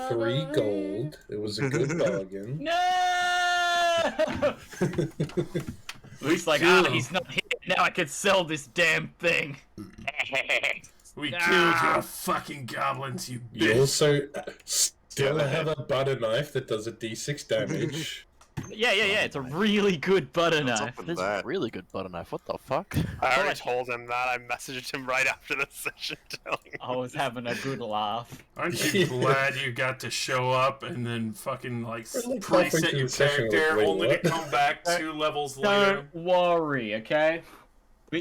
3 gold. It was a good bargain. No! Luke's like, he's not here. Now I can sell this damn thing. We killed your fucking goblins, you You bitch. also still have a butter knife that does a d6 damage. Yeah. It's a really good butter What's knife. up with This is a that? really good butter knife. What the fuck? I already told him that. I messaged him right after the session telling him. I was having a good laugh. Aren't you glad you got to show up and then fucking like We're like halfway preset through your the session, character like, wait, only what? to come back 2 levels later? Don't worry, okay?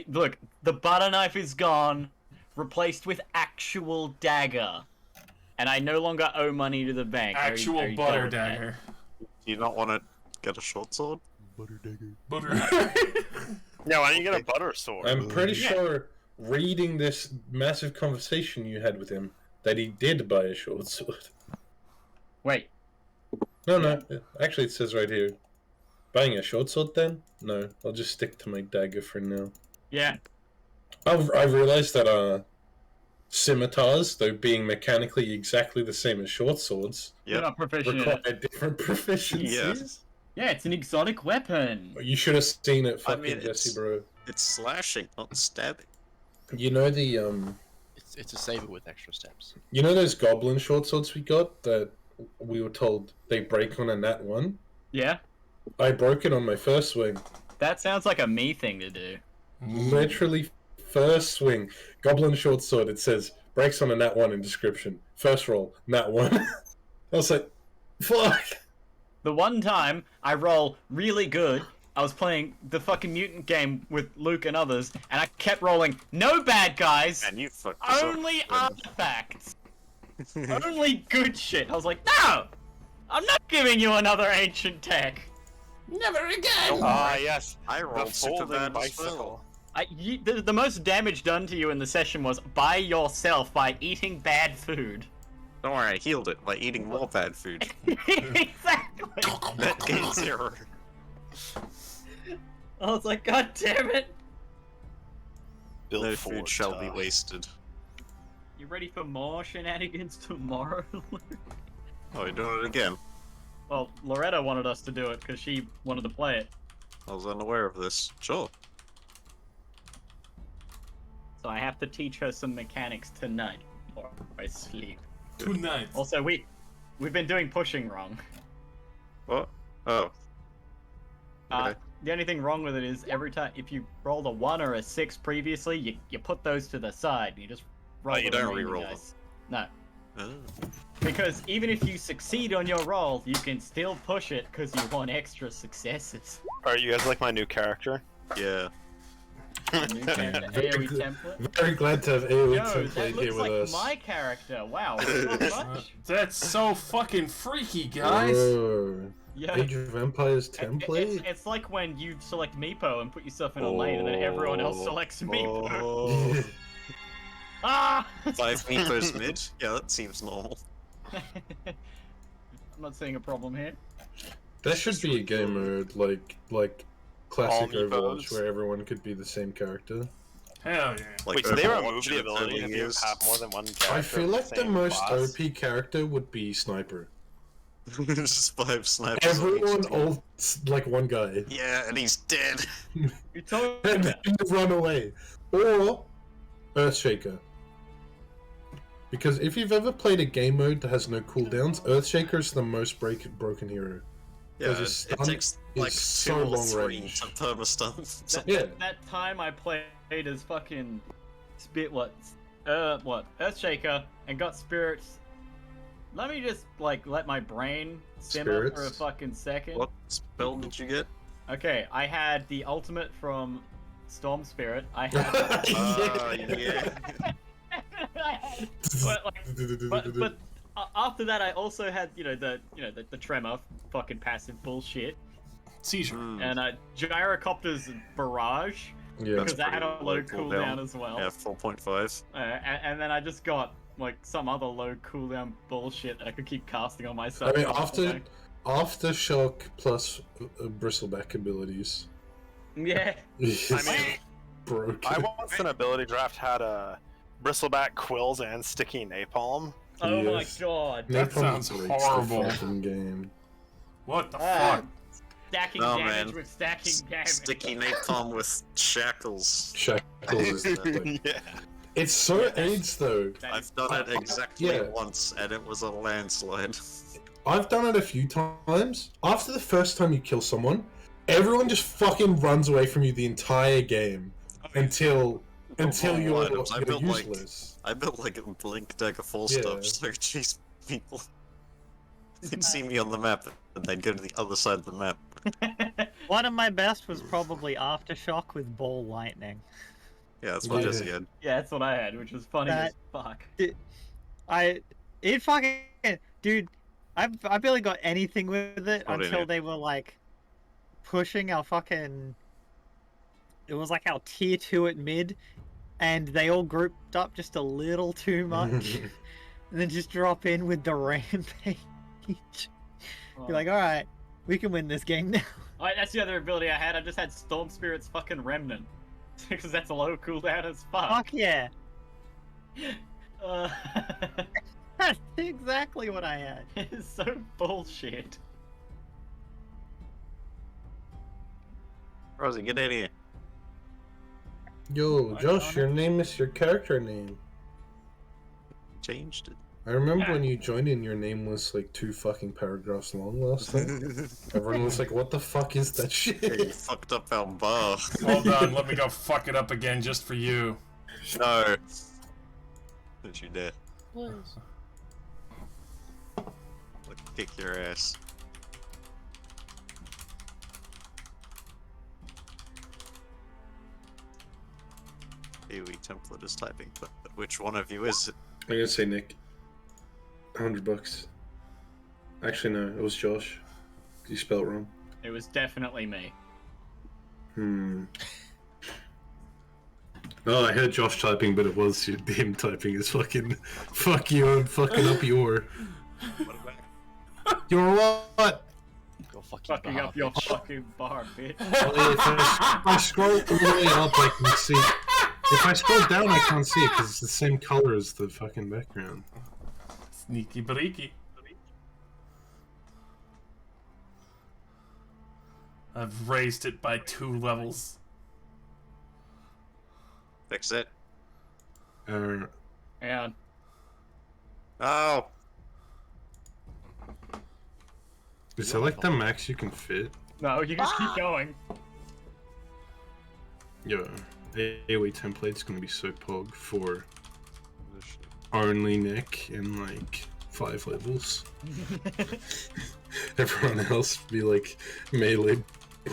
Look, the butter knife is gone, replaced with actual dagger. And I no longer owe money to the bank. Actual Are you butter done with that? dagger. Do you not want to get a short sword? Butter dagger. Butter. Yeah, why don't you get a butter sword? I'm pretty sure, reading this massive conversation you had with him, that he did buy a short sword. Wait, No, actually it says right here. Buying a short sword then? No, I'll just stick to my dagger for now. yeah. I realized that scimitars, though being mechanically exactly the same as short swords, You're Yeah. not proficient in require it. different proficiencies. Yeah. Yeah, it's an exotic weapon. You should have seen it, fucking mean, Jesse, it's- bro. It's slashing, not stabbing. You know the It's a saber with extra steps. you know those goblin short swords we got that we were told they break on a nat 1? Yeah? I broke it on my first swing. That sounds like a me thing to do. Literally first swing. Goblin short sword, it says breaks on a nat 1 in description. First roll, nat 1. I was like, fuck. The one time I roll really good, I was playing the fucking mutant game with Luke and others, and I kept rolling no bad guys, And you fucked this up. only artifacts, only good shit. I was like, no, I'm not giving you another ancient tech. Never again! Ah, yes. I The rolled super folding bad as bicycle. well. The most damage done to you in the session was by yourself by eating bad food. Don't worry, I healed it by eating more bad food. Exactly. That gain 0. I was like, God damn it. Build No forward food shall be tough. wasted. You ready for more shenanigans tomorrow? Oh, you're doing it again. Well, Loretta wanted us to do it because she wanted to play it. I was unaware of this. Sure. So I have to teach her some mechanics tonight before I sleep. Tonight. Also, we've been doing pushing wrong. What? Oh. Okay. The only thing wrong with it is every time, if you rolled a 1 or a 6 previously, you put those to the side. You just roll you the don't remaining re-roll them. dice. No. Oh. Because even if you succeed on your roll, you can still push it because you want extra successes. Alright, you guys like my new character? Yeah. New character, AoE template. Very glad to have AoE Yo, that template here looks with like us. my character. Wow, not much. That's so fucking freaky, guys! Whoa. Yeah. Age of Empires template? It's like when you select Meepo and put yourself in a lane, and then everyone else selects Meepo. Oh. Ah! 5 Meepos mid? Yeah, that seems normal. I'm not seeing a problem here. That should be a game mode like classic All Overwatch Meepos. where everyone could be the same character. Hell yeah. Like Wait, so they Overwatch removed the in ability early if you years. have more than one character? I feel of like the same most class? OP character would be Sniper. Just 5 snipers. on each Everyone team. all like one guy. Yeah, and he's dead. You told And me then run away. Or Earthshaker. Because if you've ever played a game mode that has no cooldowns, Earthshaker is the most broken hero. Yeah, There's a it stun takes like 2 is so or long 3 range. to perma-stun. Yeah. that time I played as fucking Earthshaker and got spirits. Let me just let my brain simmer for a Spirits? fucd second. What spell did you get? Okay, I had the ultimate from Storm Spirit. I had, Yeah. but after that, I also had the tremor fucking passive bullshit, Seizure. and Gyrocopter's barrage Yeah. because that had a pretty low low cooldown cooldown. as well. Yeah, 4.5. And then I just got some other low cooldown bullshit that I could keep casting on myself. I mean, Aftershock plus Bristleback abilities. Yeah. I mean, broken. I once in ability draft had a bristleback quills and sticky napalm, Oh my Yes. god. That Napalm sounds breaks horrible. The fucking game. What the Ah, fuck? stacking No, damage man. with stacking damage. Sticky napalm with shackles. Shackles is yeah. It's so Yeah, that's- AIDS though. That is- I've done it exactly Yeah. once, and it was a landslide. I've done it a few times. After the first time you kill someone, everyone just fucking runs away from you the entire game until wrong you're items. I built, like- useless. I built like a Blink Dagger full Yeah. stuff, so I could chase people. They'd see me on the map, and they'd go to the other side of the map. One of my best was probably Aftershock with Ball Lightning. Yeah, that's what Yeah. Jesse had. Yeah, that's what I had, which was funny That- as fuck. It fucking dude, I barely got anything with it What in until it? they were like pushing our fucking. It was like our tier 2 at mid, and they all grouped up just a little too much, and then just drop in with the rampage. Oh. You're like, all right, we can win this game now. Oh, that's the other ability I had. I just had Storm Spirit's fucking Remnant. Because that's a low cooldown as fuck. Fuck yeah, Uh, that's exactly what I had. it's so bullshit. Rosie, get in here. Yo, Josh, your name is your character name. Changed it. I remember when you joined in, your name was like 2 fucking paragraphs long last time. Everyone was like, what the fuck is that You shit? fucked up our bar. Hold on, let me go fuck it up again just for you. No. Don't you dare. Please. Like, kick your ass. AoE template is typing, but which one of you is it? I'm gonna say Nick. $100. Actually, no, it was Josh. You spelled it wrong. It was definitely me. Oh, I heard Josh typing, but it was him typing his fucking fuck you and fucking up your. What about Your what? Go fucking Fucking bar, up your bitch. fucking bar, bitch. Well, if I scroll all the way up, I can see. If I scroll down, I can't see it because it's the same color as the fucking background. Sneaky breaky. I've raised it by 2 levels. fix it? And Oh! Is that like the max you can fit? no, you just keep going. Yo, AoE template's gonna be so pog for only Nick in like 5 levels. Everyone else be like melee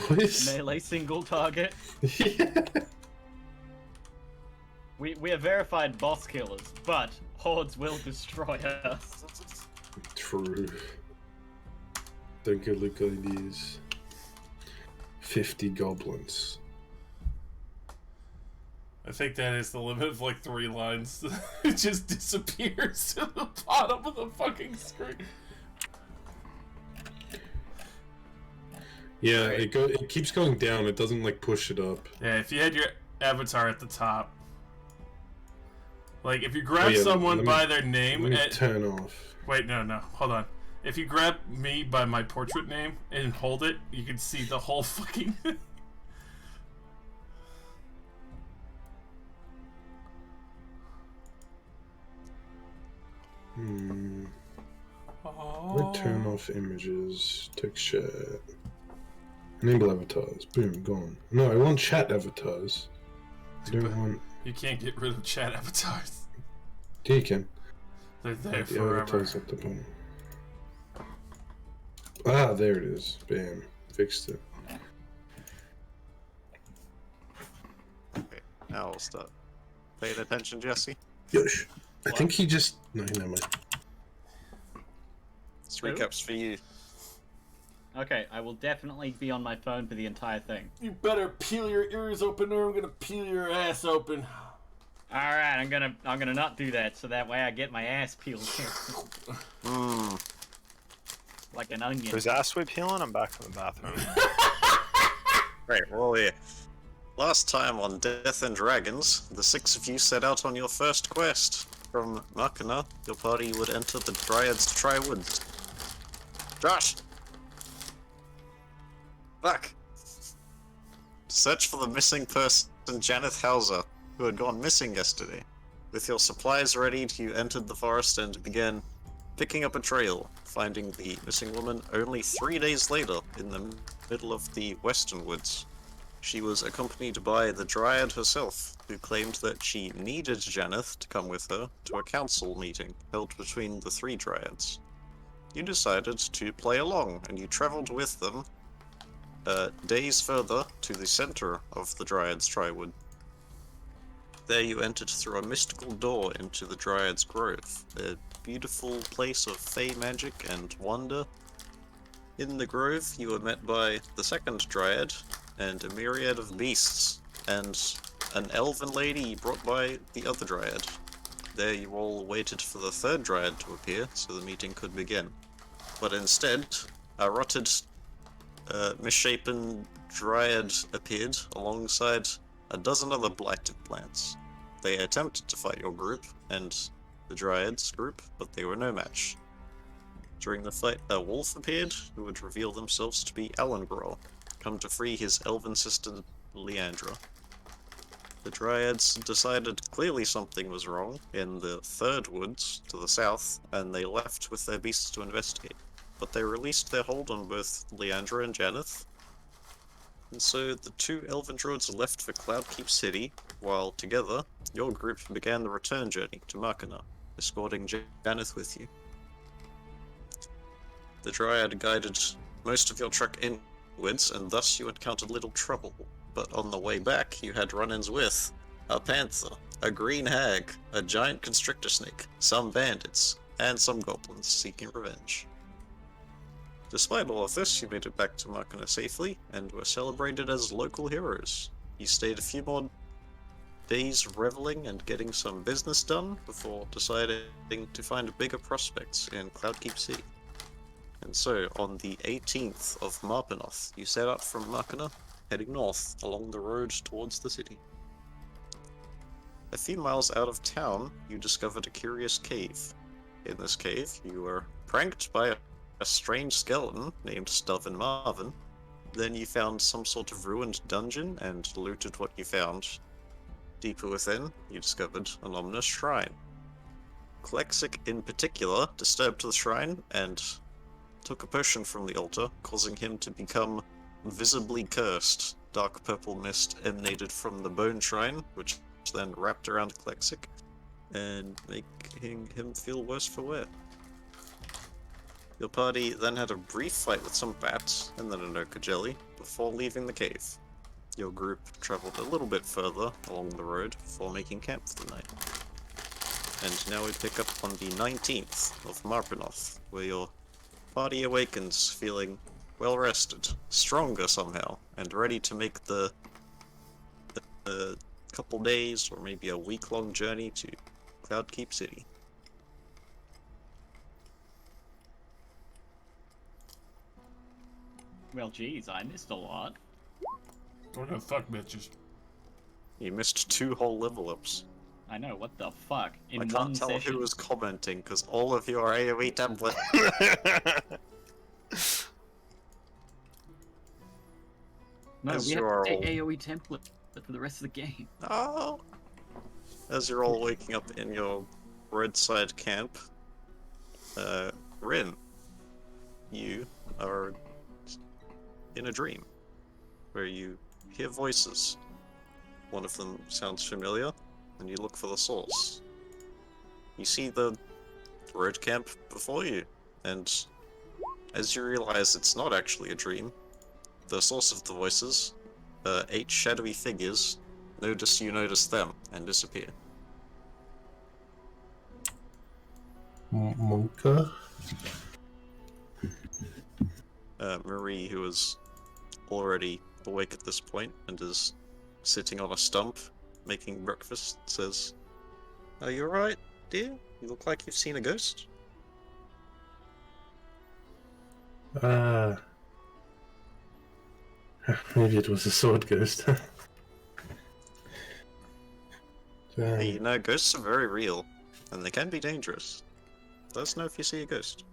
boys. Melee single target. Yeah. We are verified boss killers, but hordes will destroy us. True. Don't go look at these 50 goblins. I think that is the limit of like 3 lines. It just disappears to the bottom of the fucking screen. Yeah, it keeps going down. It doesn't like push it up. Yeah, if you had your avatar at the top. Like, if you grab yeah, someone let me- by their name Let me and... turn off. Wait, no, hold on. If you grab me by my portrait name and hold it, you can see the whole fucking... Let me turn off images, texture, enable avatars. Boom, gone. No, I want chat avatars. I don't want. You can't get rid of chat avatars. Yeah, you can. They're there The forever. avatars at the bottom. Ah, there it is. Bam, fixed it. Okay, now we'll start. Paying attention, Jesse? Yosh. I think he just. No, never mind. It's Who? recaps for you. Okay, I will definitely be on my phone for the entire thing. You better peel your ears open or I'm gonna peel your ass open. Alright, I'm gonna not do that so that way I get my ass peeled Mmm. like an onion. Was ass sweep healing? I'm back in the bathroom. Right, well, yeah. Last time on Death and Dragons, the 6 of you set out on your first quest. From Makana, your party would enter the Dryad's Tri-Woods. Josh! Fuck! Search for the missing person, Janeth Hauser, who had gone missing yesterday. With your supplies readied, you entered the forest and began picking up a trail, finding the missing woman only 3 days later in the middle of the western woods. She was accompanied by the Dryad herself, who claimed that she needed Janeth to come with her to a council meeting held between the 3 Dryads. You decided to play along, and you traveled with them days further to the center of the Dryad's Triwood. There you entered through a mystical door into the Dryad's Grove, a beautiful place of fey magic and wonder. In the grove, you were met by the second Dryad, and a myriad of beasts, and an elven lady brought by the other Dryad. There you all waited for the third Dryad to appear, so the meeting could begin. But instead, a rotted, misshapen Dryad appeared alongside a dozen other blighted plants. They attempted to fight your group, and the Dryad's group, but they were no match. During the fight, a wolf appeared, who would reveal themselves to be Alangrol, come to free his elven sister, Leandra. The Dryads decided clearly something was wrong in the third woods to the south, and they left with their beasts to investigate. But they released their hold on both Leandra and Janeth, and so the 2 elven druids left for Cloudkeep City, while together, your group began the return journey to Makana, escorting Janeth with you. The Dryad guided most of your trek inwards, and thus you encountered little trouble. But on the way back, you had run-ins with a panther, a green hag, a giant constrictor snake, some bandits, and some goblins seeking revenge. Despite all of this, you made it back to Makana safely, and were celebrated as local heroes. You stayed a few more days reveling and getting some business done, before deciding to find bigger prospects in Cloudkeep City. And so, on the 18th of Marpenoth, you set out from Makana, heading north along the road towards the city. A few miles out of town, you discovered a curious cave. In this cave, you were pranked by a strange skeleton named Stubborn Marvin. Then you found some sort of ruined dungeon and looted what you found. Deeper within, you discovered an ominous shrine. Klexic in particular disturbed the shrine and took a potion from the altar, causing him to become visibly cursed. Dark purple mist emanated from the bone shrine, which then wrapped around Klexic, and making him feel worse for wear. Your party then had a brief fight with some bats, and then an ochre jelly, before leaving the cave. Your group travelled a little bit further along the road before making camp for the night. And now we pick up on the 19th of Marpenoth, where your party awakens feeling well rested, stronger somehow, and ready to make the couple days or maybe a week-long journey to Cloudkeep City. Well, geez, I missed a lot. We're gonna fuck bitches. You missed 2 whole level ups. I know, what the fuck? In I one can't tell session? who was commenting because all of you are AoE template. No, As we you have are to all- take AoE template for the rest of the game. Oh! As you're all waking up in your roadside camp, Rin, you are in a dream where you hear voices. One of them sounds familiar, and you look for the source. You see the road camp before you, and as you realize it's not actually a dream, the source of the voices, 8 shadowy figures, you notice them and disappear. Monka? Marie, who is already awake at this point and is sitting on a stump making breakfast, says, "Are you alright, dear? You look like you've seen a ghost." Maybe it was a sword ghost. Hey, you know, ghosts are very real. And they can be dangerous. Let us know if you see a ghost.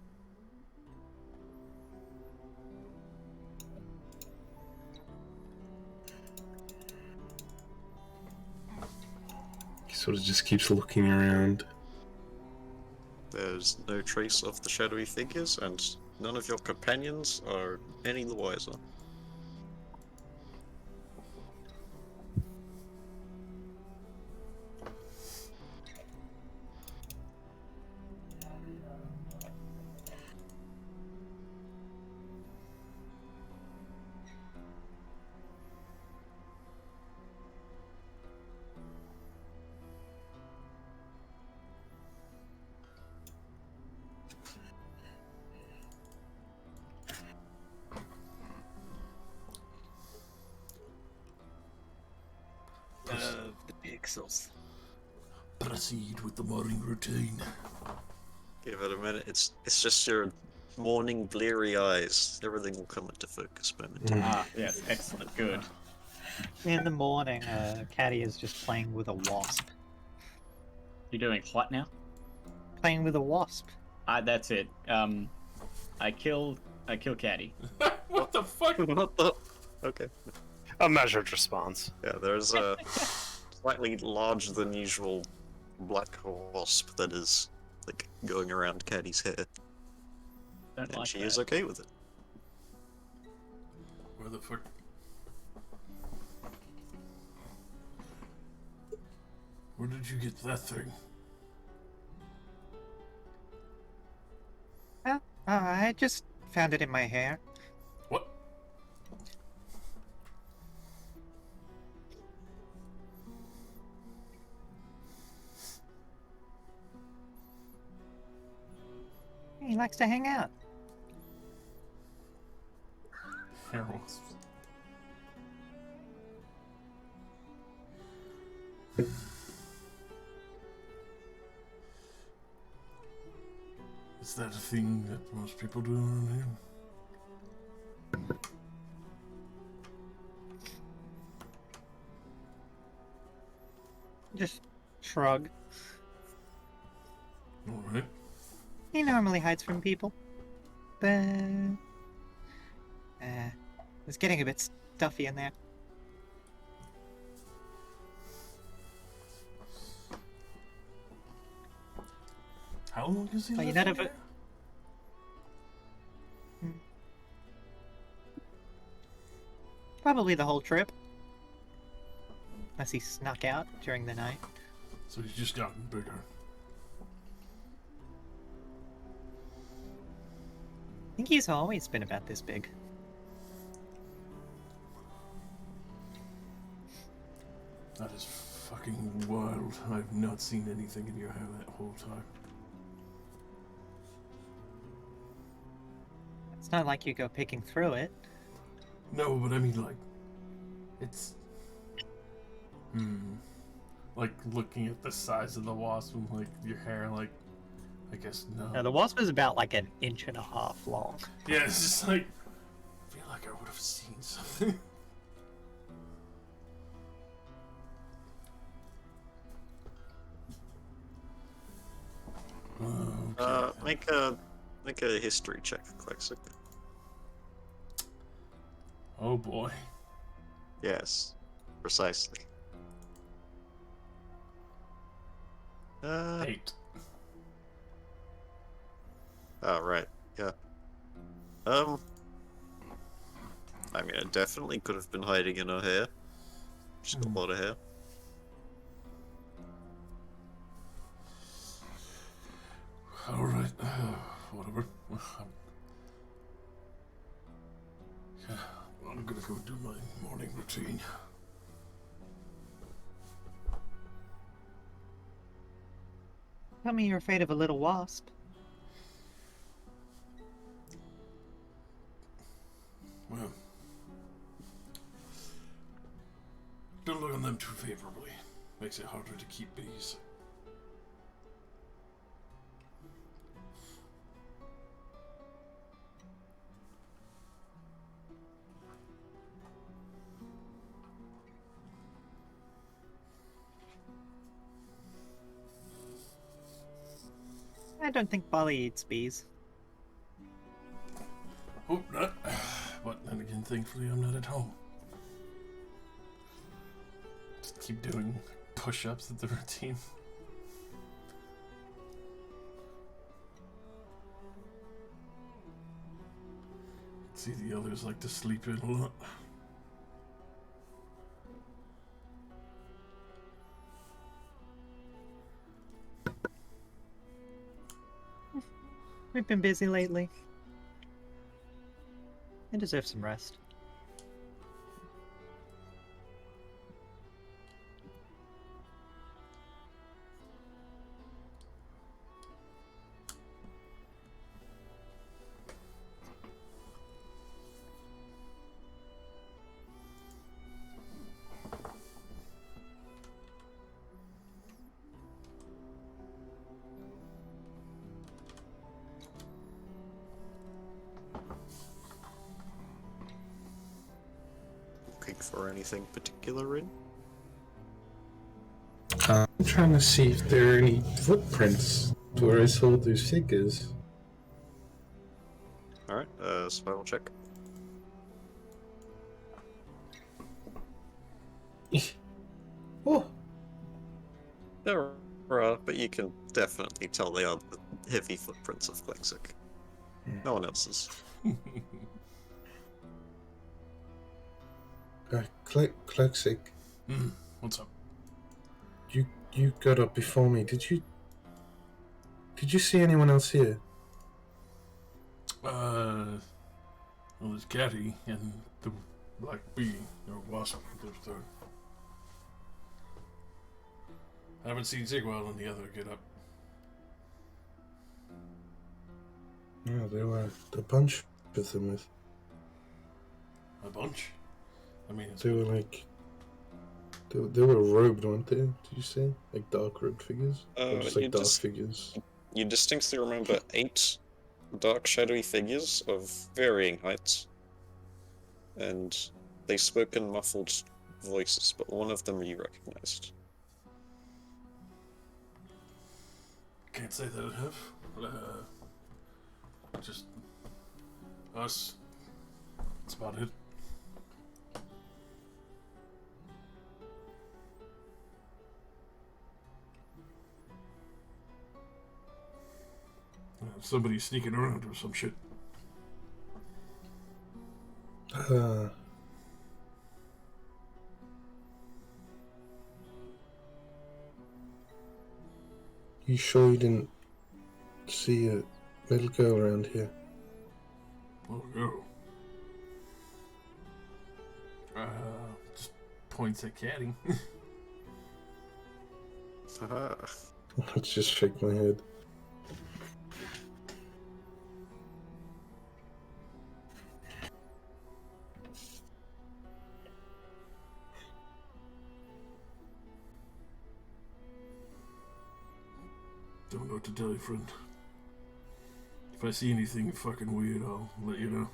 He sort of just keeps looking around. There's no trace of the shadowy figures, and none of your companions are any the wiser. Of the pixels. Proceed with the morning routine. Give it a minute. It's just your morning bleary eyes. Everything will come into focus momentarily. Ah, yes, excellent, good. In the morning, Caddy is just playing with a wasp. You're doing what now? Playing with a wasp. That's it. I kill Caddy. What the fuck? What the? Okay. A measured response. Yeah, there's a slightly larger than usual black wasp that is like going around Caddy's hair, Don't and like she that. is okay with it. Where the fuck? Where did you get that thing? I just found it in my hair. What? He likes to hang out. Hair wasps. Is that a thing that most people do around here? Just shrug. Alright. He normally hides from people. But... it's getting a bit stuffy in there. How long is he Well, you left none in of it- there? Probably the whole trip. Unless he snuck out during the night. So he's just gotten bigger. I think he's always been about this big. That is fucking wild. I've not seen anything in your hair that whole time. It's not like you go picking through it. No, but I mean, like, it's. Like, looking at the size of the wasp and, like, your hair, like, I guess, no. Now, the wasp is about like 1.5 inches long. Yeah, it's just like. I feel like I would have seen something. Okay. Make a history check, Classic. Oh boy. Yes, precisely. 8. Oh, right, yeah. I mean, it definitely could have been hiding in her hair. She's got a lot of hair. Alright, whatever. I'm gonna go do my morning routine. Tell me you're afraid of a little wasp. Well, don't look on them too favorably. Makes it harder to keep bees. I don't think Bali eats bees. Hope not. But then again, thankfully, I'm not at home. Just keep doing push-ups at the routine. See, the others like to sleep in a lot. We've been busy lately. I deserve some rest. Looking for anything particular in? I'm trying to see if there are any footprints where I saw those figures. Alright, survival check. Oh, There are, but you can definitely tell they are the heavy footprints of Klexic. No one else's. Klexic, What's up? you got up before me. Did you see anyone else here? Well, there's Catty and the black bee, or wasp. I haven't seen Zigwell and the other get up. No, there were a bunch of them with. A bunch? I mean, it's They were like. They were robed, weren't they? Did you say? Like dark robed figures? Or just You like dark just- figures? You distinctly remember 8 dark, shadowy figures of varying heights. And they spoke in muffled voices, but one of them you recognized. can't say that I have. Just us. That's about it. Somebody's sneaking around or some shit. You sure you didn't see a little girl around here? Oh no. Just points at Caddy. Let's just shake my head. Don't know what to tell you, friend. If I see anything fucking weird, I'll let you know.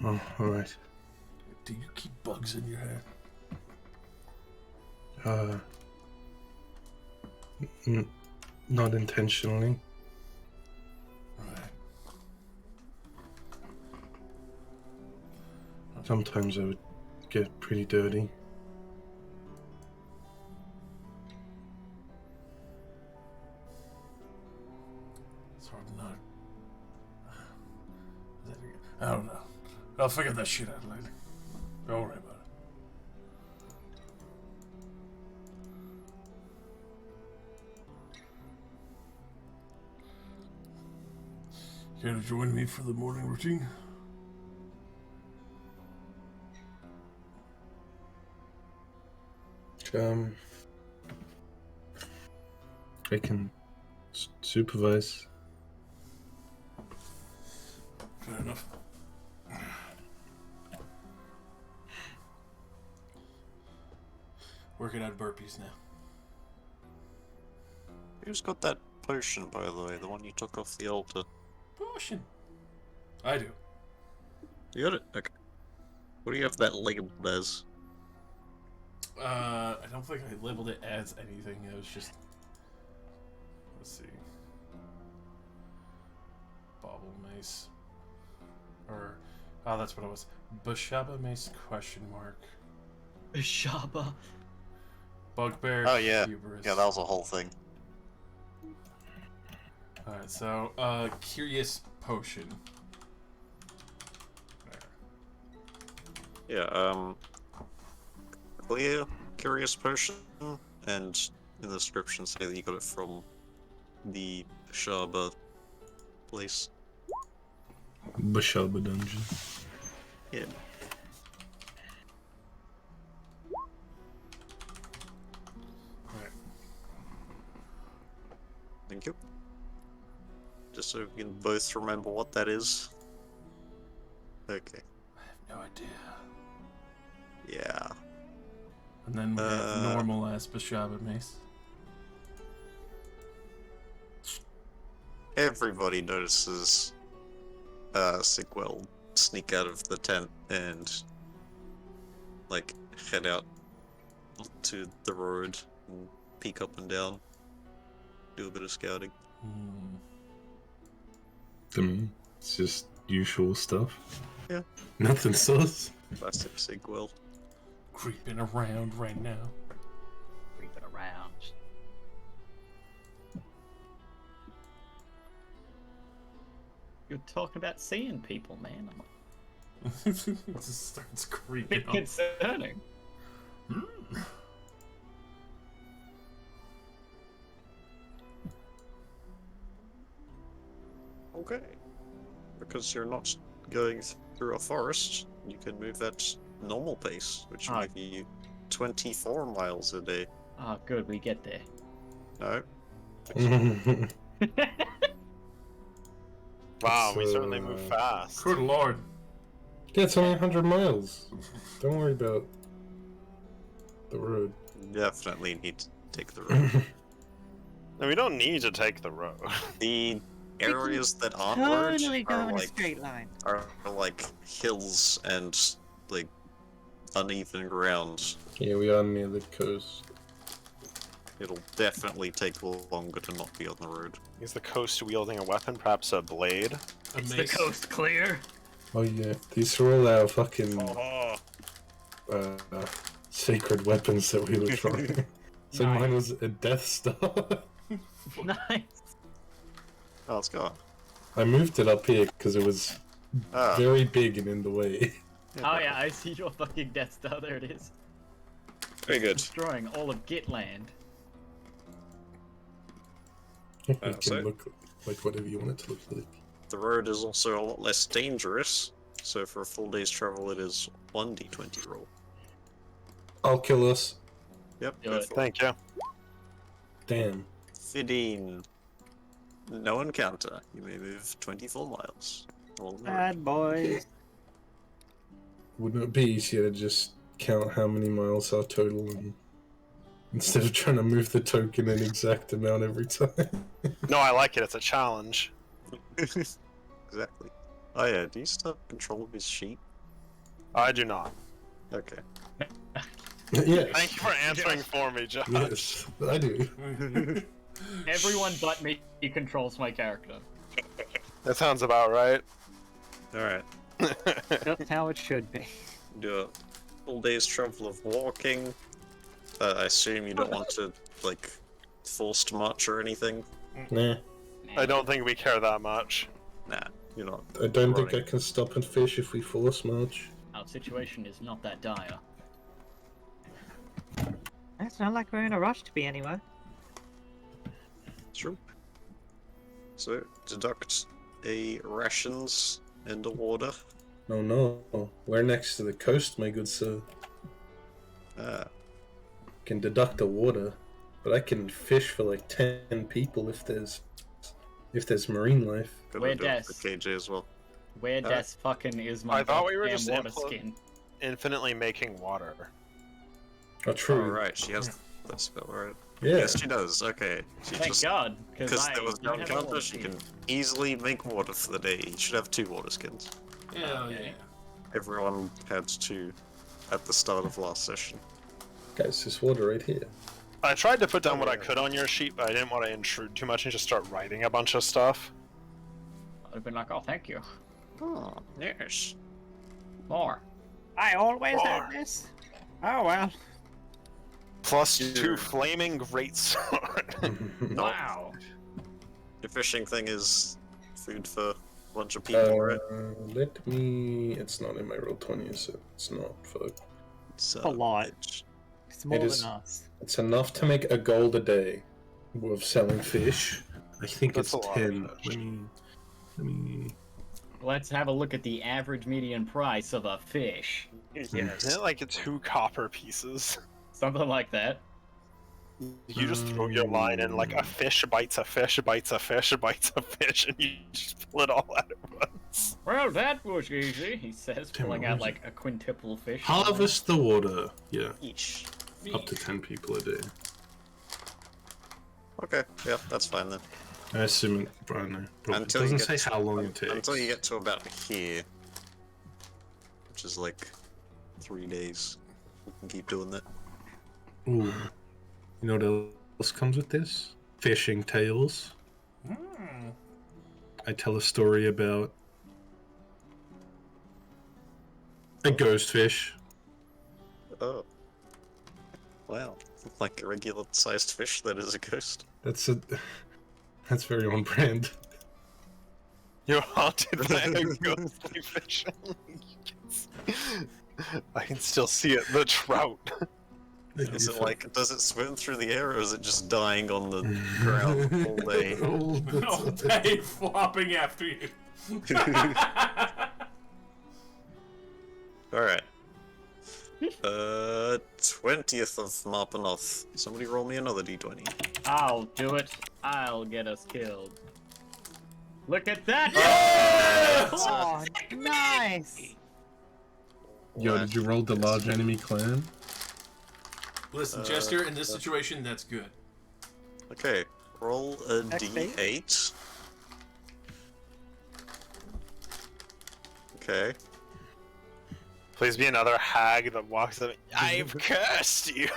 Oh, alright. Do you keep bugs in your hair? Not intentionally. Alright. Sometimes I would get pretty dirty. It's hard to know. I don't know. I'll figure that shit out later. Don't worry about it. Care to join me for the morning routine? I can supervise. Fair enough. Working on burpees now. Who's got that potion, by the way? The one you took off the altar? Potion. I do. You got it? Okay. What do you have that labeled as? I don't think I labeled it as anything. It was just. Let's see. Bobble mace. Or. Oh, that's what it was. Bashaba mace question mark. Shaba. Bugbear. Oh yeah, Hubris. yeah, that was a whole thing. Alright, so, Curious Potion. There. Yeah, clear Curious Potion, and in the description say that you got it from the Shaba place. Bashaba dungeon. Yeah. Alright. Thank you. Just so we can both remember what that is. Okay. I have no idea. Yeah. And then we have normal ass Bashaba mace. Everybody notices Sigwell sneak out of the tent and like head out to the road and peek up and down, do a bit of scouting. I mean, it's just usual stuff. Yeah. Nothing sus. Classic Sigwell. Creeping around right now. Creeping around. You're talking about seeing people, man. I'm It just starts a creeping bit up. concerning. Okay. Because you're not going through a forest, you can move at normal pace, which will Ah. give you 24 miles a day. Oh, good, we get there. No? Wow, we So, certainly move fast. Good lord. Yeah, it's only 100 miles. Don't worry about the road. Definitely need to take the road. No, we don't need to take the road. The areas that aren't Totally roads go are in a like, straight line. are like hills and like uneven ground. Yeah, we are near the coast. It'll definitely take longer to not be on the road. Is the coast wielding a weapon, perhaps a blade? A Is the mace. coast clear? Oh yeah, these are all our fucking Oh, sacred weapons that we were trying. So Nice. mine was a Death Star. Nice. Oh, it's gone. I moved it up here because it was Ah, very big and in the way. Oh yeah, I see your fucking Death Star. There it is. very good. Destroying all of Gitland. It can so- look like whatever you want it to look like. The road is also a lot less dangerous, so for a full day's travel it is 1d20 roll. I'll kill us. Yep, Do go it. for it. thank you. Damn. 15. No encounter. You may move 24 miles along the road. Bad boys. Wouldn't it be easier to just count how many miles are total and instead of trying to move the token an exact amount every time? No, I like it. It's a challenge. Exactly. Oh yeah, do you still have control of his sheep? I do not. Okay. Yes. Thank you for answering for me, Josh. Yes, I do. Everyone but me controls my character. That sounds about right. Alright. That's how it should be. Do a full day's travel of walking. I assume you don't want to, like, forced march or anything? Nah, I don't think we care that much. Nah, you're not. I don't think I running. can stop and fish if we force march. Our situation is not that dire. It's not like we're in a rush to be anywhere. True. So, deduct a rations and a water. Oh no, we're next to the coast, my good sir. Can deduct the water, but I can fish for like 10 people if there's marine life. Could Where do it for des? KJ as well. Where des fucking is my I thought we were goddamn just water impl- skin? Infinitely making water. Oh, true. Oh, right, she has that spell, right? Yeah. Yes, she does. Okay. She Thank just, God, because there was no don't have a encounter, water she skin. can easily make water for the day. You should have 2 water skins. Hell Okay. yeah. Everyone had 2 at the start of last session. Guys, this water right here. I tried to put down what I could on your sheet, but I didn't want to intrude too much and just start writing a bunch of stuff. I'd been like, oh, thank you. Oh, yes. More. I always More. have this. Oh well. Plus Yeah. 2 flaming greatsword. Wow. The fishing thing is food for a bunch of people, right? Let me. It's not in my roll 20, so it's not. Fuck. So, A lot. it's- It's more is- than us. It's enough to make a gold a day worth selling fish. I think That's it's a lot of 10. fish. Let me. Let's have a look at the average median price of a fish. Isn't it like 2 copper pieces? Something like that. You just throw your line in like a fish bites a fish bites a fish bites a fish, and you just pull it all out at once. Well, that was easy, he says, Tim, pulling what out was like a quintuple fish. Harvest the water. Yeah, Eesh. up to 10 people a day. Okay, yeah, that's fine then. I assume it. I don't know. Probably. It Until you doesn't get say to- how long it takes. Until you get to about here. Which is like 3 days. You can keep doing that. Ooh. You know what else comes with this? Fishing tales. I tell a story about a ghost fish. Oh. Wow. Like a regular sized fish that is a ghost. That's that's very on brand. You're haunted by a ghostly fish. I can still see it. The trout. Is it like, does it swim through the air or is it just dying on the ground all day? All day flopping after you. Alright. 20th of Marpanoth. Somebody roll me another d20. I'll do it. I'll get us killed. Look at that! Oh, nice! Yo, did you roll the large enemy clan? Listen, Jester, in this situation, that's good. Okay, roll a XP? d8. Okay. Please be another hag that walks up. I've cursed you.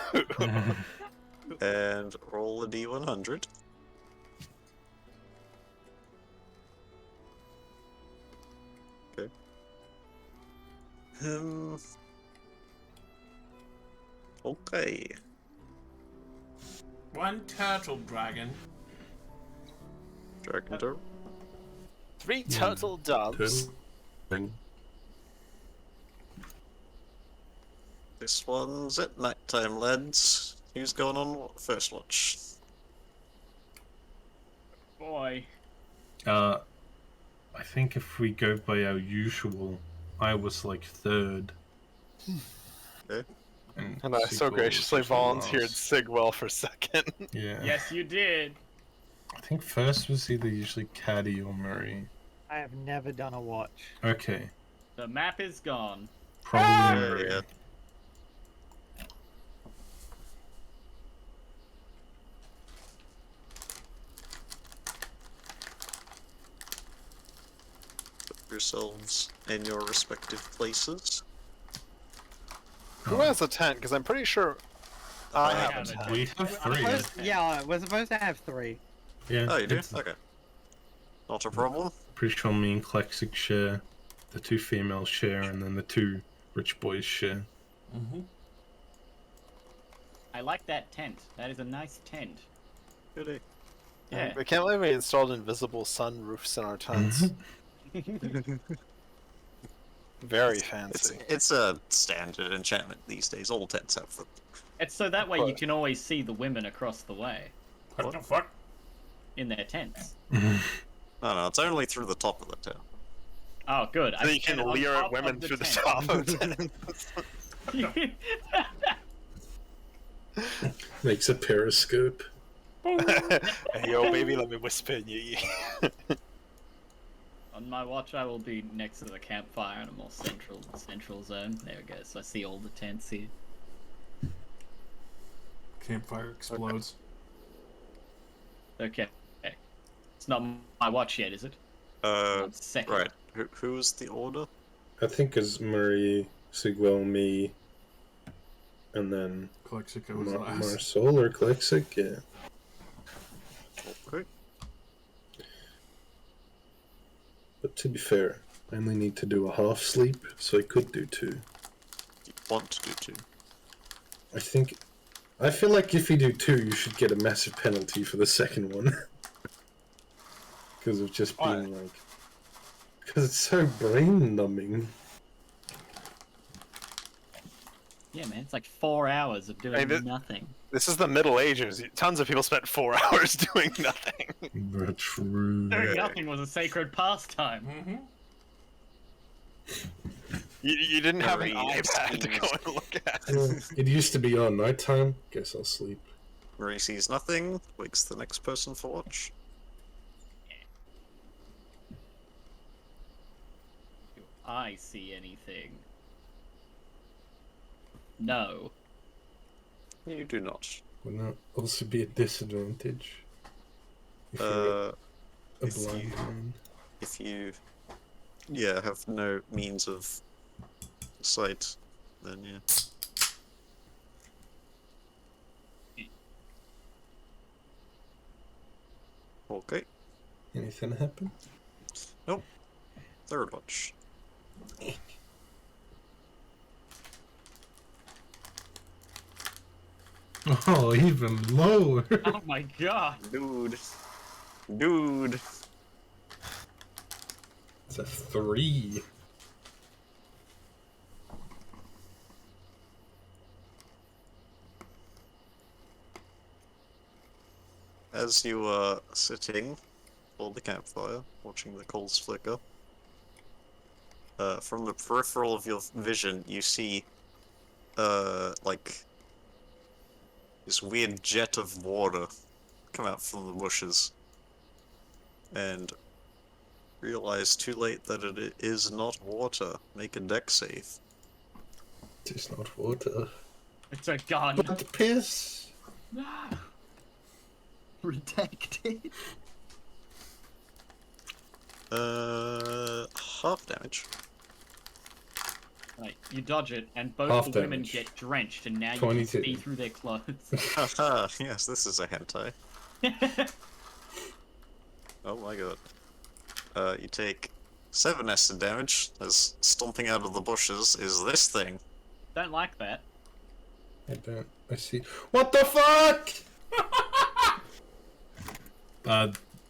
And roll a d100. Okay. Okay. One turtle dragon. Dragon door. 3 turtle doves. Turtle. This one's at nighttime, lads. Who's going on first watch? Boy. I think if we go by our usual, I was like third. Okay. And I so Sigwell graciously was volunteered last. Sigwell for second. Yeah. Yes, you did. I think first was either usually Caddy or Murray. I have never done a watch. Okay. The map is gone. Probably Murray. Yeah. Put yourselves in your respective places. Who has a tent? Because I'm pretty sure I I have have a a tent. We have three. Yeah, we're supposed to have 3. Yeah. Oh, you do? it's Okay. Not a problem. Pretty sure me and Klexic share. The 2 females share, and then the 2 rich boys share. Mm-hmm. I like that tent. That is a nice tent. Goody. Yeah. I can't believe we installed invisible sun roofs in our tents. Very fancy. It's a standard enchantment these days. All tents have them. It's so that way you can always see the women across the way What the fuck? in their tents. No, it's only through the top of the tent. Oh, good. So you can lure at women through the top of tents. Makes a periscope. Hey, yo, baby, let me whisper in your ear. On my watch, I will be next to the campfire in a more central zone. There we go. So I see all the tents here. Campfire explodes. Okay. It's not my watch yet, is it? Second. Right. Who's the order? I think it's Murray, Sigwell, me, and then Clexico was last. Marsol or Klexic, yeah. Okay. But to be fair, I only need to do a half sleep, so I could do 2. You want to do 2. I feel like if you do 2, you should get a massive penalty for the second one. Because of just being like... Because it's so brain numbing. Yeah, man, it's like 4 hours of doing nothing. This is the Middle Ages. Tons of people spent 4 hours doing nothing. The true. Doing nothing was a sacred pastime. Mm-hmm. You didn't have an Very iPad to go excused. and look at. It used to be on nighttime. Guess I'll sleep. Marie sees nothing, wakes the next person for watch. Do I see anything? No. You do not. Would not also be a disadvantage. If you're a if blind you- man. If you, have no means of sight, then yeah. Okay, Anything happen? third watch. Oh, even lower. Oh my god. Dude. It's a 3. As you are sitting for the campfire, watching the coals flicker, from the peripheral of your vision, you see, like, this weird jet of water come out from the bushes, and realize too late that it is not water. Make a deck save. It's not water. It's a gun. But piss. Redacted. Half damage. Right, you dodge it, and both Half the women damage. get drenched, and now you 22. can see through their clothes. Haha, yes, this is a hentai. Oh my god. You take 7 acid damage, as stomping out of the bushes is this thing. Don't like that. I don't. I see. What the fuck?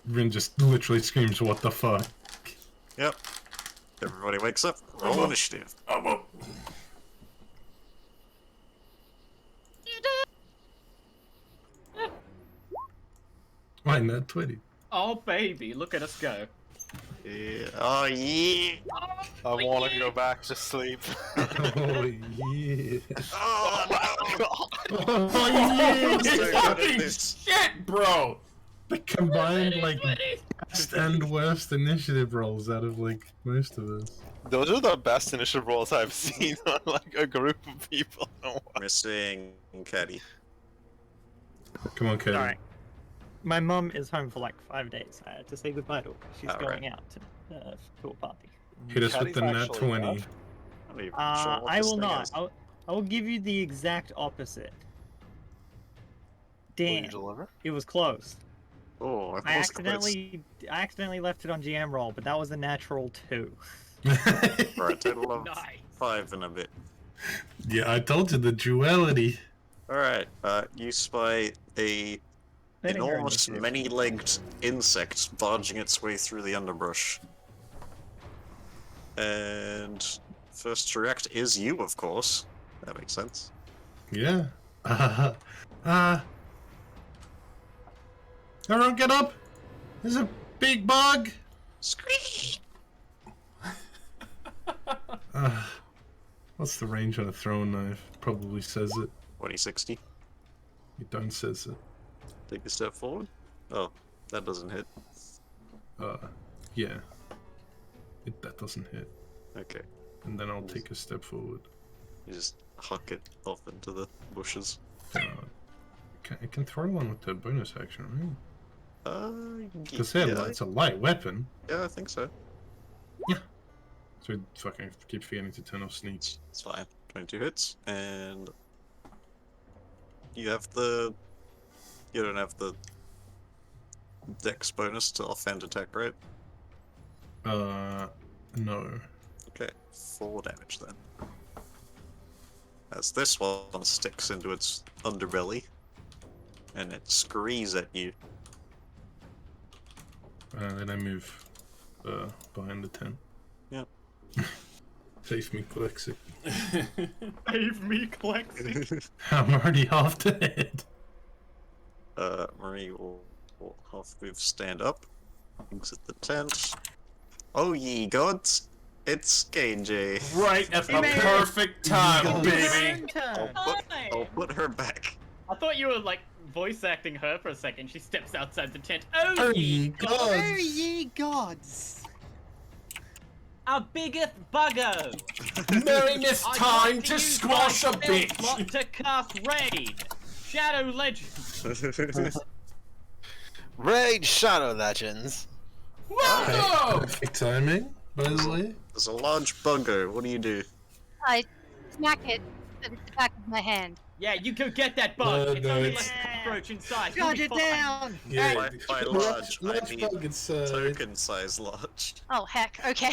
Rin just literally screams, "What the fuck?" Yep. Everybody wakes up. Roll initiative. Why not 20? Oh baby, look at us go. Yeah. Oh yeah. I want to go back to sleep. Oh yeah. Oh no. Oh yeah. So good at Fucking this. shit, bro! The combined like best and worst initiative rolls out of like most of us. Those are the best initiative rolls I've seen on like a group of people. Missing Caddy. Come on, Katie. Alright. My mum is home for like 5 days. I had to say goodbye to her. She's Alright. going out to a party. Hit us with Caddy's the nat actually 20. tough. I'm not even sure what I this will thing not. is. I will give you the exact opposite. Will you Damn, deliver? it was close. Oh, I was close. accidentally left it on GM roll, but that was a natural 2. For a total of Nice. 5 and a bit. Yeah, I told you the duality. Alright, you spy a Betting her enormous, initiative. many-legged insect barging its way through the underbrush. And first to react is you, of course. That makes sense. Yeah. Everyone get up! There's a big bug! Screech! What's the range on a throwing knife? Probably says it. 2060. It don't says it. Take a step forward. Oh, that doesn't hit. Yeah. That doesn't hit. Okay. And then I'll take a step forward. You just huck it off into the bushes. I can throw one with the bonus action, right? Because Yeah, it's a light weapon. yeah, I think so. So I fucking keep forgetting to turn off sneaks. It's fine. 22 hits, and You have the. You don't have the dex bonus to offhand attack, right? No. Okay, 4 damage then. As this one sticks into its underbelly, and it screes at you. Then I move behind the tent. Yep. Save me, Klexi. Save me, Klexi. I'm already half dead. Marie will half move stand up, exit the tent. Oh ye gods, it's KJ. Right at the Hey, man. perfect time, Yes. baby. Turn. I'll put her back. I thought you were like voice acting her for a second. She steps outside the tent. Oh Oh, ye ye gods. Oh ye gods! our biggest buggo! Knowing it's I'd time like to use squash my a spell bitch. slot to cast Raid. Shadow Legend. Raid Shadow Legends. Whoa! Perfect timing, by the way. There's a large bugger, what do you do? I smack it with the back of my hand. Yeah, you go get that bug. No, it's no, only it's- like a cockroach inside. You'll Got be it fine. down! Yeah. By large, I large mean bug, it's token size large. Oh heck, okay.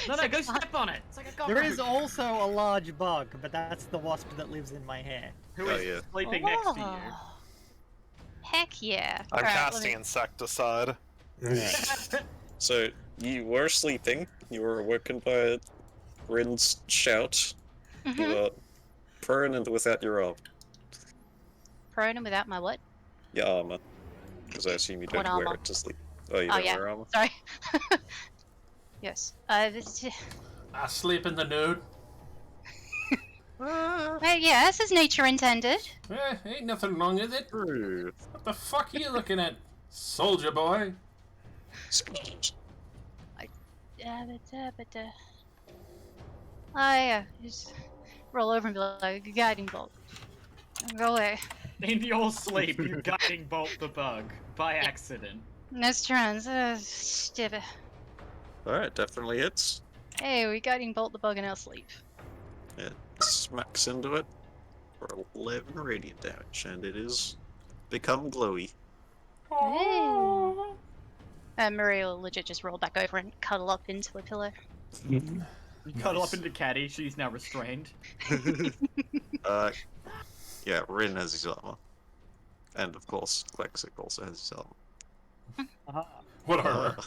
No, go step on it. It's like a cockroach. There is also a large bug, but that's the wasp that lives in my hair. Who Oh, is yeah. sleeping next to you. Oh. Heck yeah. I'm Alright, let casting me- Insecticide. So, you were sleeping, you were awoken by Rin's shout. You Mhm. are prone and without your arm. Prone and without my what? Your armor. Because I assume you What don't wear armor? it to sleep. Oh, you Oh, don't yeah. wear armor? Sorry. Yes. I sleep in the nude. Yeah, this is nature intended. Ain't nothing wrong with it. True. What the fuck are you looking at, soldier boy? I just roll over and be like a guiding bolt. And go away. In your sleep, you guiding bolt the bug by accident. Next turns. Stupid. Alright, definitely hits. Hey, we guiding bolt the bug in our sleep. It smacks into it for 11 radiant damage, and it is become glowy. Maria will legit just roll back over and cuddle up into a pillow. You cuddle up into Caddy. She's now restrained. Yeah, Rin has his armor. And of course, Klexic also has his armor. What armor?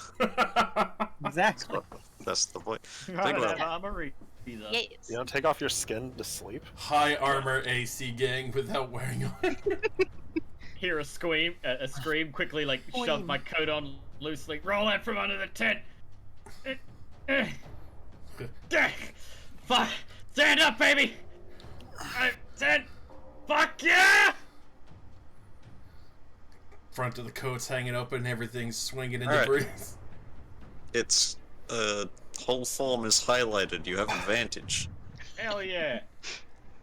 Exactly. That's the point. I Think don't about have armor either. Yes. You don't take off your skin to sleep? High armor AC gang without wearing armor. Hear a scream, quickly like shove my coat on loosely, roll out from under the tent. Fuck! Stand up, baby! Stand! Fuck yeah! Front of the coat's hanging open, everything's swinging in the Alright. breeze. Its whole form is highlighted. You have advantage. Hell yeah!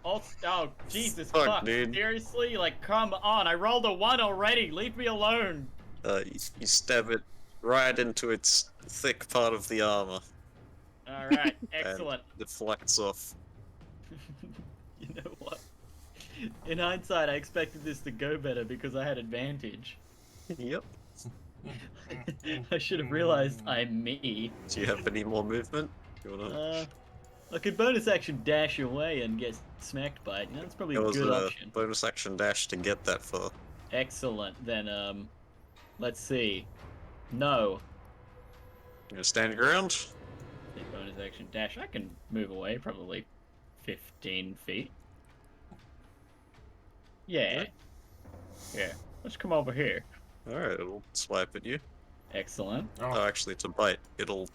Oh Jesus Fuck, fuck! dude. Seriously? Like, come on! I rolled a 1 already. Leave me alone. You stab it right into its thick part of the armor. All right, excellent. And it deflects off. You know what? In hindsight, I expected this to go better because I had advantage. Yep. I should have realized I'm me. Do you have any more movement? You wanna... I could bonus action dash away and get smacked by it. That's probably a There was good a option. bonus action dash to get that far. Excellent. Then, let's see. No. You gonna stand your ground? The bonus action dash. I can move away probably 15 feet. Yeah. Yeah. Let's come over here. Alright, it'll swipe at you. Excellent. Oh, actually, it's a bite. It'll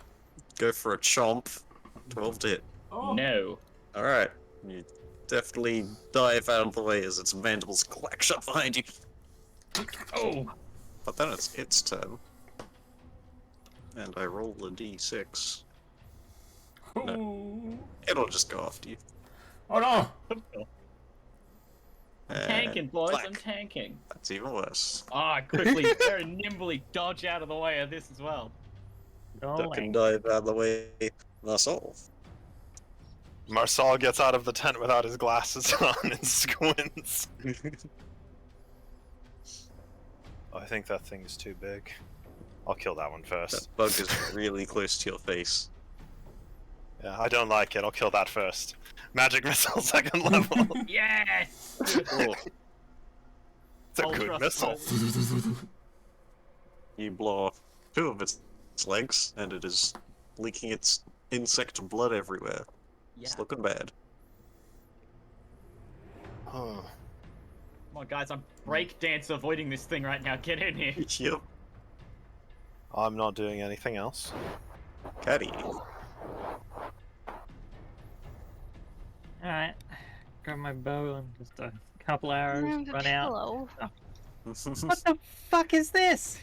go for a chomp. 12 to hit. Oh. No. Alright. You definitely dive out of the way as its mandibles clack shut behind you. Oh. But then it's its turn. And I roll a d6. Ooh. It'll just go after you. Oh no! I'm And tanking, boys. clack. I'm tanking. That's even worse. Ah, I quickly, very nimbly dodge out of the way of this as well. Duck and dive out of the way. That's all. Marsal gets out of the tent without his glasses on and squints. I think that thing is too big. I'll kill that one That first. bug is really close to your face. Yeah, I don't like it. I'll kill that first. Magic missile, second level. Yes! Oh, It's a Ultra good missile. you blow off 2 of its legs, and it is leaking its insect blood everywhere. Yeah. It's looking bad. Oh. Come on, guys, I'm breakdance avoiding this thing right now. Get in here. Yep. I'm not doing anything else. Caddy. Alright. Grab my bow and just a couple arrows, run out. Hello. What the fuck is this?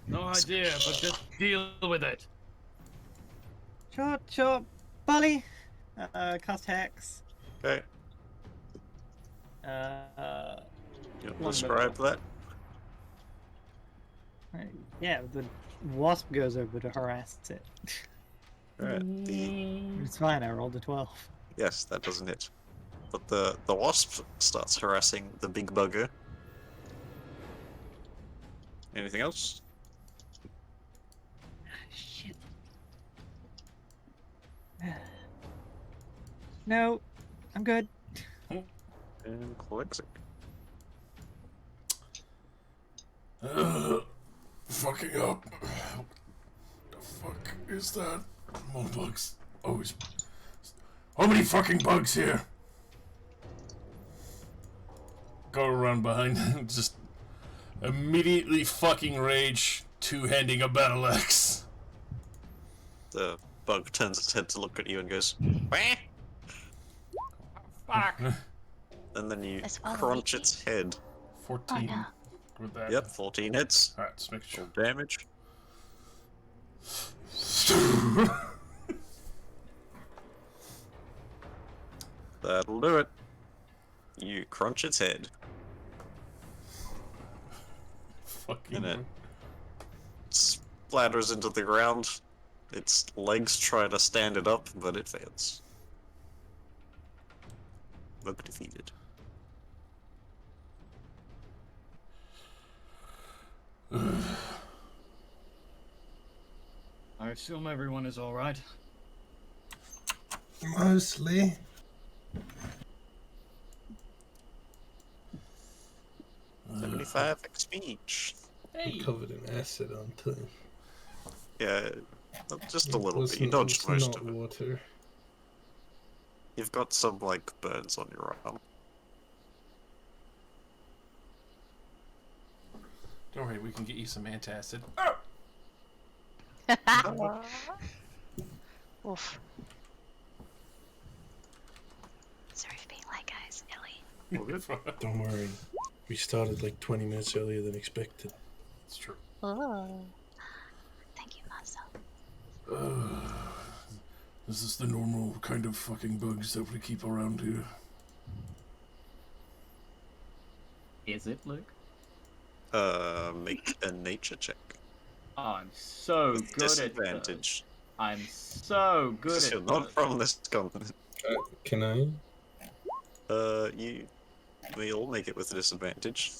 No idea, but just deal with it. Sure, Bully. Cast Hex. Okay. You want to describe that? Yeah, the wasp goes over to harass it. Alright. It's fine, I rolled a 12. Yes, that doesn't hit. But the wasp starts harassing the big bugger. Anything else? Shit. No, I'm good. And Quexic. Fucking up. What the fuck is that? More bugs. Always. How many fucking bugs here? Go around behind and just immediately fucking rage, two-handing a battle axe. The bug turns its head to look at you and goes, "Wah!" Fuck. And then you That's all crunch we its head. 14 Oh, no. with that. Yep, 14 hits. Alright, just make sure. Full damage. That'll do it. You crunch its head. Fucking. And it splatters into the ground. Its legs try to stand it up, but it fails. Bug defeated. I assume everyone is alright. Mostly. Uh, 75 XP each. Hey! Covered in acid on time. Yeah, just a little bit. You dodged most of it. Water. You've got some, like, burns on your arm. Don't worry, we can get you some antacid. Oof. Sorry for being late, guys. Ellie. All good. Don't worry. We started like 20 minutes earlier than expected. It's true. Oh. Thank you, Marcel. This is the normal kind of fucking bugs that we keep around here. Is it, Luke? Make a nature check. Oh, I'm so With good at disadvantage. those. I'm so good Because at you're not those. from this continent. Can I? We all make it with disadvantage.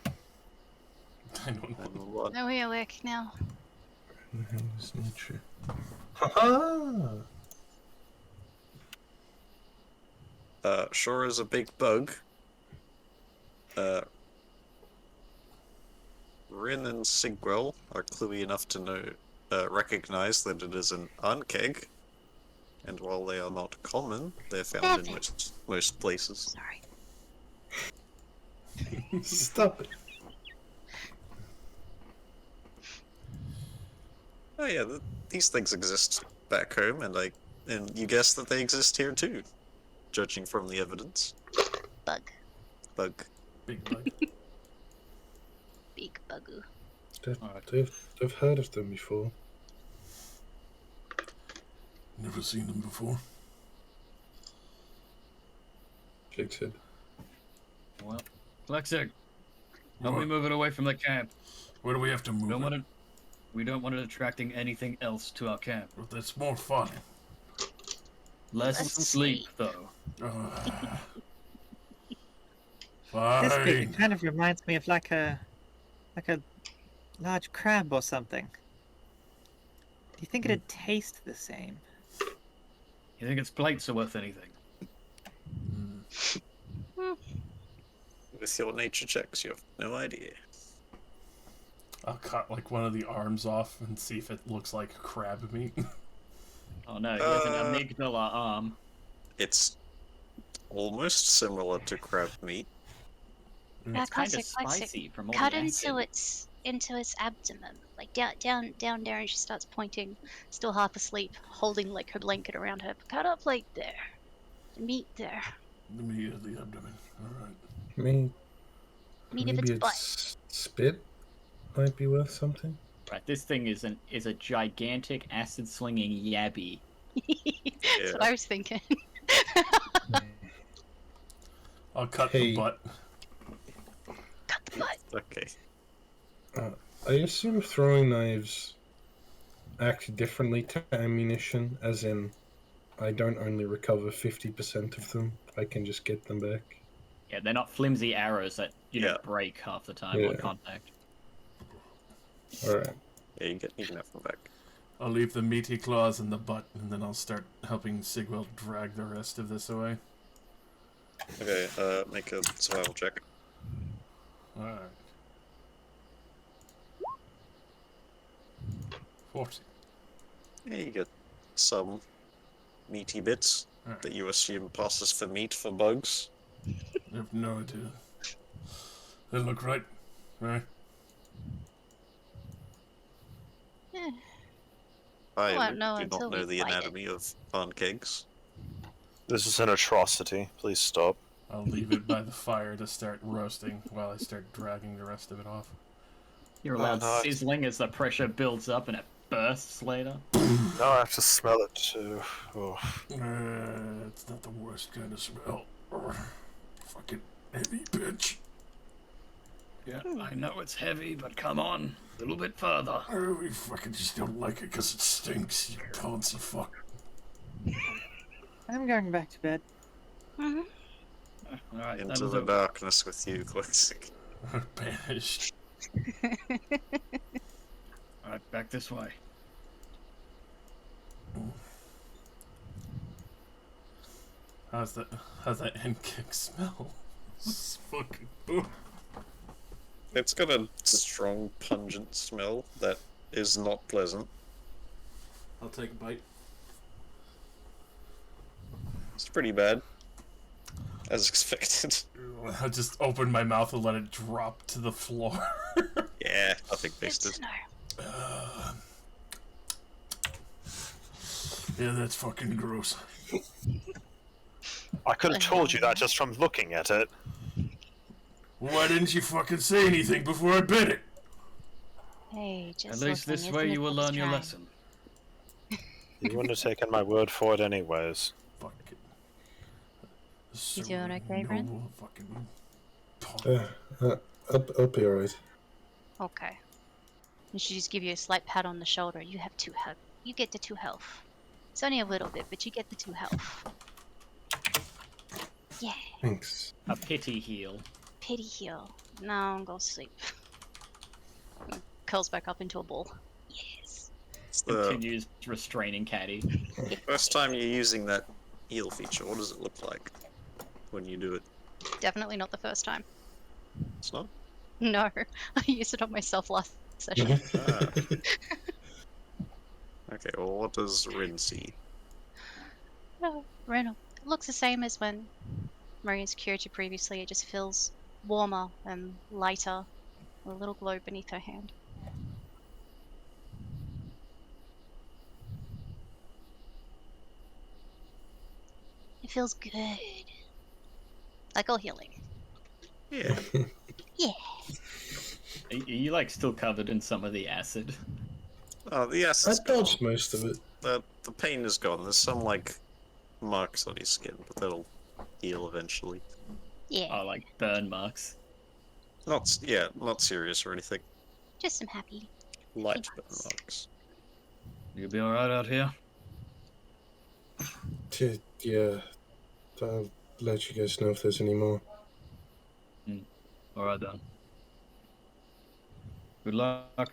I don't know. And what? Are we awake now? What the hell is nature? Haha! Sure is a big bug. Rin and Sigwell are cluey enough to know, recognize that it is an unkeg, and while they are not common, they're found in most places. Sorry. Stop it. Oh yeah, these things exist back home, and you guess that they exist here too, judging from the evidence. Bug. Bug. Big bug. Big bugoo. I've heard of them before. Never seen them before. Jake said. Well, Flexic, help me What? move it away from the camp. Where do we have to move it? We don't want it attracting anything else to our camp. Well, that's more fun. Less Less sleep, though. This bit Fine. it kind of reminds me of like a large crab or something. Do you think it'd taste the same? You think its plates are worth anything? With your nature checks, you have no idea. I'll cut like one of the arms off and see if it looks like crab meat. Oh no, he has an amygdala arm. It's almost similar to crab meat. It's kind of classic. spicy from all Cut the acid. into its abdomen, like down there, and she starts pointing, still half asleep, holding like her blanket around her. Cut up like there, the meat there, The meat of the abdomen. Alright. Maybe meat of its butt. its spit might be worth something. Right, this thing is a gigantic acid-slinging yabby. That's what I was thinking. I'll cut Hey. the butt. Cut the butt. Okay. I assume throwing knives act differently to ammunition, as in, I don't only recover 50% of them, I can just get them back. Yeah, they're not flimsy arrows that Yeah. break half the time on Yeah. contact. Alright. Yeah, you can have them back. I'll leave the meaty claws in the butt, and then I'll start helping Sigwell drag the rest of this away. Okay, make a survival check. Alright. 40. Yeah, you get some meaty bits Alright. that you assume passes for meat for bugs. I have no idea. They look right. Right? Yeah. I won't know do until not know we the fight it. anatomy of pancakes. This is an atrocity. Please stop. I'll leave it by the fire to start roasting while I start dragging the rest of it off. You're allowed no, it's- sizzling as the pressure builds up and it bursts later. No, I have to smell it too. Oh. It's not the worst kind of smell. Fucking heavy bitch. Yeah, I know it's heavy, but come on, a little bit further. We fucking just don't like it because it stinks, you poncy fuck. I'm going back to bed. Hmm. Alright, that Into was the a... darkness with you, Classic. Banished. Alright, back this way. How's that end kick smell? It's fucking. It's got a strong, pungent smell that is not pleasant. I'll take a bite. It's pretty bad. As expected. I just open my mouth and let it drop to the floor. Yeah, nothing Good tasted. to know. Yeah, that's fucking gross. I could have told you that just from looking at it. Why didn't you fucking say anything before I bit it? Hey, just At least looking, this isn't way it you will worth learn your trying? lesson. You wouldn't have taken my word for it anyways. Fuck it. You doing okay, Brent? Noble fucking. I'll be alright. Okay. And she just give you a slight pat on the shoulder. You have 2 health. You get the 2 health. It's only a little bit, but you get the 2 health. Yeah. Thanks. A pity heal. Pity heal. Now go sleep. Curls back up into a ball. Yes. It's the Continues restraining Caddy. first time you're using that heal feature. What does it look like when you do it? Definitely not the first time. It's not? No. I used it on myself last session. Ah. Okay, well, what does Rin see? No, Reynold. It looks the same as when Maria's cured you previously. It just feels warmer and lighter, with a little glow beneath her hand. It feels good. Like all healing. Yeah. Yeah. Are you like still covered in some of the acid? Oh, the I acid's gone. dodged most of it. The pain is gone. There's some, like, marks on your skin, but that'll heal eventually. Yeah. Oh, like burn marks. Not serious or anything. Just some happy. Light burn marks. You'll be alright out here? Shit, yeah. I'll let you guys know if there's any more. Alright then. Good luck.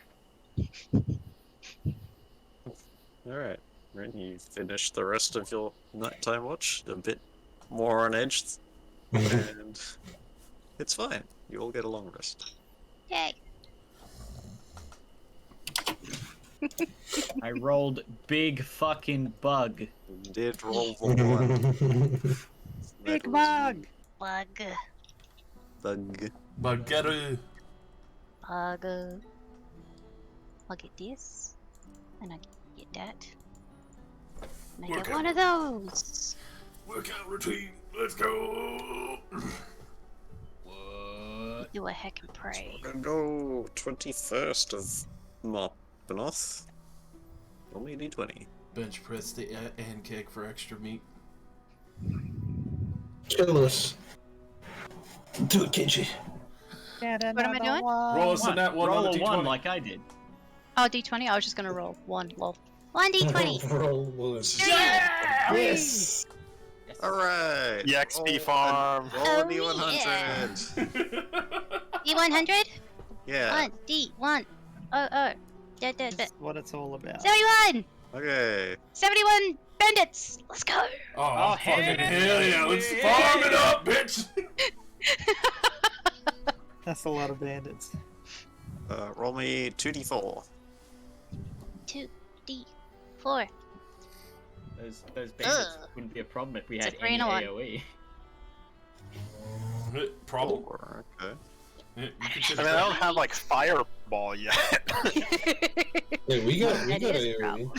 Alright. Ren, you finish the rest of your nighttime watch a bit more on edge, and it's fine. You all get a long rest. Yay. I rolled big fucking bug. You did roll the one. Big That was bug! Bug. Bug. Baguette. Bug. I'll get this. And I get that. And I Work get out. one of those. Workout routine. Let's go. What? Do a heck and pray. We're gonna go 21st of Marpenoth. Only D20. Bench press the and kick for extra meat. Kill us. Do it, Kenji. Get What am I doing? Roll us a nat one Roll on a the 1 D20. like I did. Oh, D20? I was just gonna roll. 1, lol. 1 D20! Roll one. Yes! Alright! EXP farm. Roll a Oh, D100! D100? Yeah. 1, D1. Oh. That's what it's all about. 71! Okay. 71 bandits! Let's go! Oh, hell fucking yeah. hell yeah. Let's Yeah. farm it up, bitch. That's a lot of bandits. Roll me 2d4. 2D4. Those bandits Ugh. wouldn't be a problem if we It's had a 3 any and a 1. AoE. Problem? 4, okay. Yeah, you I consider mean, I that. don't have like fireball yet. Hey, we got That is a AoE. problem.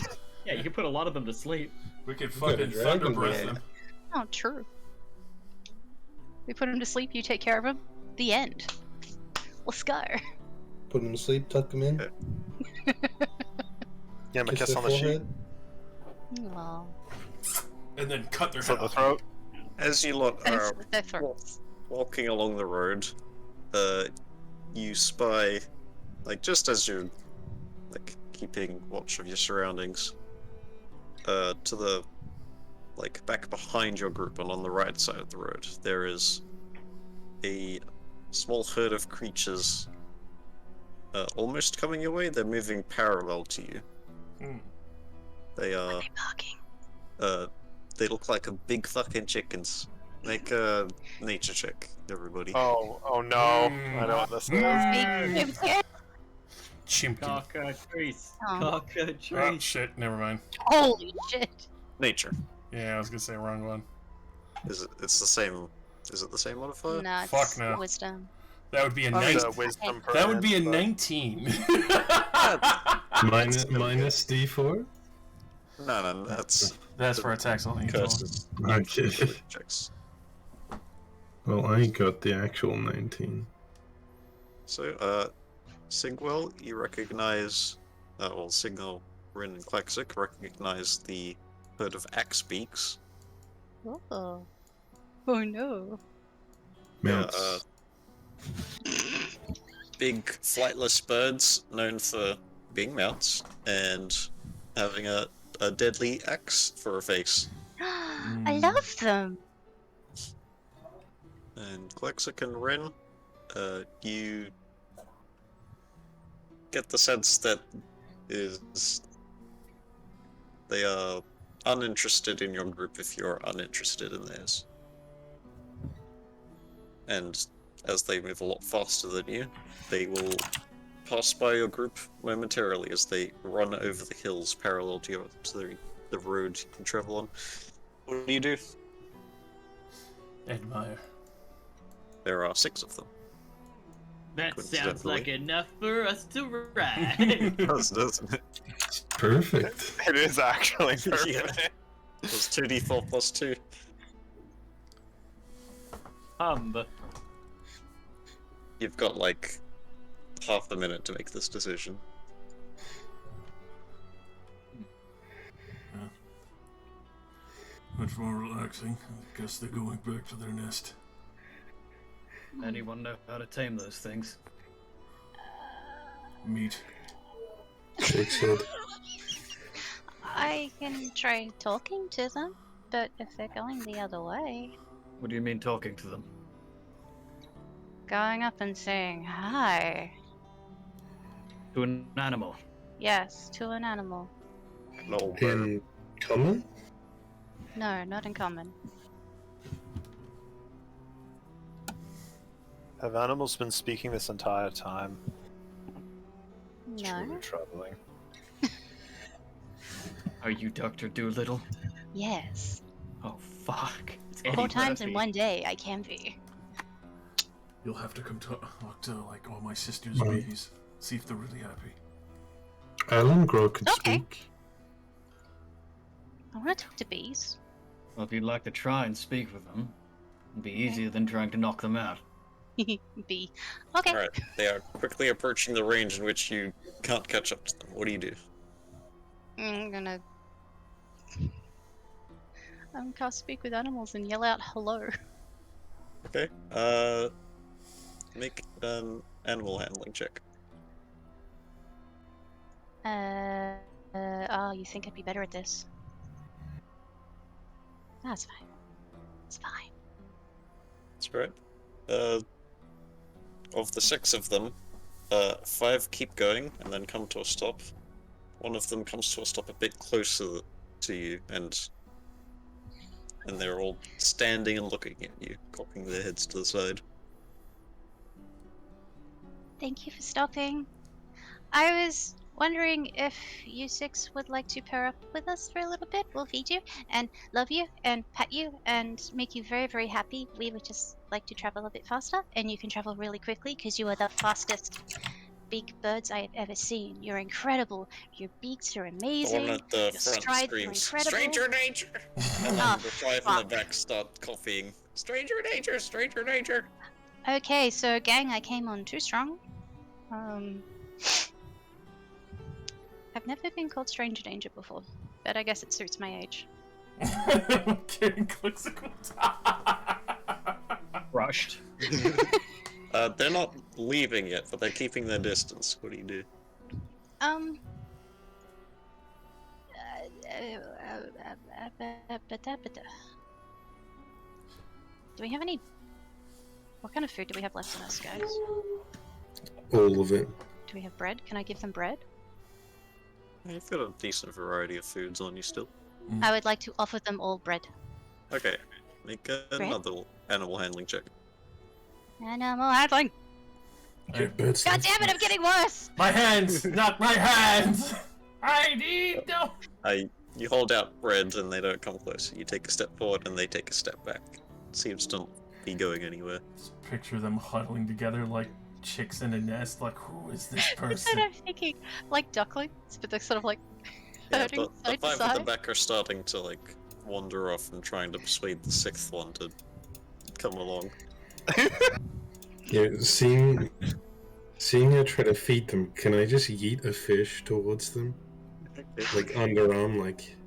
Yeah, you could put a lot of them to sleep. We could got a fucking dragon thunder breath blade. them. Oh, true. We put him to sleep, you take care of him. The end. Let's go. Put them to sleep, tuck them in. Yeah, my kiss their on the cheek. forehead. Aw. And then cut their Slit head the off. throat. As you lot are Their throats. walking along the road, you spy, like, just as you're, like, keeping watch of your surroundings, to the, like, back behind your group and on the right side of the road, there is a small herd of creatures, almost coming your way. They're moving parallel to you. Hmm. They are, Are they barking? they look like a big fucking chickens. Make a nature check, everybody. Oh no. I know what this is. I'm scared. Chimpkin. Cockatrice. Oh. Oh, Cockatrice. shit, never mind. Holy shit. Nature. Yeah, I was gonna say wrong one. Is it? It's the same. Is it the same modifier? No, it's Fuck no. wisdom. That would be a Oh, It's 19. a wisdom That would be a but- 19. Minus D4? No, that's That's for attacks only. curses. Okay. Checks. Well, I got the actual 19. So, Sigwell, you recognize, well, Signal, Rin, and Klaxik recognize the herd of axe beaks. Oh. Oh no. Mounts. Big flightless birds known for being mounts and having a deadly axe for a face. I love them. And Klexic and Rin, you get the sense that they are uninterested in your group if you're uninterested in theirs. And as they move a lot faster than you, they will pass by your group momentarily as they run over the hills parallel to the road you can travel on. What do you do? Admire. There are 6 of them. That sounds Coincidentally. like enough for us to ride. Doesn't it? Perfect. It is actually perfect. Yeah. It's 2d4 plus 2. You've got like half a minute to make this decision. Much more relaxing. I guess they're going back to their nest. Anyone know how to tame those things? Meat. Shake said. I can try talking to them. but if they're going the other way, What do you mean talking to them? going up and saying hi. To an animal. Yes, to an animal. No, In common? No, not in common. Have animals been speaking this entire time? It's No. really troubling. Are you Dr. Doolittle? Yes. Oh, fuck. It's 4 Eddie times in Murphy. one day, I can be. You'll have to come talk to like all my sister's Right. babies. See if they're really happy. Alan Grow can Okay. speak. I want to talk to bees. Well, if you'd like to try and speak with them, it'd be easier than trying to knock them out. Bee. Okay. Alright, they are quickly approaching the range in which you can't catch up to them. What do you do? I'm gonna cast speak with animals and yell out hello. Okay, make an animal handling check. Oh, you think I'd be better at this? That's fine. It's fine. That's right. Of the 6 of them, 5 keep going and then come to a stop. One of them comes to a stop a bit closer to you, and they're all standing and looking at you, cocking their heads to the side. Thank you for stopping. I was wondering if you 6 would like to pair up with us for a little bit. We'll feed you and love you and pet you and make you very, very happy. We would just like to travel a bit faster, and you can travel really quickly because you are the fastest big birds I have ever seen. You're incredible. Your beaks are The amazing. one at the Your front strides are screams, incredible. "Stranger danger!" And Oh, then the 5 in fuck. the back start copying, "Stranger danger! Stranger danger!" Okay, so gang, I came on too strong. I've never been called stranger danger before, but I guess it suits my age. Kidding, clixical. Rushed. They're not leaving yet, but they're keeping their distance. What do you do? Do we have any? What kind of food do we have left in us, guys? All of it. Do we have bread? Can I give them bread? You've got a decent variety of foods on you still. I would like to offer them all bread. Okay, make another animal handling check. Animal handling. Yeah, birds God like damn it! I'm getting worse. My hands! Not my hands! I need no. You hold out bread and they don't come closer. You take a step forward and they take a step back. Seems to not be going anywhere. Just picture them huddling together like chicks in a nest. Like, who is this That's what person? I'm thinking. Like ducklings, but they're sort of like Yeah, herding the side to 5 at the side. back are starting to like wander off and trying to persuade the 6th one to come along. Yeah, seeing her try to feed them, can I just yeet a fish towards them? Like underarm, like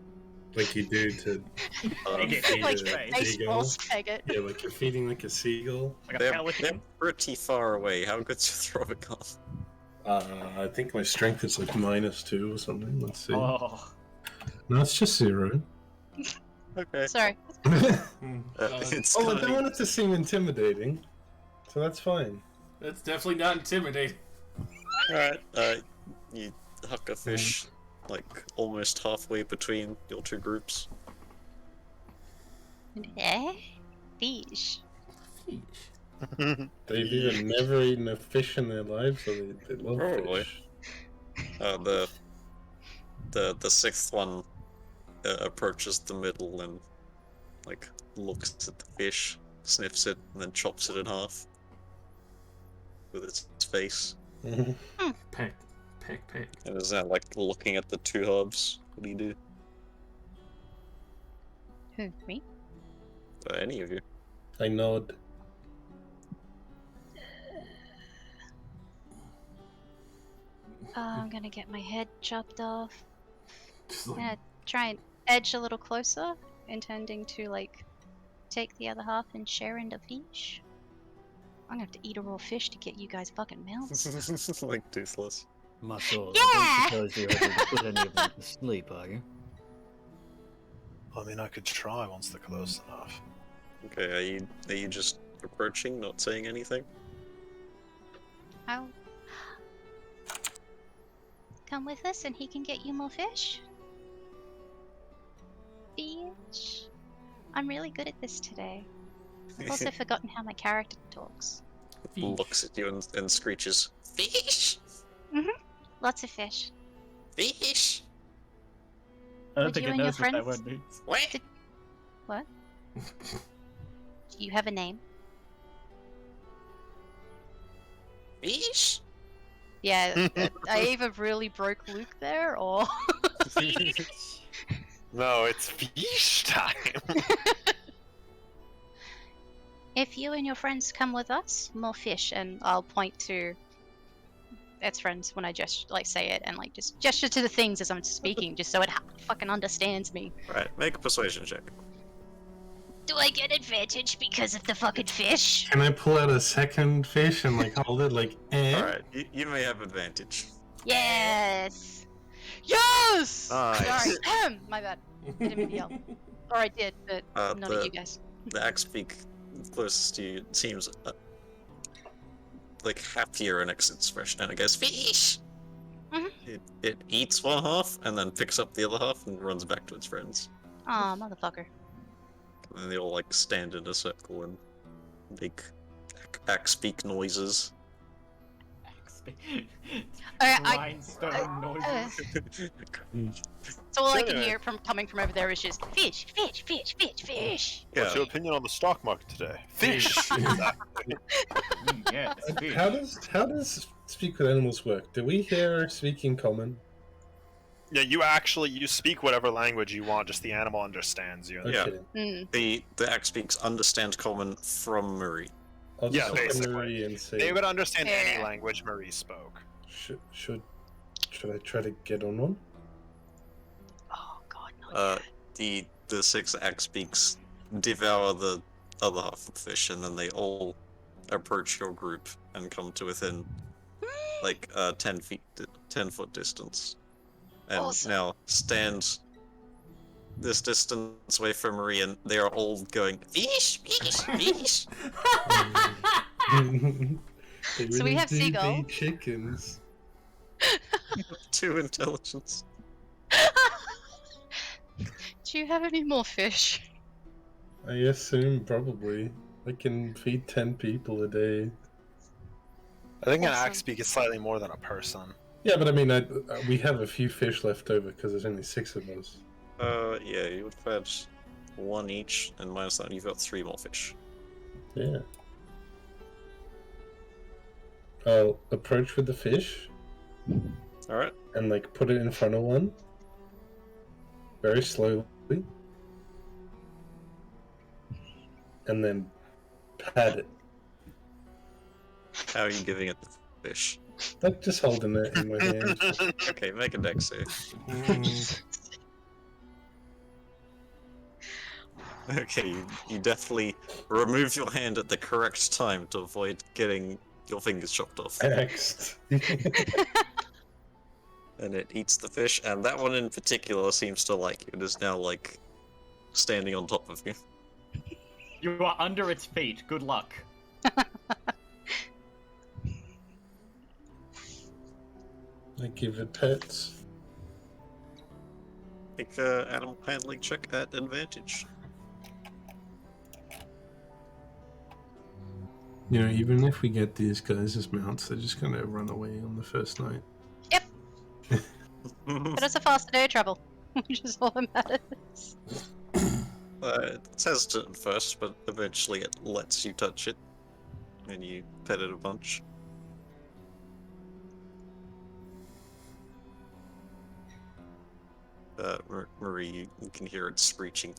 you do to feed Like a baseball seagull? spigot. Yeah, like you're feeding like a seagull. Like a They're pelican. pretty far away. How good's your throwing on? I think my strength is like -2 or something. Let's see. Oh. No, it's just 0. Okay. Sorry. It's I gonna don't be- want it to seem intimidating, so that's fine. That's definitely not intimidating. Alright, you huck a fish like almost halfway between your 2 groups. Eh? Fish. They've either never eaten a fish in their lives, or they love Probably. fish. The 6th one approaches the middle and like looks at the fish, sniffs it, and then chops it in half with its face. Pick. And is now like looking at the 2 hubs. What do you do? Who? Me? Any of you? I nod. I'm gonna get my head chopped off. Just I'm like, gonna try and edge a little closer, intending to like take the other half and share into fish. I'm gonna have to eat a raw fish to get you guys fucking mounts. Like toothless. Muscle. Yeah! I don't suppose you're able to put any of them to sleep, are you? I mean, I could try once they're close enough. Okay, are you just approaching, not saying anything? I'll come with us and he can get you more fish. Fish. I'm really good at this today. I've also forgotten how my character talks. Looks at you and screeches, "Fish! Lots of fish. Fish! I don't Would think you it and your knows what that friends- word means. What?" What? Do you have a name? Fish? Yeah, I either really broke Luke there, or... No, it's fish time. If you and your friends come with us, more fish, and I'll point to its friends when I just say it, and just gesture to the things as I'm speaking, just so it fucking understands me. Right, make a persuasion check. Do I get advantage because of the fucking fish? Can I pull out a second fish and hold it Alright, you may have advantage. Yes. Yes. Nice. Sorry, my bad. I didn't mean to yell. Or I did, but not at you guys. The axe beak closest to you seems happier in its expression, and it goes, "Fish!" It eats one half and then picks up the other half and runs back to its friends. Aw, motherfucker. And then they all stand in a circle and make axe beak noises. Rhinestone noises. So all I can Anyway. hear coming from over there is just fish, fish, fish, fish, fish. Yeah. What's your opinion on the stock market today? Fish. Yeah, it's fish. How does speak with animals work? Do we hear speak in common? Yeah, you speak whatever language you want. Just the animal understands you. Yeah. Mm. The axe beaks understand common from Marie. I'll Yeah, just look at basically. Marie and say, They would understand any Yeah. language Marie spoke. should I try to get on one? Oh god, no. The 6 axe beaks devour the other half of the fish, and then they all approach your group and come to within 10 foot distance, and Awesome. now stand this distance away from Marie, and they are all going, "Fish, fish, fish." They So we really have do seagull. be chickens. 2 intelligence. Do you have any more fish? I assume probably. I can feed 10 people a day. I think an Awesome. axe beak is slightly more than a person. Yeah, but I mean, we have a few fish left over because there's only 6 of us. Yeah, you would have had 1 each, and minus that, you've got 3 more fish. Yeah. I'll approach with the fish Alright. and put it in front of one. Very slowly. And then pat it. How are you giving it the fish? Just holding it in my hand. Okay, make a dex save. Okay, you definitely remove your hand at the correct time to avoid getting your fingers chopped off. Axed. And it eats the fish, and that one in particular seems to like you. It is now, standing on top of you. You are under its feet. Good luck. I give it pets. Make a animal handling check at advantage. Even if we get these guys as mounts, they're just gonna run away on the first night. But it's a faster day of trouble, which is all that matters. It's hesitant at first, but eventually it lets you touch it. And you pet it a bunch. Marie, you can hear it screeching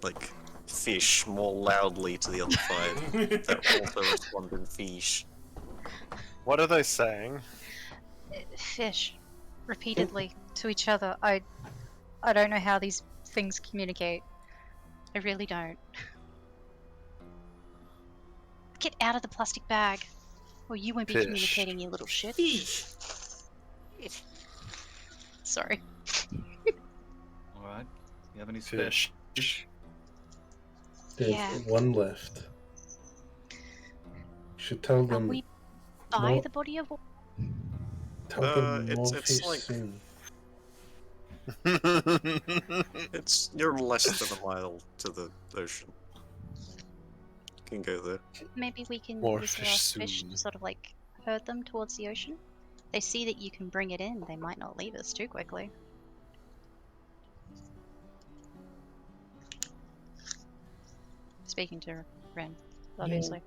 like fish more loudly to the other 5 that also respond in fish. What are they saying? Fish, repeatedly to each other. I don't know how these things communicate. I really don't. Get out of the plastic bag, or you won't be Fish. communicating, you little shit. Sorry. Alright. You have any spit? Fish. There's Yeah. one left. Should tell Can them. we buy more- the body of water? Tell them it's more fish like- soon. You're less than a mile to the ocean. You can go there. Maybe we can More use the fish last fish soon. to sort of like herd them towards the ocean. They see that you can bring it in, they might not leave us too quickly. Speaking to Ren, obviously.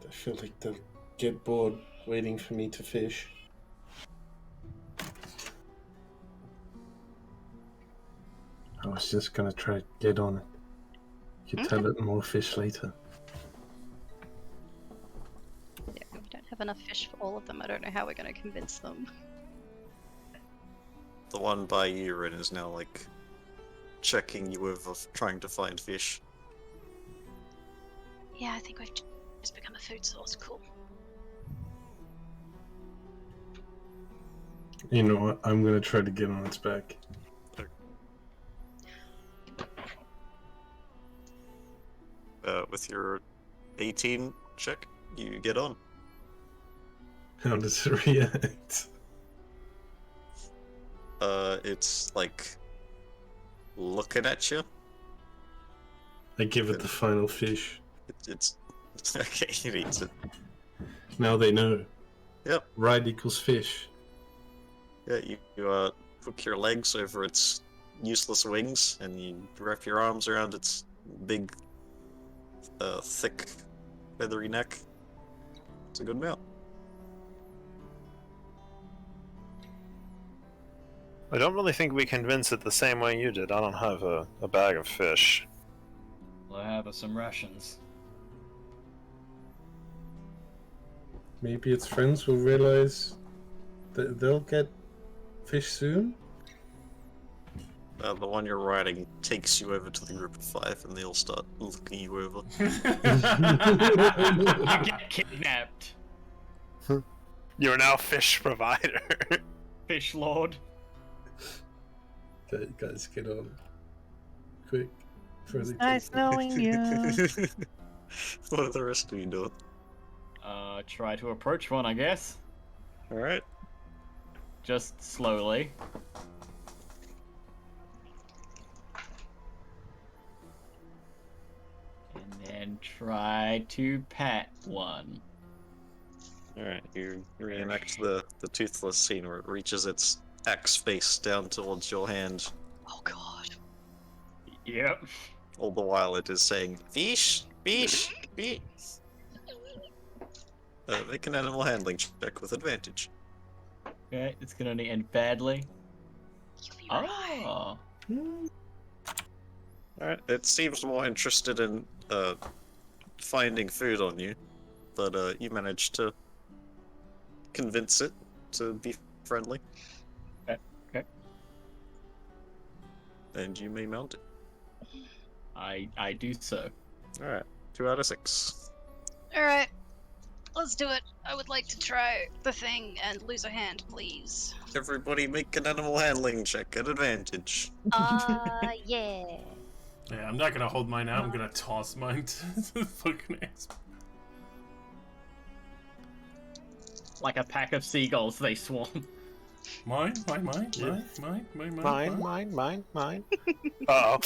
I feel like they'll get bored waiting for me to fish. I was just gonna try to get on it. You tell it more fish later. Yeah, we don't have enough fish for all of them. I don't know how we're going to convince them. The one by you, Rin, is now like checking you over, trying to find fish. Yeah, I think we've just become a food source. Cool. You know what? I'm gonna try to get on its back. With your 18 check, you get on. How does it react? It's like looking at you. I give it the final fish. It's okay. It eats it. Now they know. Yep. Ride equals fish. Yeah, you hook your legs over its useless wings, and you wrap your arms around its big, thick, feathery neck. It's a good meal. I don't really think we convince it the same way you did. I don't have a bag of fish. Well, I have some rations. Maybe its friends will realize that they'll get fish soon. The one you're riding takes you over to the group of 5, and they'll start looking you over. You get kidnapped, You're now fish provider. fish lord. Guys, get on. Quick. Before they Nice take me. knowing you. What are the rest of you doing? Try to approach one, I guess. Alright. Just slowly. And then try to pat one. Alright, you reenact the toothless scene where it reaches its axe face down towards your hand. Oh god. Yep. All the while it is saying, fish, fish, fish. Make an animal handling check with advantage. Okay, it's gonna end badly. You'll be right. Oh. Alright, it seems more interested in finding food on you, but you managed to convince it to be friendly. Okay. And you may mount it. I do so. Alright, 2 out of 6. Alright. Let's do it. I would like to try the thing and lose a hand, please. Everybody make an animal handling check at advantage. Yeah. Yeah, I'm not gonna hold mine out. I'm gonna toss mine to the fucking ass. Like a pack of seagulls, they swarm. Mine. Uh-oh.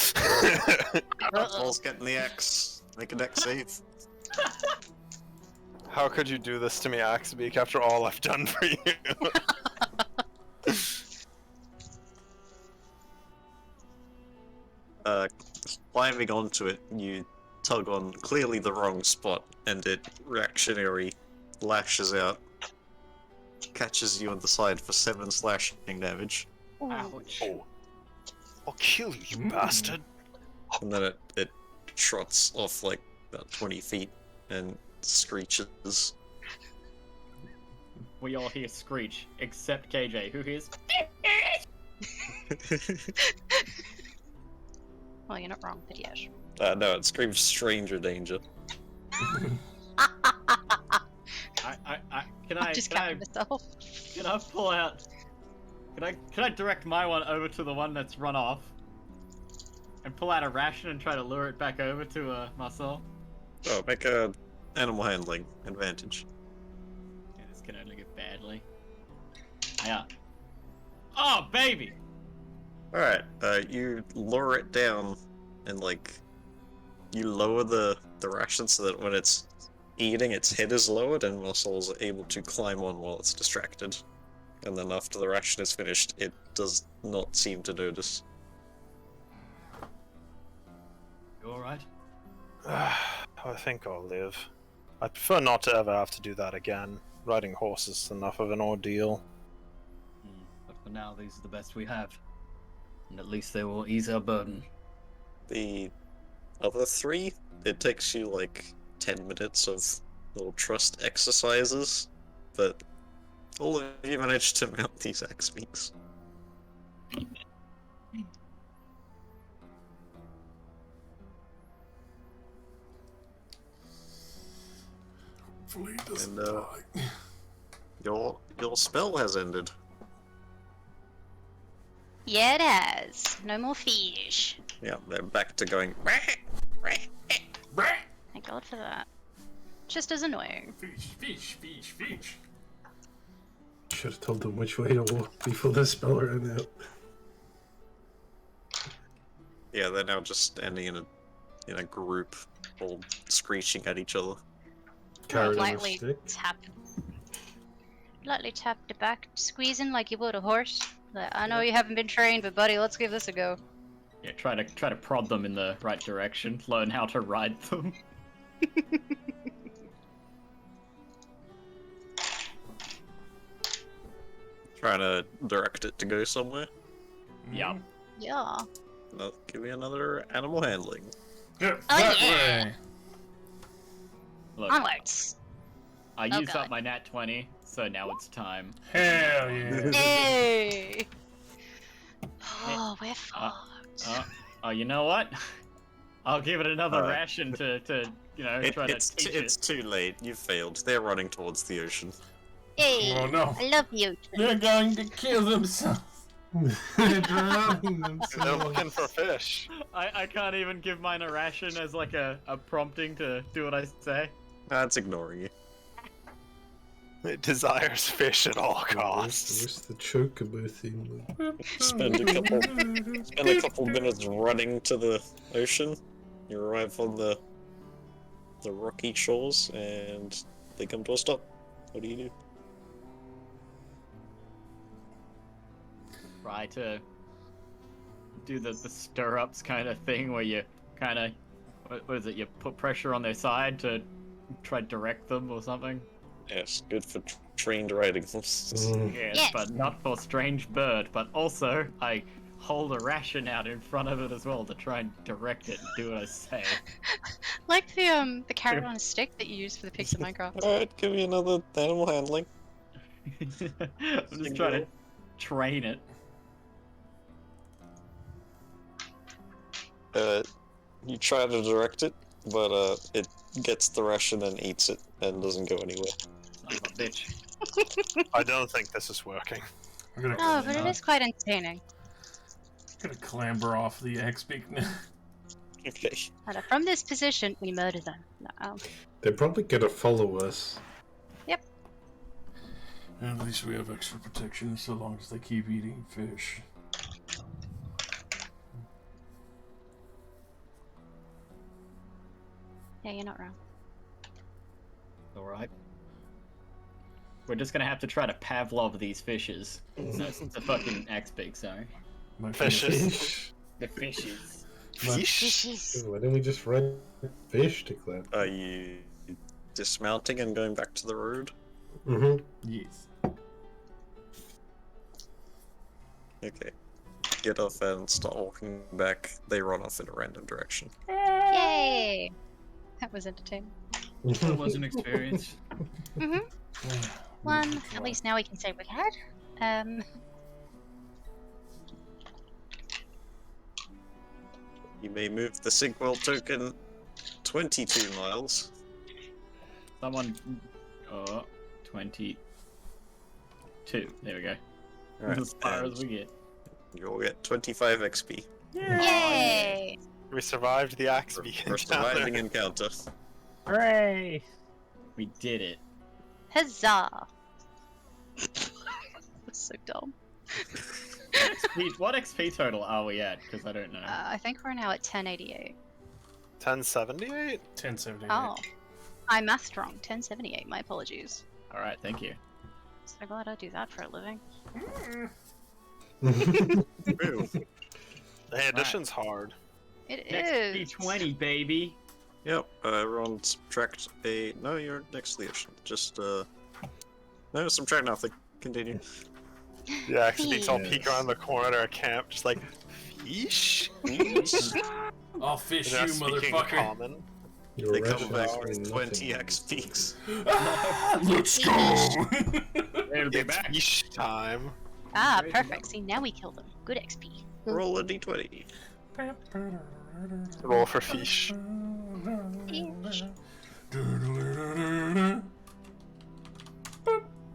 Paul's getting the axe. Make a deck save. How could you do this to me, Axbeak, after all I've done for you? Climbing onto it, you tug on clearly the wrong spot, and it reactionary lashes out, catches you on the side for 7 slashing damage, Ouch. Oh. I'll kill you, you bastard. and then it trots off like about 20 feet and screeches. We all hear screech, except KJ, who hears. Well, you're not wrong, but yes. No, it screams stranger danger. Can I'm just I capping myself. can I pull out Can I direct my one over to the one that's run off? And pull out a ration and try to lure it back over to Marcel? Oh, make a animal handling advantage. Yeah, this can only get badly. Yeah. Oh, baby! Alright, you lure it down and, like, you lower the ration so that when it's eating, its head is lowered and Marcel's able to climb on while it's distracted. And then after the ration is finished, it does not seem to notice. You alright? I think I'll live. I prefer not to ever have to do that again. Riding horses is enough of an ordeal. But for now, these are the best we have. And at least they will ease our burden. The other three, it takes you like 10 minutes of little trust exercises, but all of you managed to mount these axe beaks. Hopefully it doesn't And, die. Your spell has ended. Yeah, it has. No more fish. Yeah, they're back to going. Thank God for that. Just as annoying. Fish. Should have told them which way to walk before the spell ran out. Yeah, they're now just standing in a group, all screeching at each other. Carried on a Lightly stick. tap the back, squeezing like you would a horse. Like, I know you haven't been trained, but buddy, let's give this a go. Yeah, try to prod them in the right direction. Learn how to ride them. Trying to direct it to go somewhere. Yeah. Yeah. Give me another animal handling. Yeah, Oh, that yeah. way. Look, Onwards. I Oh, used God. up my nat 20, so now it's time. Hell yeah. Hey! Oh, we're fucked. Oh, you know what? I'll give it another Alright. ration to try to teach It's it. too late. You've failed. They're running towards the ocean. Hey! Oh no. I love you. They're going to kill themselves. They're drowning They're themselves. looking for fish. I can't even give mine a ration as like a prompting to do what I say. That's ignoring you. It desires fish at all costs. Where's the chocobo thing? Spend a couple minutes running to the ocean. You arrive on the rocky shores, and they come to a stop. What do you do? Try to do the stirrups kind of thing where you kind of what is it? You put pressure on their side to try to direct them or something. Yes, good for trained riding horses. Yes, Yes. but not for strange bird. But also, I hold a ration out in front of it as well to try and direct it and do what I say. Like the carrot on a stick that you use for the pigs in Minecraft. Alright, give me another animal handling. I'm just trying to train it. You try to direct it, but it gets the ration and eats it and doesn't go anywhere. Son of a bitch. I don't think this is working. I'm gonna, Oh, but it is quite entertaining. gonna clamber off the axe beak now. Okay. And from this position, we murder them. No. They're probably gonna follow us. And at least we have extra protection so long as they keep eating fish. Yeah, you're not wrong. Alright. We're just gonna have to try to Pavlov these fishes. No, it's the fucking axe beak, sorry. My Fishes. The fishes. Fish? Why don't we just ride fish to Clap? Are you dismounting and going back to the road? Mm-hmm. Yes. Okay. Get off and start walking back. They run off in a random direction. Yay! That was entertaining. It was an experience. One, at least now we can say we had. You may move the Sigwell token 22 miles. Someone... 22. There we go. Alright, as far as and we get. you'll get 25 XP Yay! We survived the axe for, being for surviving encounter. Hooray! We did it. Huzzah! That's so dumb. What XP total are we at? Because I don't know. I think we're now at 1088. 1078? 1078. Oh. I mathed wrong. 1078. My apologies. Alright, thank you. So glad I do that for a living. Ooh. Hey, addition's hard. It Next is. B20, baby. Yep, everyone subtract a... No, you're next to the ocean. Just, No, subtract nothing. Continue. Yeah, because all peek around the corner of camp, just like, yeesh. I'll fish They're you, not speaking motherfucker. common. Your They come rations back are with nothing. 20 XPs. Let's go! They'll be It's back. yeesh time. Ah, Very perfect. See, now we kill them. Good XP. Roll a d20. Roll for fish.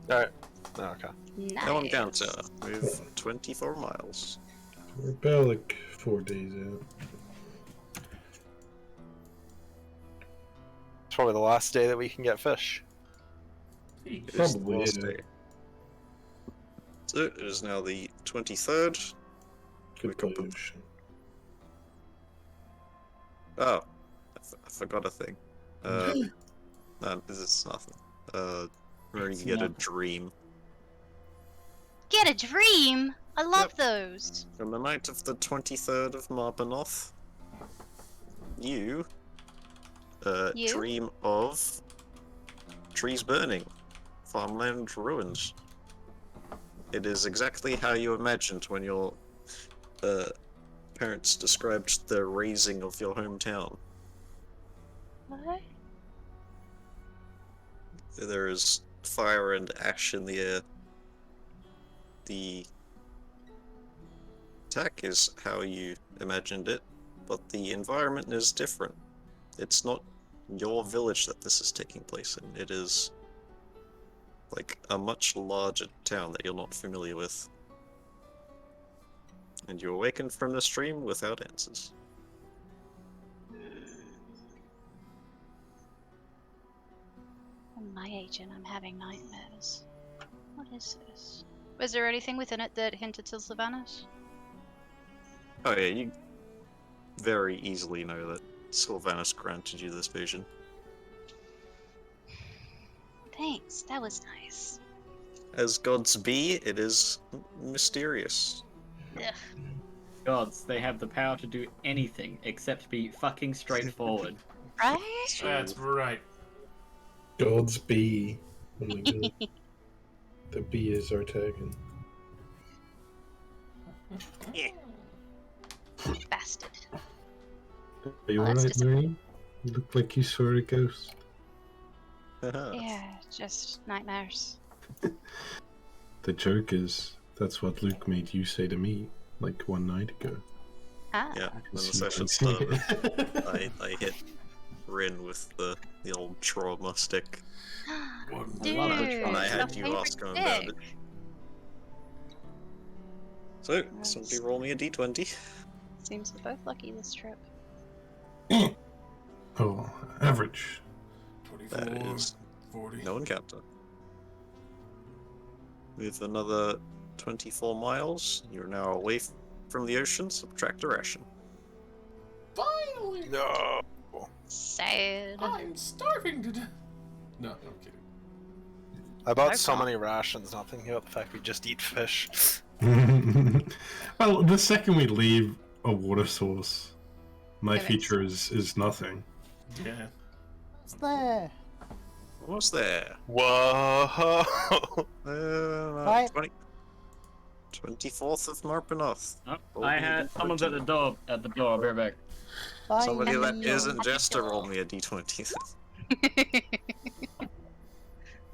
Alright. Oh, okay. Nice. No encounter. Move 24 miles. We're about like 4 days out. It's probably the last day that we can get fish. It is the Probably, last yeah. day. So it is now the 23rd. Goodbye, ocean. Oh, I forgot a thing. No, this is nothing. Where you get a dream. Get a dream! I love those. On the night of the 23rd of Marbanoth, you, You? dream of trees burning, farmland ruined. It is exactly how you imagined when your parents described the razing of your hometown. What? There is fire and ash in the air. The attack is how you imagined it, but the environment is different. It's not your village that this is taking place in. It is like a much larger town that you're not familiar with. And you awaken from this dream without answers. I'm my age and I'm having nightmares. What is this? Was there anything within it that hinted to Sylvanas? Oh yeah, you very easily know that Sylvanas granted you this vision. Thanks, that was nice. As gods be, it is mysterious. Ugh. Gods, they have the power to do anything except be fucking straightforward. Right? That's right. God's bee. Oh my god. The bee is our tagging. Bastard. Are you Well, that's alright, Marion? You look like you saw a ghost. Yeah, just nightmares. The joke is, that's what Luke made you say to me, like one night ago. Ah. Yeah, when the See, session I see it. started, I hit Rin with the old trauma stick. Dude, love it. And I it's had my you favorite ask him about stick. it. So, somebody roll me a d20. Seems we're both lucky this trip. Oh, average. 24, That is 40. no encounter. With another 24 miles, you're now away from the ocean, subtract a ration. Finally! No. Sad. I'm starving to death. No, I'm kidding. I bought I've so not. many rations, not thinking about the fact we just eat fish. Well, the second we leave a water source, my Okay. feature is nothing. Yeah. What's there? What's there? Whoa! Right. 24th of Marbanoth. Oh, I had someone's at the door. At the door. I'll be right back. Somebody that Bye. isn't Happy Jester door. roll me a d20.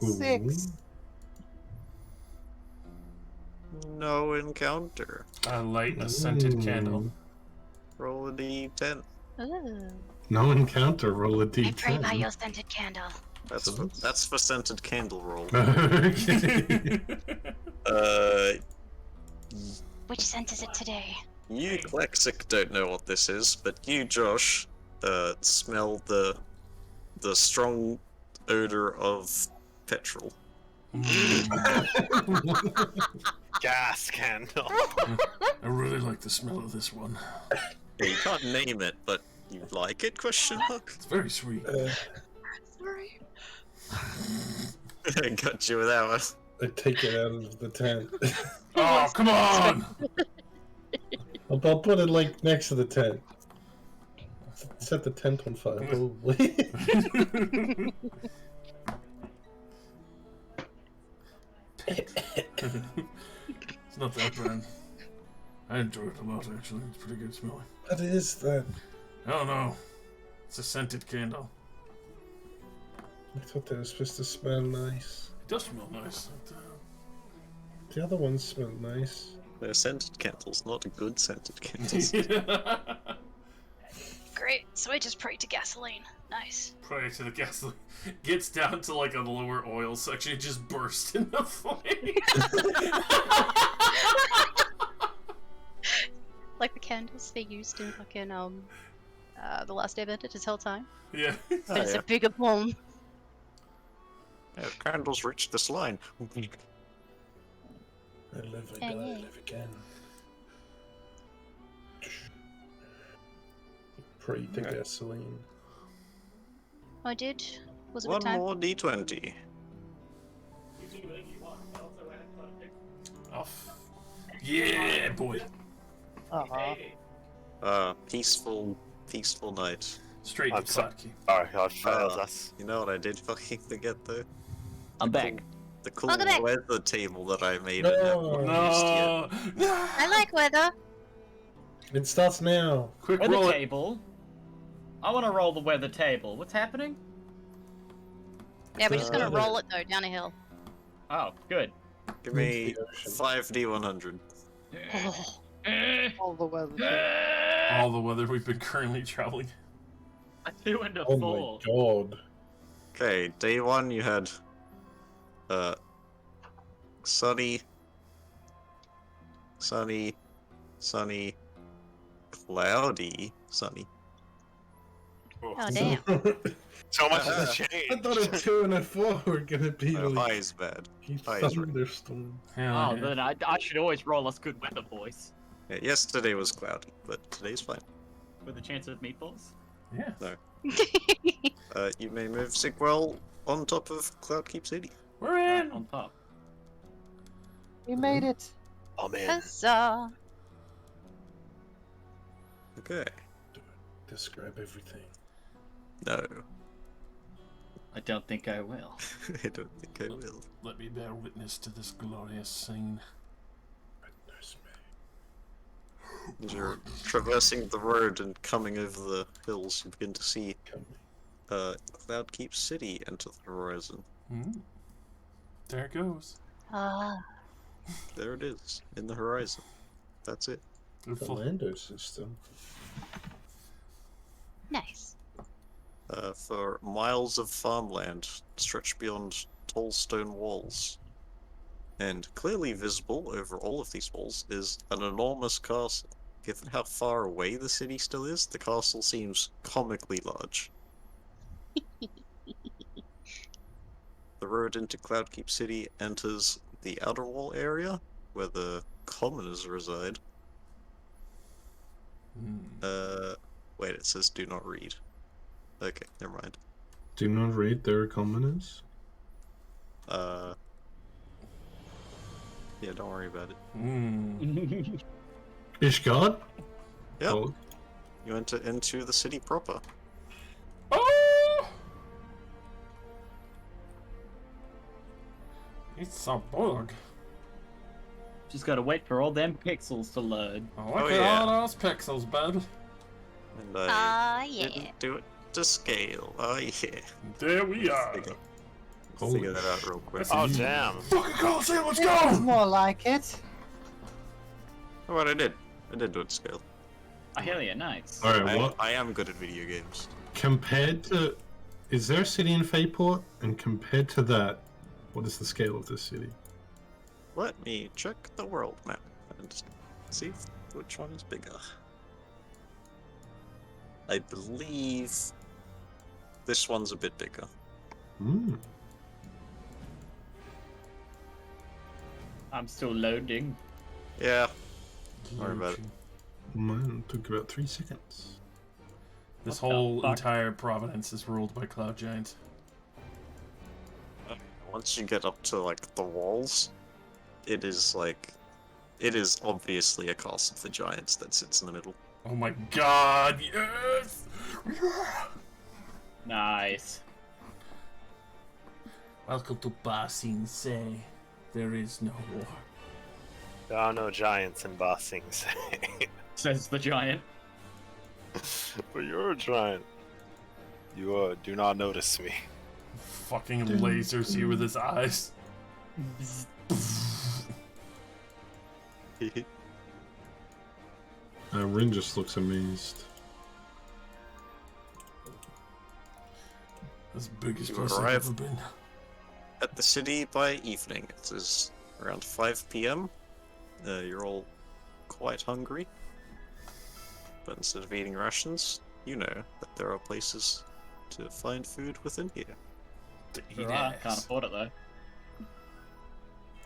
Ooh. 6. No encounter. I light a scented candle. Roll a d10. Ooh. No encounter, roll a I pray by d10. your scented candle. That's for scented candle roll. Okay. Which scent is it today? You, Klexic, don't know what this is, but you, Josh, smell the strong odor of petrol. Gas candle. I really like the smell of this one. Yeah, you can't name it, but you like it? Question mark. It's very sweet. Sorry. I got you with that one. I take it out of the tent. Oh, come on! I'll put it like next to the tent. Set the tent on fire. Probably. It's not that bad. I enjoy it a lot, actually. It's pretty good smelling. What is that? I don't know. It's a scented candle. I thought they were supposed to smell nice. It does smell nice. The other ones smell nice. They're scented candles, not good scented candles. Great. So I just prayed to gasoline. Nice. Prior to the gasoline gets down to like a lower oil section, it just bursts into flame. Like the candles they used in fucking The Last Airbender to tell time. Yeah. But it's a bigger bomb. Yeah, candles reach this line. I live, I die, I live again. Pray to gasoline. I did. Was a One good time. more D20. Off. Yeah, boy. Peaceful night. Straight I'm to sorry. Clarky. Alright, I failed us. You know what I did fucking forget though? I'm back. The cool Welcome back. weather table that I made. No. and haven't used yet. No! I like weather. It starts now. Quick Weather roll it. table. I want to roll the weather table. What's happening? Yeah, we're just gonna Uh, roll it though down a hill. Oh, good. Give me The ocean. 5d100. All the weather. All the weather we've been currently traveling. A 2 and a Oh 4. my god. Okay, day 1 you had sunny, cloudy, sunny. Oh damn. So much Uh, has I changed. thought a 2 and a 4 were gonna be like High is bad. a high is right. thunderstorm. Hell Oh, yeah. then I should always roll us good weather, boys. Yeah, yesterday was cloudy, but today's fine. With a chance of meatballs. Yeah. You may move Sigwell on top of Cloudkeep City. We're in! On top. We made it. Oh man. Huzzah. Okay. Describe everything. No, I don't think I will. I don't think I will. Let me bear witness to this glorious scene. Goodness me. As you're traversing the road and coming over the hills, you begin to see Come Cloudkeep City enter the horizon. There it goes. There it is, in the horizon. That's it. the Lando system. Nice. For miles of farmland stretch beyond tall stone walls. And clearly visible over all of these walls is an enormous castle. Given how far away the city still is, the castle seems comically large. The road into Cloudkeep City enters the outer wall area, where the commoners reside. Wait, it says do not read. Okay, never mind. Do not read their commoners. Yeah, don't worry about it. Ishgard? Yep, Oh, you enter into the city proper. Oh! It's a bug. Just gotta wait for all them pixels to load. I like Oh, it yeah. all those pixels, bud. And I Yeah. didn't do it to scale. Oh yeah. There we are. Figure, Holy figure that out real quick. Oh damn. Fucking Coliseum, let's It's go! more like it. Oh, what I did. I did do it to scale. Oh, hell yeah, nice. Alright, what? I am good at video games. Compared to... Is there a city in Fayport? And compared to that, what is the scale of this city? Let me check the world map. and see which one is bigger. I believe this one's a bit bigger. Hmm. I'm still loading. Yeah. Worry about it. Mine took about 3 seconds. This What the whole fuck? entire province is ruled by cloud giants. Once you get up to like the walls, it is obviously a castle of the giants that sits in the middle. Oh my god, yes! Nice. Welcome to Ba Sing Se. There is no war. There are no giants in Ba Sing Se. Says the giant. But you're a giant. You do not notice me. Fucking lasers you with his eyes. Rin just looks amazed. That's the biggest You place I've arrive. ever been. At the city by evening. It is around 5 p.m. You're all quite hungry. But instead of eating rations, you know that there are places to find food within here. To eat There are. Can't ass. afford it though.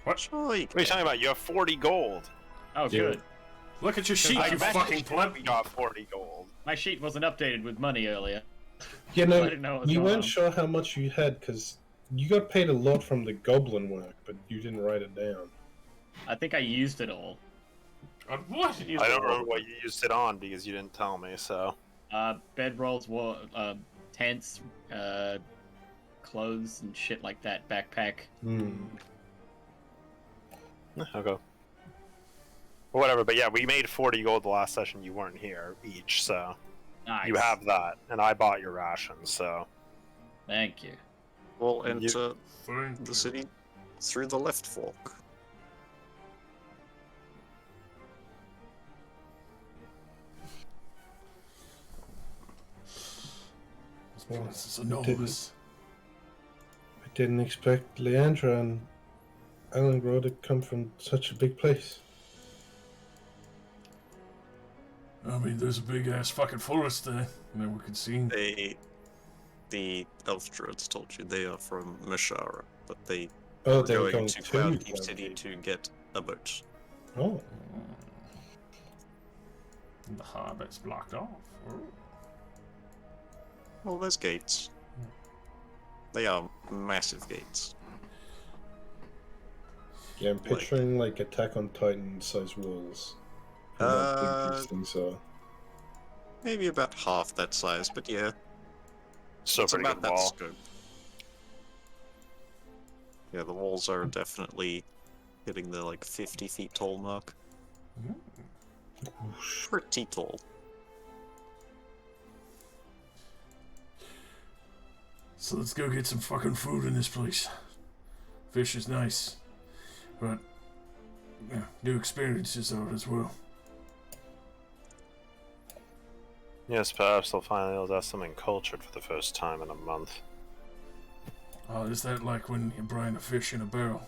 What? Sure, you What are you can. talking about? You have 40 gold. Oh, Yeah. good. Look at your sheet, I you bet fucking pleb. We got 40 gold. My sheet wasn't updated with money earlier. You I know, didn't know what was you going weren't on. sure how much you had because you got paid a lot from the goblin work, but you didn't write it down. I think I used it all. On what? I don't remember what you used it on because you didn't tell me, so. Bedrolls, tents, clothes and shit like that. Backpack. Hmm. Okay. Well, whatever, but yeah, we made 40 gold the last session you weren't here each, so. Nice. You have that, and I bought your rations, so. Thank you. We'll enter Thank the you. city through the left fork. This place is enormous. I didn't expect Leandra and Alan to come from such a big place. I mean, there's a big ass fucking forest there that we could see. The elf druids told you they are from Mashara, but they Oh, were they were going going to to Cloudkeep Cloudkeep. City to get a boat. Oh, The harbor's blocked off. Oh. Well, there's gates. They are massive gates. yeah, I'm picturing like Attack on Titan size walls. And how big these things are. Maybe about half that size, but yeah, Still it's pretty about good that wall. scope. Yeah, the walls are definitely hitting the like 50 feet tall mark. Pretty tall. So let's go get some fucking food in this place. Fish is nice, but yeah, new experiences are as well. Yes, perhaps they'll finally able to have something cultured for the first time in a month. Is that like when you brine a fish in a barrel?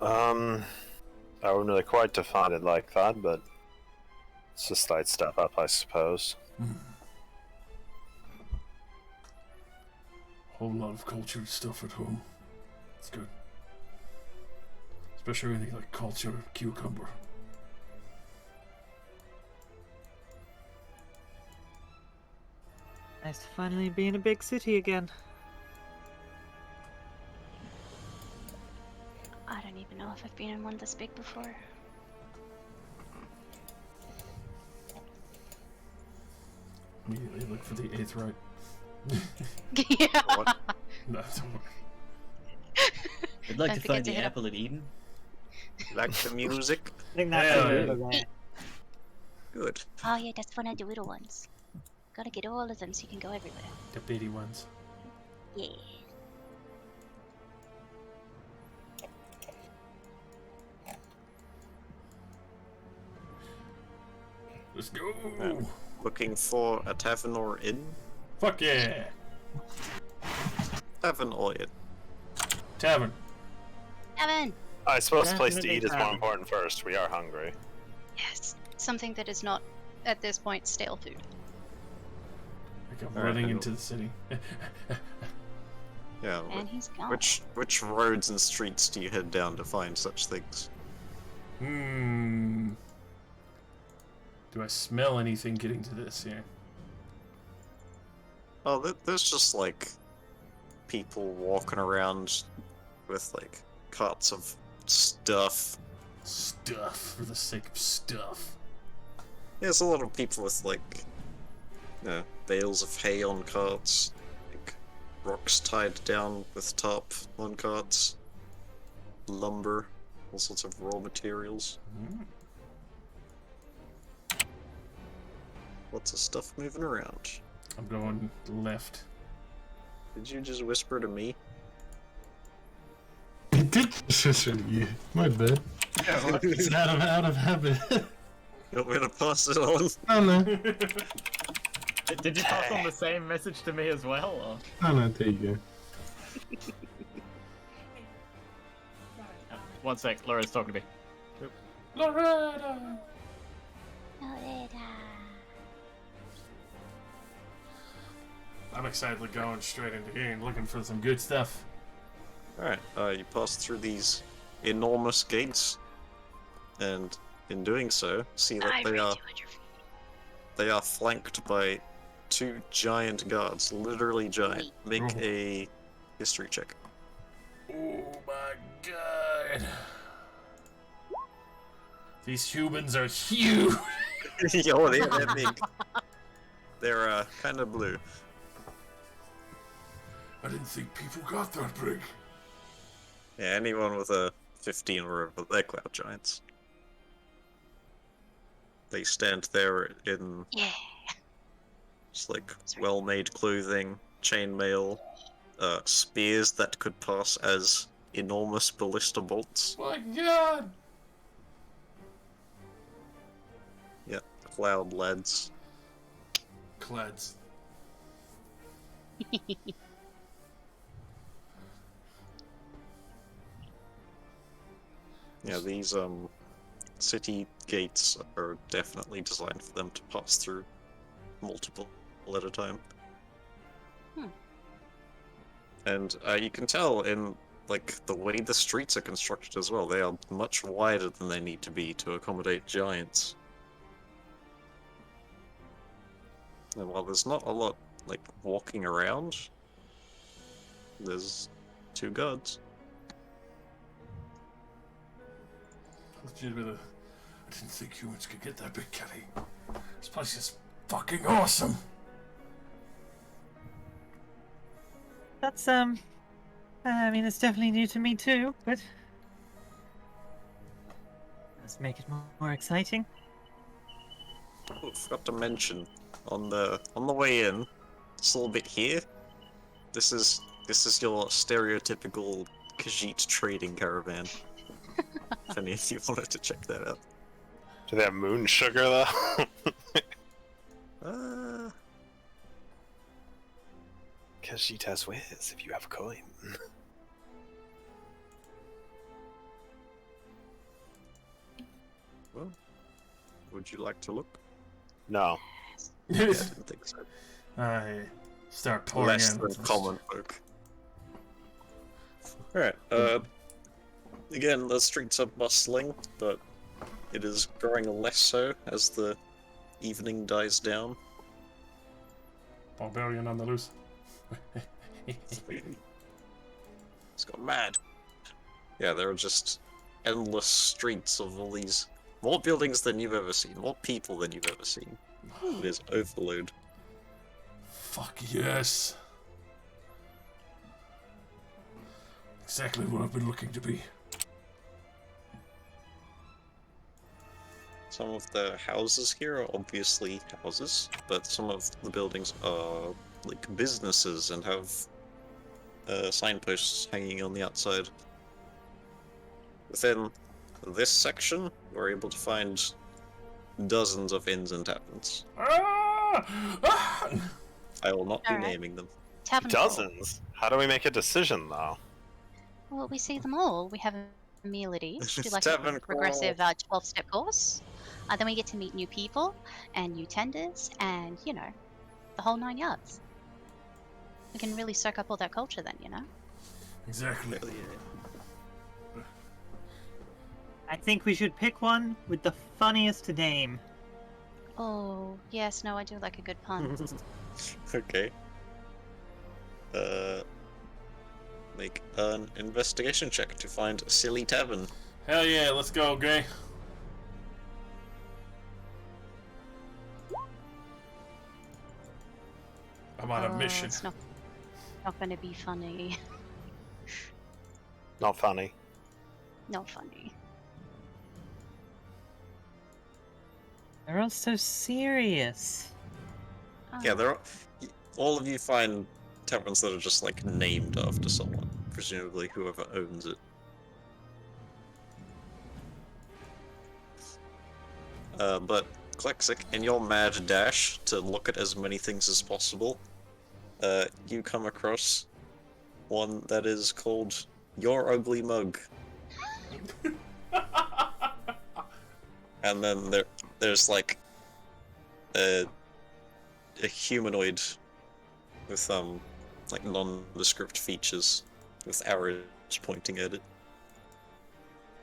I wouldn't really quite define it like that, but it's a slight step up, I suppose. Whole lot of cultured stuff at home. It's good. Especially anything like cultured cucumber. Nice to finally be in a big city again. I don't even know if I've been in one this big before. Immediately look for the 8th right. Yeah. What? No, don't worry. I'd like Don't to forget find to the hit up- apple at Eden. Like the music? I think that's Yeah, over yeah. there. Good. Oh yeah, that's one of the little ones. Gotta get all of them so you can go everywhere. The bitty ones. Yeah. Let's go! Looking for a tavern or inn? Fuck yeah! Tavern or inn. Tavern. Evan! I suppose a place to Definitely eat is more tavern. important first. We are hungry. Yes, something that is not, at this point, stale food. Like I'm Alright, running then into the city. Yeah. And he's gone. Which roads and streets do you head down to find such things? Do I smell anything getting to this here? Oh, there's just like people walking around with like carts of stuff. Stuff for the sake of stuff. There's a lot of people with like, bales of hay on carts, like rocks tied down with tarp on carts, lumber, all sorts of raw materials. Lots of stuff moving around. I'm going left. Did you just whisper to me? It did listen to you. My bad. It's out of habit. You want me to pass it on? Oh no. Did you pass on the same message to me as well? Or? Oh no, there you One sec, Laura's talking to me. Loretta! I'm excitedly going straight into here and looking for some good stuff. Alright, you pass through these enormous gates, and in doing so, see that they are flanked by two giant guards, literally giant. Make a history check. Oh my god. These humans are huge! Yo, they're big. They're kind of blue. I didn't think people got that big. Yeah, anyone with a 15 or over, they're cloud giants. They stand there in just like well-made clothing, chainmail, spears that could pass as enormous ballista bolts. My god! Yeah, cloud lads. Clads. Yeah, these city gates are definitely designed for them to pass through multiple at a time. And you can tell in like the way the streets are constructed as well. They are much wider than they need to be to accommodate giants. And while there's not a lot like walking around, there's two guards. Legitimately, I didn't think humans could get that big, Kelly. This place is fucking awesome! That's, I mean, it's definitely new to me too, but let's make it more exciting. Oh, forgot to mention on the way in, just a little bit here. This is your stereotypical Khajiit trading caravan. If any of you wanted to check that out. Do they have moon sugar though? Khajiit has wares if you have a coin. Well, would you like to look? No. I didn't think so. I start pouring Less in. than common folk. Alright, again, the streets are bustling, but it is growing less so as the evening dies down. Barbarian on the loose. It's got mad. Yeah, there are just endless streets of all these... More buildings than you've ever seen, more people than you've ever seen. It is overload. Fuck yes. Exactly what I've been looking to be. Some of the houses here are obviously houses, but some of the buildings are like businesses and have signposts hanging on the outside. Within this section, we're able to find dozens of inns and taverns. I will not be Alright. naming them. Tavern crawl. Dozens? How do we make a decision though? Well, we see them all. We have meal at each. Do like Tavern a progressive 12-step course. Then we get to meet new people and new tenders, and the whole 9 yards. We can really soak up all that culture then, Exactly. Hell yeah. I think we should pick one with the funniest name. Oh, yes, no, I do like a good pun. Okay. Make an investigation check to find a silly tavern. Hell yeah, let's go, Gray. I'm on a mission. It's not going to be funny. Not funny. Not funny. They're all so serious. Yeah, all of you find taverns that are just like named after someone, presumably whoever owns it. But Klexic, in your mad dash to look at as many things as possible, you come across one that is called Your Ugly Mug. And then there's like a humanoid with like nondescript features with arrows pointing at it,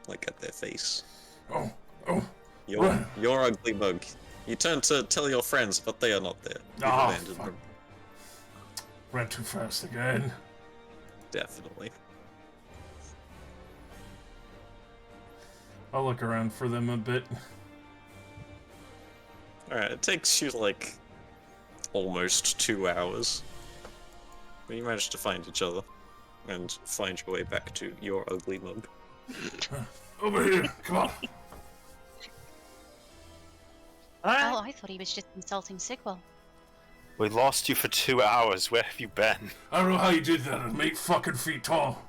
like at their face. Oh. Your ugly mug. You turn to tell your friends, but they are not there. You've abandoned Fuck. them. Ran too fast again. Definitely. I'll look around for them a bit. Alright, it takes you like almost 2 hours. But you manage to find each other and find your way back to Your Ugly Mug. Over here, come on. Oh, I thought he was just insulting Sigwell. We lost you for 2 hours. Where have you been? I don't know how you did that. I'm 8 fucking feet tall.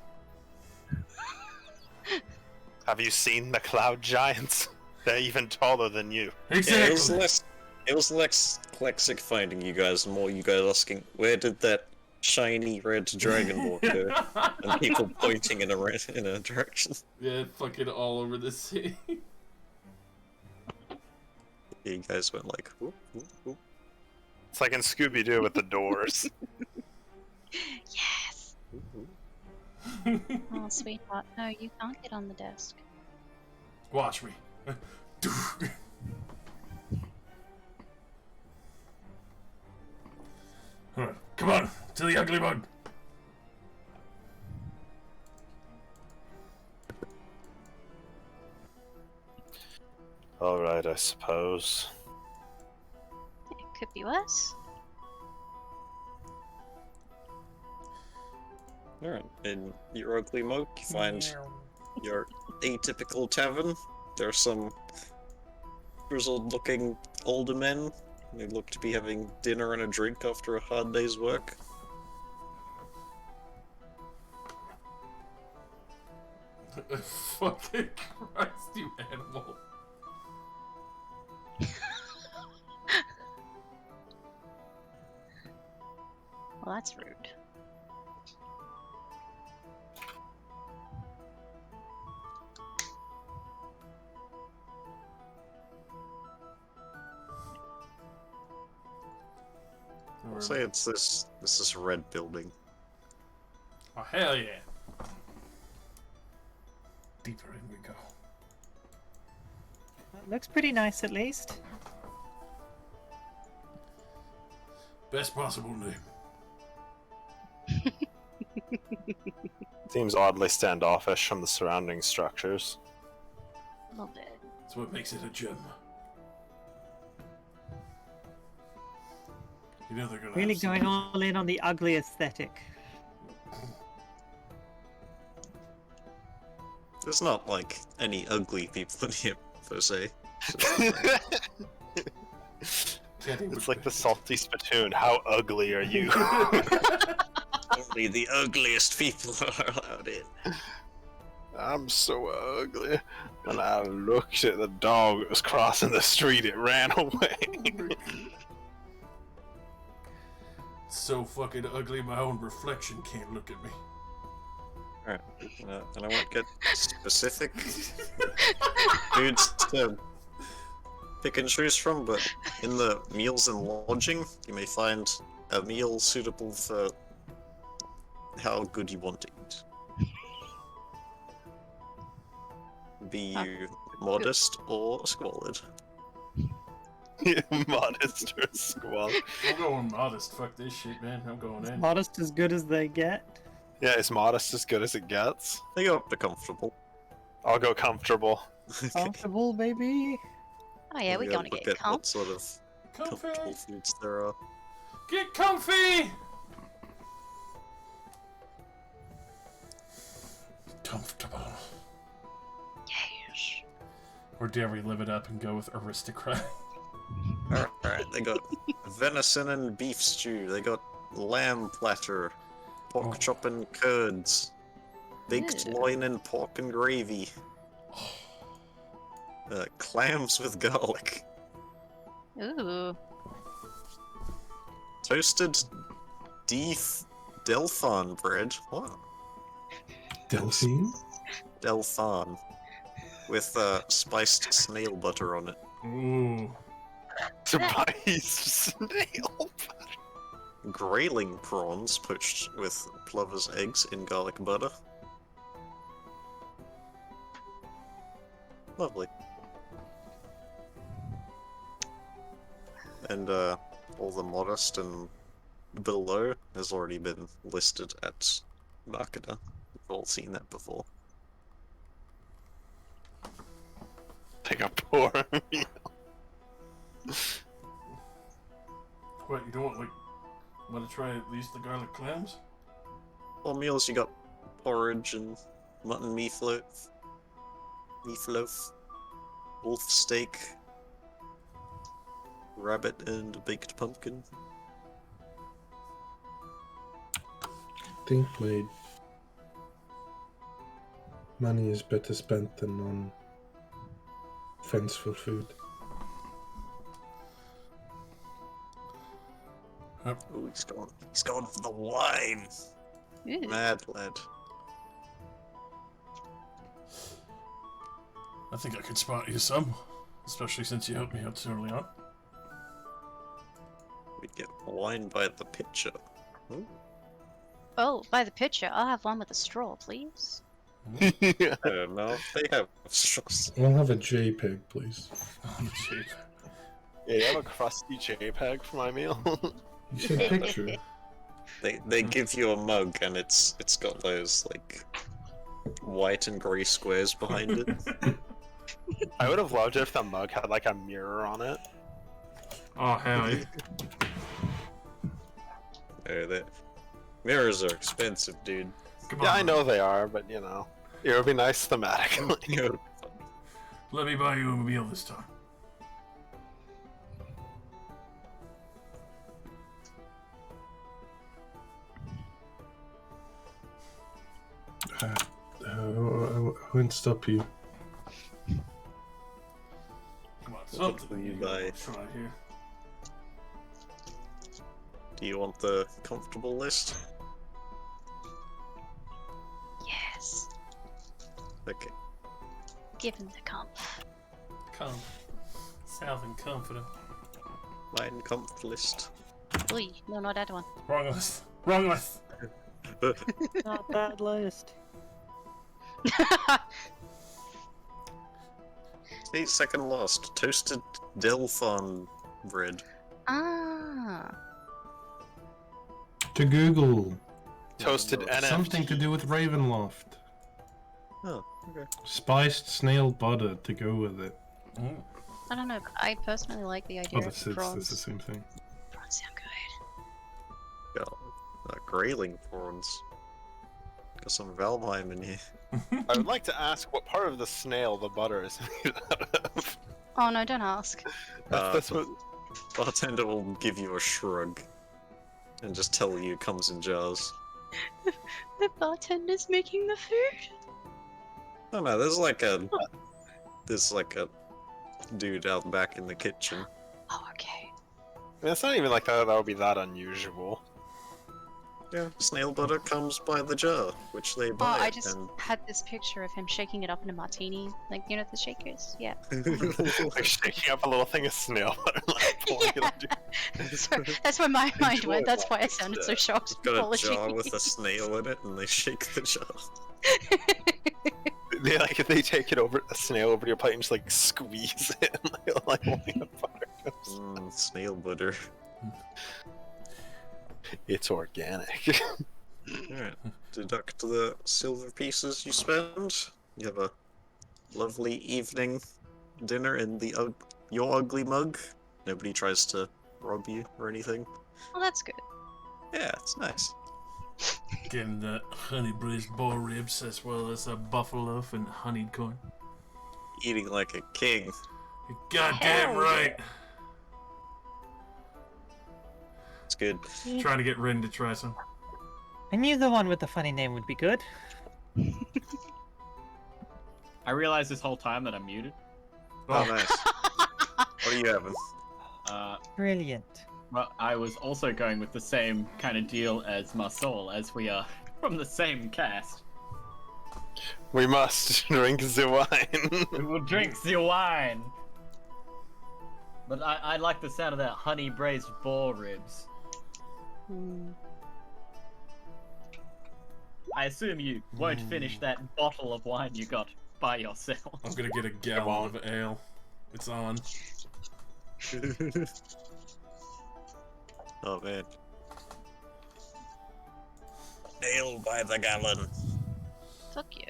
Have you seen the cloud giants? They're even taller than you. Exactly. Yeah, it was less Klexic finding you guys, and more you guys asking, where did that shiny red dragonborn go? And people pointing in a direction. Yeah, fucking all over the city. You guys went like, whoop, whoop, whoop. It's like in Scooby-Doo with the doors. Yes! Oh, sweetheart. No, you can't get on the desk. Watch me. Alright, come on, to the ugly mug. Alright, I suppose. It could be worse. Alright, in Your Ugly Mug, you find your atypical tavern. There are some grizzled-looking older men. They look to be having dinner and a drink after a hard day's work. Fucking Christ, you animal. Well, that's rude. I'll say it's this red building. Oh, hell yeah. Deeper in we go. Looks pretty nice, at least. Best possible name. Seems oddly standoffish from the surrounding structures. A little bit. That's what makes it a gem. You know they're gonna Really have some- going all in on the ugly aesthetic. There's not like any ugly people in here per se. It's like the salty spittoon. How ugly are you? Only the ugliest people are allowed in. I'm so ugly. And I looked at the dog that was crossing the street. It ran away. So fucking ugly my own reflection can't look at me. Alright, and I won't get specific foods to pick and choose from, but in the meals and lodging, you may find a meal suitable for how good you want to eat. Be you modest or squalid. Modest or squalid. I'm going modest. Fuck this shit, man. I'm going in. Modest as good as they get. Yeah, is modest as good as it gets? They go up to comfortable. I'll go comfortable. Comfortable, baby. Oh yeah, we're gonna look get at what comp. sort of comfortable Comfy. foods there are. Get comfy. Comfortable. Yes. Or dare we live it up and go with aristocrat? Alright, they got venison and beef stew. They got lamb platter, pork Oh. chop and curds, baked Ew. loin and pork and gravy, clams with garlic, Ooh. toasted Delphin bread. What? Delphine? Delphin. With spiced snail butter on it. Ooh. Spice snail. Grayling prawns poached with plover's eggs in garlic butter. Lovely. And all the modest and below has already been listed at Marketer. We've all seen that before. Take a poor meal. What, you don't want to try at least the garlic clams? All meals you got porridge and mutton meatloaf, wolf steak, rabbit and baked pumpkin. I think my money is better spent than on fanciful food. Ooh, he's going for the wine. Ooh. Mad lad. I think I could spot you some, especially since you helped me out so early on. We'd get wine by the pitcher. Ooh. Oh, by the pitcher, I'll have one with a straw, please. I don't know if they have straws. I'll have a JPEG, please. Oh, cheap. Yeah, you have a crusty JPEG for my meal. You said picture. They give you a mug and it's got those like white and grey squares behind it. I would have loved it if the mug had like a mirror on it. Oh, hell yeah. The mirrors are expensive, dude. Come on. Yeah, I know they are, but you know, it would be nice thematically. Let me buy you a meal this time. I won't stop you. Come on, What something will you gotta buy? try here. Do you want the comfortable list? Yes. Okay. Give him the comp. Come. Southern Comforter. Mine comfort list. Oi, no, not that one. Wrong list. Wrong list. Not bad list. 8 second last. Toasted Delphin bread. Ah. To Google. Toasted NFT. Something to do with Ravenloft. Oh, okay. Spiced snail butter to go with it. Mm. I don't know, but I personally like the idea Oh, of that's the prawns. same thing. Prawns sound good. Got grayling prawns. Got some Valheim in here. I would like to ask what part of the snail the butter is made out of. Oh no, don't ask. That's the what. bartender will give you a shrug and just tell you it comes in jars. The bartender's making the food. Oh no, there's like a dude out back in the kitchen. Oh, okay. I mean, it's not even like that would be that unusual. Snail butter comes by the jar, which they buy. I just and... had this picture of him shaking it up in a martini, like you know the shakers. Yeah. Like shaking up a little thing of snail butter, like pouring it Yeah. onto. So that's where my mind Enjoy went. That's that why I sounded so shocked. Got a Apologies. jar with a snail in it, and they shake the jar. They like if they take it over a snail over to your plate and just like squeeze it and like holding the butter comes. Snail butter. It's organic. Alright. Deduct the silver pieces you spend. You have a lovely evening dinner in the your ugly mug. Nobody tries to rob you or anything. Well, that's good. Yeah, it's nice. Getting the honey braised boar ribs as well as a buffalo loaf and honeyed corn. Eating like a king. You're goddamn Hell right. It's good. Trying to get Rin to try some. I knew the one with the funny name would be good. I realized this whole time that I'm muted. Oh, nice. What are you having? Brilliant. Well, I was also going with the same kind of deal as Marsol, as we are from the same cast. We must drink the wine. We will drink the wine. But I like the sound of that honey braised boar ribs. I assume you won't finish that bottle of wine you got by yourself. I'm gonna get a gallon of ale. It's on. Oh man. Ale by the gallon. Fuck you.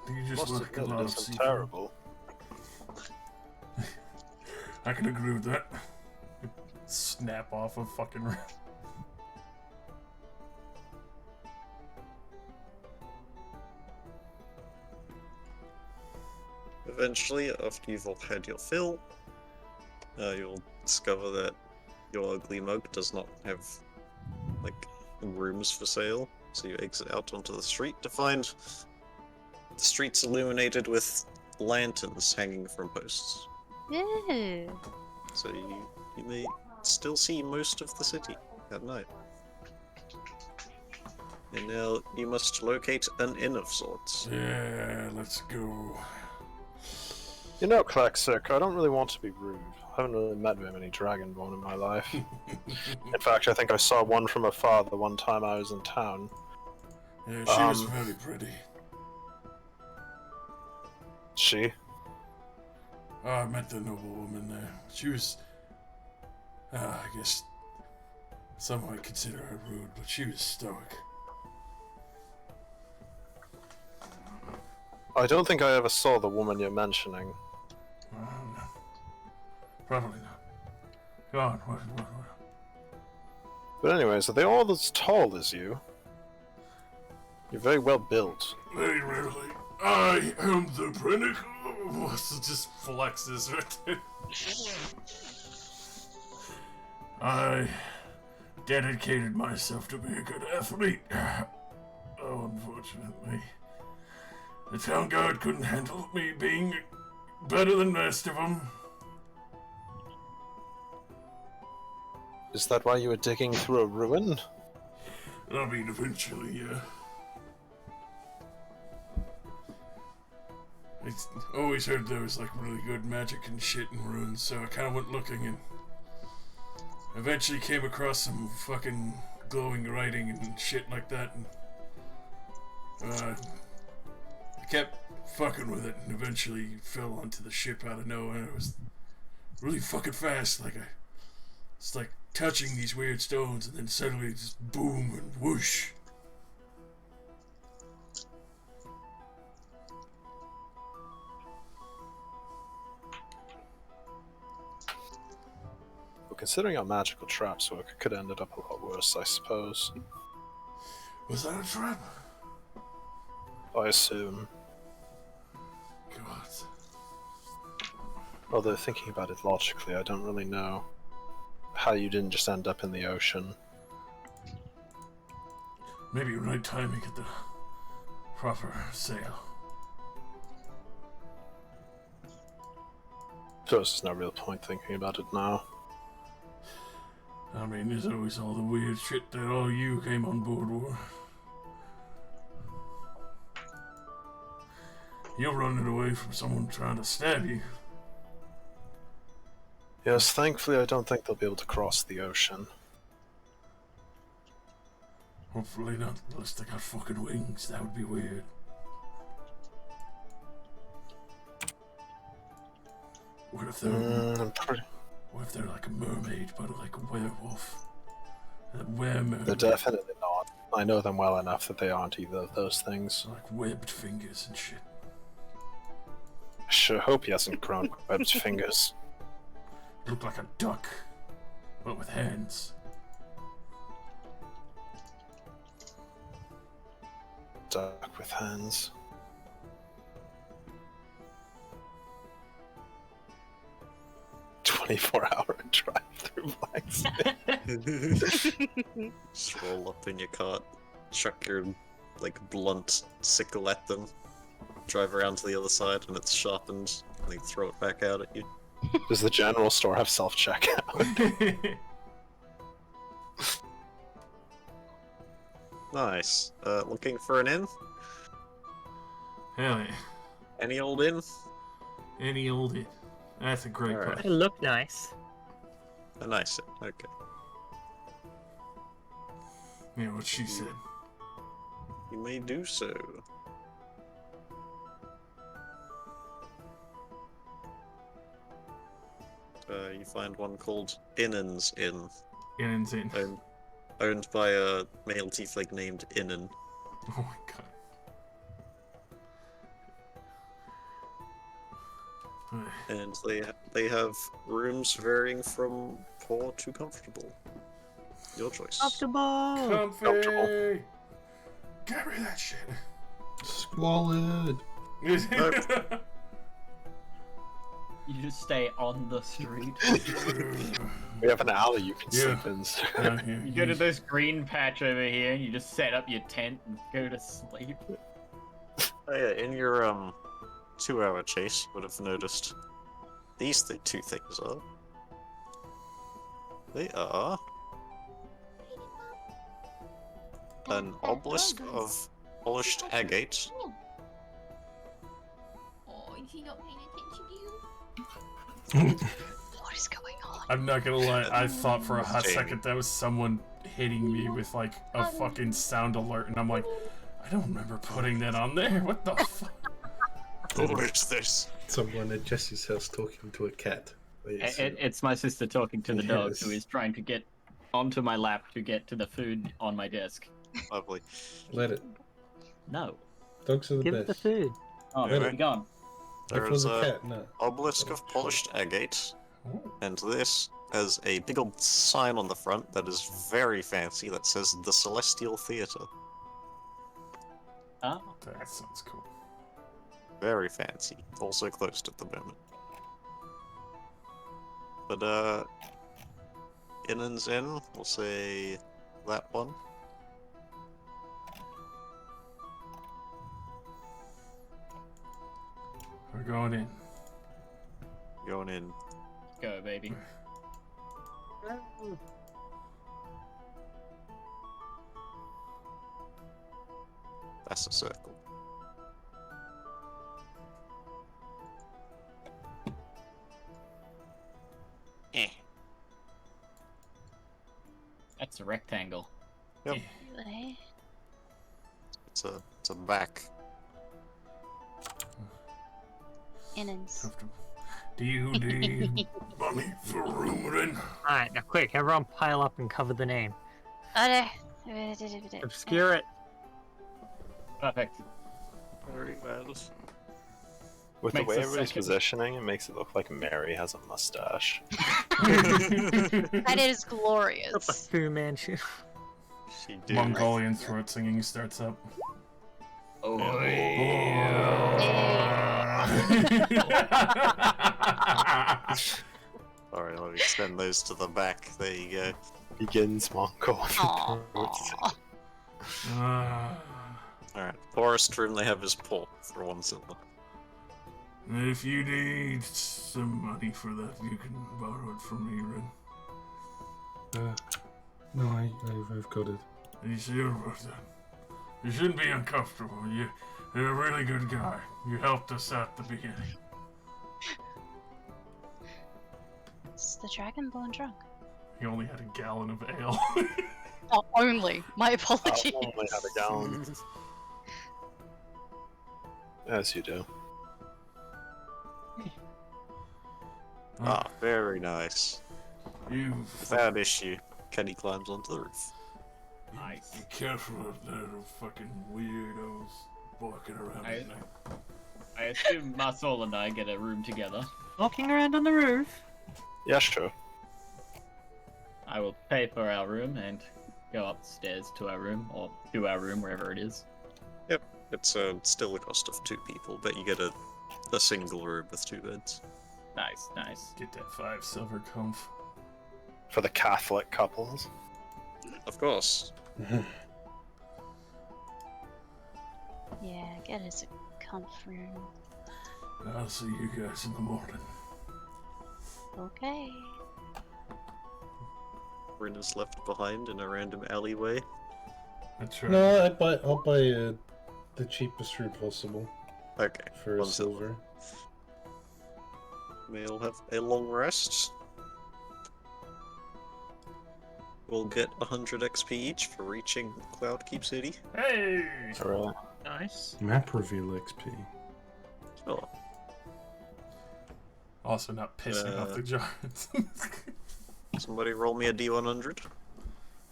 You just Must look a admit, lot it of isn't seafood. terrible. I can agree with that. Snap off a fucking rib. Eventually, after you've all had your fill, you'll discover that your ugly mug does not have, like, rooms for sale. So you exit out onto the street to find the streets illuminated with lanterns hanging from posts. Ew. So you may still see most of the city at night. And now you must locate an inn of sorts. Yeah, let's go. You know, Klaxik, I don't really want to be rude. I haven't really met very many Dragonborn in my life. In fact, I think I saw one from afar the one time I was in town. Yeah, she was very pretty. She? Oh, I met the noble woman there. She was, I guess, some might consider her rude, but she was stoic. I don't think I ever saw the woman you're mentioning. No. Probably not. Go on, what? But anyways, are they all as tall as you? You're very well built. Very rarely. I am the pinnacle. So just flexes right there. I dedicated myself to be a good athlete. Oh, unfortunately, the town guard couldn't handle me being better than the rest of them. Is that why you were digging through a ruin? I mean, eventually, yeah. I always heard there was like really good magic and shit in ruins, so I kind of went looking and eventually came across some fucking glowing writing and shit like that. And I kept fucking with it and eventually fell onto the ship out of nowhere. It was really fucking fast. It's like touching these weird stones and then suddenly just boom and whoosh. Considering how magical traps work, it could have ended up a lot worse, I suppose. Was that a trap? I assume. God. Although thinking about it logically, I don't really know how you didn't just end up in the ocean. Maybe right timing at the proper sail. suppose there's no real point thinking about it now. I mean, there's always all the weird shit that all you came on board with. You're running away from someone trying to stab you. Yes, thankfully I don't think they'll be able to cross the ocean. Hopefully not, unless they got fucking wings. That would be weird. What if they're, what if they're like a mermaid, but like a werewolf? A werewolf. They're definitely not. I know them well enough that they aren't either of those things. Like webbed fingers and shit. I sure hope he hasn't grown webbed fingers. Look like a duck, but with hands. Duck with hands. "24-hour drive through blacksmith." Just roll up in your cart, chuck your like blunt sickle at them, drive around to the other side, and it's sharpened, and they throw it back out at you. Does the general store have self-checkout? Nice. Looking for an inn? Hell yeah. Any old inn? Any old inn. That's a great Alright. place. They look nice. A nice inn. Okay. Yeah, what she said. You may do so. You find one called Innan's Inn, Innan's Inn. owned by a male tiefling named Innan. Oh my god. And they have rooms varying from poor to comfortable. Your choice. Comfortable. Comfy! Get rid of that shit. Squalid. You just stay on the street. We have an alley you can Yeah. sleep in. sir. Down here. You go to this green patch over here, and you just set up your tent and go to sleep. Oh yeah, in your 2-hour chase, you would have noticed these two things are. They are an obelisk of polished agate. Oh, is he not paying attention to you? What is going on? I'm not gonna lie, I thought for a hot Jamie. second that was someone hitting me with like a fucking sound alert, and I'm like, I don't remember putting that on there. What the fuck? Where's this? Someone at Jesse's house talking to a cat. It's my sister talking to the dog, Yes. who is trying to get onto my lap to get to the food on my desk. Lovely. Let it. No. Dogs are the Give it the best. food. Oh, Really? you're gone. If it was a cat, no. Obelisk of polished agate, and this has a big old sign on the front that is very fancy that says the Celestial Theatre. Oh. That sounds cool. Very fancy. Also closed at the moment. But Innan's Inn, we'll say that one. We're going in. Going in. Go, baby. That's a circle. Eh. That's a rectangle. Yep. Eh? It's a back. Innings. Comfortable. Do you need money for a room we're in? Alright, now quick, everyone pile up and cover the name. Obscure it. Perfect. Very well. With the Makes way a everybody's second. positioning, it makes it look like Mary has a mustache. That is Got the glorious. Fu Manchu. She did. Mongolian throat singing starts up. Oh, Alright, let me extend those to the back. There you go. Begins Mongol. Aw. Ah. Alright, poorest room they have is poor for 1 silver. And if you need some money for that, you can borrow it from me, Ren. No, I've got it. Are you sure about that? You shouldn't be uncomfortable. You're a really good guy. You helped us at the beginning. It's the Dragonborn drunk. He only had a gallon of ale. Oh, only. My I apologies. only have a gallon. As you do. Ah, very nice. You Without issue, Kenny climbs onto the roof. Nice. be careful out there, the fucking weirdos walking around I- at night. I assume Marsol and I get a room together. Walking around on the roof. Yeah, sure. I will pay for our room and go upstairs to our room, or to our room, wherever it is. It's still the cost of 2 people, but you get a single room with 2 beds. Nice, nice. Get that 5 silver comf. For the Catholic couples. Of course. Yeah, get us a comf room. I'll see you guys in the morning. Okay. Rin is left behind in a random alleyway. That's right. No, I'll buy the cheapest route possible Okay. for a 1 silver. silver. We'll have a long rest. We'll get 100 XP each for reaching Cloudkeep City. Hey! Really? Nice. Map reveal XP. Oh, Also not pissing off the giants. somebody roll me a D100.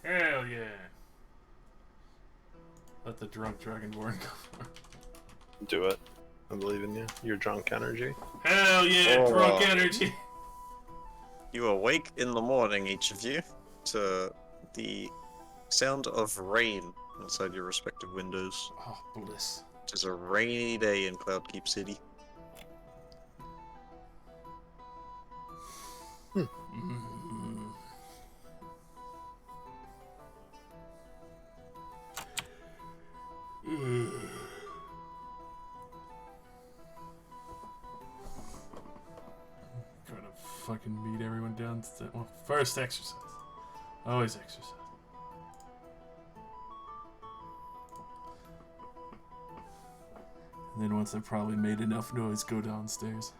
Hell yeah! Let the drunk dragonborn go for it. Do it. I believe in you. Your drunk energy. Hell yeah, Oh, drunk energy! You awake in the morning, each of you, to the sound of rain inside your respective windows. Oh, bliss. It is a rainy day in Cloudkeep City. Mm. Trying to fucking meet everyone down. Well, first exercise. Always exercise. And then once I've probably made enough noise, go downstairs.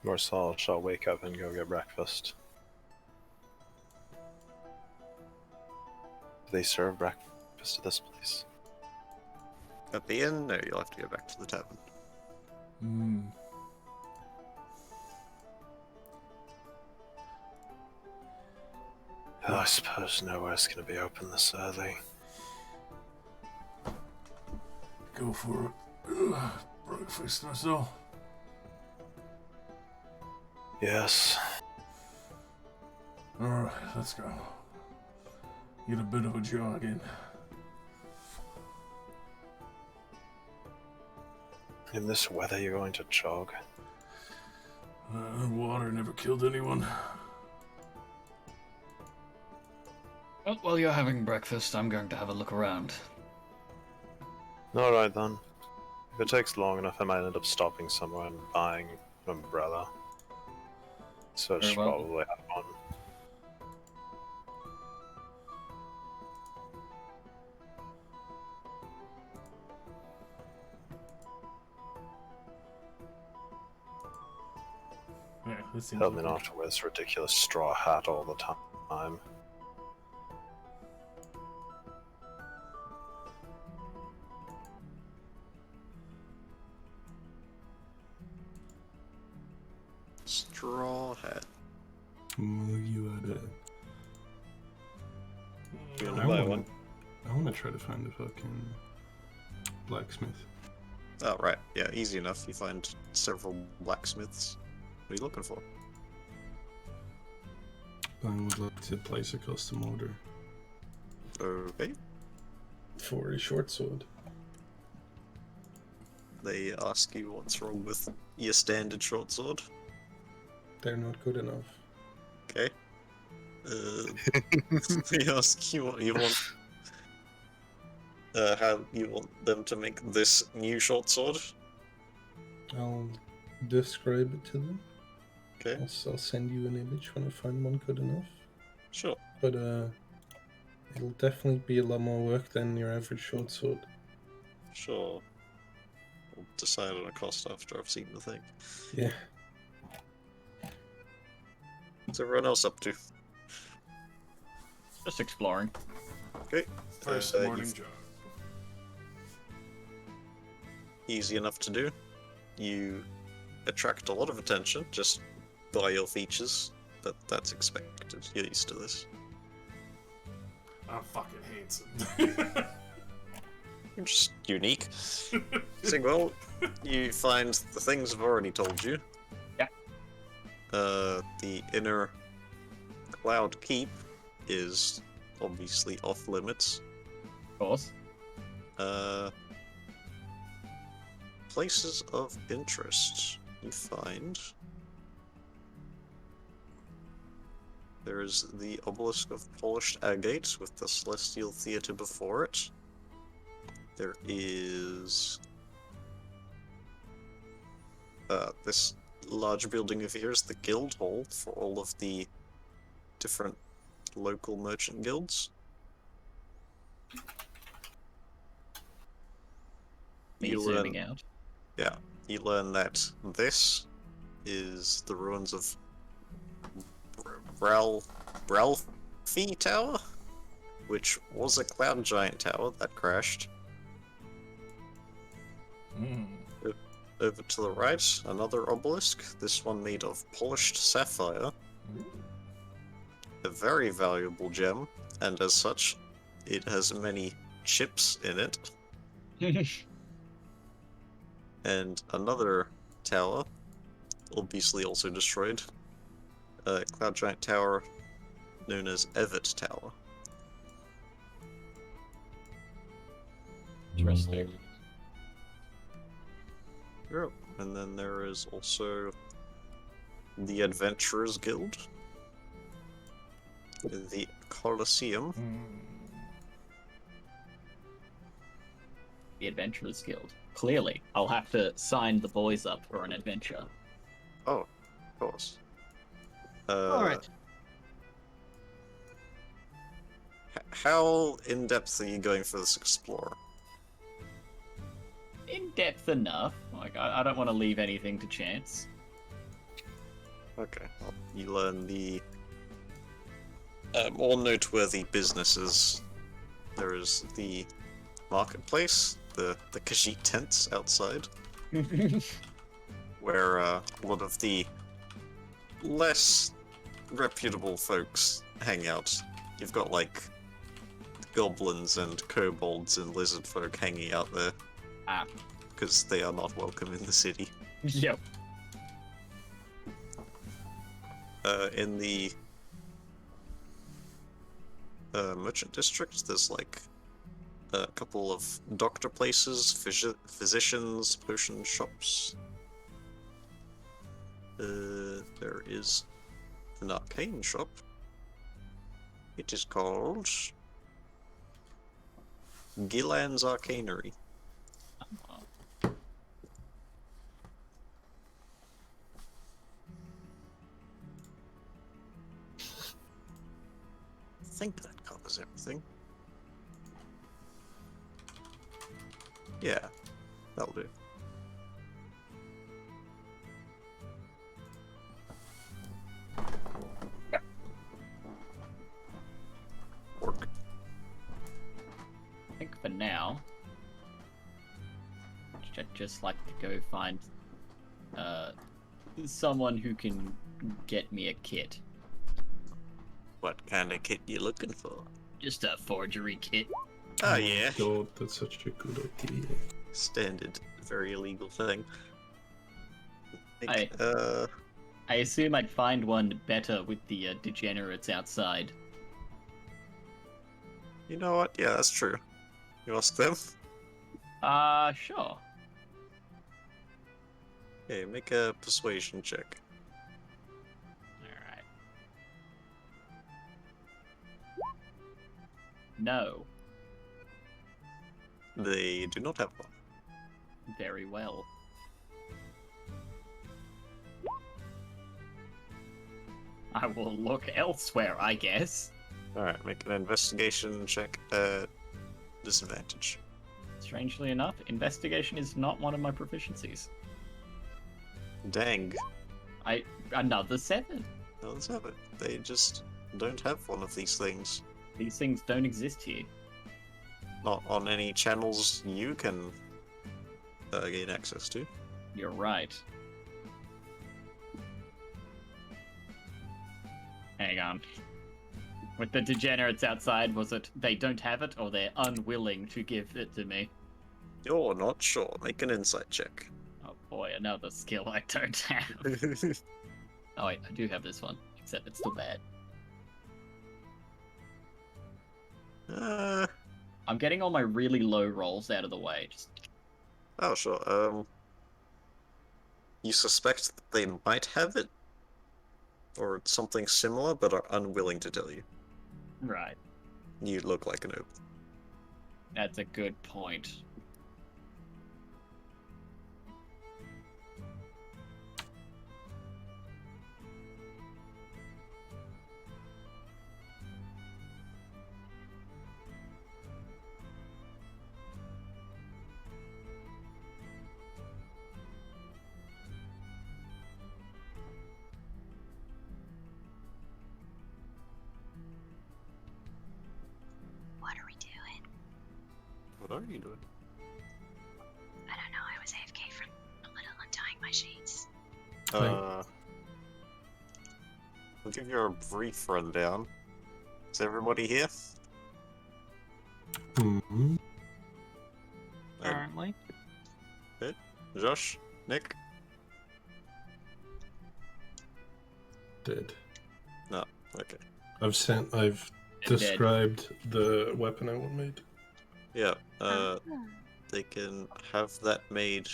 Marsal shall wake up and go get breakfast. Do they serve breakfast at this place? At the inn, no, you'll have to go back to the tavern. Hmm. Oh, I suppose nowhere's gonna be open this early. Go for breakfast or so. Yes. Alright, let's go. Get a bit of a jog in. In this weather, you're going to jog? Water never killed anyone. Well, while you're having breakfast, I'm going to have a look around. Alright then. If it takes long enough, I might end up stopping somewhere and buying an umbrella. So I Very should well. probably have one. Yeah, this seems Tell me like not to wear this ridiculous straw hat all the time. Straw hat. Will you at it? You I wanna buy one? want to try to find a fucking blacksmith. Oh, right. Yeah, easy enough. You find several blacksmiths. What are you looking for? I would like to place a custom order Okay. for a short sword. They ask you what's wrong with your standard short sword. They're not good enough. Okay. They ask you what you want how you want them to make this new short sword? I'll describe it to them. Okay, I'll send you an image when I find one good enough. sure. But it'll definitely be a lot more work than your average short sword. Sure. We'll decide on a cost after I've seen the thing. Yeah. What's everyone else up to? Just exploring. Okay. First Uh, morning you've- job. Easy enough to do. You attract a lot of attention just by your features, but that's expected. You're used to this. I'm fucking handsome. You're just unique. So, well, you find the things I've already told you. Yeah. The inner Cloud Keep is obviously off limits. Of course. Places of interest you find. There is the obelisk of polished agate with the celestial theater before it. There is this large building over here is the guild hall for all of the different local merchant guilds. Me You zooming out. Yeah, you learn that this is the ruins of Bralfie Tower, which was a cloud giant tower that crashed. Over to the right, another obelisk, this one made of polished sapphire. A very valuable gem, and as such, it has many chips in it. And another tower, obviously also destroyed. Cloud Giant Tower, known as Evet Tower. Interesting. Yep. And then there is also the Adventurers Guild, the Colosseum, The Adventurers Guild. Clearly, I'll have to sign the boys up for an adventure. Oh, of course. Alright. How in depth are you going for this explorer? In depth enough. Like, I don't want to leave anything to chance. Okay, well, you learn the more noteworthy businesses. There is the marketplace, the Khajiit tents outside, where a lot of the less reputable folks hang out. You've got like goblins and kobolds and lizard folk hanging out there. Because they are not welcome in the city. Yep. In the merchant district, there's like a couple of doctor places, physicians, potion shops. There is an arcane shop. It is called Gillan's Arcanery. I think that covers everything. Yeah, that'll do. Work. I think for now, I'd just like to go find someone who can get me a kit. What kind of kit you looking for? Just a forgery kit. Oh yeah, God, that's such a good idea. standard, very illegal thing. I assume I'd find one better with the degenerates outside. You know what? Yeah, that's true. You ask them? Sure. Okay, make a persuasion check. Alright. No. They do not have one. Very well. I will look elsewhere, I guess. Alright, make an investigation check at disadvantage. Strangely enough, investigation is not one of my proficiencies. Dang. Another 7. No, let's have it. They just don't have one of these things. These things don't exist here. Not on any channels you can gain access to. You're right. Hang on. With the degenerates outside, was it they don't have it or they're unwilling to give it to me? You're not sure. Make an insight check. Oh boy, another skill I don't have. Oh wait, I do have this one, except it's still bad. I'm getting all my really low rolls out of the way. Just Oh, sure. You suspect that they might have it? Or something similar, but are unwilling to tell you. right. You look like an ope. That's a good point. What are we doing? What are you doing? I don't know. I was AFK for a little, untying my sheets. I'll give you a brief rundown. Is everybody here? Mm-hmm. Apparently. Josh? Nick? Dead. No. Okay. I've Dead. described the weapon I want made. Yeah. Ah. They can have that made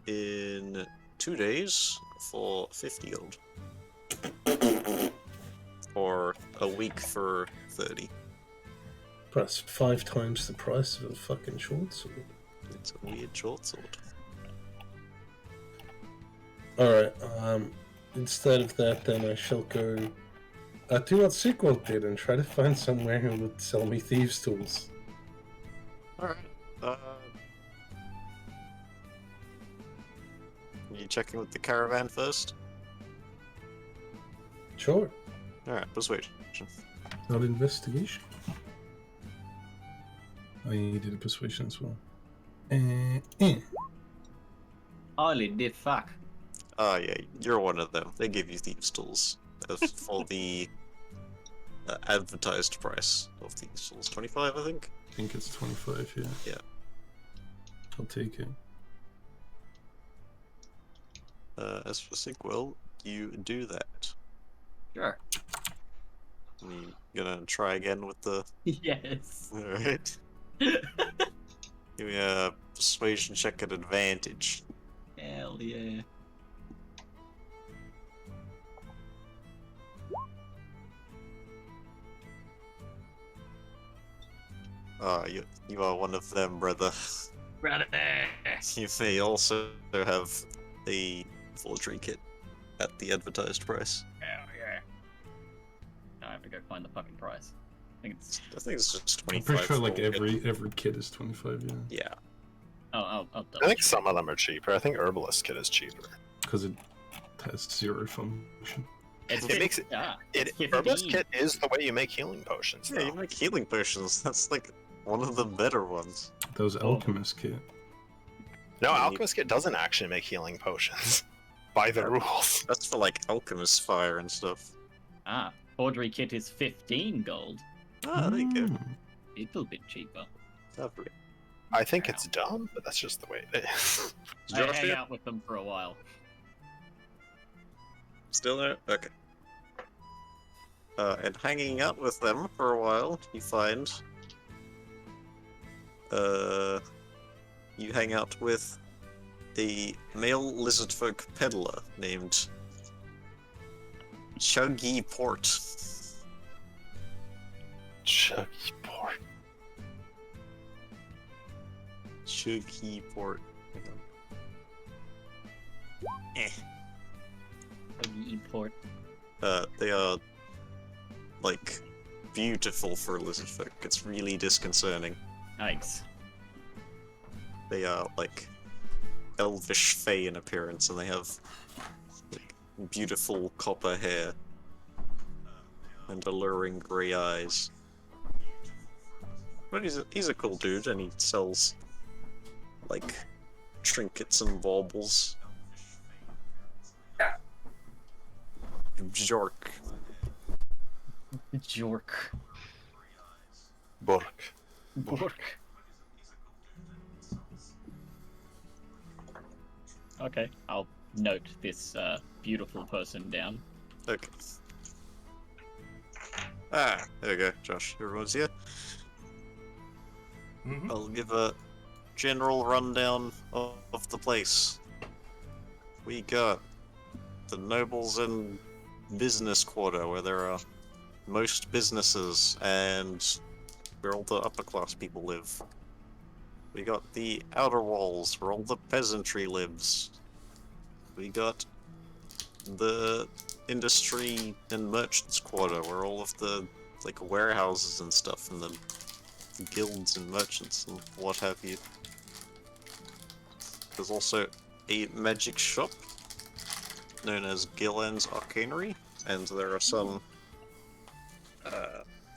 in 2 days for 50 gold. Or a week for 30. That's 5 times the price of a fucking short sword. It's a weird short sword. Alright, instead of that, then I shall go do what Sequel did and try to find somewhere who would sell me thieves' tools. Alright. You checking with the caravan first? Sure, Alright, persuasion. not investigation. I needed a persuasion as well. Holy the fuck. Ah, yeah, you're one of them. They give you thieves' tools for the advertised price of thieves' tools. 25, I think? I think it's 25, yeah. Yeah. I'll take it. As for Sequel, you do that. Sure. You gonna try again with the... Yes. Alright. Give me a persuasion check at advantage. Hell yeah. Ah, you are one of them, brother. Brother. You may also have a forgery kit at the advertised price. Hell yeah. Now I have to go find the fucking price. I think it's just I'm 25. pretty sure like for it. every kit is 25, yeah. Yeah. I'll I double think check. some of them are cheaper. I think Herbalist Kit is cheaper. Because it has 0 function. It's It makes it. it's Herbalist 15. Kit is the way you make healing potions. Yeah, Though. you make healing potions. That's like one of the better ones. Those alchemist kit. No, Yeah, you- Alchemist Kit doesn't actually make healing potions by the rules. That's for like alchemist fire and stuff. Forgery kit is 15 gold. Ah, there you go. Mm. Little bit cheaper. Lovely. I think it's dumb, but that's just the way it is. I Josh hang here? out with them for a while. Still there? Okay. And hanging out with them for a while, you find... you hang out with a male lizardfolk peddler named Chuggy Port. Chuggy Port. Chuggy port. The import. They are like beautiful for lizard folk. It's really disconcerting. Nice. They are like elvish fey in appearance, and they have like, beautiful copper hair and alluring grey eyes. But he's a cool dude, and he sells like trinkets and baubles. Jork. Jork. Bork. Bork. Okay, I'll note this beautiful person down. Okay. Ah, there we go, Josh. Everyone's here. Mm-hmm. I'll give a general rundown of the place. We got the nobles and business quarter, where there are most businesses and where all the upper class people live. We got the outer walls, where all the peasantry lives. We got the industry and merchants quarter, where all of the like warehouses and stuff, and the guilds and merchants and what have you. There's also a magic shop known as Gillen's Arcanery, and there are some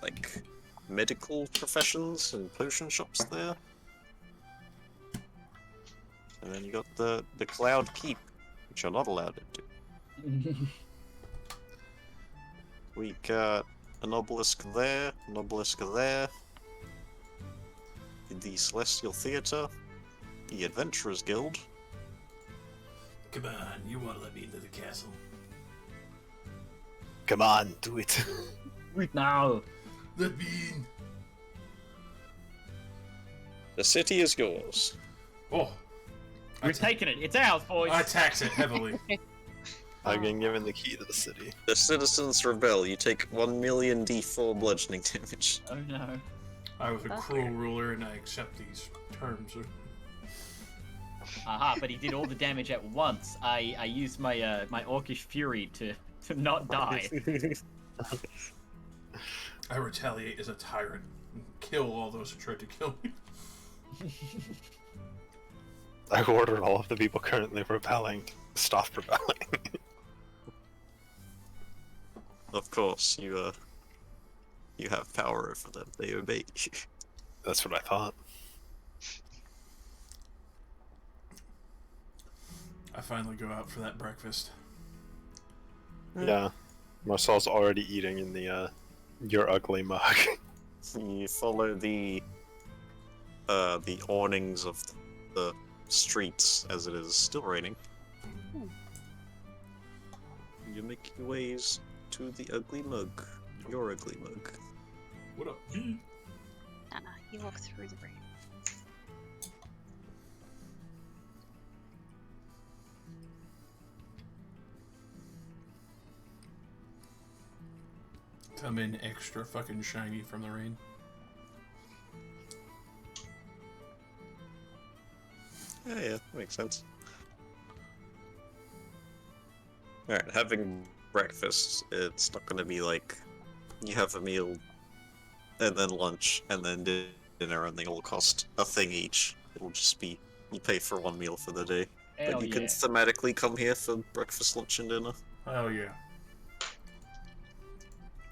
like medical professions and potion shops there. And then you got the Cloud Keep, which you're not allowed into. We got an obelisk there, an obelisk there. The Celestial Theatre, the Adventurers Guild. Come on, you want to let me into the castle? Come on, do it. Wait now. Let me in. The city is yours. Oh, We're taking it. It's ours, boys. I tax it heavily. I've been given the key to the city. The citizens rebel. You take 1 million d4 bludgeoning damage. Oh no. I was a cruel ruler, and I accept these terms. Aha, but he did all the damage at once. I used my my orcish fury to not die. I retaliate as a tyrant and kill all those who tried to kill me. I order all of the people currently rebelling to stop rebelling. Of course, you have power over them. They obey you. That's what I thought. I finally go out for that breakfast. Yeah. Marcel's already eating in the your ugly mug. You follow the awnings of the streets as it is still raining. You make your ways to the ugly mug. Your ugly mug. What up? No, you walk through the rain. Come in extra fucking shiny from the rain. Yeah, that makes sense. Alright, having breakfast, it's not gonna be like you have a meal and then lunch and then dinner and they all cost a thing each. It'll just be you pay for one meal for the day. Hell But you yeah. can thematically come here for breakfast, lunch, and dinner. Oh yeah.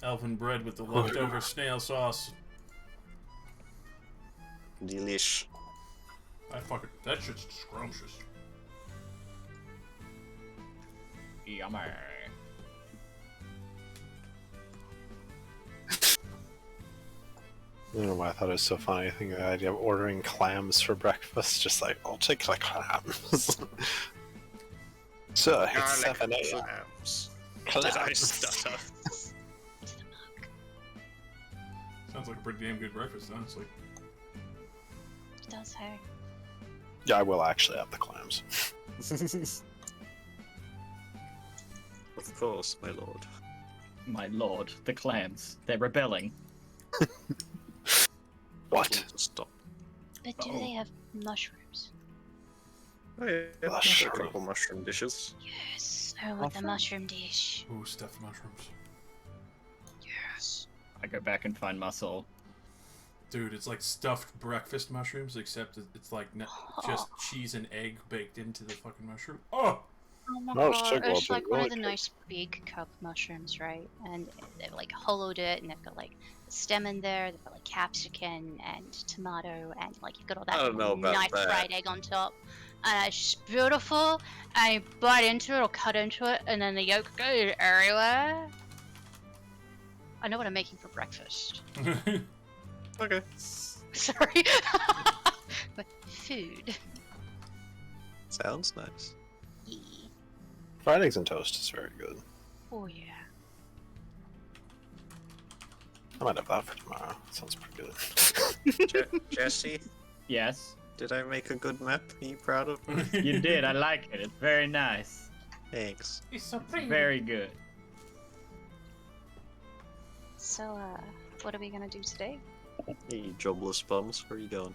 Elven bread with the leftover snail sauce. Delish. That shit's scrumptious. Yummy. I don't know why I thought it was so funny. I think the idea of ordering clams for breakfast, just like, I'll take the clams. So, it's 7 a.m. Clams. Clams. Did I stutter? Sounds like a pretty damn good breakfast, honestly. It does hurt. Yeah, I will actually have the clams. Of course, my lord. My lord, the clans. They're rebelling. What? Stop. But do Oh. they have mushrooms. Oh, yeah. Mushroom. A couple mushroom dishes. Yes, I want the mushroom dish. Ooh, stuffed mushrooms. Yes. I go back and find muscle. Dude, it's like stuffed breakfast mushrooms, except it's like just cheese and egg baked into the fucking mushroom. Oh! Oh my No, god, sugar, it's I'll like be one of really the nice big cup mushrooms, right? And they've like hollowed it, and they've got like the stem in there, they've got like capsicum and tomato, and like you've got all I don't know that about nice that. fried egg on top. And it's just beautiful, and you bite into it or cut into it, and then the yolk goes everywhere. I know what I'm making for breakfast. Okay. Sorry. But food. Sounds nice. Yeah. Fried eggs and toast is very good. Oh yeah. I might have that for tomorrow. Sounds pretty good. Jesse, Yes, did I make a good map? Are you proud of me? you did. I like it. It's very nice. Thanks. It's so It's very good. So, what are we gonna do today? You jobless bums, where are you going?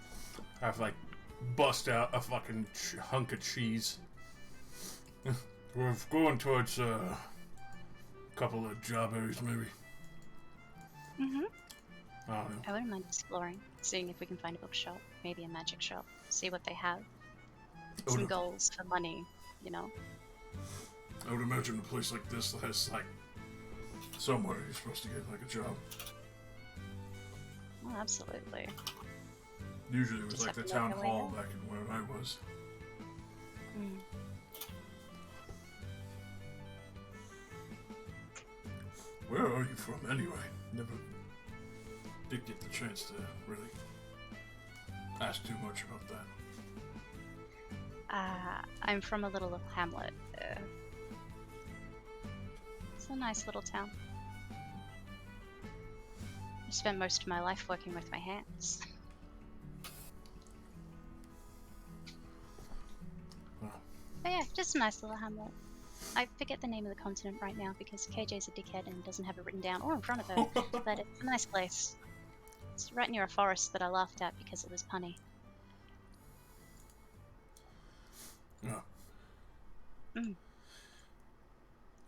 I've like bust out a fucking hunk of cheese. We're going towards a couple of jawberries, maybe. Mm-hmm. I don't know. I wouldn't mind exploring, seeing if we can find a bookshop, maybe a magic shop, see what they have. Oh, Some no. goals for money, you know? I would imagine a place like this has like somewhere you're supposed to get like a job. Oh, absolutely. Usually it was Just like the have to town work our way hall there. back in where I was. Mm. Where are you from anyway? Never did get the chance to really ask too much about that. I'm from a little hamlet. It's a nice little town. I spent most of my life working with my hands. Wow. But yeah, just a nice little hamlet. I forget the name of the continent right now because KJ's a dickhead and doesn't have it written down or in front of her, but it's a nice place. It's right near a forest that I laughed at because it was punny. Yeah. Mm.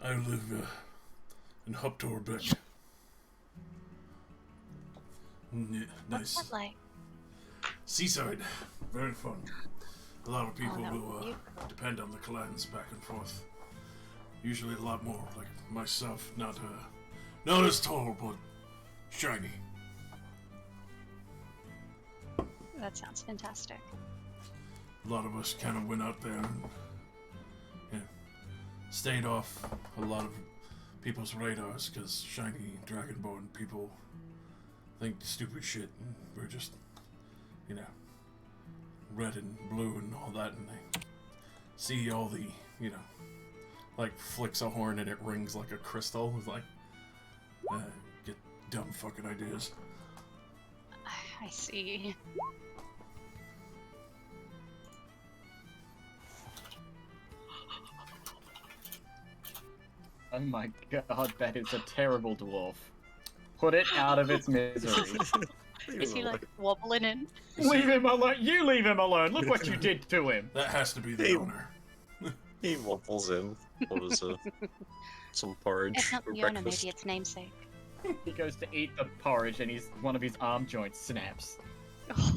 I live in Huptorbeck. Yeah, What's nice. that like? Seaside. Very fun. A lot of people that would be will beautiful. depend on the clans back and forth. Usually a lot more like myself, not as tall, but shiny. That sounds fantastic. A lot of us kind of went out there and stayed off a lot of people's radars because shiny dragonborn people think stupid shit, and we're just, red and blue and all that, and they see all the, like flicks a horn and it rings like a crystal. It's like, get dumb fucking ideas. I see. Oh my god, that is a terrible dwarf. Put it out of its misery. Is he like wobbling in? Leave him alone! You leave him alone! Look what you did to him! That has to be the Hey. owner. He wobbles in. What is it? Some porridge If not for the owner, breakfast. maybe its namesake. He goes to eat the porridge and one of his arm joints snaps.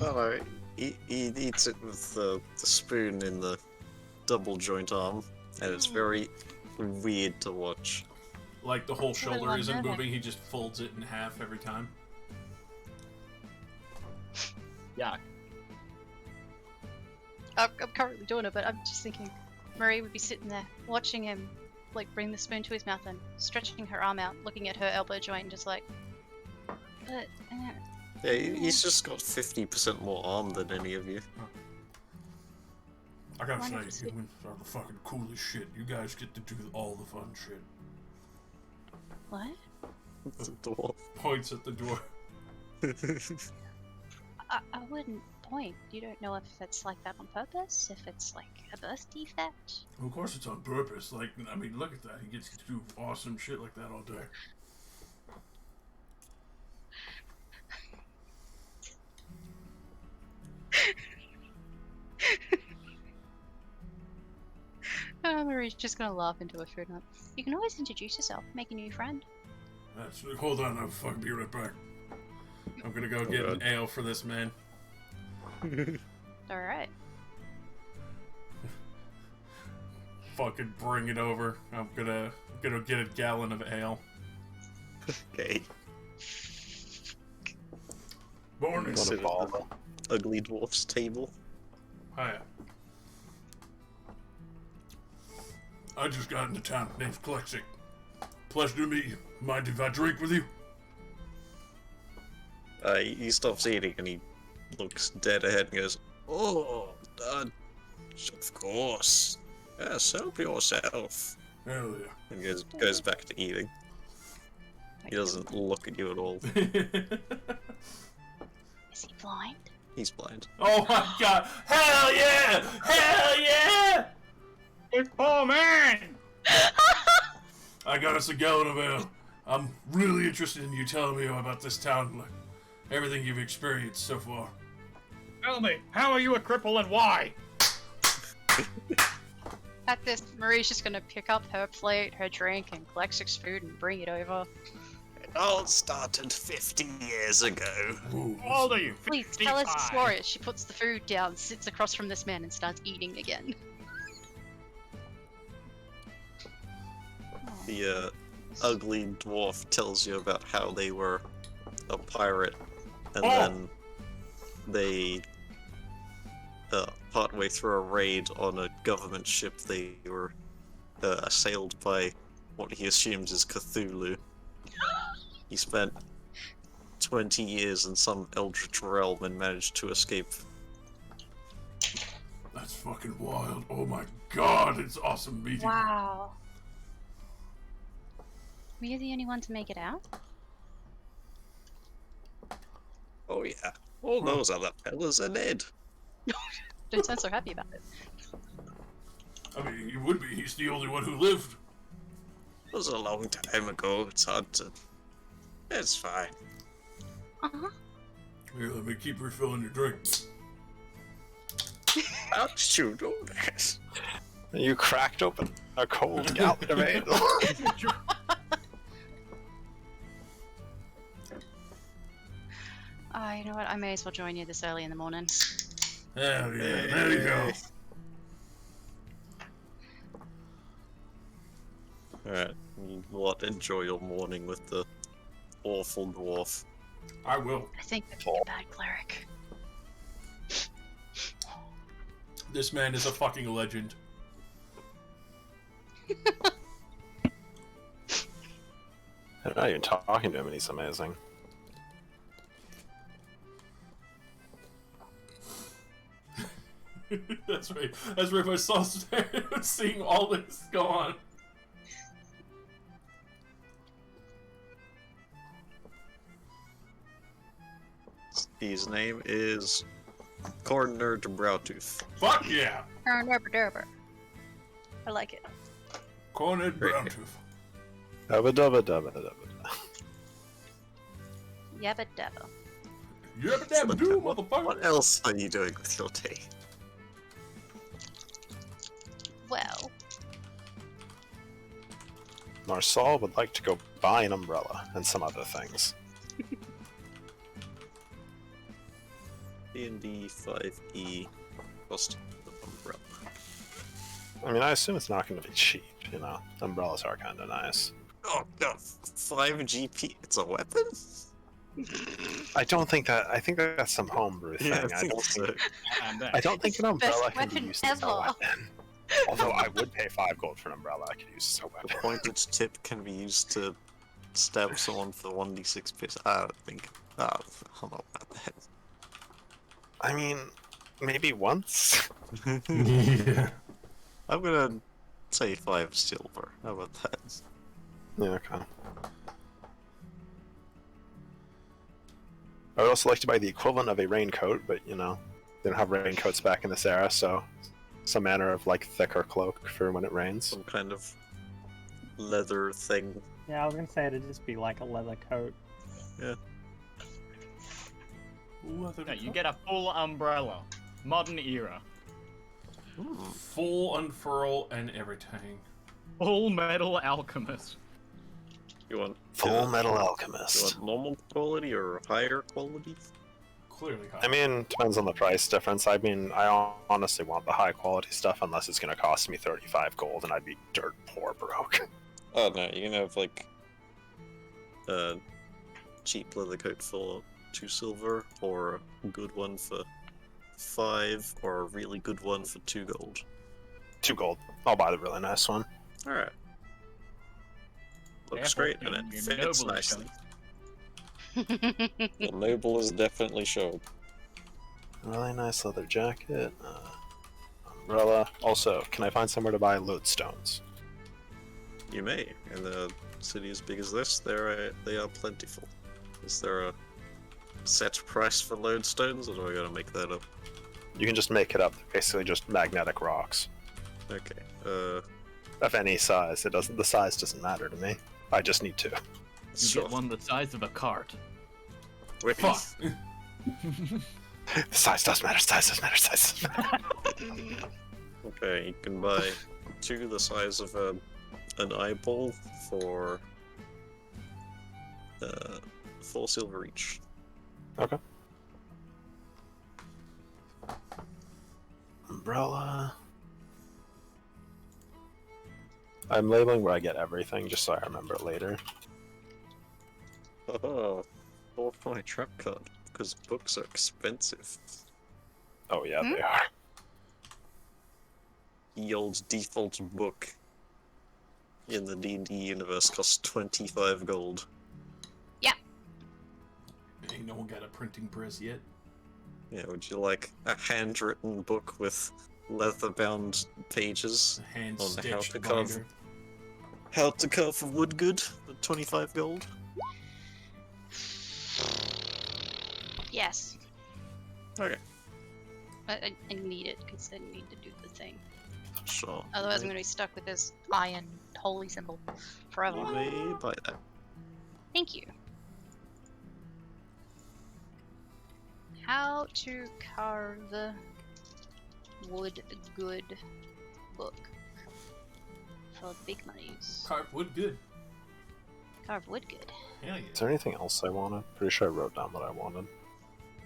Oh, he eats it with the spoon in the double joint arm, and it's very weird to watch. Like the whole It's a little shoulder isn't unnerving. moving, he just folds it in half every time. Yuck. I'm currently doing it, but I'm just thinking Marie would be sitting there watching him like bring the spoon to his mouth and stretching her arm out, looking at her elbow joint and just like, but Yeah, he's just got 50% more arm than any of you. I gotta Why not say, humans are the fucking coolest shit. You guys get to do all the fun shit. what? It's a dwarf. Points at the door. I wouldn't point. You don't know if it's like that on purpose, if it's like a birth defect. Of course it's on purpose. Like, I mean, look at that. He gets to do awesome shit like that all day. Marie's just gonna laugh into a food nut. You can always introduce yourself, make a new friend. Hold on, I'll fucking be right back. I'm gonna go get an ale for this man. Alright. Fucking bring it over. I'm gonna get a gallon of ale. Okay. Morning. What a Sit at ball. the ugly dwarf's table. Hiya. I just got into town. Name's Klexic. Pleasure to meet you. Mind if I drink with you? He stops eating and he looks dead ahead and goes, "Oh, of course. Yes, help yourself." Hell And goes back to eating. He doesn't look at you at all. Is he blind? He's blind. Oh my god! Hell yeah! Hell yeah! It's poor man! I got us a gallon of ale. I'm really interested in you telling me about this town, like everything you've experienced so far. Tell me, how are you a cripple and why? At this, Marie's just gonna pick up her plate, her drink, and Klexic's food and bring it over. It all started 50 years ago. Ooh, How old are you? Please tell us the 55. story. She puts the food down, sits across from this man, and starts eating again. The ugly dwarf tells you about how they were a pirate, and then they, partway through a raid on a government ship, they were assailed by what he assumes is Cthulhu. He spent 20 years in some eldritch realm and managed to escape. that's fucking wild. Oh my god, it's awesome meeting you. Wow. Were you the only one to make it out? Oh yeah, all those other fellas are dead. Don't sound so happy about it. I mean, he would be. He's the only one who lived. It was a long time ago. It's hard to... It's fine. Uh-huh. Here, let me keep refilling your drink. How did you do that? You cracked open a cold gallon of ale. You know what? I may as well join you this early in the morning. Hell yeah, there you go. Alright, you lot enjoy your morning with the awful dwarf. I will. I think I'd be a bad cleric. This man is a fucking legend. I'm not even talking to him and he's amazing. That's right. That's right. I saw seeing all this go on. His name is Coroner de Browtooth. Fuck yeah! I like it. Cornered Browntooth. Dabba dabba dabba dabba. Yabba dabba. Yabba dabba doo, motherfucker! What else are you doing with your day? Well, Marsal would like to go buy an umbrella and some other things. D&D 5e cost of umbrella. I mean, I assume it's not going to be cheap, you know. Umbrellas are kind of nice. Oh no, 5 GP, it's a weapon? I don't think that. I think that's some homebrew thing. I don't think an umbrella can be weapon used as a ever. weapon. Although I would pay 5 gold for an umbrella, I could use as a The weapon. pointed tip can be used to stab someone for 1d6 piss. I don't think. I don't know about that. I mean, maybe once. Yeah. I'm gonna say 5 silver. How about that? Yeah, okay. I would also like to buy the equivalent of a raincoat, but you know, they don't have raincoats back in this era, so some manner of like thicker cloak for when it rains. Some kind of leather thing. Yeah, I was gonna say it'd just be like a leather coat. No, you get a full umbrella. Modern era. Full unfurl and everything. Full Metal Alchemist. You want Full Metal you Alchemist. want normal quality or higher quality? Clearly high. I mean, depends on the price difference. I mean, I honestly want the high quality stuff unless it's going to cost me 35 gold and I'd be dirt poor broke. Oh no, you can have like a cheap leather coat for 2 silver, or a good one for 5, or a really good one for 2 gold. 2 gold. I'll buy the really nice one. Alright. Looks Careful, great, and it your fits noble is nicely. The noble is definitely showing. Really nice leather jacket. Umbrella. Also, can I find somewhere to buy lodestones? You may. In a city as big as this, they are plentiful. Is there a set price for lodestones, or do I gotta make that up? You can just make it up. They're basically just magnetic rocks. Okay. Of any size. It doesn't. The size doesn't matter to me. I just need 2. You Sure. get one the size of a cart. Wait. Fuck. The size does matter. Size does matter. Size does matter. Okay, you can buy 2 the size of an eyeball for 4 silver each. Okay. Umbrella. I'm labeling where I get everything just so I remember it later. Oh, pull up my trap card, because books are expensive. Oh yeah, they are. The old default book in the D&D universe costs 25 gold. Ain't no one got a printing press yet. Yeah, would you like a handwritten book with leather-bound pages A hand on how stitched to carve binder. how to carve a wood good at 25 gold? Yes. Okay, I need it because I need to do the thing. sure. Otherwise, I'm gonna be stuck with this iron holy symbol forever. You may buy that. Thank you. How to carve wood good book for big monies. Carved wood good. Carve wood good. Hell Is yeah. there anything else I wanted? Pretty sure I wrote down what I wanted.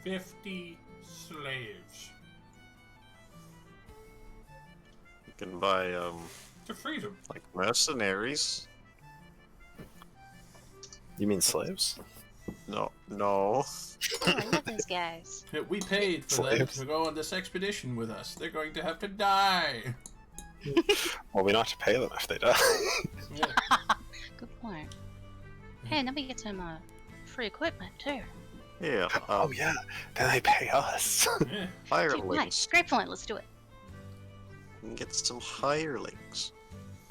50 slaves. You can buy, To freedom. like mercenaries. You mean slaves? No. Oh, I love those guys. Yeah, we paid for them Slaves. to go on this expedition with us. They're going to have to die. Well, we don't have to pay them if they die. Yeah. Good point. Hey, and then we get some free equipment too. Yeah, Oh yeah, then they pay us. Yeah. Dude, nice. hirelings. Great point. Let's do it. You can get some hirelings.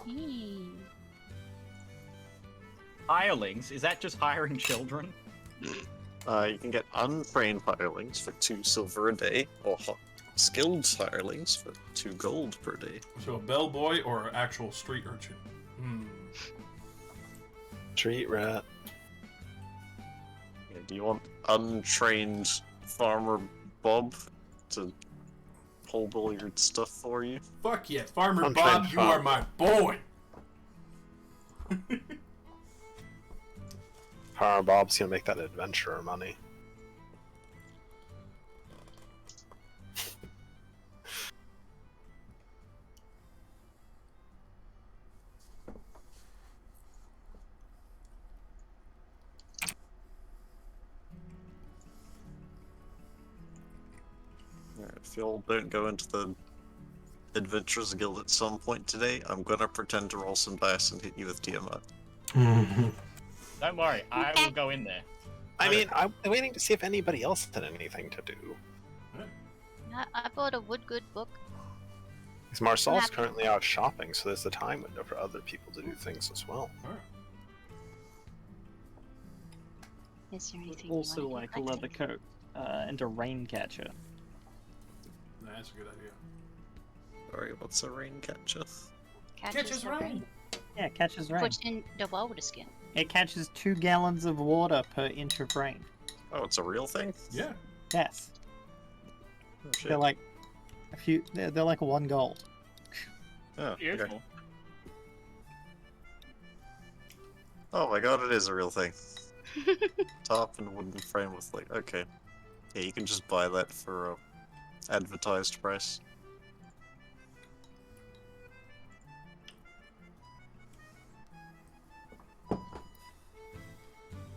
Yee. Hirelings? Is that just hiring children? You can get untrained hirelings for 2 silver a day, or skilled hirelings for 2 gold per day. So a bellboy or an actual street urchin? Street rat. Yeah, do you want untrained farmer Bob to hold all your stuff for you? Fuck yeah, Farmer I'm Bob, trained you are my boy! Farmer Bob's gonna make that adventurer money. Alright, if y'all don't go into the Adventurers Guild at some point today, I'm gonna pretend to roll some dice and hit you with Tiamat. Don't worry, I will go in there. I mean, I'm waiting to see if anybody else had anything to do. I bought a wood good book. Because Marcel's Happy. currently out shopping, so there's a time window for other people to do things as well. Is there anything Also you like want a leather coat and a rain catcher. That's a good idea. Sorry, what's a rain catcher? Catches rain! Yeah, it catches rain. Put in the water skin. It catches 2 gallons of water per inch of rain. Oh, it's a real thing? Yeah. Yes. Oh, shit. They're like They're like 1 gold. Oh, okay. Beautiful. Oh my god, it is a real thing. Top and wooden frame with like, okay. Yeah, you can just buy that for advertised price.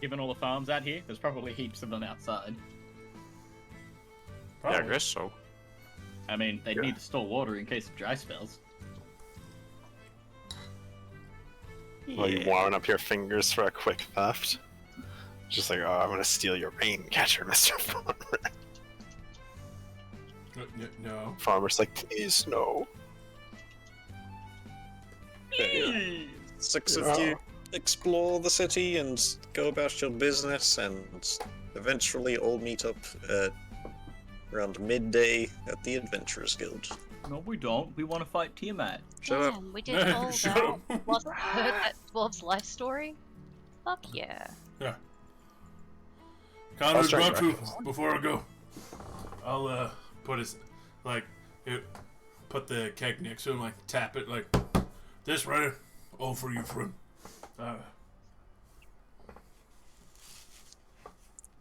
Given all the farms out here, there's probably heaps of them outside. Yeah, I guess so. I mean, they need to store water in case of dry spells. Well, you warming up your fingers for a quick theft? Just like, oh, I'm gonna steal your rain catcher, Mr. Farmer. No. Farmer's like, please, no. Okay, 6 of you explore the city and go about your business, and eventually all meet up around midday at the Adventurers Guild. No, we don't. We want to fight Tiamat. Shut up. Damn, we did all Shut that. up. Wasn't heard that dwarf's life story? Fuck yeah. Yeah. Conrad, start Raku, breakfast. before I go, I'll put his put the keg next to him, like tap it, like this right, all for you, friend.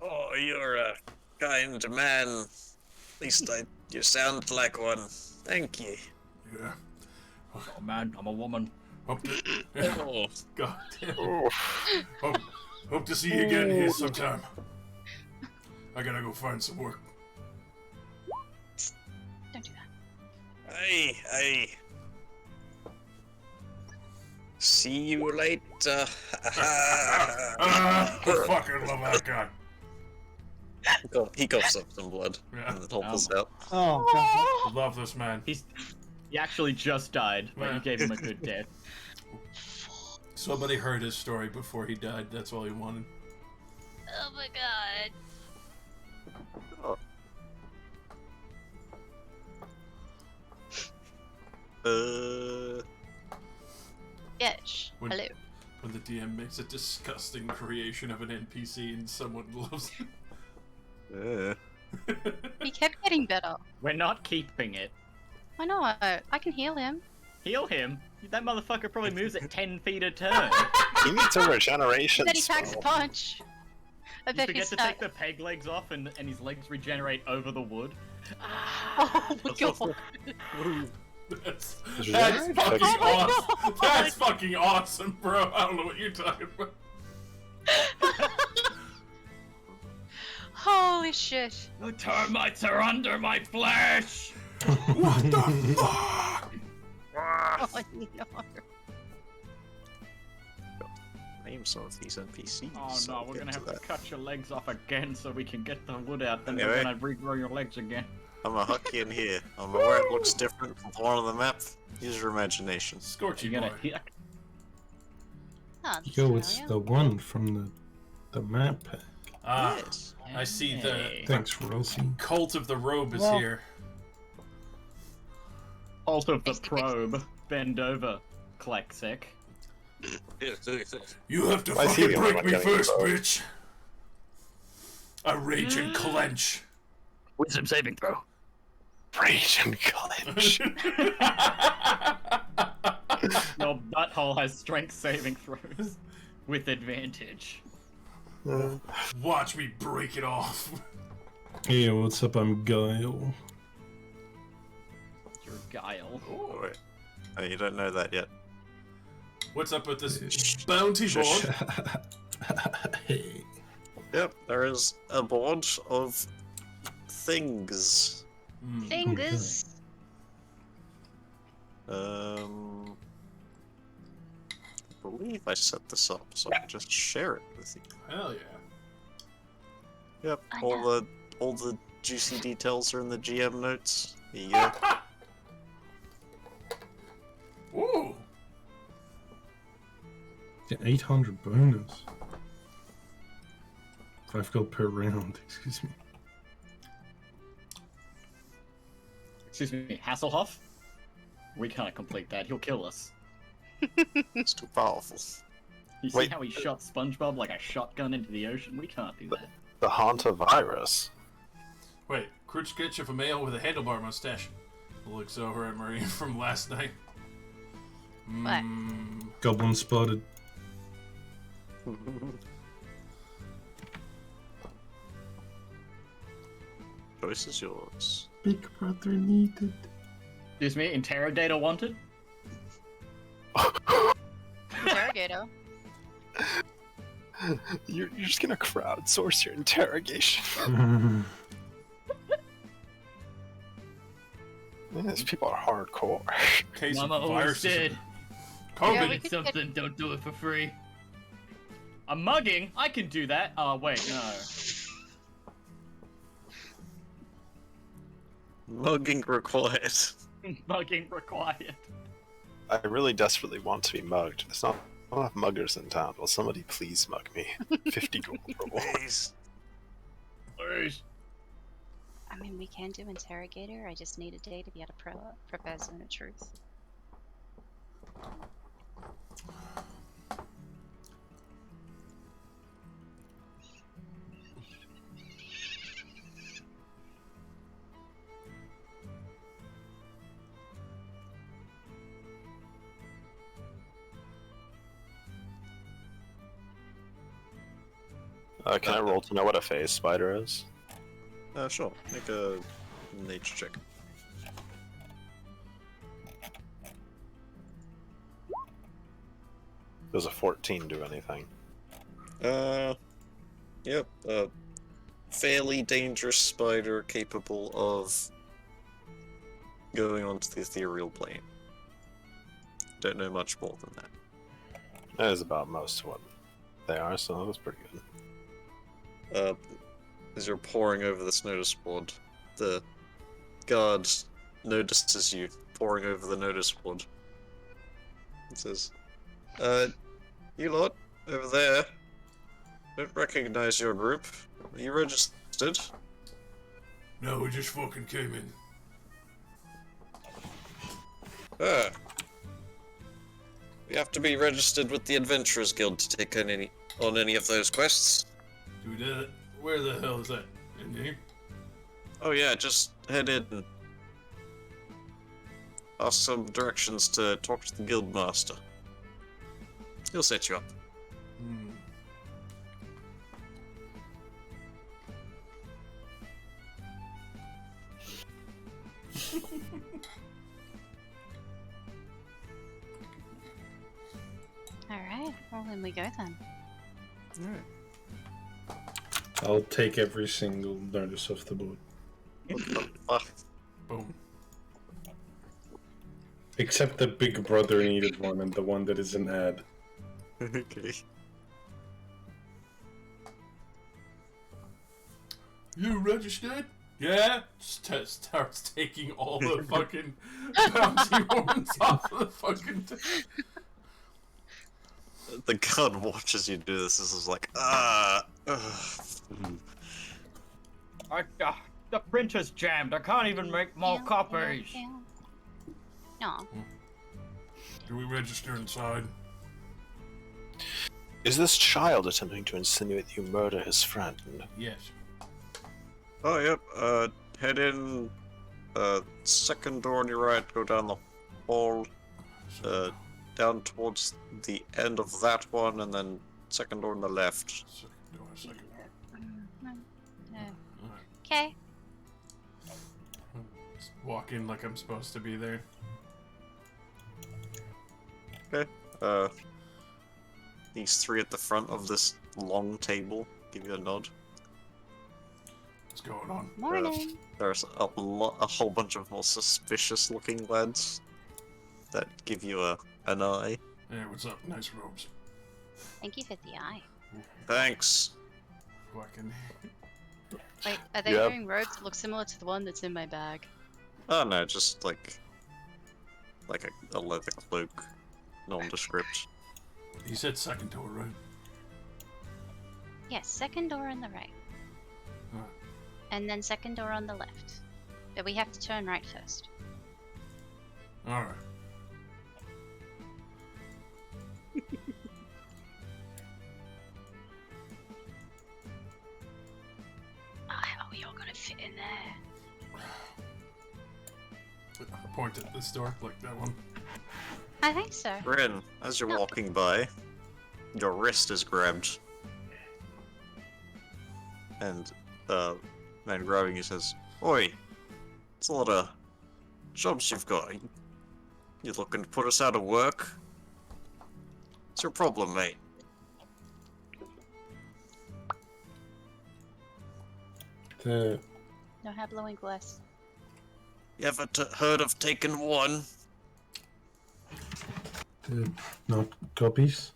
Oh, you're a kind man. At least you sound like one. Thank you. Yeah. Oh man, I'm a woman. Hope to, Oh, God damn. Oof. Hope to see you again here sometime. I gotta go find some work. Don't do that. hey. See you later. I fucking love that guy. He coughs up some blood Yeah. and then pulls out. Oh god. Love this man. He actually just died, but Yeah. you gave him a good death. Somebody heard his story before he died. That's all he wanted. Oh my god. Bitch. When- Hello. When the DM makes a disgusting creation of an NPC and someone loves it. He kept getting better. We're not keeping it. I know. I can heal him. Heal him? That motherfucker probably moves at 10 feet a turn. He needs a regeneration Then he packs a spell. punch. I You bet forget he's to take the peg legs off and his legs regenerate over the wood. Oh my god. That's Regenerate? fucking Oh my awesome. God. That's fucking awesome, bro. I don't know what you're talking about. Holy shit. The termites are under my flesh! What the fuck? Oh no. Name some of these NPCs. Oh so no, we'll we're get gonna have that. to cut your legs off again so we can get the wood out, then Anyway. we're gonna regrow your legs again. I'm a huck in here. I don't know where it looks different from the one on the map. Use your imagination. Scorchy You're boy. gonna hit. Oh, that's Yo, it's familiar. the one from the map pack. Ah, Yes. I see Hey. Thanks, Rosie. cult of the robe is Well- here. Alt of the Fixty, fixty. probe. Bend over, Klexic. You have to I see fucking the break one me getting first, involved. bitch. I rage and clench. Wisdom saving throw. Rage and clench. Your butthole has strength saving throws with advantage. Watch me break it off. Hey, what's up? I'm Guile. Your guile. Oh, wait. Oh, you don't know that yet. What's up with this bounty Shush. board? Hey. Yep, there is a board of things. Hmm. Fingers. I believe I set this up so I can just share it with you. Hell yeah. Yep, I all the juicy details are in the GM notes. There you go. Ooh. Yeah, 800 bonus. 5 gold per round, excuse me. Excuse me, Hasselhoff? We can't complete that, he'll kill us. It's too powerful. You see Wait. how he shot SpongeBob like a shotgun into the ocean? We can't do that. The Haunta virus. Wait, crude sketch of a male with a handlebar mustache. Looks over at Marie from last night. What? Goblin spotted. Choice is yours. Big brother needed. Excuse me, interrogator wanted? Interrogator. You're just gonna crowdsource your interrogation. Man, these people are hardcore. Case Mama of always viruses. said, COVID. Yeah, we "Need could something, don't do it for free." A mugging? I can do that. Oh, wait, no. Mugging required. Mugging required. I really desperately want to be mugged. There's not enough muggers in town. Will somebody please mug me? 50 gold reward. Please. Please. I mean, we can do interrogator. I just need a day to be able to prepare zone of truth. Can I roll to know what a phase spider is? Sure. Make a nature check. Does a 14 do anything? Yep. Fairly dangerous spider capable of going onto the ethereal plane. Don't know much more than that. That is about most of what they are, so that's pretty good. As you're poring over this notice board, the guard notices you poring over the notice board. It says, you lot, over there, don't recognize your group. Are you registered? No, we just fucking came in. Ah. You have to be registered with the Adventurers Guild to take on any of those quests. Do we do that? Where the hell is that? In here? Oh yeah, just head in. Ask some directions to talk to the guild master. He'll set you up. Alright, well then we go then. I'll take every single notice off the board. Boom. Except the Big Brother needed one and the one that is an ad. Okay. You registered? Yeah? Just starts taking all the fucking bounty horns off of the fucking... The guard watches you do this. This is like, The printer's jammed. I can't even make more copies. No. Do we register inside? Is this child attempting to insinuate that you murder his friend? Yes. Oh, yep. Head in, second door on your right, go down the hall, down towards the end of that one, and then second door on the left. Second door. Okay. Just walk in like I'm supposed to be there. Okay. These three at the front of this long table give you a nod. What's going on? Morning. There's a whole bunch of more suspicious-looking lads that give you an eye. Hey, what's up? Nice robes. Thank you for the eye. Thanks. Fucking. Wait, are they wearing robes that look similar to the one that's in my bag? Oh no, just like a leather cloak, nondescript. You said second door, right? Yes, second door on the right. Alright. And then second door on the left. But we have to turn right first. Alright. How are we all gonna fit in there? point at this door, like that one. I think so. Rin, as you're No. walking by, your wrist is grabbed. And, man grabbing you says, Oi, it's a lot of jobs you've got. You looking to put us out of work? What's your problem, mate? The No have blowing glass. You ever heard of taking one? not copies.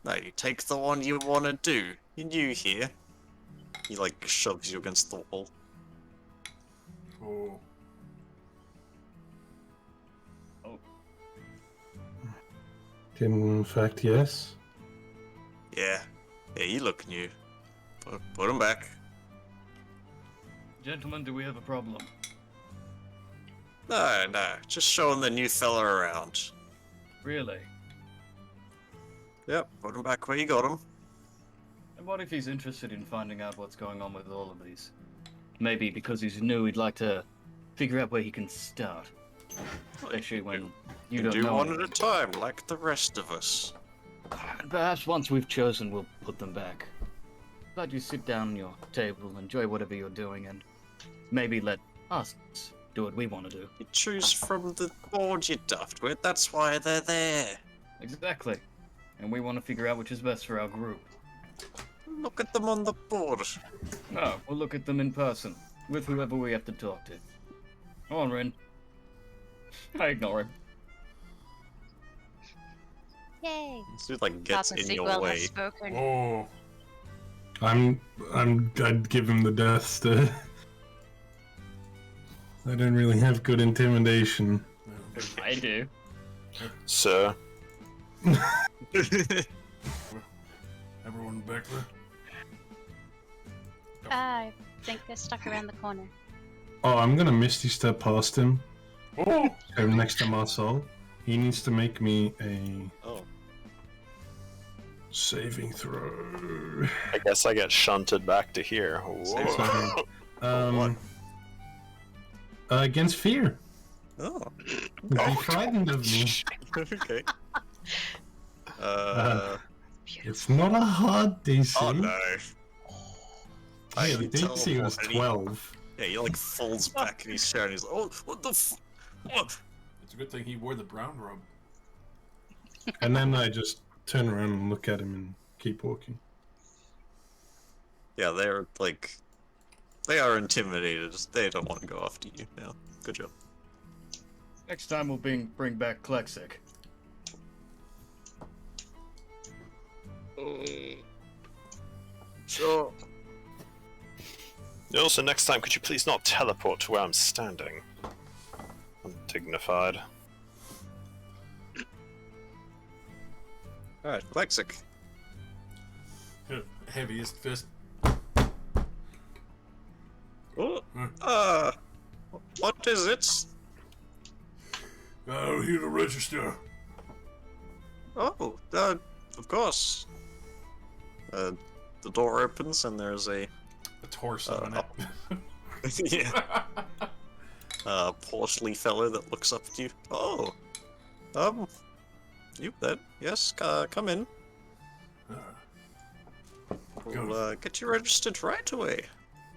No, you take the one you want to do. You're new here. He, like, shoves you against the wall. Oh. In fact, yes. Yeah. Yeah, you look new. Put him back. Gentlemen, do we have a problem? No, just showing the new fella around. Really? Yep, put him back where you got him. And what if he's interested in finding out what's going on with all of these? Maybe because he's new, he'd like to figure out where he can start. Especially when you don't do know one him. at a time, like the rest of us. And perhaps once we've chosen, we'll put them back. Let you sit down at your table, enjoy whatever you're doing, and maybe let us do what we want to do. You choose from the board you duffed with, that's why they're there. Exactly. And we want to figure out which is best for our group. Look at them on the board. No, we'll look at them in person, with whoever we have to talk to. Come on, Rin. I ignore him. Yay! This dude, like, gets Captain in your Sequel way. has spoken. Oh. I'd give him the death stare. I don't really have good intimidation. I do. Sir. Everyone back there? I think they're stuck around the corner. Oh, I'm gonna Misty Step past him. Oh! I'm next to Marcel. He needs to make me a Oh. saving throw. I guess I get shunted back to here. Whoa. Um, against fear. Oh. Be frightened of me. Okay. It's not a hard DC. Oh no. Hey, the You tell DC him was what, and 12. Yeah, he like folds back and he's shouting. He's like, "Oh, what the what?" It's a good thing he wore the brown robe. And then I just turn around and look at him and keep walking. Yeah, they're like, they are intimidated. They don't want to go after you now. Good job. Next time we'll bring back Klexic. Sure. Also, next time, could you please not teleport to where I'm standing? Undignified. Alright, Lexic. Heaviest fist. Oh, what is it? Here to register. Oh, of course. The door opens and there's a A torso on it. yeah, portly fellow that looks up at you. Oh, you then? Yes, come in. We'll get you registered right away.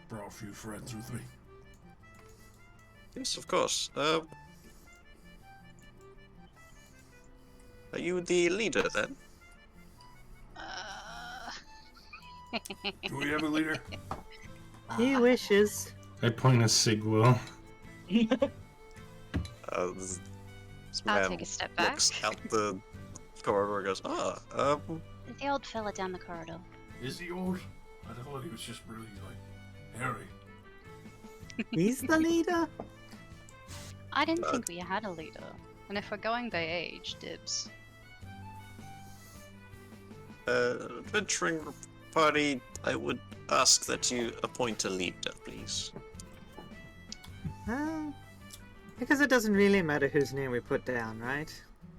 Brought a few friends with me. Yes, of course. Are you the leader then? Do we have a leader? He wishes. I point at Sigwell. This I'll man take a step back. looks out the corridor and goes, The old fella down the corridor. Is he old? I thought he was just really, like, hairy. He's the leader. I didn't think we had a leader. And if we're going by age, dibs. adventuring party, I would ask that you appoint a leader, please. Because it doesn't really matter whose name we put down, right?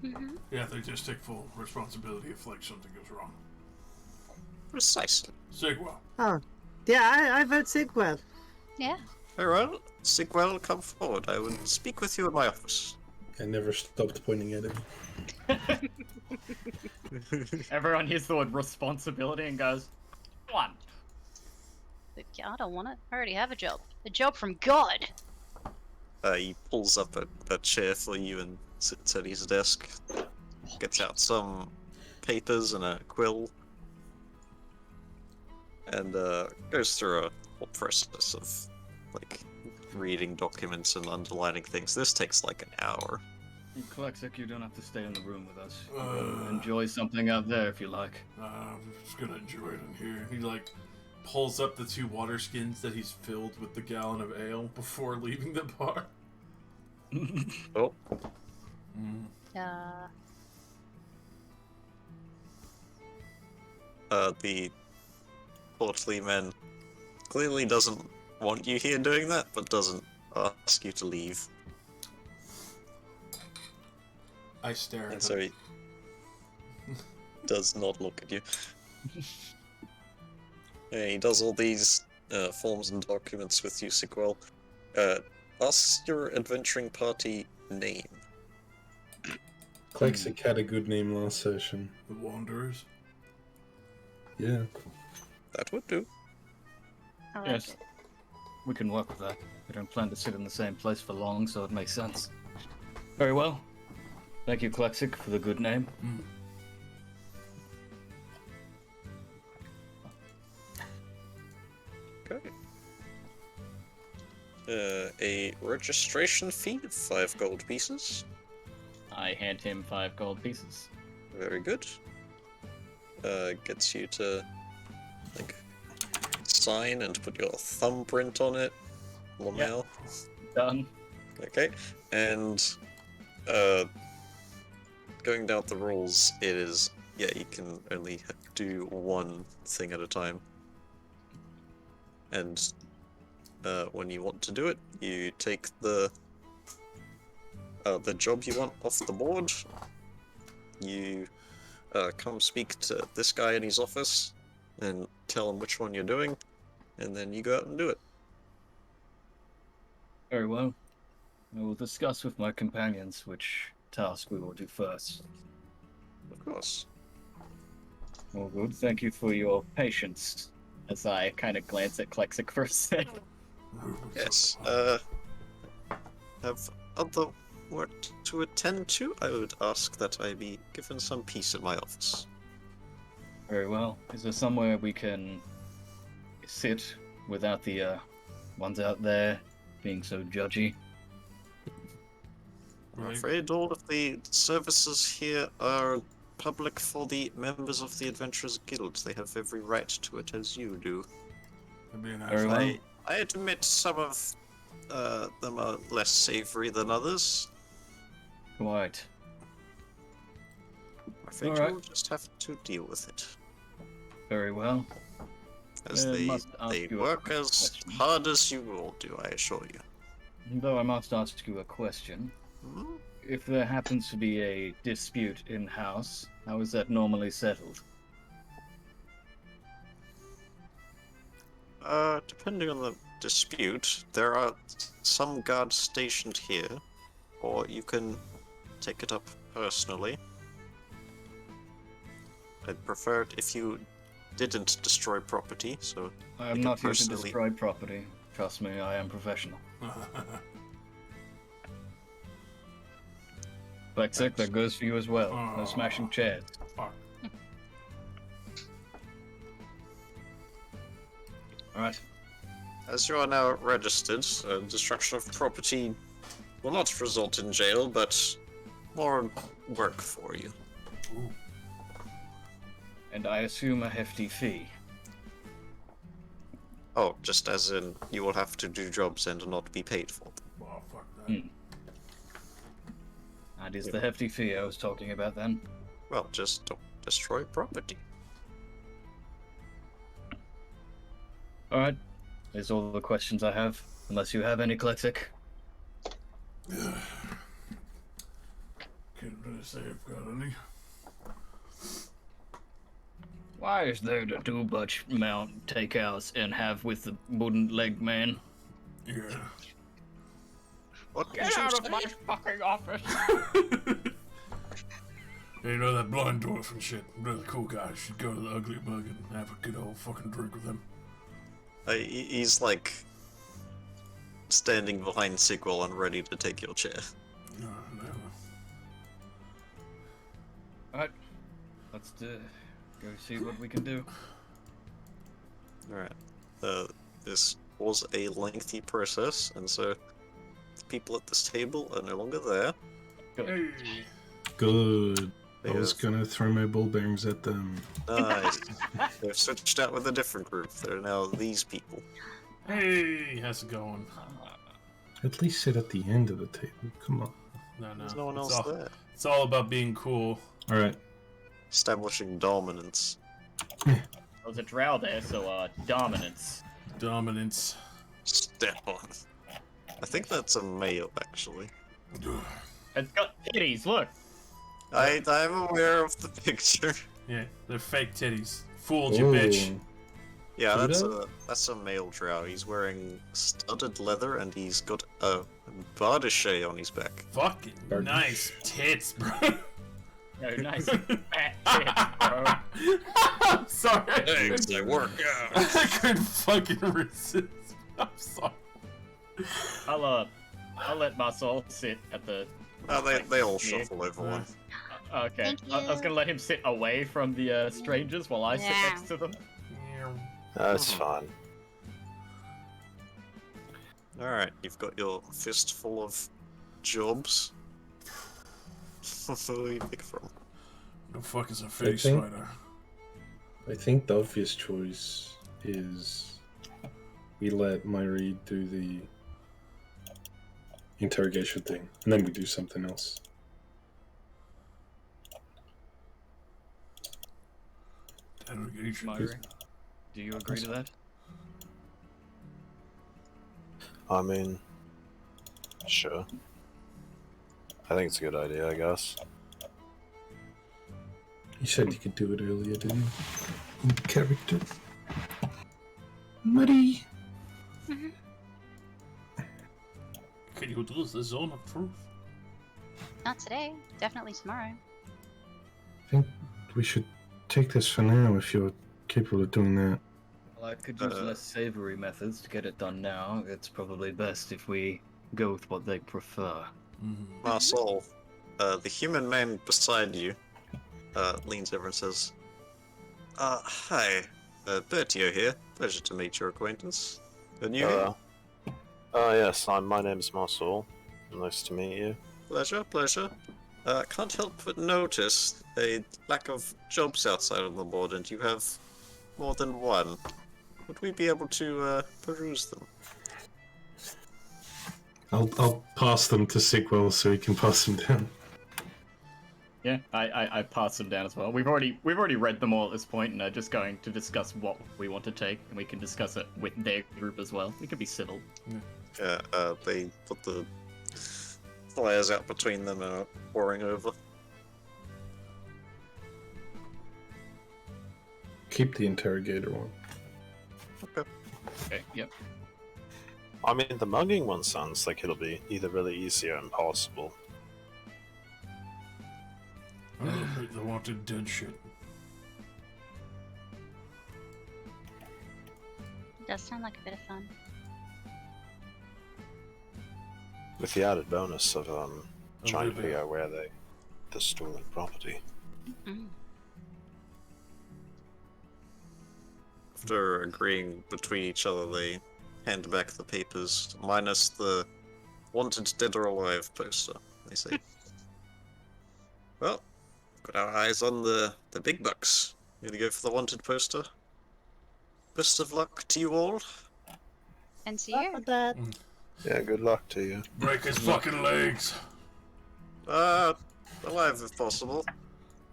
Mm-hmm. Yeah, they just take full responsibility if, like, something goes wrong. Precisely. Sigwell. Oh, yeah, I vote Sigwell. Yeah. Very well. Sigwell, come forward. I will speak with you in my office. I never stopped pointing at him. Everyone hears the word responsibility and goes, one. I don't want it. I already have a job. A job from God. He pulls up a chair for you and sits at his desk. Gets out some papers and a quill. And goes through a whole process of, like, reading documents and underlining things. This takes like an hour. Klexic, you don't have to stay in the room with us. You can enjoy something out there if you like. I'm just gonna enjoy it in here. He, like, pulls up the 2 water skins that he's filled with the gallon of ale before leaving the bar. Oh. The portly man clearly doesn't want you here doing that, but doesn't ask you to leave. I stare at And him. so he does not look at you. Yeah, he does all these forms and documents with you, Sigwell. Ask your adventuring party name. Klexic had a good name last session. The Wanderers. Yeah. That would do. I like Yes. it. We can work with that. We don't plan to sit in the same place for long, so it makes sense. Very well. Thank you, Klexic, for the good name. Okay. A registration fee of 5 gold pieces. I hand him 5 gold pieces. Very good. Gets you to, like, sign and put your thumbprint on it. Lamel. Done. Okay. And, going down the rules, it is, yeah, you can only do one thing at a time. And, when you want to do it, you take the job you want off the board. You come speak to this guy in his office and tell him which one you're doing, and then you go out and do it. Very well. I will discuss with my companions which task we will do first. Of course. Well, good. Thank you for your patience. As I kind of glance at Klexic for a sec. Yes. Have other work to attend to? I would ask that I be given some peace in my office. Very well. Is there somewhere we can sit without the ones out there being so judgy? I'm afraid all of the services here are public for the members of the Adventurers Guild. They have every right to it, as you do. Very well. I admit some of them are less savory than others. Quite. I'm afraid Alright. you'll just have to deal with it. Very well. As I they must ask you a work as question. hard as you all do, I assure you. Though I must ask you a question. Hmm? If there happens to be a dispute in-house, how is that normally settled? Depending on the dispute, there are some guards stationed here, or you can take it up personally. I'd prefer it if you didn't destroy property, so I am You not can here to personally- destroy property. Trust me, I am professional. Klexic, that goes for you as well. No smashing chairs. Fuck. Alright. as you are now registered, destruction of property will not result in jail, but more work for you. Ooh. And I assume a hefty fee. Oh, just as in you will have to do jobs and not be paid for them. Oh, fuck that. That is the hefty fee I was talking about then. Well, just don't destroy property. Alright. There's all the questions I have. Unless you have any, Klexic. Can't really say I've got any. Why is there to do much mount takeouts and have with the wooden leg man? Yeah. What Get did you out of say? my fucking office! Hey, you know that blind dwarf and shit? Really cool guy. Should go to the Ugly Bug and have a good old fucking drink with him. He's like standing behind Sigwell and ready to take your chair. No. Alright, let's go see what we can do. Alright. This was a lengthy process, and so the people at this table are no longer there. Hey. Good. They I was have- gonna throw my ball bearings at them. Nice. They've switched out with a different group. They're now these people. Hey, how's it going? At least sit at the end of the table. Come on. No. There's no one it's else all, there. It's all about being cool. All right. Establishing dominance. There was a drow there, so dominance. Dominance. Step on. I think that's a male, actually. It's got titties, look! I'm aware of the picture. Yeah, they're fake titties. Fooled you, bitch. Ooh. Yeah, Judo? that's a male drow. He's wearing studded leather and he's got a bardachet on his back. Fucking Bardish. nice tits, bro. No, nice fat tits, bro. I'm sorry. They work out. I couldn't fucking resist. I'm sorry. I'll let my soul sit at the... Oh, they all Yeah. shuffle over one. Okay, Thank I was you. gonna let him sit away from the strangers while I sit Yeah. next to them. That's fine. Alright, you've got your fistful of jobs. Where do you pick from? The fuck is a face think- spider? I think the obvious choice is we let Myri do the interrogation thing, and then we do something else. Interrogation. Myri, do you agree to that? I mean, sure. I think it's a good idea, I guess. You said you could do it earlier, didn't you? In character. Muddy. Can you do the zone of truth? Not today. Definitely tomorrow. I think we should take this for now if you're capable of doing that. Well, I could use less savory methods to get it done now. It's probably best if we go with what they prefer. Marcel, the human man beside you, leans over and says, hi, Bertio here. Pleasure to meet your acquaintance. And you? Yes, my name's Marcel. Nice to meet you. Pleasure. Can't help but notice a lack of jobs outside on the board, and you have more than one. Would we be able to peruse them? I'll pass them to Sigwell so he can pass them down. Yeah, I pass them down as well. We've already read them all at this point, and are just going to discuss what we want to take, and we can discuss it with their group as well. We can be civil. They put the flyers out between them and are pouring over. Keep the interrogator one. Okay, yep. I mean, the mugging one sounds like it'll be either really easy or impossible. They wanted dead shit. Does sound like a bit of fun. With the added bonus of trying to living. figure out where the stolen property. Mm. After agreeing between each other, they hand back the papers, minus the wanted dead or alive poster. They say, well, got our eyes on the big bucks. You gonna go for the wanted poster? Best of luck to you all. And to you. Yeah, good luck to you. Break his fucking legs. Alive if possible.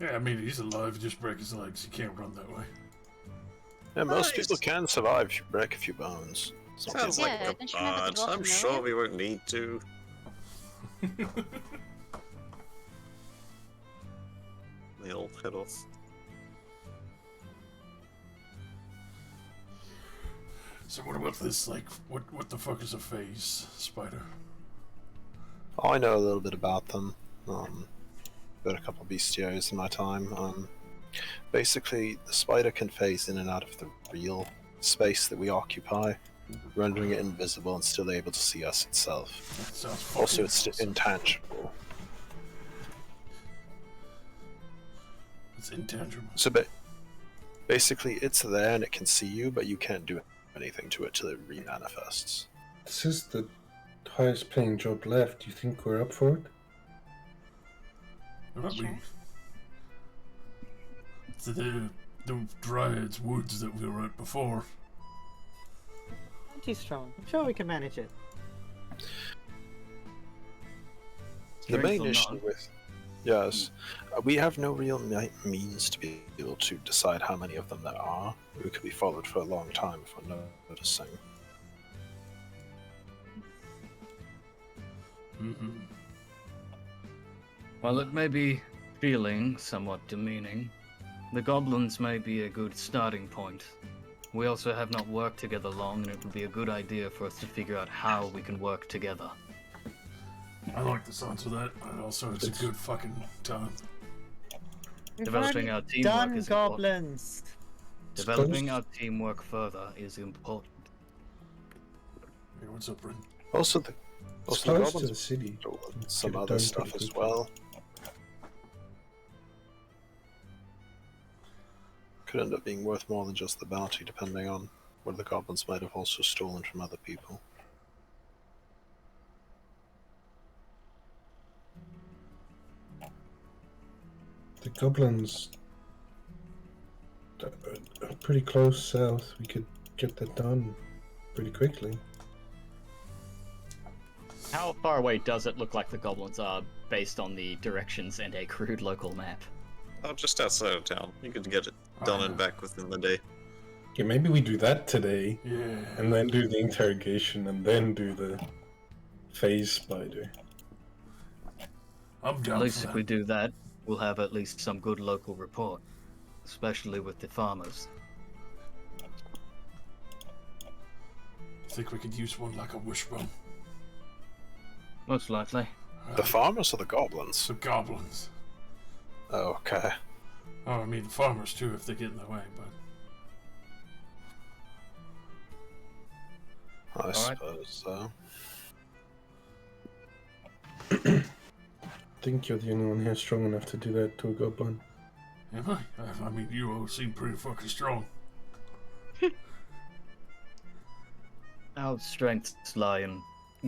Yeah, I mean, he's alive. Just break his legs. He can't run that way. Yeah, most Nice. people can survive if you break a few bones. It's not Sounds too like Yeah, a don't you remember the bard. dwarf I'm from sure earlier? we won't need to. They all head off. So what about this, like, what the fuck is a phase spider? Oh, I know a little bit about them. Got a couple of bestios in my time. Basically, the spider can phase in and out of the real space that we occupy, rendering it invisible and still able to see us itself. That sounds fucking Also, it's awesome. intangible. It's intangible. So basically, it's there and it can see you, but you can't do anything to it till it remanifests. This is the highest paying job left. Do you think we're up for it? Sure. The Dryad's woods that we were at before. Not too strong. I'm sure we can manage it. The main Strength or issue none? with yes, we have no real means to be able to decide how many of them there are. We could be followed for a long time if we're noticing. Mm-hmm. While it may be feeling somewhat demeaning, the goblins may be a good starting point. We also have not worked together long, and it would be a good idea for us to figure out how we can work together. I like the sounds of that, and also it's a good fucking time. We've Developing already our teamwork done is important. goblins. Developing our teamwork further is important. Hey, what's up, Bryn? Also, the It's the close to goblins the city. and some Get it other done stuff pretty as quickly. well. Could end up being worth more than just the bounty, depending on what the goblins might have also stolen from other people. The goblins are pretty close south. We could get that done pretty quickly. How far away does it look like the goblins are based on the directions and a crude local map? Oh, just outside of town. You could get it done and back within the day. Yeah, maybe we do that today, Yeah. and then do the interrogation, and then do the phase spider. I'm down At least for if that. we do that, we'll have at least some good local report, especially with the farmers. Think we could use one like a wishbone. Most likely. The farmers or the goblins? The goblins. Oh, okay. Oh, I mean the farmers too if they get in the way, but I right. suppose so. I think you're the only one here strong enough to do that to a goblin. am I? I mean, you all seem pretty fucking strong. Our strengths lie in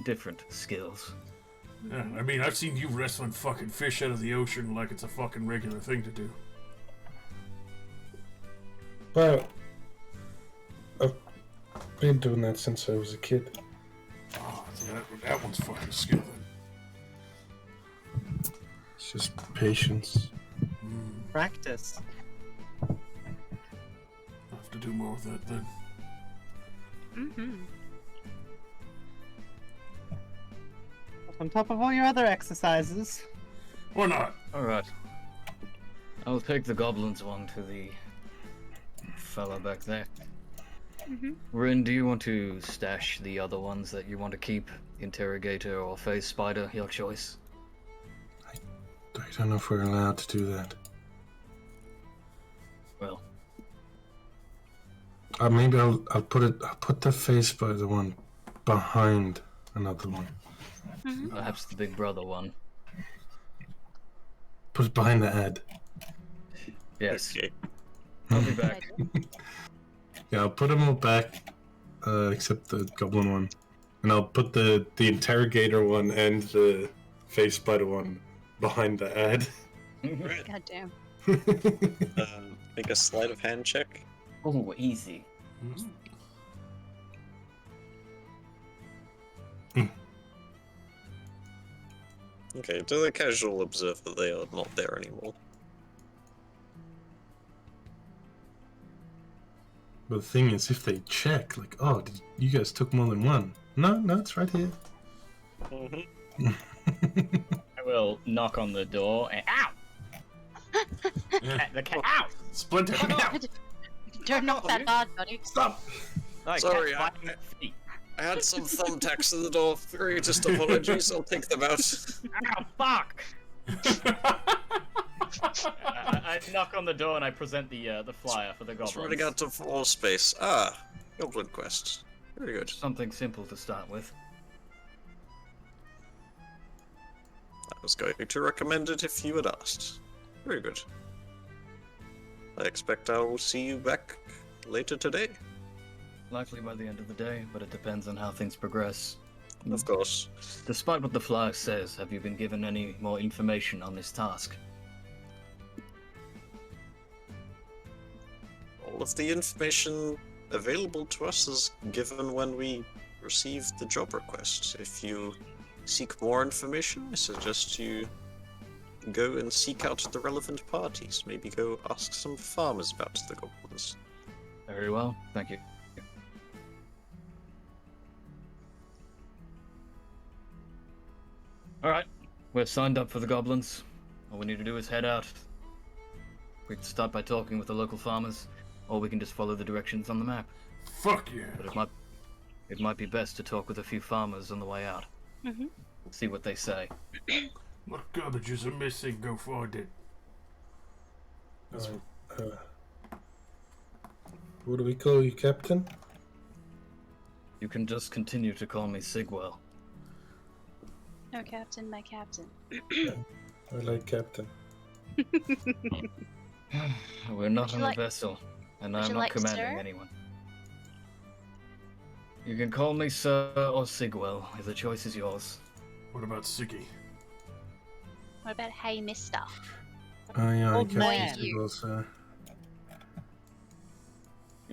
different skills. Yeah, I mean, I've seen you wrestling fucking fish out of the ocean like it's a fucking regular thing to do. Well, I've been doing that since I was a kid. Oh, so that one's fucking skill then. It's just patience. Practice. I'll have to do more of that then. Mm-hmm. On top of all your other exercises. Or not. Alright. I'll take the goblins one to the fella back there. Mm-hmm. Rin, do you want to stash the other ones that you want to keep? Interrogator or phase spider, your choice. I don't know if we're allowed to do that. Well, Maybe I'll put the phase spider one behind another one. perhaps the big brother one. Put it behind the ad. Yes. Okay. I'll be back. Yeah, I'll put them all back, except the goblin one, and I'll put the interrogator one and the face spider one behind the ad. God damn. Make a sleight of hand check. Oh, easy. Okay, to the casual observer, they are not there anymore. But the thing is, if they check, like, oh, you guys took more than one. No, it's right here. Mm-hmm. I will knock on the door and ow! Yeah. The cat. Ow! Splinter. Don't knock that hard, buddy. Stop! Like, Sorry, cats biting feet. I had some thumbtacks in the door. Greatest apologies. I'll take them out. Oh, fuck! I knock on the door and I present the flyer for the It's goblins. running out of floor space. Ah, Goblin Quest. Very good. Something simple to start with. I was going to recommend it if you had asked. Very good. I expect I will see you back later today. Likely by the end of the day, but it depends on how things progress. Of course. Despite what the flyer says, have you been given any more information on this task? All of the information available to us is given when we receive the job request. If you seek more information, I suggest you go and seek out the relevant parties. Maybe go ask some farmers about the goblins. Very well, thank you. Alright, we're signed up for the goblins. All we need to do is head out. We can start by talking with the local farmers, or we can just follow the directions on the map. Fuck yeah. But it might be best to talk with a few farmers on the way out. Mm-hmm. See what they say. What garbages are missing? Go find it. What do we call you, Captain? You can just continue to call me Sigwell. No, Captain, my Captain. I like Captain. We're not Would you on like- a vessel, and would I'm you not like commanding sir? anyone. You can call me Sir or Sigwell. The choice is yours. What about Siggy? What about hey, mister? Oh yeah, I Old Captain man. Sigwell, sir.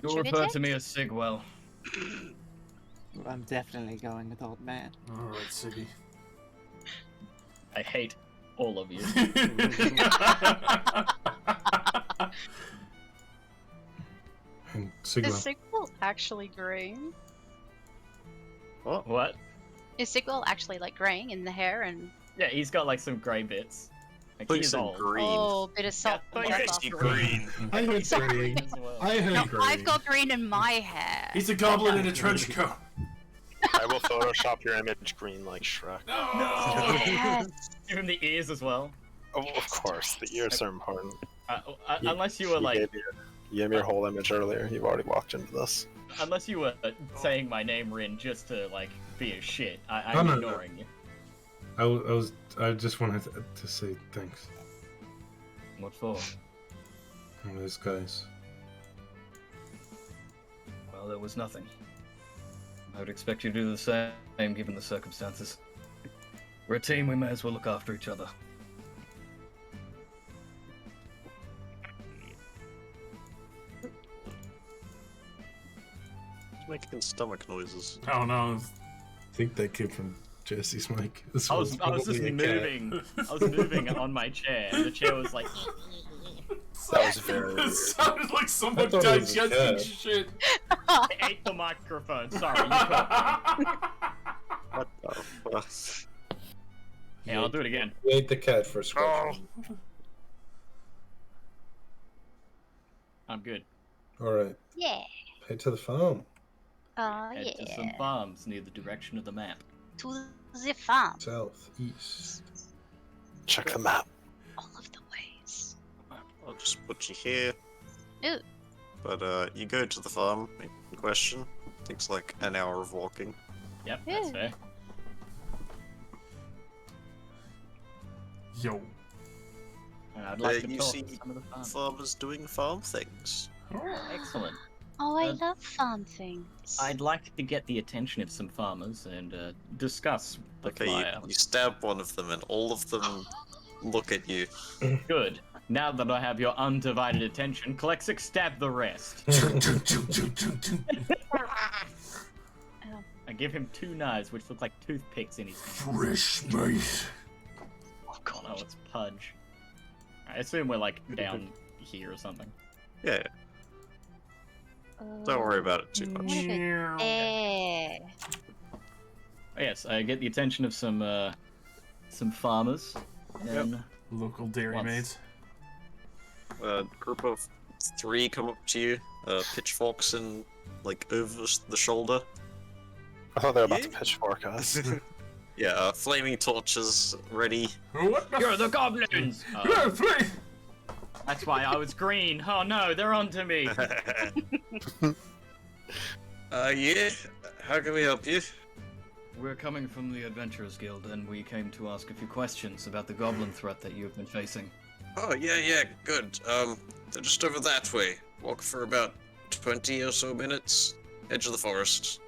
You'll Sugar refer to tits? me as Sigwell. I'm definitely going with old man. Alright, Siggy. I hate all of you. And Is Sigwell. Sigwell actually green? What? Is Sigwell actually like graying in the hair and Yeah, he's got like some grey bits. Like, Please he's say old. green. oh, bit of salt Yeah, and but pepper. it's Icy green. I heard Sorry. green. As well. I heard No, green. I've got green in my hair. He's a goblin in a trench coat. I will Photoshop your image green like Shrek. No! Yes. Give him the ears as well. Oh, of course, the ears are important. Unless you were like, You gave me your whole image earlier. You've already walked into this. unless you were saying my name, Rin, just to like be a shit. Oh, I'm no, ignoring you. I just wanted to say thanks. What for? All those guys. Well, there was nothing. I would expect you to do the same given the circumstances. We're a team, we may as well look after each other. Making stomach noises. I don't know. I think that came from Jesse's mic. This I was just probably a cat. moving. I was moving on my chair, and the chair was like. That was very It weird. sounded like someone I thought it was a digesting cat. shit. I ate the microphone. Sorry, you caught me. What the fuck? Yeah, I'll do it again. We ate the cat for a scratch. I'm good. Alright, Yeah. head to the farm. Oh, Head to some yeah. farms near the direction of the map. To the farm. South, east. Check the map. All of the ways. I'll just put you here. Ooh. But you go to the farm in question. Takes like an hour of walking. Yep, that's Yeah. fair. Yo. And I'd like to you talk see to some of the farmers. farmers doing farm things. Excellent. Oh, I Uh, love farm things. I'd like to get the attention of some farmers and discuss the Okay, flyer. you stab one of them, and all of them look at you. Good. Now that I have your undivided attention, Klexic, stab the rest. I give him 2 knives, which look like toothpicks in his hand. Fresh meat. Oh, it's Pudge. I assume we're like down here or something. Yeah, don't worry about it too much. Eh. Oh, yes, I get the attention of some farmers. And Local dairy Once. maids. A group of 3 come up to you, pitchforks and like over the shoulder. I thought they were about to pitchfork us. Yeah, flaming torches ready. What the You're the goblins! No, please! That's why I was green. Oh no, they're onto me. Yeah. How can we help you? We're coming from the Adventurers Guild, and we came to ask a few questions about the goblin threat that you've been facing. Oh, yeah, good. They're just over that way. Walk for about 20 or so minutes. Edge of the forest.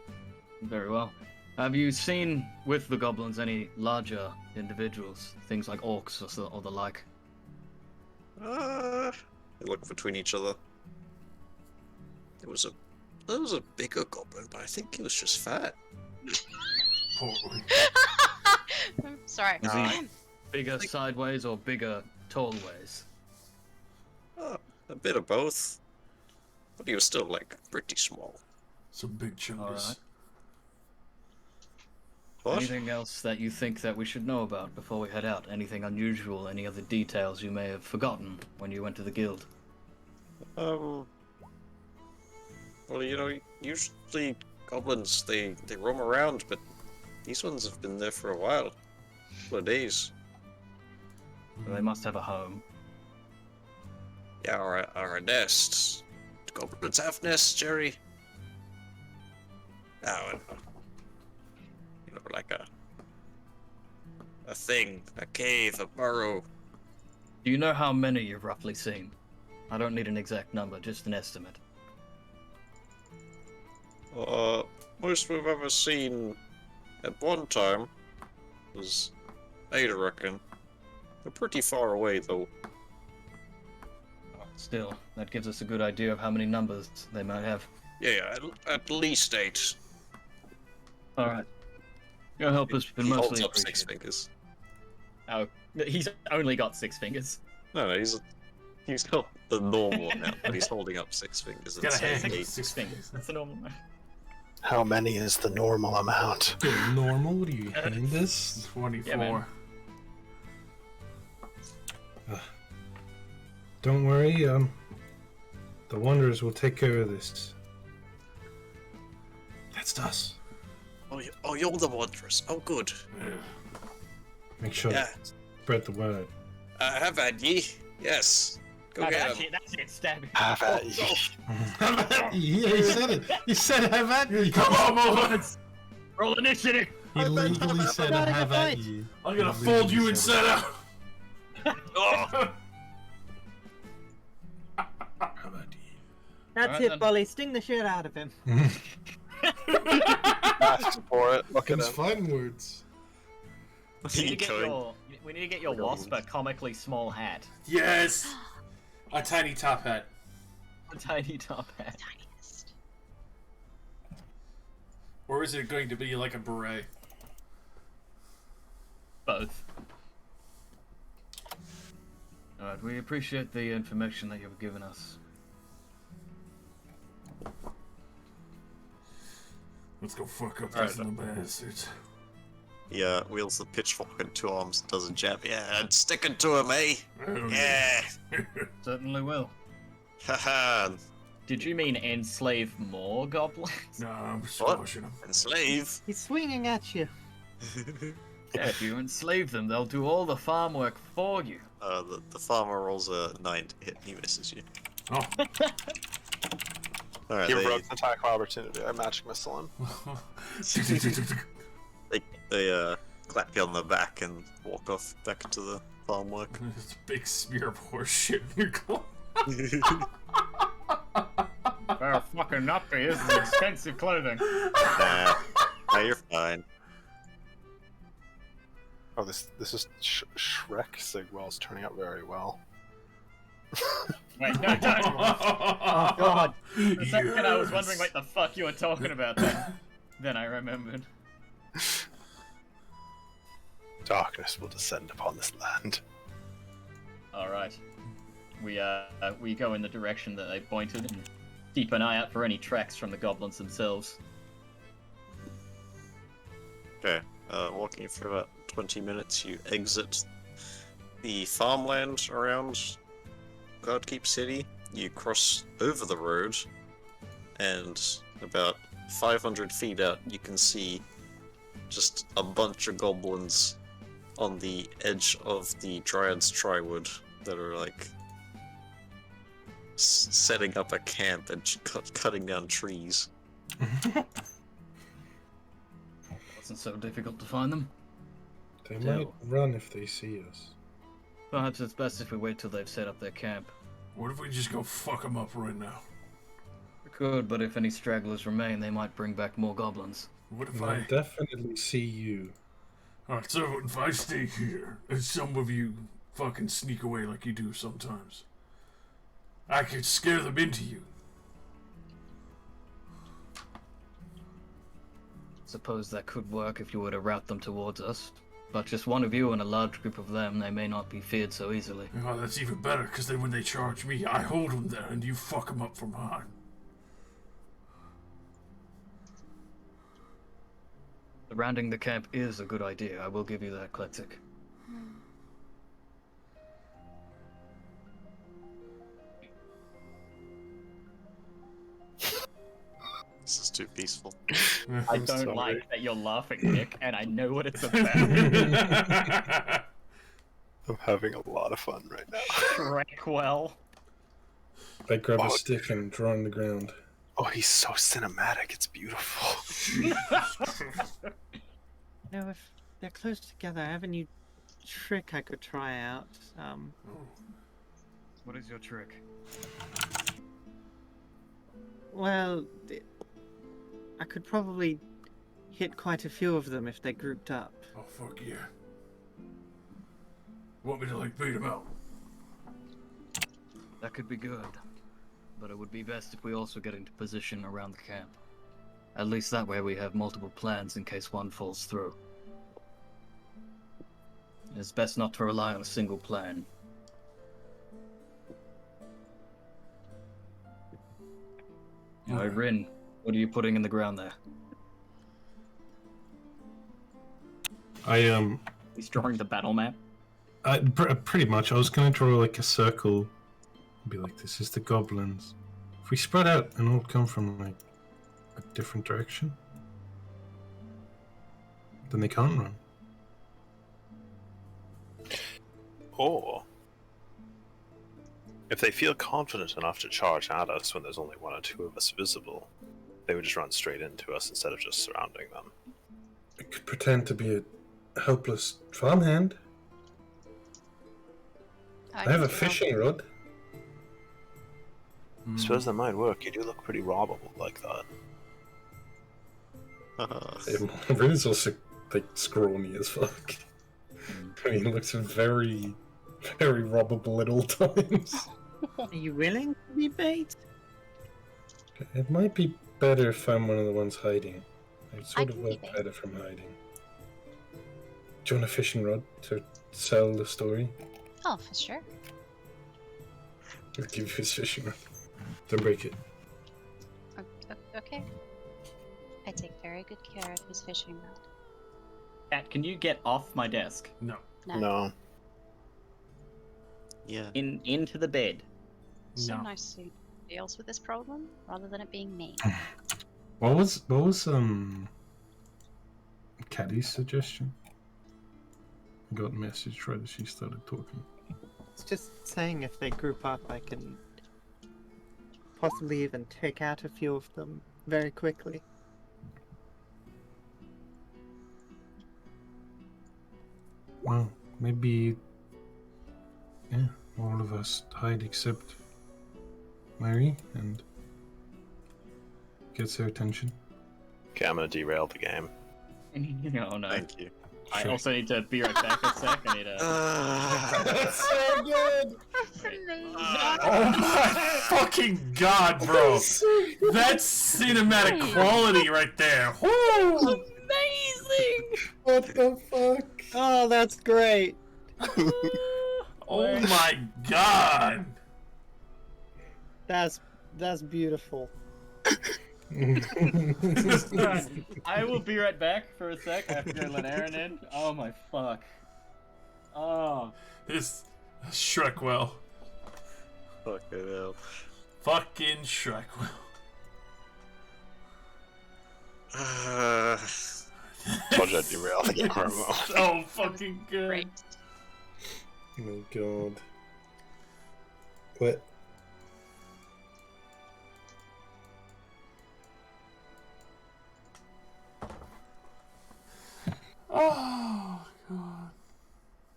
Very well. Have you seen with the goblins any larger individuals, things like orcs or the like? They look between each other. There was a bigger goblin, but I think he was just fat. Poorly. Sorry. Is he bigger sideways or bigger tall ways? A bit of both. But he was still, like, pretty small. Some big chungus. Alright. What? Anything else that you think that we should know about before we head out? Anything unusual? Any other details you may have forgotten when you went to the guild? Well, you know, usually goblins, they roam around, but these ones have been there for a while. A couple of days. They must have a home. Yeah, or a nest. Goblins have nests, Jerry. Oh, and, you know, like a thing, a cave, a burrow. Do you know how many you've roughly seen? I don't need an exact number, just an estimate. Most we've ever seen at one time was 8, I reckon. They're pretty far away, though. Still, that gives us a good idea of how many numbers they might have. Yeah, at least 8. Alright. Your help has been He holds mostly up 6 appreciated. fingers. Oh, he's only got 6 fingers. No, he's got the normal amount, but he's holding up 6 fingers and Got a saying hand. 8. 6 fingers. That's the normal one. How many is the normal amount? Normal? What do you hand this? 24. Yeah, man. Don't worry, the Wanderers will take care of this. That's us. Oh, you're the Wanderers. Oh, good. Make sure Yeah. to spread the word. Have at ye. Yes. Go Oh, get that's him. it, that's it, stab him. Have at ye. Yeah, he said it. He said have at ye. Come on, boys! Roll initiative! He legally said Gotta have get at right. ye. I'm gonna He fold you legally and said set out! Oh, Have at ye. That's Alright it, then. Bully. Sting the shit out of him. Ask for it. Look at Those him. fighting words. We need to get your wasp a comically small hat. Yes! A tiny top hat. A tiny top hat. Tiniest. Or is it going to be like a beret? Both. Alright, we appreciate the information that you've given us. Let's go fuck up Alright, those little bastards. yeah, wields the pitchfork in 2 arms, does a jab. Yeah, and sticking to him, eh? Oh, Yeah. Certainly will. Haha. Did you mean enslave more goblins? No, I'm What? squashing them. Enslave. He's swinging at you. Yeah, if you enslave them, they'll do all the farm work for you. The farmer rolls a 9 to hit, he misses you. Oh. Alright, Give Rogue an attack of opportunity. I magic missile him. they clap you on the back and walk off back into the farm work. There's a big smear of horse shit in your clothes. Well, fucking nappy. This is expensive clothing. Nah, you're fine. Oh, this is Shrek Sigwell's turning out very well. Wait, no, don't. Oh, God. For a second I was wondering what the fuck you were talking about then I remembered. Darkness will descend upon this land. Alright. We go in the direction that they pointed and keep an eye out for any tracks from the goblins themselves. Okay, walking for about 20 minutes, you exit the farmland around Godkeep City. you cross over the road, and about 500 feet out, you can see just a bunch of goblins on the edge of the Dryad's Triwood that are like setting up a camp and cutting down trees. Wasn't so difficult to find them. They Still. might run if they see us. Perhaps it's best if we wait till they've set up their camp. What if we just go fuck them up right now? We could, but if any stragglers remain, they might bring back more goblins. What if They'll I... definitely see you. Alright, so if I stay here, and some of you fucking sneak away like you do sometimes, I could scare them into you. Suppose that could work if you were to route them towards us. But just one of you and a large group of them, they may not be feared so easily. Oh, that's even better, because then when they charge me, I hold them there and you fuck them up from behind. Surrounding the camp is a good idea, I will give you that, Kletic. This is too peaceful. I don't like that you're laughing, Nick, and I know what it's about. I'm having a lot of fun right now. Shrek They grab a stick and draw on the ground. Oh, he's so cinematic. It's beautiful. No, if they're close together, I have a new trick I could try out. What is your trick? Well, I could probably hit quite a few of them if they grouped up. Oh, fuck yeah. Want me to, like, beat them out? That could be good. But it would be best if we also get into position around the camp. At least that way we have multiple plans in case one falls through. It's best not to rely on a single plan. Alright, Rin, what are you putting in the ground there? He's drawing the battle map. Pretty much. I was gonna draw like a circle and be like, this is the goblins. If we spread out and all come from like a different direction, then they can't run. Or if they feel confident enough to charge at us when there's only one or two of us visible, they would just run straight into us instead of just surrounding them. I could pretend to be a helpless farmhand. I have a fishing rod. I suppose that might work. You do look pretty robbable like that. Rin's also like scrawny as fuck. I mean, he looks very, very robbable at all times. Are you willing to be bait? It might be better if I'm one of the ones hiding. I sort of can work be bait. better from hiding. Do you want a fishing rod to sell the story? Oh, for sure. I'll give you his fishing rod. Don't break it. Okay. I take very good care of his fishing rod. Cat, can you get off my desk? No. No. Yeah. Into the bed. So No. nice to deals with this problem rather than it being me. What was Caddy's suggestion? I got a message right as she started talking. It's just saying if they group up, I can possibly even take out a few of them very quickly. Well, maybe, yeah, all of us hide except Mary and gets her attention. Okay, I'm gonna derail the game. Oh no. Thank you. I Sure. also need to be right back a sec. I need That's so good! Oh my fucking god, bro! That's cinematic quality right there. Woo! Amazing! What the fuck? Oh, that's great! Oh my god! That's beautiful. I will be right back for a sec. I have to go let Aaron in. Oh my fuck. Oh. This Shrek well. Fucking hell. Fucking Shrek. Told you I'd derail the game for a moment. So fucking good. Great. Oh my god. What? Oh god.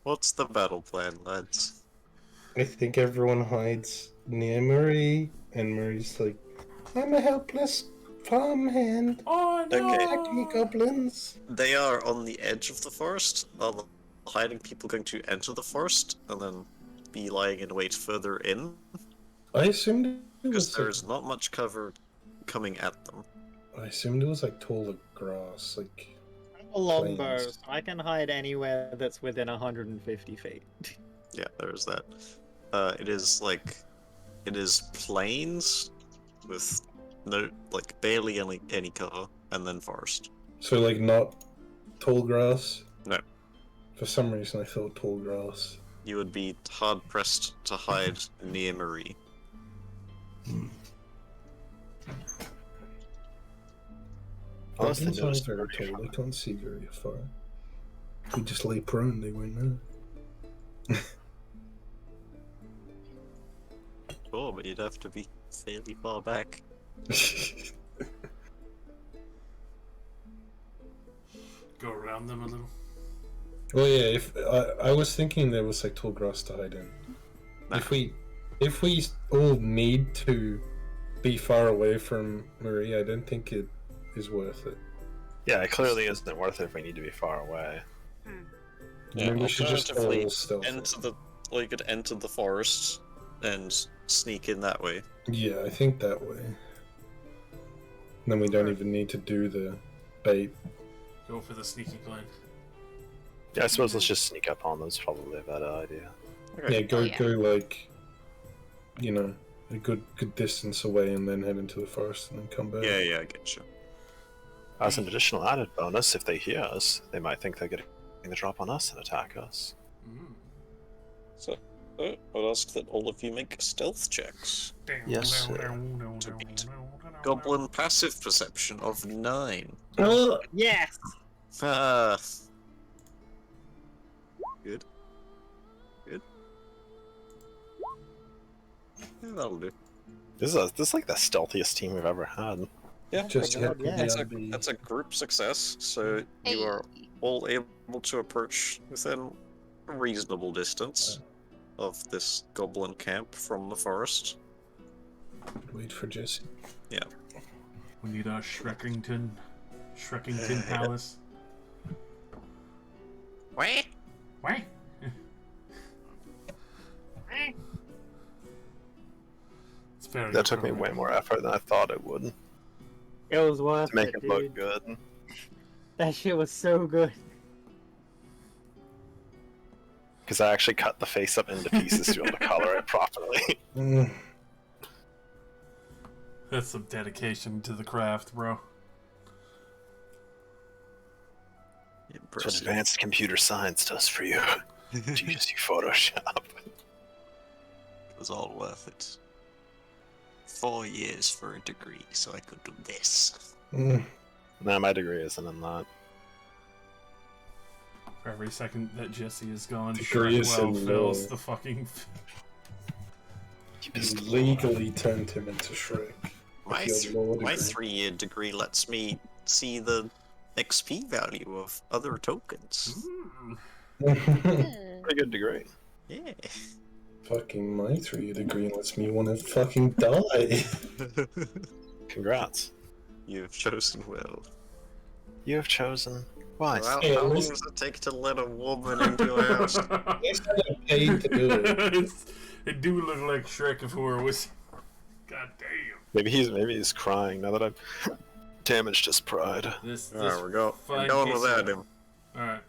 What's the battle plan, lads? I think everyone hides near Marie, and Marie's like, I'm a helpless farmhand. Oh no! Attack me, goblins. They are on the edge of the forest. Are the hiding people going to enter the forest and then be lying in wait further in? I assumed it Because was there's not much cover coming at them. I assumed it was like taller grass, like. A longbow, Plains. so I can hide anywhere that's within 150 feet. Yeah, there's that. It is plains with no, like, barely any cover, and then forest. So like not tall grass. No. For some reason, I thought tall grass. You would be hard pressed to hide near Marie. Honestly, Goblins noticed aren't very tall. They can't see very far. If we just lay prone, they won't know. Sure, but you'd have to be fairly far back. Go around them a little. Well, yeah. If I was thinking there was like tall grass to hide in. Nah. If we all need to be far away from Marie, I don't think it is worth it. Yeah, it clearly isn't worth it if we need to be far away. Yeah, Maybe we should just alternatively, all stealth it. you could enter the forest and sneak in that way. Yeah, I think that way. Then we don't even need to do the bait. Go for the sneaky plan. Yeah, I suppose let's just sneak up on them. It's probably a better idea. Yeah, go Oh, yeah. go like, you know, a good distance away, and then head into the forest, and then come back. Yeah, I get you. As an additional added bonus, if they hear us, they might think they're getting the drop on us and attack us. So, I'd ask that all of you make stealth checks. Yes, sir. To beat Goblin passive perception of 9. Oh, yes! Ah. Good. Good. Yeah, that'll do. This is like the stealthiest team we've ever had. Yeah, Just that's, hit that's, the a, LB. that's a group success, so you are all able to approach within a reasonable distance of this goblin camp from the forest. Wait for Jesse. Yeah. We need our Shrekington Palace. What? What? It's very That took me appropriate. way more effort than I thought it would It was worth to make it, it dude. look good. That shit was so good. Because I actually cut the face up into pieces to be able to color it properly. Mm. That's some dedication to the craft, bro. That's what Impressive. advanced computer science does for you. Jesus, you Photoshop. It was all worth it. 4 years for a degree, so I could do this. Mm. No, my degree isn't in that. For every second that Jesse is gone, Degree is Shrek in fills law. the fucking. You legally turned him into Shrek. My, With your law my degree. 3-year degree lets me see the XP value of other tokens. Pretty good degree. Yeah. Fucking my 3-year degree lets me want to fucking die. Congrats. You've chosen well. You have chosen wisely. How, Yeah, how long listen- does it take to let a woman into your house? At least I got paid to do it. It do look like Shrek if we were with. God damn. Maybe he's crying now that I've damaged his pride. This Alright, we're fine going case without of- him. Alright.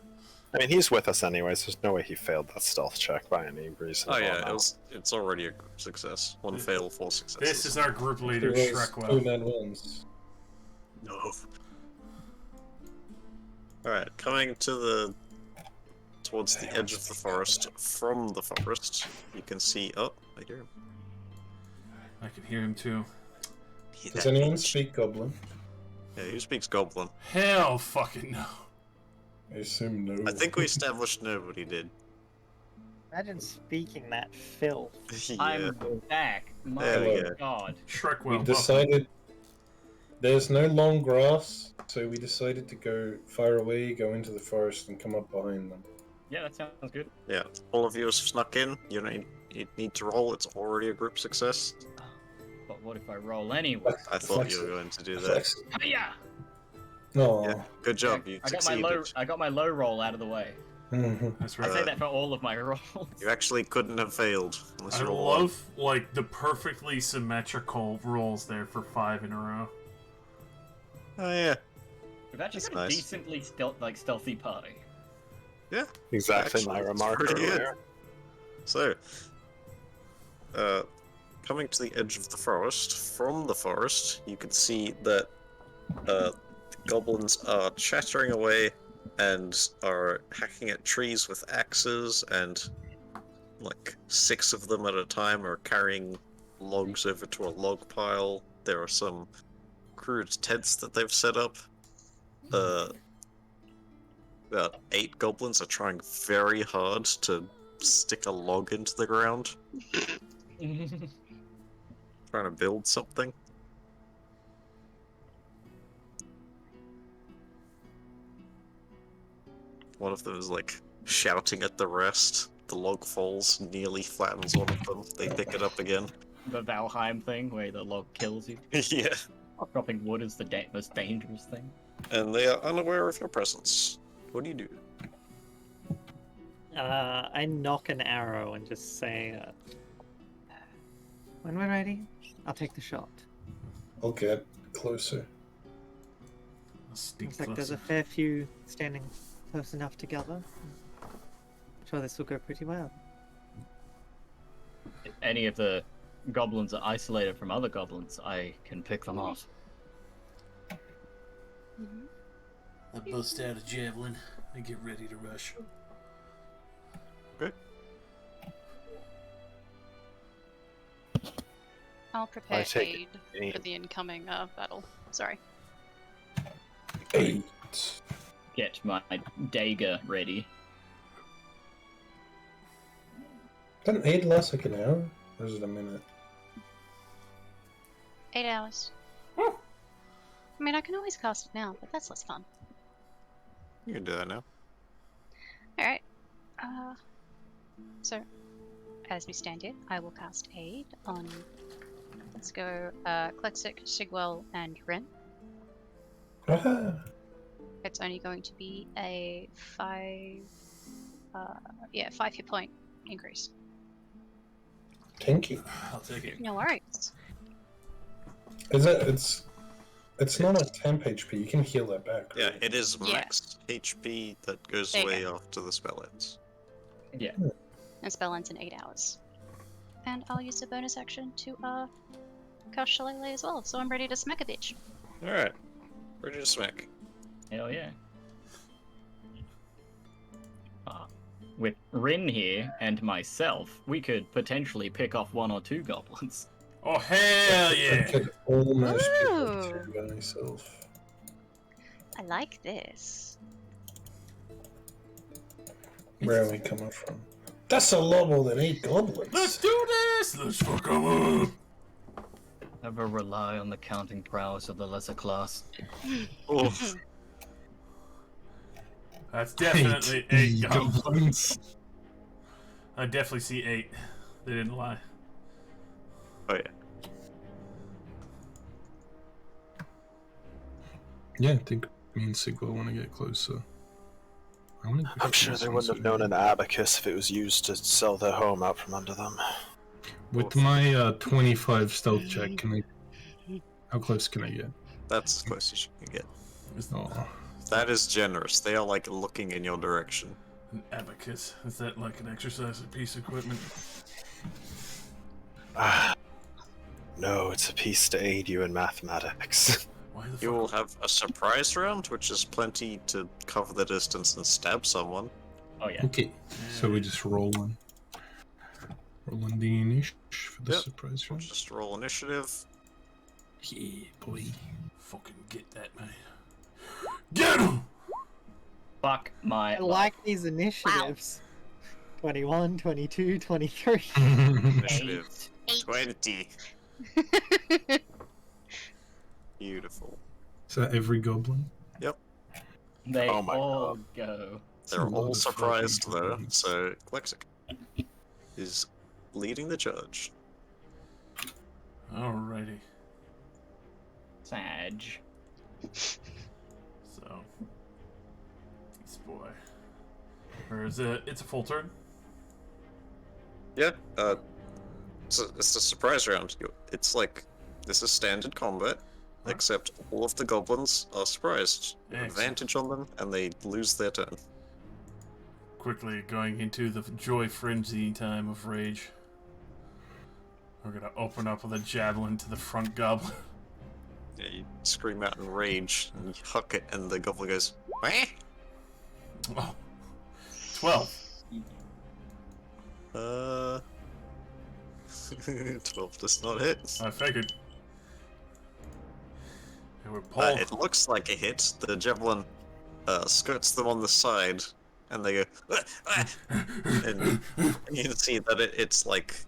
I mean, he's with us anyways. There's no way he failed that stealth check by any reason. Oh yeah, it's already a group success. 1 fail, 4 successes. This is our group leader, It was Shrek. 2 men ones. No. Alright, coming to towards the edge of the forest, from the forest, you can see, oh, I hear him. I can hear him too. Does anyone speak Goblin? Yeah, who speaks Goblin? Hell fucking no. I assume no. I think we established nobody did. Imagine speaking that filth. Yeah. I'm back. My There we go. God. Shrek We well. decided there's no long grass, so we decided to go far away, go into the forest, and come up behind them. Yeah, that sounds good. Yeah, all of you have snuck in. You need to roll. It's already a group success. But what if I roll anyway? I thought you were going to do that. Flex. Yeah. Oh. Yeah, good job. You succeeded. I got my low roll out of the way. That's I right. say that for all of my rolls. You actually couldn't have failed unless I you roll love like the perfectly symmetrical rolls there for 5 in a row. Oh yeah. We've actually That's got a nice. decently stealthy party. Yeah. Exactly Actually, my it's remark pretty good. earlier. So, coming to the edge of the forest, from the forest, you can see that the goblins are chattering away and are hacking at trees with axes, and like 6 of them at a time are carrying logs over to a log pile. There are some crude tents that they've set up. About 8 goblins are trying very hard to stick a log into the ground, trying to build something. One of them is like shouting at the rest. The log falls, nearly flattens one of them. They pick it up again. The Valheim thing, where the log kills you. Yeah. Dropping wood is the most dangerous thing. And they are unaware of your presence. What do you do? I knock an arrow and just say, when we're ready, I'll take the shot. I'll get closer. Looks like there's a fair few standing close enough together. I'm sure this will go pretty well. If any of the goblins are isolated from other goblins, I can pick them off. I bust out a javelin and get ready to rush. Okay. I'll prepare I take aid for the incoming battle. Sorry. 8. Get my dagger ready. Doesn't 8 last like an hour? Or is it a minute? 8 hours. I mean, I can always cast it now, but that's less fun. You can do that now. Alright. So, as we stand here, I will cast aid on... Let's go, Klexic, Sigwell, and Ren. Ah, It's only going to be a 5 hit point increase. thank you. I'll take it. No worries. Is it? It's not a temp HP. You can heal that back. Yeah, Right? it is Yeah. max HP that goes There you away go. after the spell ends. Yeah. And spell ends in 8 hours. And I'll use the bonus action to cast Shillelagh as well, so I'm ready to smack a bitch. Alright. Ready to smack. Hell yeah. With Rin here and myself, we could potentially pick off 1 or 2 goblins. Oh hell I yeah! could almost pick Ooh. up 2 by myself. I like this. Where are we coming from? That's a lot more than 8 goblins. Let's do this! Let's fuck 'em up! Never rely on the counting prowess of the lesser class. Oof. That's definitely 8 goblins. goblins. I definitely see 8. They didn't lie. Oh yeah. Yeah, I think me and Sigwell want to get closer. I'm sure they wouldn't have known an abacus if it was used to sell their home out from under them. With my 25 stealth check, can I? How close can I get? That's as close as you can get. Oh, That is generous. They are like looking in your direction. An abacus. Is that like an exercise piece of equipment? Ah, no, it's a piece to aid you in mathematics. Why the You will fuck? have a surprise round, which is plenty to cover the distance and stab someone. Oh yeah. okay. So we just roll one. Rolling the initiative for the Yep. surprise We'll round. just roll initiative. Yeah, boy. Fucking get that man. Get him! Fuck my I like these initiatives. 21, 22, 23. Initiative 8. 20. Beautiful. Is that every goblin? They Oh my all go. It's a They're lot all of surprised fucking though, goblins. so Glexic is leading the charge. Alrighty. Sag. So. This boy. Or is it? It's a full turn? Yeah, it's a surprise round. It's like, this is standard combat, except all of the goblins are surprised. You have Excellent. advantage on them, and they lose their turn. Quickly going into the joy frenzy time of rage. We're gonna open up with a javelin to the front goblin. Yeah, you scream out in rage, and you huck it, and the goblin goes, "Wah!" Oh. 12. 12 does not hit. I figured. They were pulled. It looks like a hit. The javelin skirts them on the side, and they go, "Ah, ah," and you can see that it's like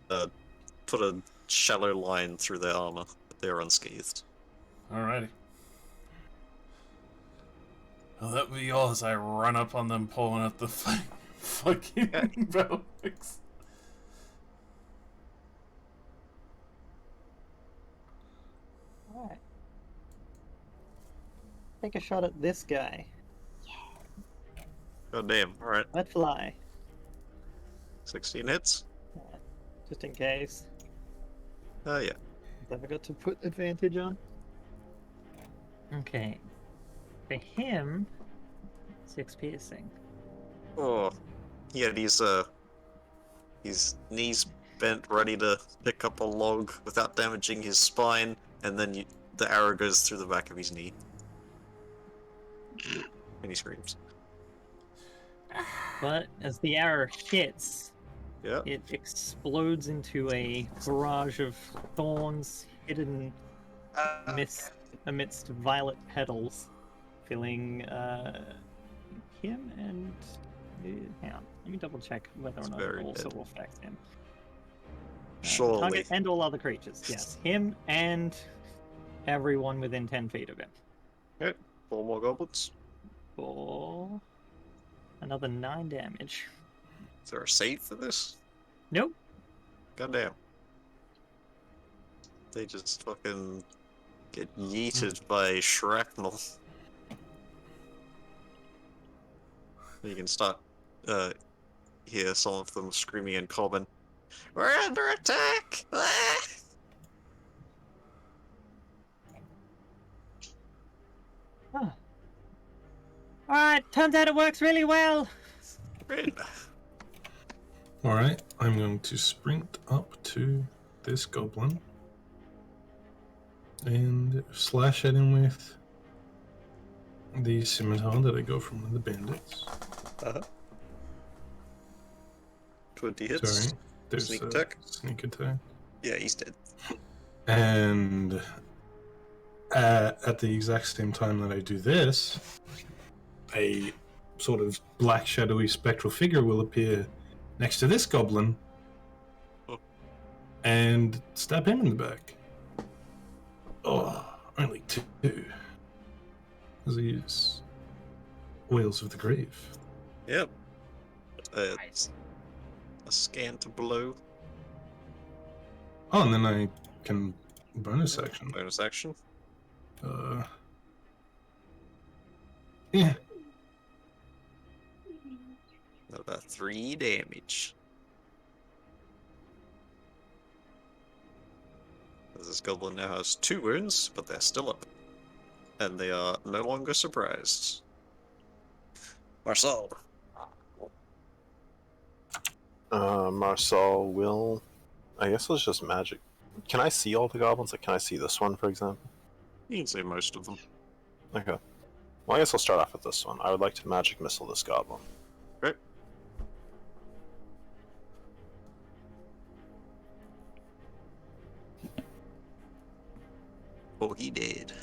put a shallow line through their armor, but they're unscathed. Alrighty. Well, that would be all as I run up on them, pulling out the fucking battle axe. Alright. Take a shot at this guy. God damn, alright. Let fly. 16 hits? Just in case. Yeah. I forgot to put advantage on. Okay. For him, 6 piercing. Oh. Yeah, his knees bent, ready to pick up a log without damaging his spine, and then the arrow goes through the back of his knee. And he screams. But as the arrow hits, Yeah. it explodes into a barrage of thorns hidden amidst violet petals, filling him and... hang on, let me double check whether or It's not it very also dead. will affect him. Surely. Target and all other creatures, yes. Him and everyone within 10 feet of him. Okay, 4 more goblins. For another 9 damage. Is there a save for this? Nope. Goddamn. They just fucking get yeeted by shrapnel. You can start, hear some of them screaming in common. We're under attack! Ah! Ah. Alright, turns out it works really well. Rin. Alright, I'm going to sprint up to this goblin and slash at him with the scimitar that I got from one of the bandits. 20 hits. Sorry, there's Sneak a attack. sneak attack. Yeah, he's dead. And at the exact same time that I do this, a sort of black, shadowy, spectral figure will appear next to this goblin and stab him in the back. Oh, only 2. Because he is Whales of the Grave. Yep. It's a scant blow. Oh, and then I can bonus action. Bonus action. Yeah. Another 3 damage. This goblin now has 2 wounds, but they're still up. And they are no longer surprised. Marcel. Marcel will... I guess it's just magic. Can I see all the goblins? Like, can I see this one, for example? You can see most of them. Okay. Well, I guess I'll start off with this one. I would like to magic missile this goblin. Great. He did.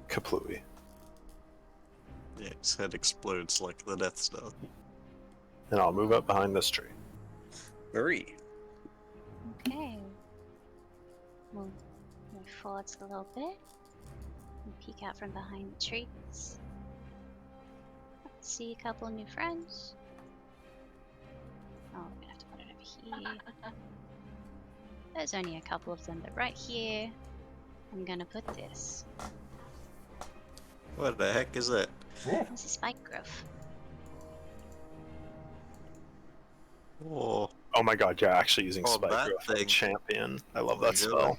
Kaplooey. Yeah, his head explodes like the Death Star. And I'll move up behind this tree. Marie. Okay. We'll move forwards a little bit and peek out from behind the trees. See a couple new friends. Oh, I'm gonna have to put it over here. There's only a couple of them, but right here, I'm gonna put this. What the heck is that? This is spike growth. Oh, Oh my god, you're actually using Oh, Spike that Growth for thing. champion. I love Oh my that spell.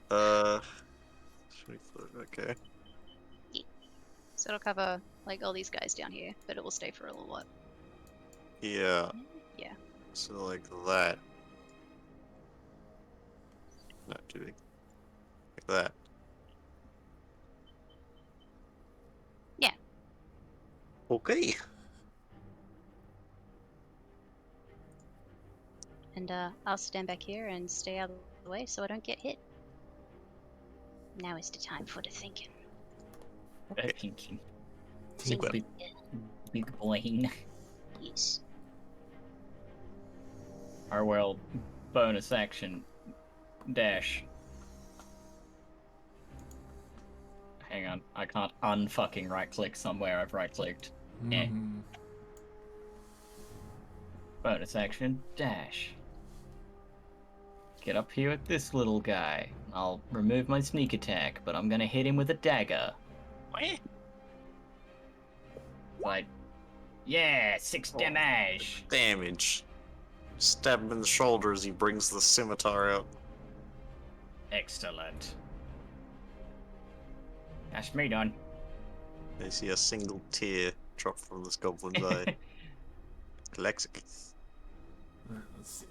God. 20 foot, okay. So it'll cover like all these guys down here, but it will stay for a little while. Yeah. Yeah. So like that. Not too big. Like that. Yeah. Okay. And I'll stand back here and stay out of the way so I don't get hit. Now is the time for the thinking. Thinking. Thinking. Big, big brain. Yes. Our world bonus action dash. Hang on, I can't unfucking right click somewhere I've right clicked. Mhm. Bonus action dash. Get up here at this little guy. I'll remove my sneak attack, but I'm gonna hit him with a dagger. Like, yeah, 6 damage. Damage. Stab him in the shoulder as he brings the scimitar out. Excellent. That's me done. I see a single tear drop from this goblin's eye. Lexic. Let's see.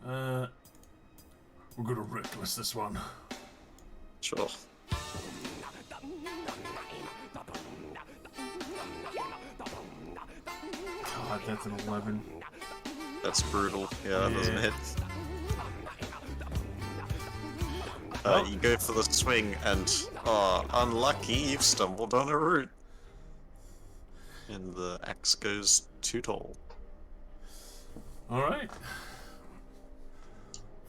We're gonna reckless this one. Sure. God, that's an 11. That's brutal. Yeah, that doesn't Yeah. hit. You go for the swing and, unlucky, you've stumbled on a root. And the axe goes too tall. Alright.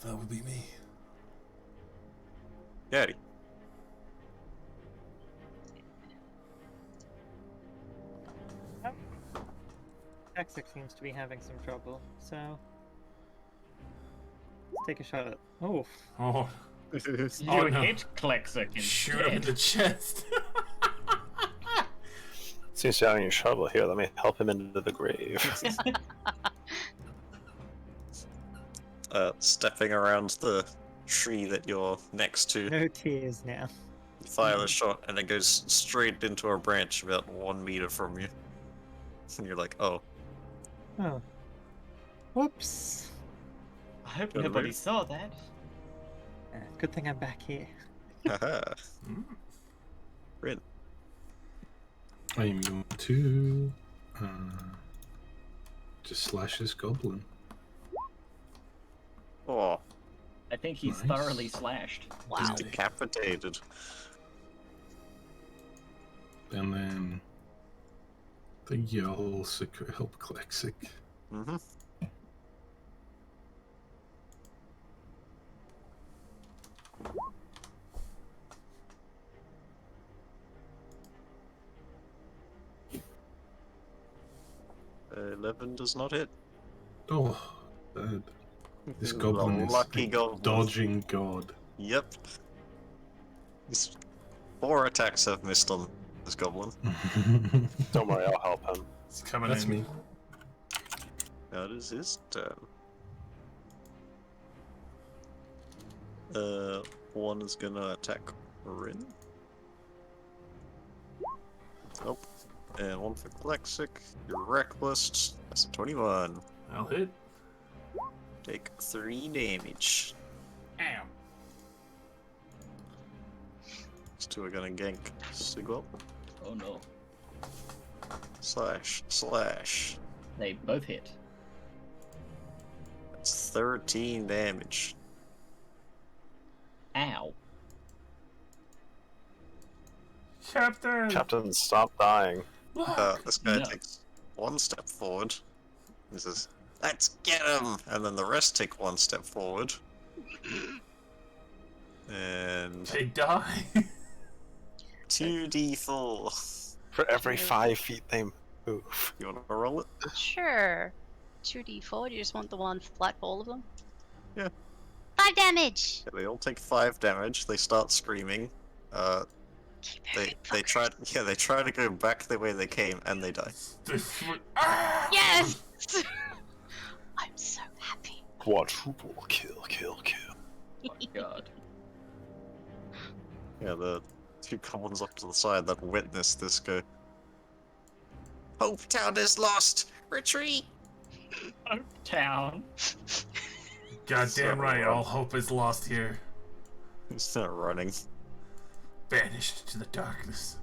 That would be me. Daddy. Toxic seems to be having some trouble, so let's take a shot at. Oh, Oh, You Oh, no. hit Klexic shoot him in the chest. Seems to be having trouble here. Let me help him into the grave. Stepping around the tree that you're next to, no tears now. fire the shot, and it goes straight into a branch about 1 meter from you. And you're like, oh. Oh, whoops. I hope Good nobody move. saw that. Good thing I'm back here. Haha. Rin. I'm going to just slash this goblin. Oh, I think he's Nice. thoroughly slashed. he's decapitated. And then the yell help Klexic. Mm-hmm. Uh, 11 does not hit. Oh, bad. This The goblin is lucky a goblin. dodging god. Yep. These 4 attacks have missed on this goblin. Don't worry, I'll help him. It's coming That's in. me. That is his turn. One is gonna attack Rin. Nope. And one for Klexic. You're reckless. That's a 21. I'll hit. Take 3 damage. Ow. These 2 are gonna gank Sigwell. Oh no. Slash. They both hit. That's It's 13 damage. Ow. Captain, stop dying. This guy No. takes one step forward. He says, "Let's get him!" And then the rest take one step forward. And They die. 2d4. For every 5 feet they move. You want to roll it? Sure. 2d4. Do you just want the one flat for all of them? Yeah. 5 damage. Yeah, they all take 5 damage. They start screaming. They try. Yeah, they try to go back the way they came, and they die. Yes. I'm so happy. Quadruple kill, kill, kill. Oh my god. Yeah, the 2 goblins up to the side that witness this go. Hope Town is lost. Retreat. Town. Goddamn right, all hope is lost here. He's not running. Banished to the darkness.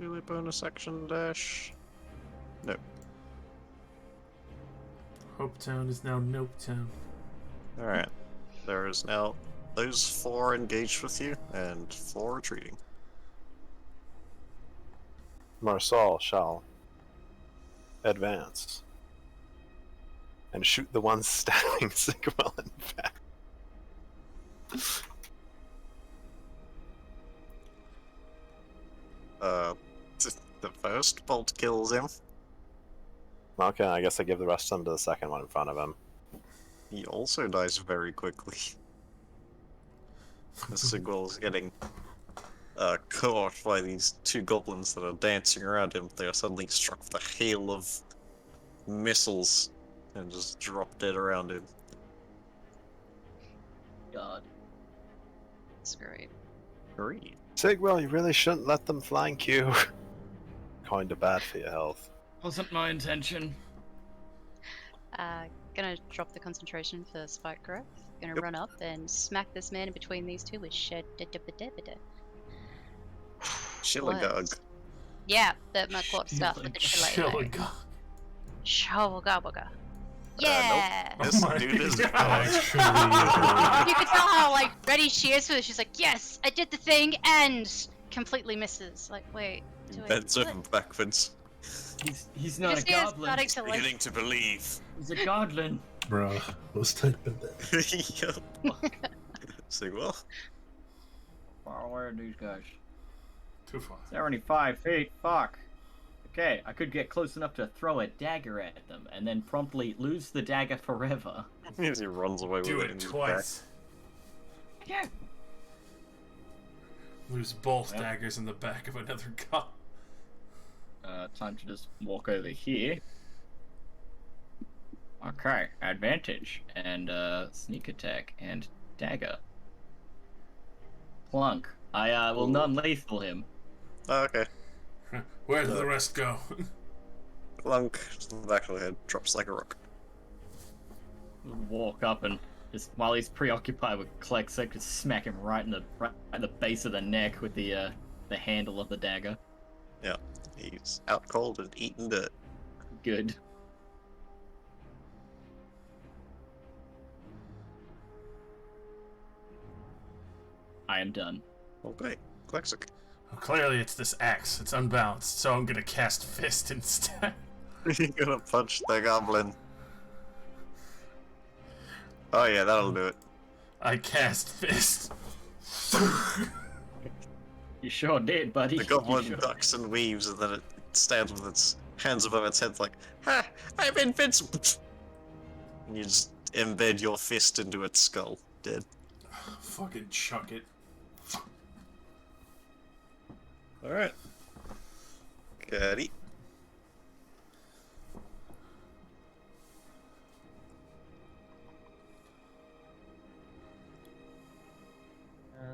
Do a bonus action dash? No. Hope Town is now Nope Town. Alright. There is now those 4 engaged with you, and 4 retreating. Marsal shall advance and shoot the one stabbing Sigwell in the back. The first bolt kills him. Okay, I guess I give the rest of them to the second one in front of him. He also dies very quickly. Sigwell's getting caught by these 2 goblins that are dancing around him. They are suddenly struck with a hail of missiles and just drop dead around him. God. That's great. Great. Sigwell, you really shouldn't let them flank you. Kinda bad for your health. Wasn't my intention. Gonna drop the concentration for spike growth. Gonna Yep. run up and smack this man in between these two with shed. Shillagug. Yeah, my quarter stuff with the delay. Shawagawaga. Yeah! This my dude is God. Actually, You can tell how like Ready she is for this. She's like, yes, I did the thing, and completely misses. Like, wait, do I bends do over it? backwards. He's You not a just see us goblin. starting to like. Beginning to believe. He's a godlin. bruh, let's take that. Yep. Sigwell. Far away are these guys? Too far. They're only 5 feet. Fuck. Okay, I could get close enough to throw a dagger at them and then promptly lose the dagger forever. As he runs away Do with it it in his twice. Yeah. Lose both Yep. daggers in the back of another cop. Time to just walk over here. Okay, advantage and sneak attack and dagger. Plunk. I will Ooh. non-lethal him. Oh, okay. Where did the rest go? Clunk to the back of the head, drops like a rock. Walk up and just while he's preoccupied with Klexic, just smack him right in the base of the neck with the handle of the dagger. Yeah. He's out cold and eating dirt. Good. I am done. Okay. Klexic. Well, clearly it's this axe. It's unbalanced, so I'm gonna cast Fist instead. You're gonna punch the goblin. Oh yeah, that'll do it. I cast Fist. You sure did, buddy. The You goblin sure ducks and weaves, and then it stands with its hands above its head like, "Ha! I'm invincible!" And you just embed your fist into its skull. Dead. Fucking chuck it. Alright. Goody.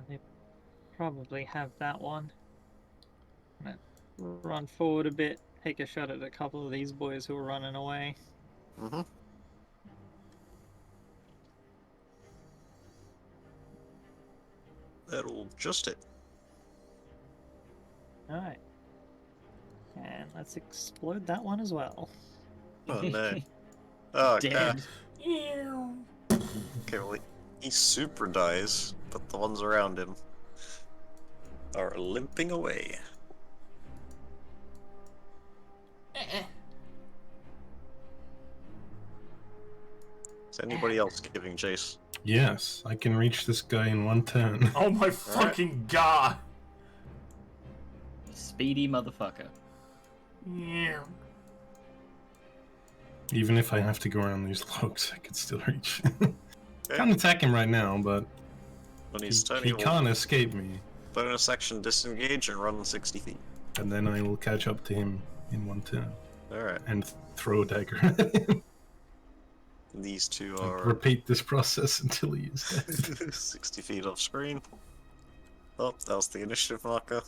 They probably have that one. I'm gonna run forward a bit, take a shot at a couple of these boys who are running away. Mm-hmm. That'll just it. Alright. And let's explode that one as well. Oh no. Oh god. Dead. Okay, well, he super dies, but the ones around him are limping away. Is anybody else giving chase? Yes, I can reach this guy in one turn. Oh my fucking god! Speedy motherfucker. Yeah. Even if I have to go around these logs, I can still reach. Can't attack him right now, but When he he's turning, he he will can't escape me. bonus action disengage and run 60 feet. And then I will catch up to him in one turn Alright. and throw a dagger at him. These two Like, are repeat this process until he is dead. 60 feet off screen. Oh, that was the initiative marker.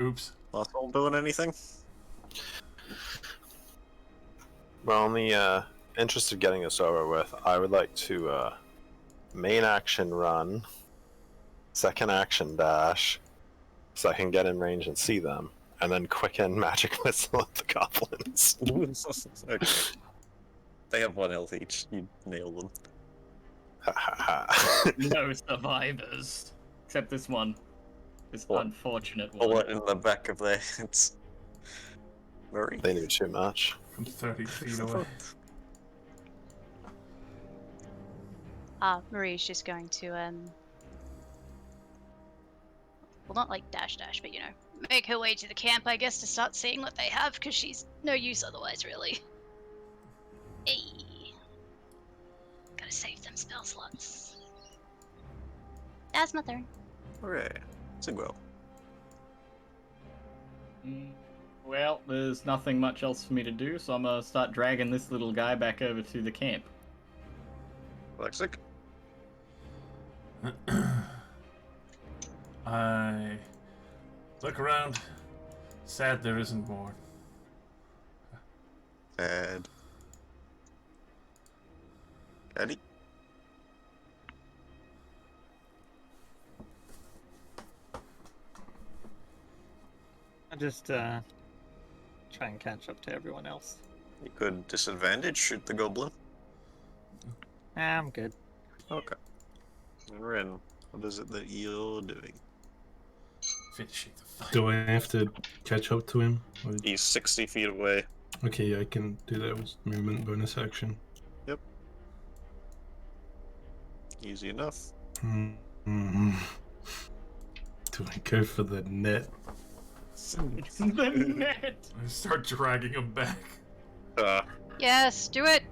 Oops. Last one doing anything? Well, in the interest of getting this over with, I would like to main action run, second action dash, so I can get in range and see them, and then quicken magic missile at the goblins. Okay. They have 1 health each. You nail them. Ha ha ha. No survivors. Except this one. This What? unfortunate one. Bullet in the back of their heads. Very. They knew too much. I'm 30 feet away. Marie's just going to, well, not like dash, but you know, make her way to the camp, I guess, to start seeing what they have, because she's no use otherwise, really. Hey. Gotta save them spell slots. That's my turn. Okay. Sigwell. Well, there's nothing much else for me to do, so I'm gonna start dragging this little guy back over to the camp. Lexic. I look around. Sad there isn't more. And Eddie. I just try and catch up to everyone else. You could disadvantage shoot the goblin. I'm good. Okay. And Ren, what is it that you're doing? Finishing the fight. Do I have to catch up to him? Or- He's 60 feet away. Okay, yeah, I can do that with movement bonus action. Yep. Easy enough. Mm-hmm. Do I go for the net? The net! I start dragging him back. Yes, do it!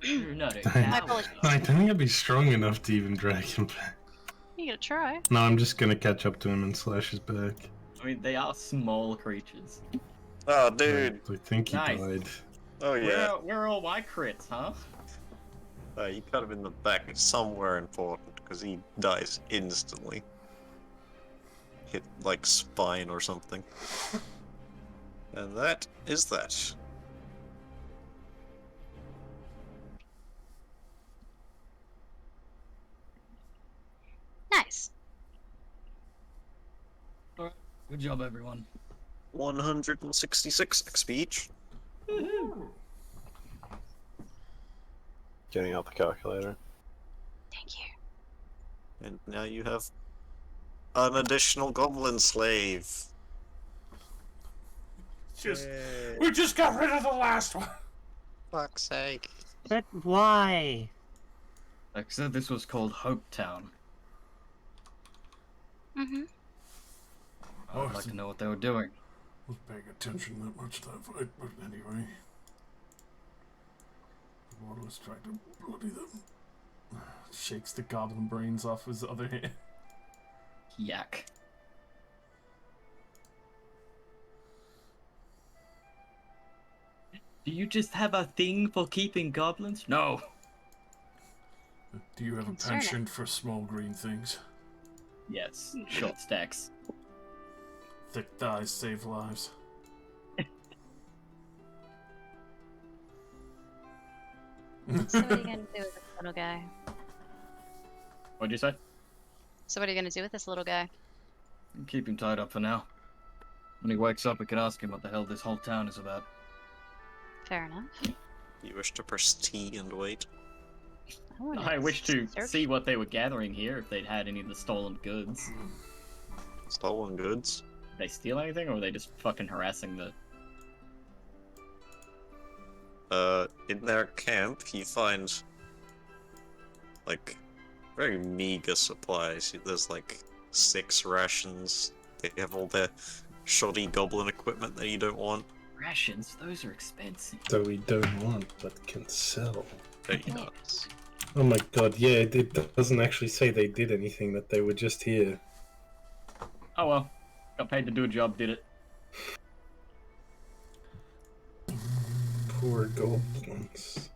You're not a I My coward. apologies. I don't think I'd be strong enough to even drag him back. You gotta try. No, I'm just gonna catch up to him and slash his back. I mean, they are small creatures. Oh, dude. I think he Nice. died. Oh, yeah. Where are all my crits, huh? You cut him in the back. It's somewhere important because he dies instantly. Hit, like, spine or something. And that is that. Nice. Good job, everyone. 166 XP each. Getting out the calculator. Thank you. And now you have an additional goblin slave. We just got rid of the last one. Fuck's sake. But why? Like I said, this was called Hope Town. Mm-hmm. I'd like to know what they were doing. I was paying attention that much to that fight, but anyway. The water was trying to bloody them. Shakes the goblin brains off his other hand. Yak. Do you just have a thing for keeping goblins? No. Do you have a Concerning. penchant for small green things? Yes, short stacks. Thick thighs save lives. So what are you gonna do with this little guy? What'd you say? So what are you gonna do with this little guy? Keep him tied up for now. When he wakes up, we can ask him what the hell this whole town is about. Fair enough. You wish to press T and wait. I wish to see what they were gathering here, if they'd had any of the stolen goods. Stolen goods? Did they steal anything, or were they just fucking harassing the... In their camp, you find, like, very meager supplies. There's, like, 6 rations. They have all their shoddy goblin equipment that you don't want. Rations? Those are expensive. That we don't want, but can sell. That you know. Yes. Oh my god, yeah, it doesn't actually say they did anything, that they were just here. Oh well. Got paid to do a job, did it. Poor goblins.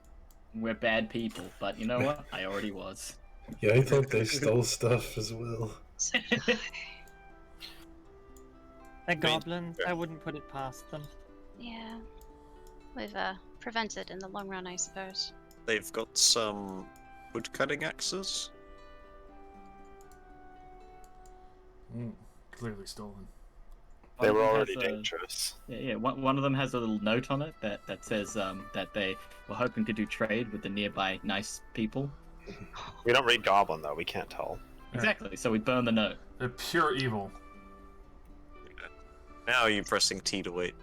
We're bad people, but you know what? I already was. Yeah, I thought they stole stuff as well. They're goblins. I wouldn't put it past them. Yeah. We've prevented in the long run, I suppose. They've got some wood-cutting axes. Clearly stolen. They were One already has a- dangerous. Yeah. One of them has a little note on it that says that they were hoping to do trade with the nearby nice people. We don't read Goblin though. We can't tell. Exactly. So we burn the note. They're pure evil. Now you're pressing T to wait.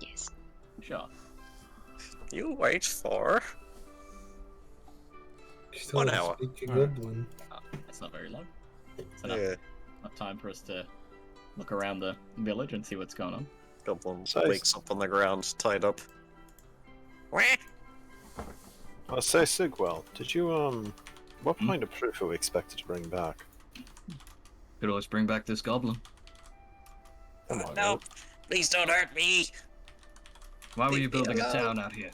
Yes. Sure. You wait for... Still 1 don't hour. speak a goblin. That's not very long. It's enough, Yeah, enough time for us to look around the village and see what's going on. goblin Size. wakes up on the ground, tied up. Wah! Say, Sigwell, did you what kind of proof are we expected to bring back? Could always bring back this goblin. Come on, No, please don't hurt me. Why were you Leave me building a alone. town out here?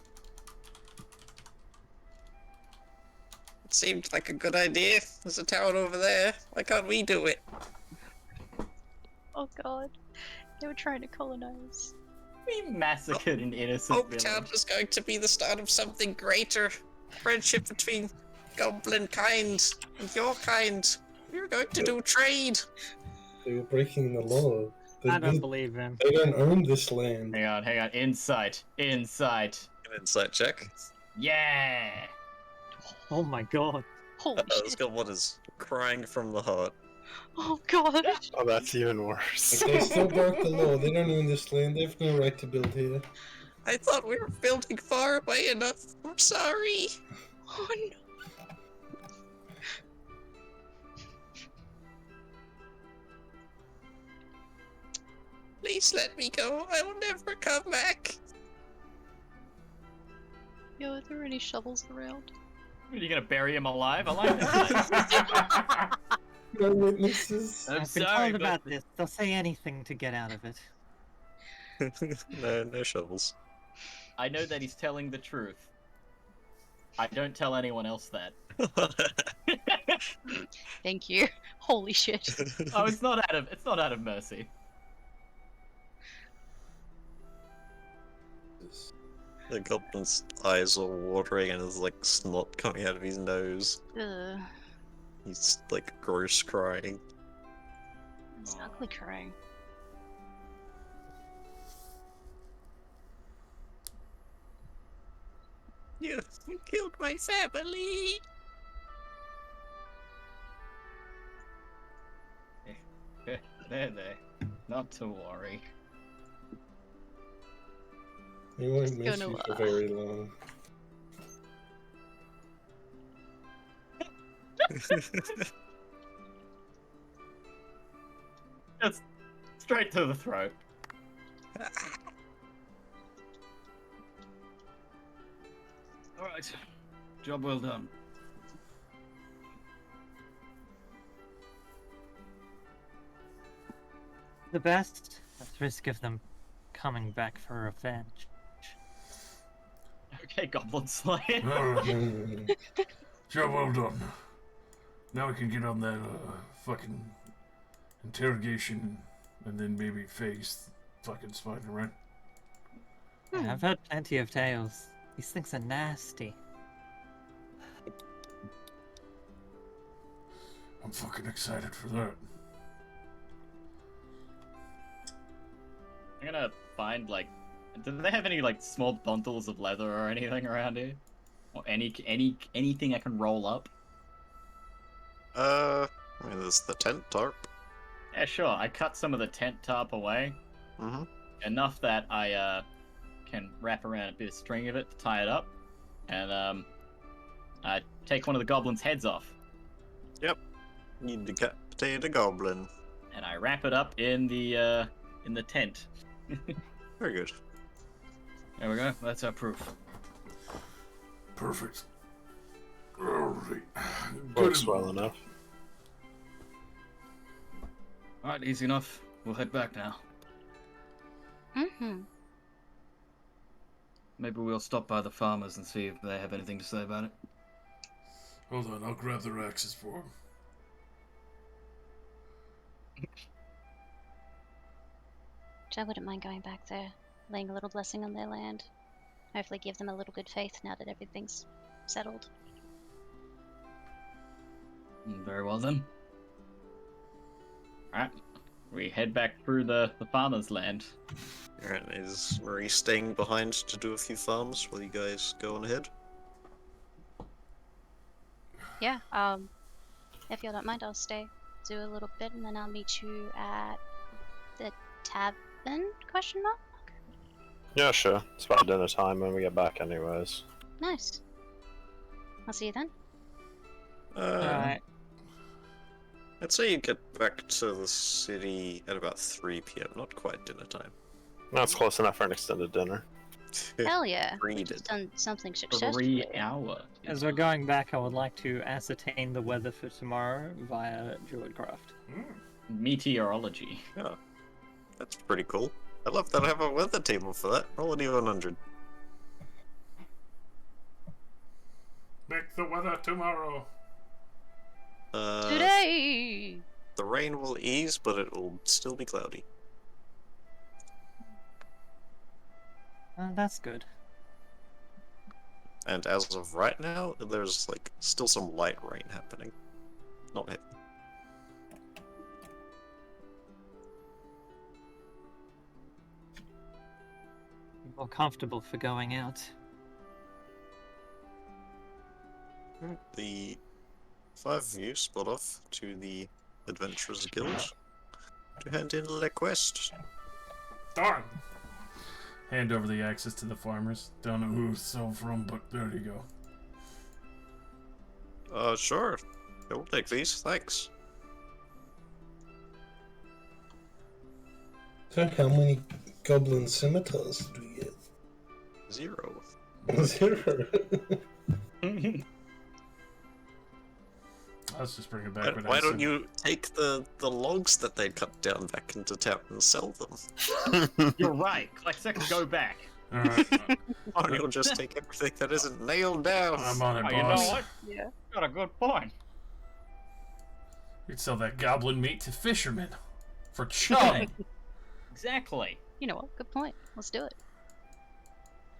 It seemed like a good idea. There's a town over there. Why can't we do it? Oh god. They were trying to colonize. We massacred an innocent Hometown village. was going to be the start of something greater. Friendship between goblin kind and your kind. We were going to do trade. They were breaking the law. I don't believe him. They don't own this land. Hang on. Insight. An insight check. Yeah. Oh my god. Holy This shit. goblin is crying from the heart. Oh god. Oh, that's even worse. Like, they still broke the law. They don't own this land. They have no right to build here. I thought we were building far away enough. I'm sorry. Oh no. Please let me go. I will never come back. Yo, are there any shovels around? Are you gonna bury him alive? I like that. No witnesses. I'm I've been sorry, told but about this. They'll say anything to get out of it. No shovels. I know that he's telling the truth. I don't tell anyone else that. Thank you. Holy shit. Oh, it's not out of mercy. The goblin's eyes are watering and there's like snot coming out of his nose. Ugh. He's like gross crying. It's ugly crying. You killed my family. There. Not to worry. He won't miss gonna, you for very long. Just straight to the throat. Alright. Job well done. The best at risk of them coming back for revenge. Okay, Goblin Slayer. Mm. Job well done. Now we can get on that fucking interrogation and then maybe face fucking Spider-Man. Yeah, I've heard plenty of tales. These things are nasty. I'm fucking excited for that. gonna find like, do they have any like small bundles of leather or anything around here, or anything I can roll up? I mean, there's the tent tarp. Yeah, sure. I cut some of the tent tarp away, Mm-hmm. enough that I can wrap around a bit of string of it to tie it up, and I take one of the goblins' heads off, You decapitate a goblin. and I wrap it up in the tent. Very good. There we go. That's our proof. Perfect. Alright. Works well enough. All right, easy enough. We'll head back now. Mm-hmm. Maybe we'll stop by the farmers and see if they have anything to say about it. Hold on, I'll grab their axes for them. I wouldn't mind going back there, laying a little blessing on their land. Hopefully give them a little good faith now that everything's settled. Very well then. Alright. We head back through the farmer's land. Alright, is Marie staying behind to do a few farms while you guys go on ahead? Yeah, if you don't mind, I'll stay, do a little bit, and then I'll meet you at the tavern, question mark? Yeah, sure. It's about dinner time when we get back anyways. Nice. I'll see you then. Alright. I'd say you get back to the city at about 3 p.m., not quite dinner time. That's close enough for an extended dinner. Hell yeah. Read We've it. just done something successfully. 3 hour. As we're going back, I would like to ascertain the weather for tomorrow via Druidcraft. Meteorology. Yeah, that's pretty cool. I love that I have a weather table for that. Roll an E100. Make the weather tomorrow. Today! The rain will ease, but it will still be cloudy. That's good. And as of right now, there's like still some light rain happening. Not heavy. More comfortable for going out. The 5 of you split off to the Adventurers Guild to hand in a quest. Darn! Hand over the axes to the farmers. Don't know who it's sold from, but there you go. Sure. I will take these, thanks. So how many goblin scimitars did we get? 0. 0. Let's just bring it back. Why don't you take the logs that they cut down back into town and sell them? You're right. Collect 6, go back. Alright. Or you'll just take everything that isn't nailed down. I'm on it, Oh, boss. you know what? Yeah. Got a good point. You'd sell that goblin meat to fishermen. For chum! Exactly. You know what? Good point. Let's do it.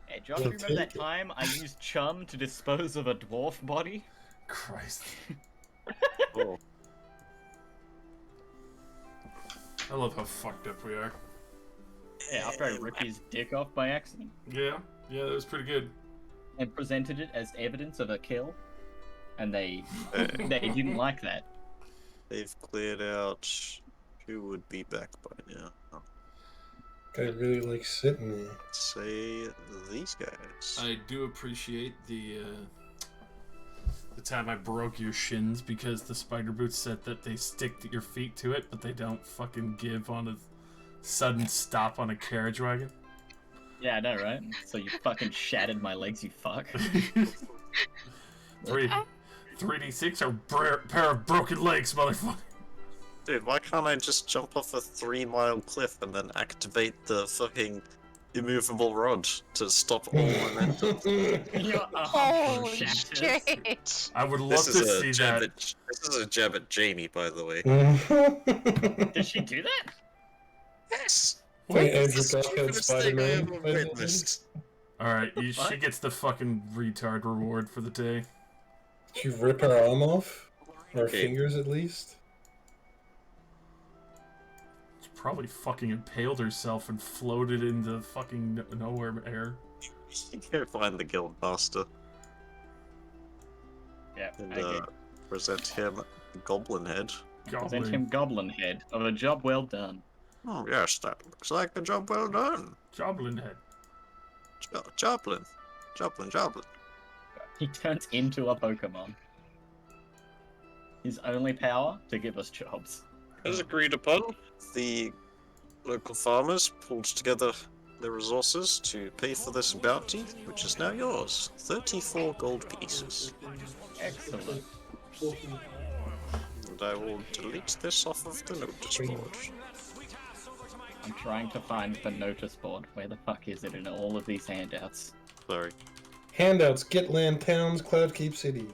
Hey, Josh, you remember that time I used chum to dispose of a dwarf body? Christ. Oh. I love how fucked up we are. Yeah, after I ripped his dick off by accident Yeah, that was pretty good. and presented it as evidence of a kill, and they didn't like that. They've cleared out. Who would be back by now? I really like sitting there. Say these guys. I do appreciate the time I broke your shins because the spider boots said that they stick to your feet to it, but they don't fucking give on a sudden stop on a carriage wagon. Yeah, I know, right? So you fucking shattered my legs, you fuck. 3d6 or pair of broken legs, motherfucker. Dude, why can't I just jump off a 3-mile cliff and then activate the fucking immovable rod to stop all momentum? Your arm Holy shatters. shit! I would love to see that. This is a jab at Jamie, by the way. Did she do that? Yes! Wait, Andrew That's the Garfield stupidest thing I Spider-Man? ever witnessed. Alright, she What? gets the fucking retard reward for the day. Did you rip her arm off? Or Okay. fingers, at least? It's probably fucking impaled herself and floated into fucking nowhere air. You can't find the guild master Yeah, and okay. present him Goblin Head. Present him Goblin Head of a job well done. Oh yes, that looks like a job well done. Goblin Head. Joblin. Joblin. He turns into a Pokemon. His only power to give us jobs. As agreed upon, the local farmers pulled together their resources to pay for this bounty, which is now yours. 34 gold pieces. Excellent. And I will delete this off of the notice board. I'm trying to find the notice board. Where the fuck is it in all of these handouts? Sorry. Handouts, Gitland Towns, Cloudkeep City.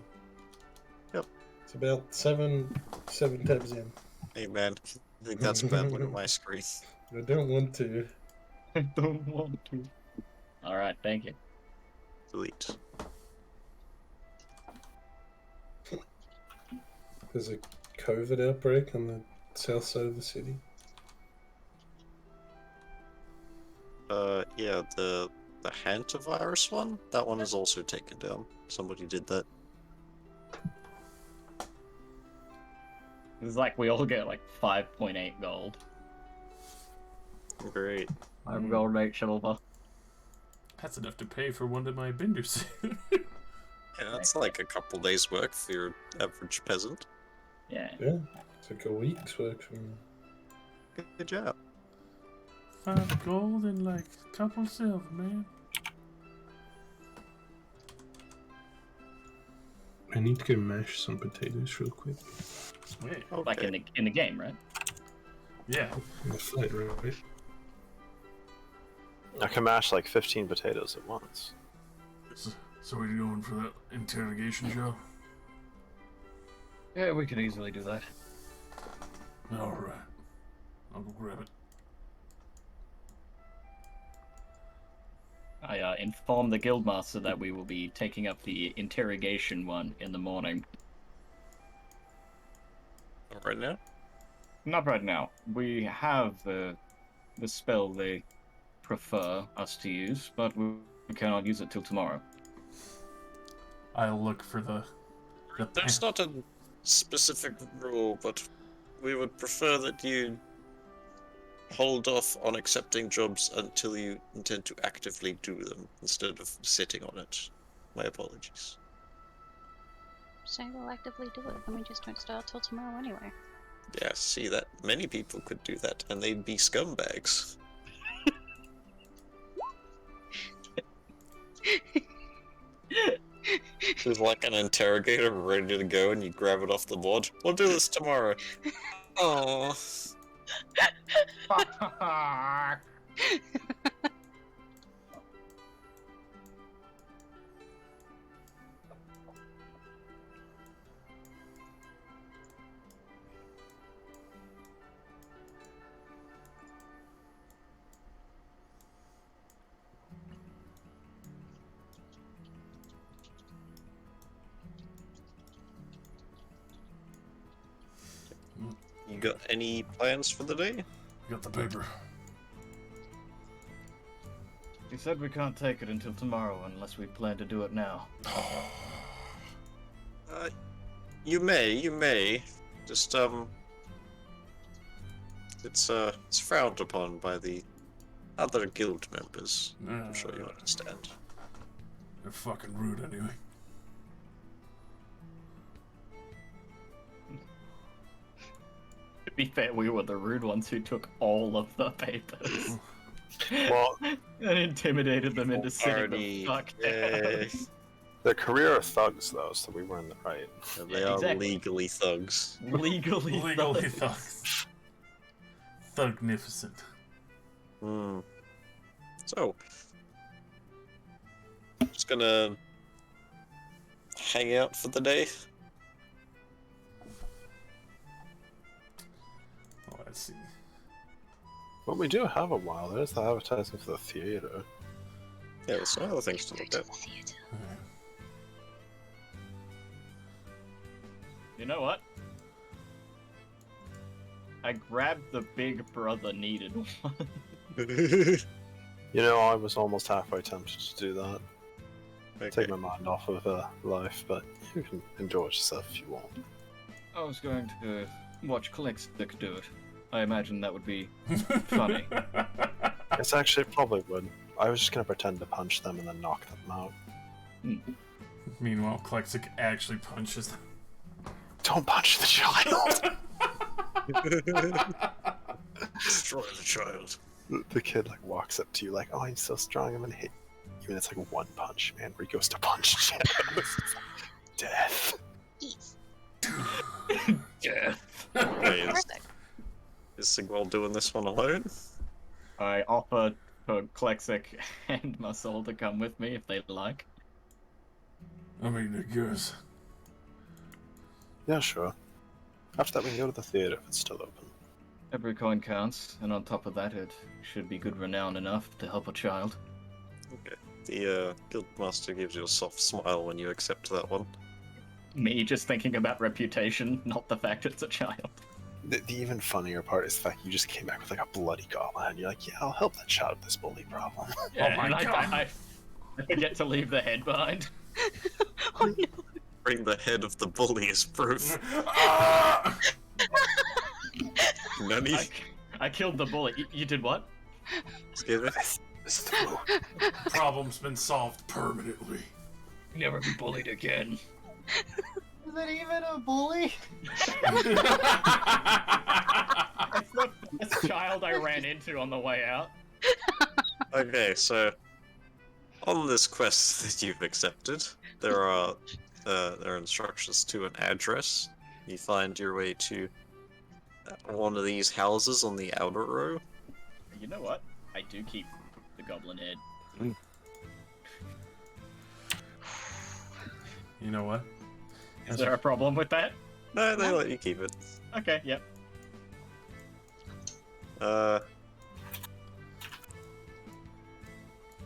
Yep. It's about seven tabs in. Hey man, I think that's a bad one on my screen. I don't want to. I don't want to. Alright, thank you. Delete. There's a COVID outbreak on the south side of the city. Yeah, the hantavirus one? That one is also taken down. Somebody did that. It's like we all get like 5.8 gold. Great. 5 gold, 8 silver. That's enough to pay for one of my benders. Yeah, that's like a couple days' work for your average peasant. Yeah. Yeah, it's like a week's work for me. Good job. 5 gold and like a couple silver, man. I need to go mash some potatoes real quick. Sweet. Okay. Like in the game, right? Yeah. In the fight, right? I can mash like 15 potatoes at once. So are you going for that interrogation, Joe? Yeah, we can easily do that. Alright. I'll go grab it. I inform the guildmaster that we will be taking up the interrogation one in the morning. Not right now? Not right now. We have the spell they prefer us to use, but we cannot use it till tomorrow. I'll look for the There's not a specific rule, but we would prefer that you hold off on accepting jobs until you intend to actively do them, instead of sitting on it. My apologies. So we'll actively do it, and we just don't start till tomorrow anyway. Yeah, see that many people could do that, and they'd be scumbags. There's like an interrogator ready to go, and you grab it off the board. We'll do this tomorrow. Oh. You got any plans for the day? Got the paper. He said we can't take it until tomorrow unless we plan to do it now. You may. Just, it's frowned upon by the other guild members. I'm sure you understand. They're fucking rude anyway. To be fair, we were the rude ones who took all of the papers. Well, and intimidated them into sitting the fuck down. they're career thugs though, so we were in the right. And they Yeah, are exactly. legally thugs. Legally thugs. Thugnificent. Hmm. So, just gonna hang out for the day. Oh, I see. Well, we do have a while. There's the advertising for the theater. Yeah, there's some other things to look at. You know what? I grabbed the big brother needed one. You know, I was almost halfway tempted to do that. Okay. Take my mind off of life, but you can enjoy yourself if you want. I was going to watch Klexic do it. I imagine that would be funny. It's actually probably would. I was just gonna pretend to punch them and then knock them out. Meanwhile, Klexic actually punches them. Don't punch the child! Destroy the child. The kid like walks up to you like, "Oh, I'm so strong, I'm gonna hit you," and it's like one punch, man, where he goes to punch shadows. Death. Yes. Death. Okay, Perfect. is Sigwald doing this one alone? I offer for Klexic and Muscle to come with me if they'd like. I mean, I guess. Yeah, sure. After that, we can go to the theater if it's still open. Every coin counts, and on top of that, it should be good renown enough to help a child. Okay. The Guildmaster gives you a soft smile when you accept that one. Me just thinking about reputation, not the fact it's a child. The even funnier part is the fact you just came back with like a bloody goblin, and you're like, "Yeah, I'll help that child with this bully problem." Yeah, my and God. I forget to leave the head behind. Oh no. Bring the head of the bully as proof. Ah! Nani? I killed the bully. You did what? Excuse me? This through. Problem's been solved permanently. Never be bullied again. Is it even a bully? It's the first child I ran into on the way out. Okay, so on this quest that you've accepted, there are instructions to an address. You find your way to one of these houses on the outer row. You know what? I do keep the goblin head. You know what? Is there a problem with that? No, they let you keep it. Okay, yep.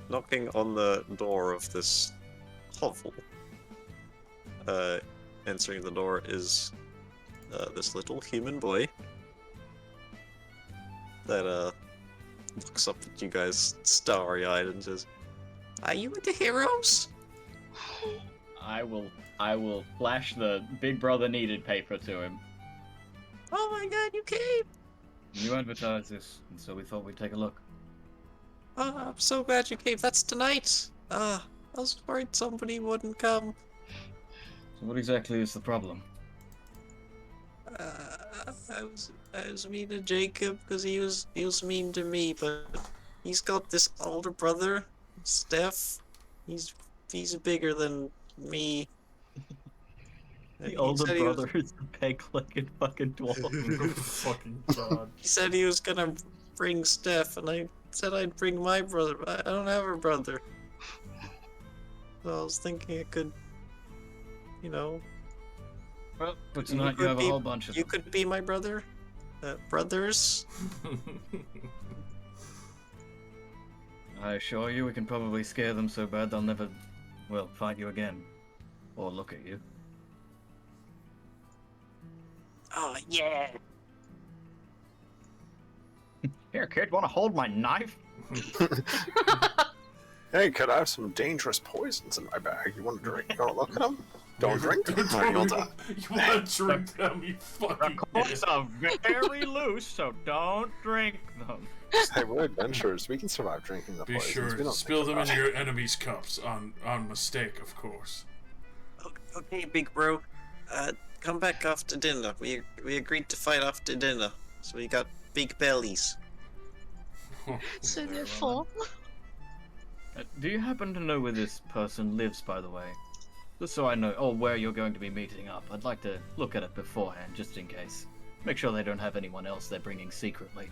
Knocking on the door of this hovel. Answering the door is this little human boy that looks up at you guys starry-eyed and says, "Are you the heroes?" I will flash the Big Brother needed paper to him. Oh my god, you came! You advertised this, and so we thought we'd take a look. Oh, I'm so glad you came. That's tonight. I was worried somebody wouldn't come. So what exactly is the problem? I was mean to Jacob because he was mean to me, but he's got this older brother, Steph. He's bigger than me. The He older said he was- brother is the peg-legged fucking dwarf. Fucking god. He said he was gonna bring Steph, and I said I'd bring my brother, but I don't have a brother. So I was thinking it could, you know, Well, but tonight you have a whole bunch of you them. could be my brother, brothers. I assure you we can probably scare them so bad they'll never, well, fight you again. Or look at you. Oh yeah. Here, kid, wanna hold my knife? Hey, could I have some dangerous poisons in my bag? You want to drink? You want to look at them? Don't drink them. Or you'll die. You want to drink them, you fucking Corks are very loose, so don't drink them. Hey, we're adventurers. We can survive drinking the Be poisons. sure We to don't spill think them in about it. your enemy's cups on mistake, of course. Okay, big bro. Come back after dinner. We agreed to fight after dinner, so we got big bellies. So Very they're well full. Do you happen to know where this person lives, by the way? Just so I know, or where you're going to be meeting up. I'd like to look at it beforehand, just in case. Make sure they don't have anyone else they're bringing secretly.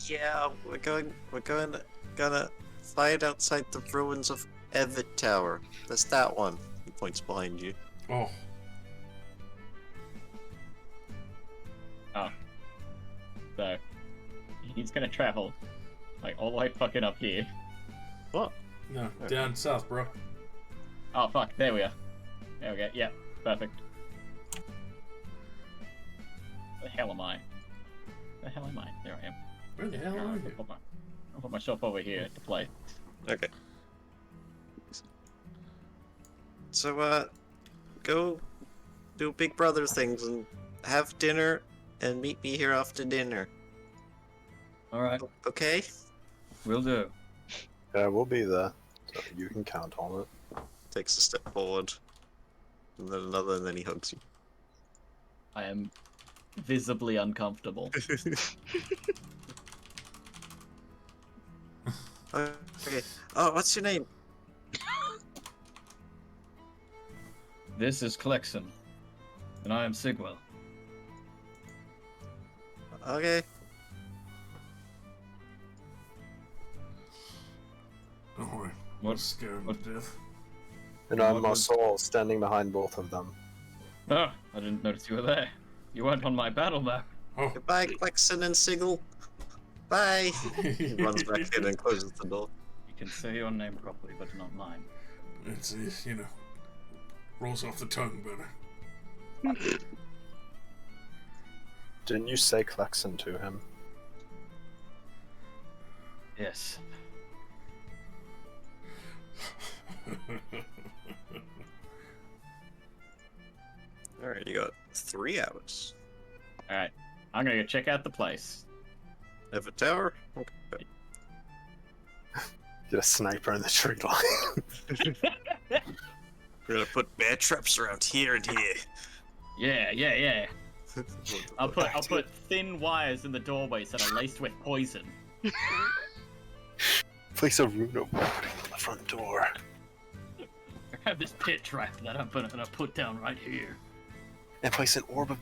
Yeah, we're gonna fight outside the ruins of Evet Tower. That's that one. He points behind you. Oh, So, he's gonna travel, like, all the way fucking up here. What? no, down south, bro. Oh, fuck, there we are. There we go, yeah, perfect. Where the hell am I? the hell am I? There I am. Where the hell are you? I'll put myself over here to play. Okay. So, go do Big Brother things and have dinner and meet me here after dinner. Alright, Okay? will do. Yeah, we'll be there. So you can count on it. Takes a step forward. And then another, and then he hugs you. I am visibly uncomfortable. Okay. Oh, what's your name? This is Klexon, and I am Sigwell. Okay. Don't worry. What- I'll scare him what- to death. And I'm What my was- soul standing behind both of them. Oh, I didn't notice you were there. You weren't on my battle map. Oh. Goodbye, Klexon and Sigil. Bye. He runs back in and closes the door. You can say your name properly, but not mine. It's, you know, rolls off the tongue better. Didn't you say Klexon to him? Yes. Alright, you got 3 hours. Alright, I'm gonna go check out the place. Have a tower? Okay. Get a sniper in the tree line. We're gonna put bear traps around here and here. Yeah. I'll put thin wires in the doorways that are laced with poison. Place a rune of warding on the front door. I have this pit trap that I'm gonna put down right here. And place an orb of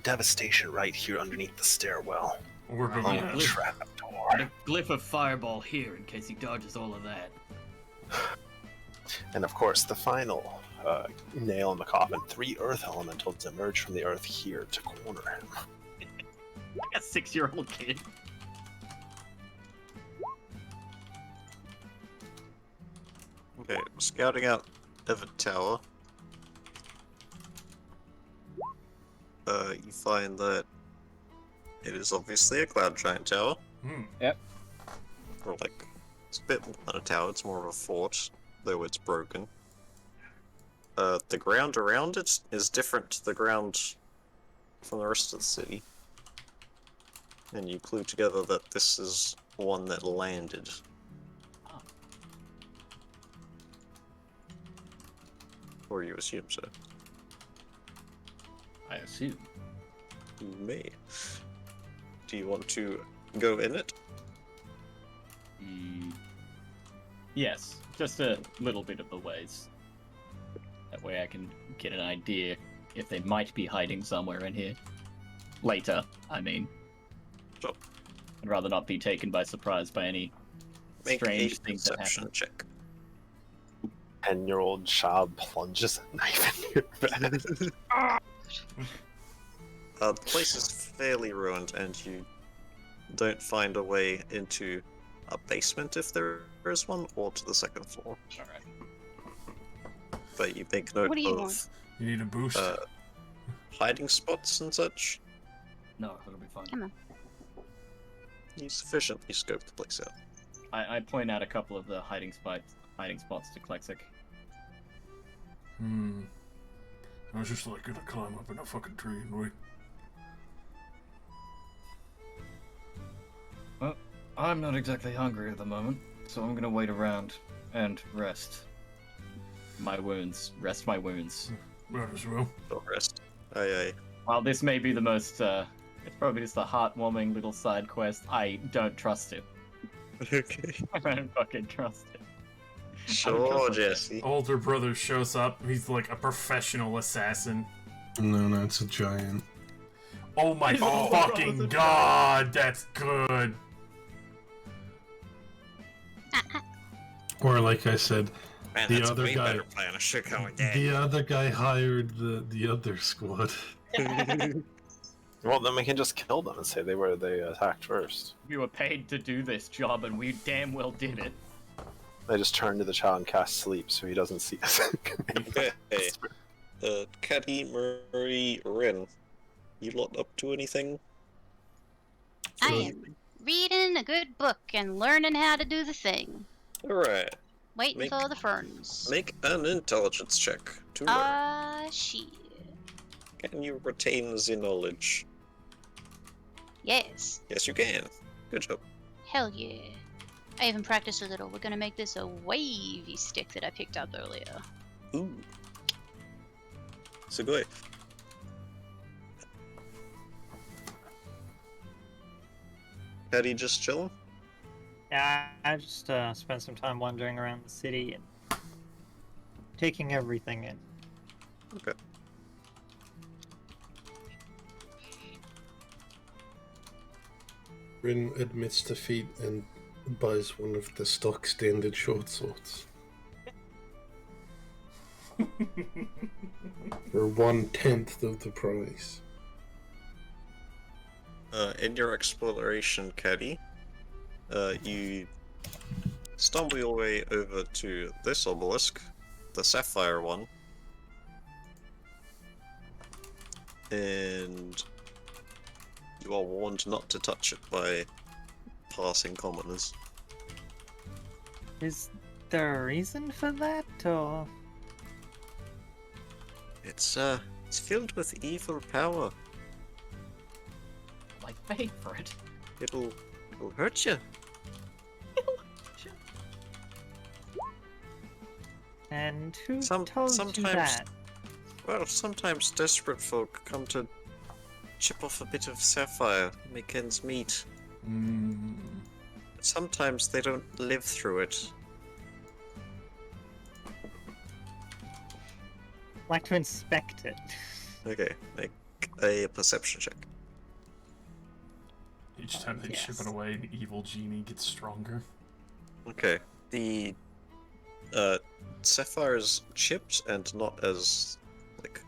devastation right here underneath the stairwell. Or On Yeah. the trap door. And a glyph of fireball here in case he dodges all of that. And of course, the final nail in the coffin. 3 earth elementals emerge from the earth here to corner him. Like a 6-year-old kid. Okay, scouting out Evan Tower. You find that it is obviously a cloud giant tower. Or like, it's a bit more than a tower, it's more of a fort, though it's broken. The ground around it is different to the ground from the rest of the city. And you clue together that this is one that landed. Or you assume so. I assume. You may. Do you want to go in it? Yes, just a little bit of the ways. That way I can get an idea if they might be hiding somewhere in here. Later, I mean. Sure. I'd rather not be taken by surprise by any Make strange a things that perception happen. check. 10-year-old child plunges a knife in your back. The place is fairly ruined, and you don't find a way into a basement if there is one, or to the second floor. Alright. But you make note What do you of want? You need a boost. hiding spots and such. No, it'll be fine. Come on. You sufficiently scope the place out. I point out a couple of the hiding spots to Klexic. I was just like gonna climb up in a fucking tree and wait. Well, I'm not exactly hungry at the moment, so I'm gonna wait around and rest. My wounds. Rest my wounds. Might as well. Don't rest. Aye. While this may be the most, it's probably just a heartwarming little side quest, I don't trust it. Okay. I don't fucking trust it. Sure, Jesse. Older brother shows up. He's like a professional assassin. No, it's a giant. Oh my Oh, fucking god, that's good. Or like I said, Man, The that's other a way guy- better plan. I should go again. the other guy hired the other squad. Well, then we can just kill them and say they attacked first. We were paid to do this job and we damn well did it. They just turn to the child and cast sleep so he doesn't see us. Okay. Caddy, Murray, Ren. You lot up to anything? I am reading a good book and learning how to do the thing. Alright. Waiting for the ferns. Make an intelligence check to learn. Shit. Can you retain the knowledge? Yes. Yes, you can. Good job. Hell yeah. I even practiced a little. We're gonna make this a wavy stick that I picked up earlier. Ooh. Sugoi. Patty just chilling? Yeah, I just spent some time wandering around the city and taking everything in. Okay. Rin admits defeat and buys one of the stock standard short swords. For 1/10 of the price. In your exploration, Caddy, you stumble your way over to this obelisk, the sapphire one, and you are warned not to touch it by passing commoners. Is there a reason for that, or...? It's filled with evil power. Like favorite. It'll hurt you. And who Some- told you sometimes- that? Well, sometimes desperate folk come to chip off a bit of sapphire, make ends meet. Sometimes they don't live through it. Like to inspect it. Okay, make a perception check. Each time they chip Yes. it away, an evil genie gets stronger. Okay, the sapphire's chipped and not as like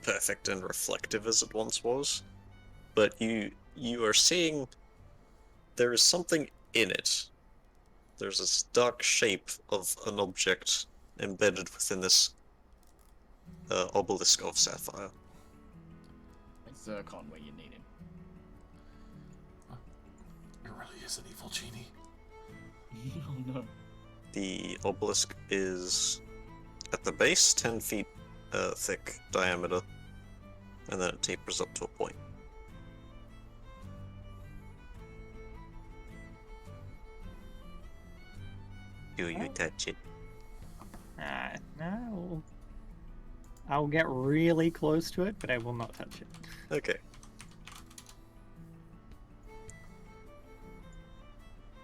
perfect and reflective as it once was, but you are seeing there is something in it. There's this dark shape of an object embedded within this obelisk of sapphire. Zircon where you need him. It really is an evil genie. Oh no. The obelisk is at the base 10 feet thick diameter, and then it tapers up to a point. Do you touch it? No. I'll get really close to it, but I will not touch it. Okay.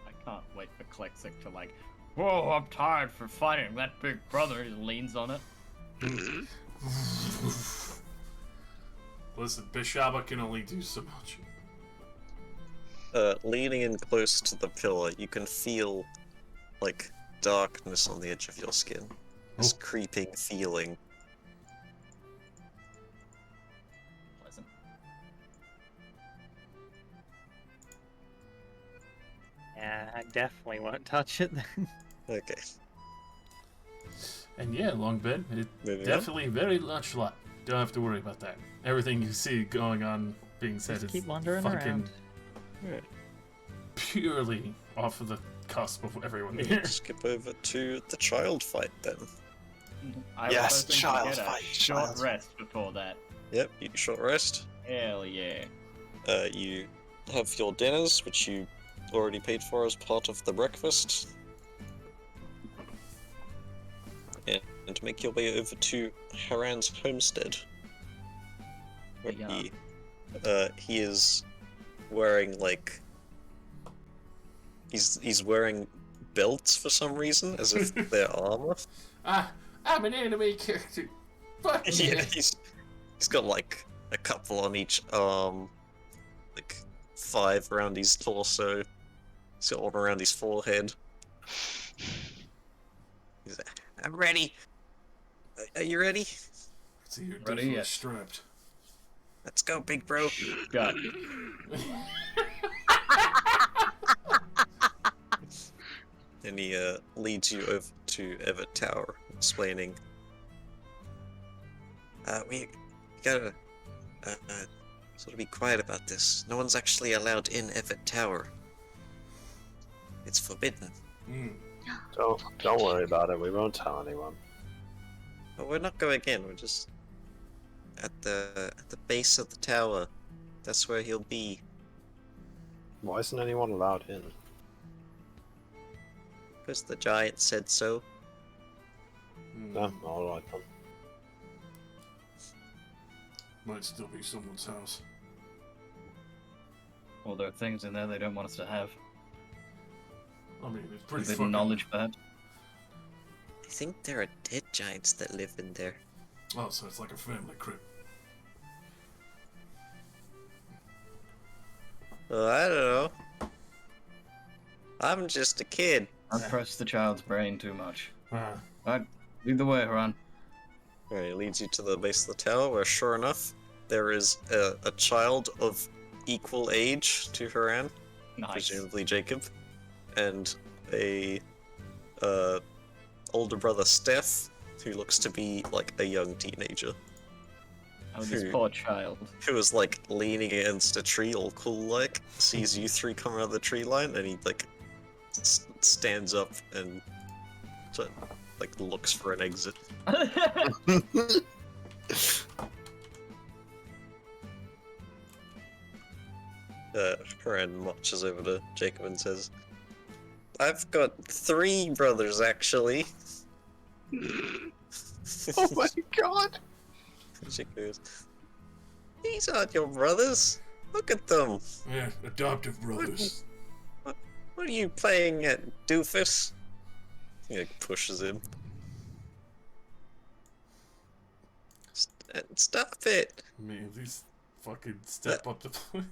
I can't wait for Klexic to like, whoa, I'm tired for fighting that big brother. He leans on it. Listen, Bishaba can only do so much. Leaning in close to the pillar, you can feel like darkness on the edge of your skin. This creeping feeling. Pleasant. Yeah, I definitely won't touch it then. Okay. And yeah, long bed. It Moving definitely very much like. Don't have to worry about that. Everything you see going on being said Just is keep wandering fucking around. purely off of the cusp of everyone here. Skip over to the child fight then. I was Yes, hoping to child get a fight, short child. rest before that. Yep, you short rest. Hell yeah. You have your dinners, which you already paid for as part of the breakfast. And make your way over to Haran's homestead. Where he is wearing like he's wearing belts for some reason, as if they're armor. I'm an anime character. Fuck Yeah, yeah. he's got like a couple on each arm, like 5 around his torso. He's got one around his forehead. He's like, I'm ready. Are you ready? So you're Ready, definitely yes. strapped. Let's go, big bro. God. And he leads you over to Evet Tower, explaining, we gotta So to be quiet about this. No one's actually allowed in Everett Tower. It's forbidden. Don't worry about it. We won't tell anyone. But we're not going in. We're just at the base of the tower. That's where he'll be. Why isn't anyone allowed in? Because the giant said so. No, alright then. Might still be someone's house. Well, there are things in there they don't want us to have. I mean, it's pretty Forbidden fucking... knowledge, perhaps. I think there are dead giants that live in there. Oh, so it's like a family crypt. Well, I don't know. I'm just a kid. Don't press the child's brain too much. Ah. Alright, lead the way, Haran. Alright, it leads you to the base of the tower, where sure enough, there is a child of equal age to Haran, Nice. presumably Jacob, and a older brother Steph, who looks to be like a young teenager, Oh, this poor child. who is like leaning against a tree, all cool like, sees you three come out of the tree line, and he like stands up and like looks for an exit. Haran marches over to Jacob and says, I've got 3 brothers, actually. Oh my god! Jacob goes, these aren't your brothers. Look at them. Yeah, adoptive brothers. What are you playing at, doofus? He like pushes him. Stop it! Man, at least fucking step up to the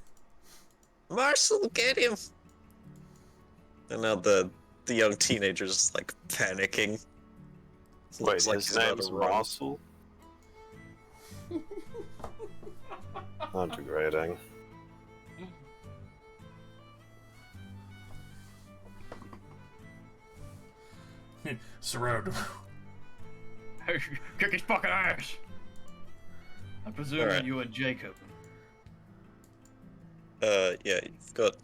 Marcel, get him! And now the young teenager's like panicking. Wait, Looks like his he's about name's to run. Marcel? Not degrading. surround him. Kick his fucking ass! I presume Alright. that you are Jacob. Yeah, you've got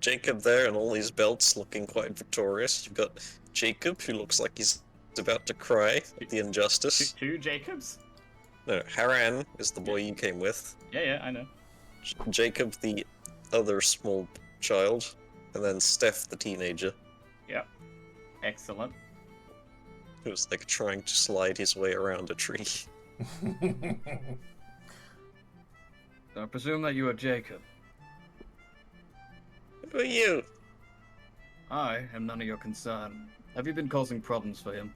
Jacob there in all these belts looking quite victorious. You've got Jacob, who looks like he's about to cry at the injustice. Two Jacobs? No, Haran is the boy you came with. Yeah, I know. Jacob, the other small child. And then Steph, the teenager, Excellent. who's like trying to slide his way around a tree. So I presume that you are Jacob. Who are you? I am none of your concern. Have you been causing problems for him?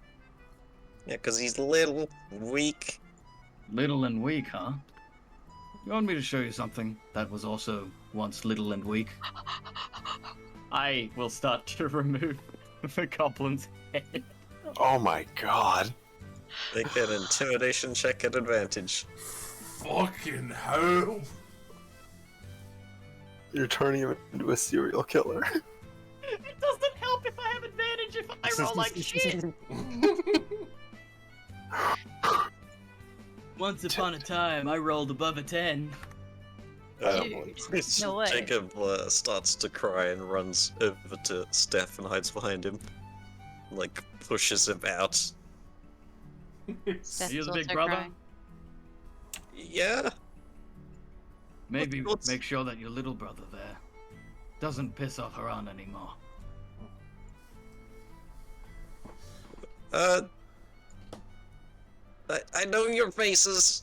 Yeah, 'cause he's little, weak. Little and weak, huh? You want me to show you something that was also once little and weak? I will start to remove the goblin's head. Oh my god. Make an intimidation check at advantage. Fucking hell! You're turning him into a serial killer. It doesn't help if I have advantage if I roll like shit. Once upon a time, I rolled above a 10. No way. Jacob starts to cry and runs over to Steph and hides behind him. Like, pushes him out. Steph's You're the big also brother? crying. Yeah? Maybe What's- make sure that your little brother there doesn't piss off Haran anymore. I know your faces.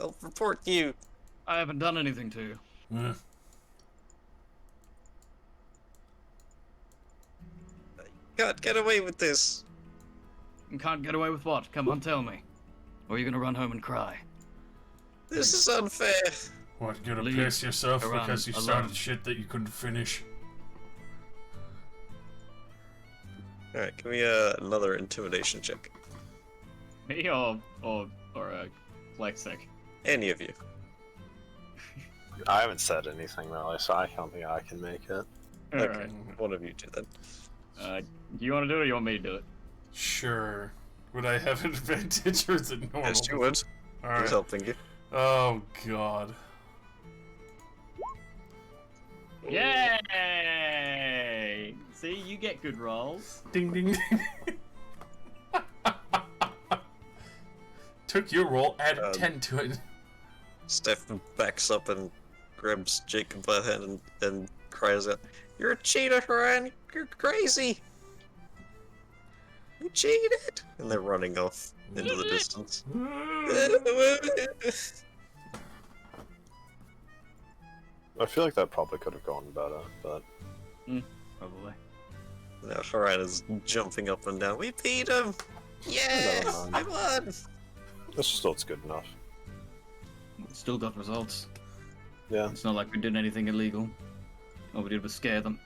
I'll report you. I haven't done anything to you. Yeah. Can't get away with this. You can't get away with what? Come on, tell me. Or are you gonna run home and cry? This is unfair. What, you're gonna Leave piss yourself around because you alone. started shit that you couldn't finish? Alright, give me another intimidation check. Me or Lexic? Any of you. I haven't said anything really, so I don't think I can make it. Okay, Alright. one of you do that. Do you want to do it or you want me to do it? Sure. Would I have an advantage or is it normal? Yes, you would. He's Alright. helping you. Oh god. Yay! See, you get good rolls. Ding ding ding. Took your roll, added 10 to it. Steph backs up and grabs Jacob by the hand and cries out, "You're a cheater, Haran! You're crazy! You cheated!" And they're running off into the distance. I feel like that probably could have gone better, but Probably. Now Haran is jumping up and down. We beat him! Yes! Never I mind. won! this still it's good enough. Still got results. Yeah. It's not like we did anything illegal. All we did was scare them.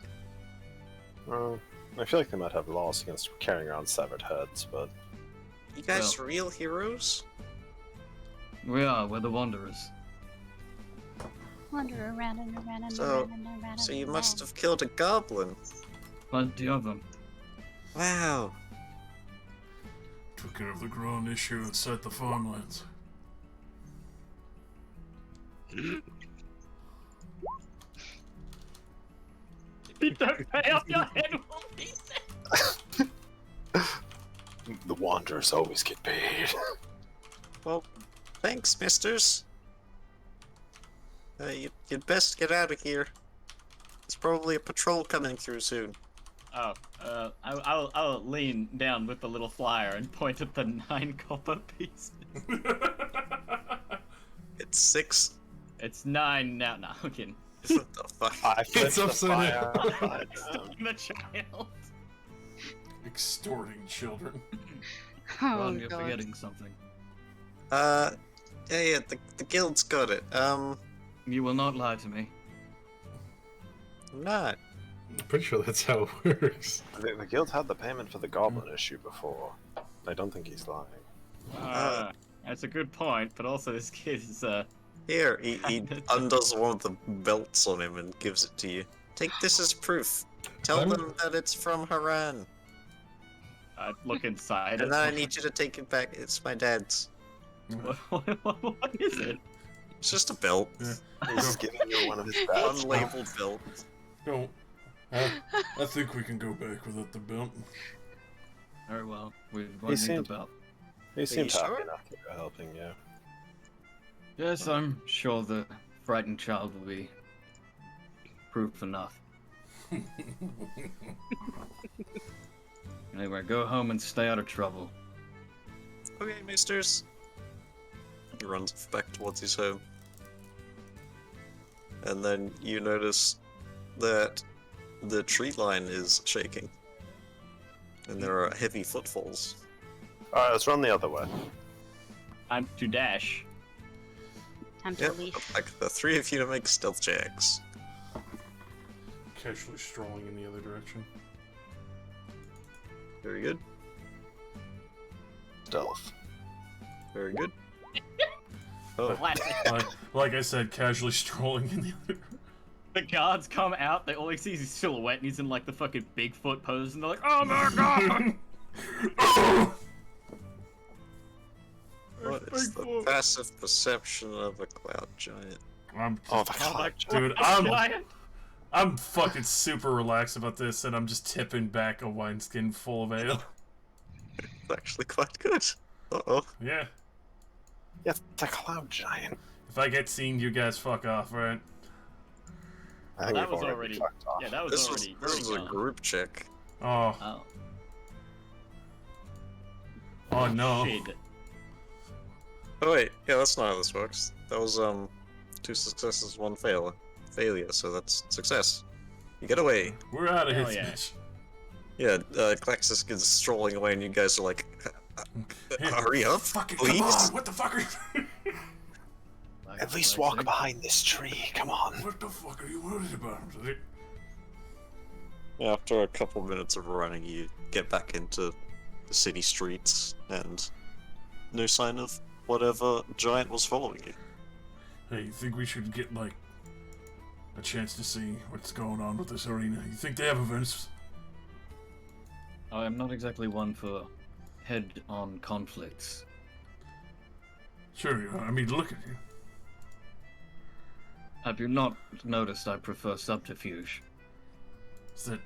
I feel like they might have laws against carrying around severed heads, but You guys real heroes? We're the Wanderers. Wander around and around and So- around and around. So you and must around. have killed a goblin. Plenty of them. Wow. Took care of the growing issue inside the farmlands. If you don't pay off your head will be set. the Wanderers always get paid. Well, thanks, misters. You'd best get out of here. There's probably a patrol coming through soon. Oh, I'll lean down with the little flyer and point at the 9 copper pieces. It's 6. It's 9 now. No, I'm kidding. What the fuck? I It's upside down. I'm a child. Extorting children. Oh, Ron, you're God. forgetting something. Yeah, the guild's got it. You will not lie to me. I'm not. I'm pretty sure that's how it works. The guild had the payment for the goblin issue before. I don't think he's lying. That's a good point, but also this kid is Here, he undoes one of the belts on him and gives it to you. Take this as proof. Tell I'm- them that it's from Haran. I look inside. And then I need you to take it back. It's my dad's. What is it? It's just a belt. Yeah. He's giving you one of his badges. Unlabeled belt. No. I think we can go back without the belt. Very well. We He won't need the seemed- belt. He seemed you happy sure? enough that you're helping, yeah. Yes, I'm sure the frightened child will be proof enough. Anyway, go home and stay out of trouble. Okay, misters. He runs back towards his home. And then you notice that the tree line is shaking. And there are heavy footfalls. Alright, let's run the other way. I'm to dash. Time to Yep, leave. like the 3 of you to make stealth checks. Casually strolling in the other direction. Very good. Stealth. Very good. Oh, Classic. Like I said, casually strolling in the other. The guards come out, they all see his silhouette, and he's in like the fucking Bigfoot pose, and they're like, "Oh my god!" what is the passive perception of a cloud giant? Oh, the cloud. Dude, Giant. I'm fucking super relaxed about this, and I'm just tipping back a wineskin full of ale. It's actually quite good. Uh-oh. Yeah. Yeah, it's a cloud giant. If I get seen, you guys fuck off, right? I think That we've was already already- fucked off. Yeah, that was This already. was a gone. group check. Oh. Oh. Oh no. Shit. Oh wait, yeah, that's not how this works. That was 2 successes, 1 failure, so that's success. You get away. We're out of here, Hell yeah. bitch. Yeah, Klaxis is strolling away, and you guys are like, hurry up, Fucking please. come on! What the fuck are you? At least walk behind this tree, come on. What the fuck are you worried about? After a couple minutes of running, you get back into the city streets, and no sign of whatever giant was following you. Hey, you think we should get, like, a chance to see what's going on with this arena? You think they have events? I am not exactly one for head-on conflicts. Sure you are. I mean, look at you. Have you not noticed I prefer subterfuge? Is that...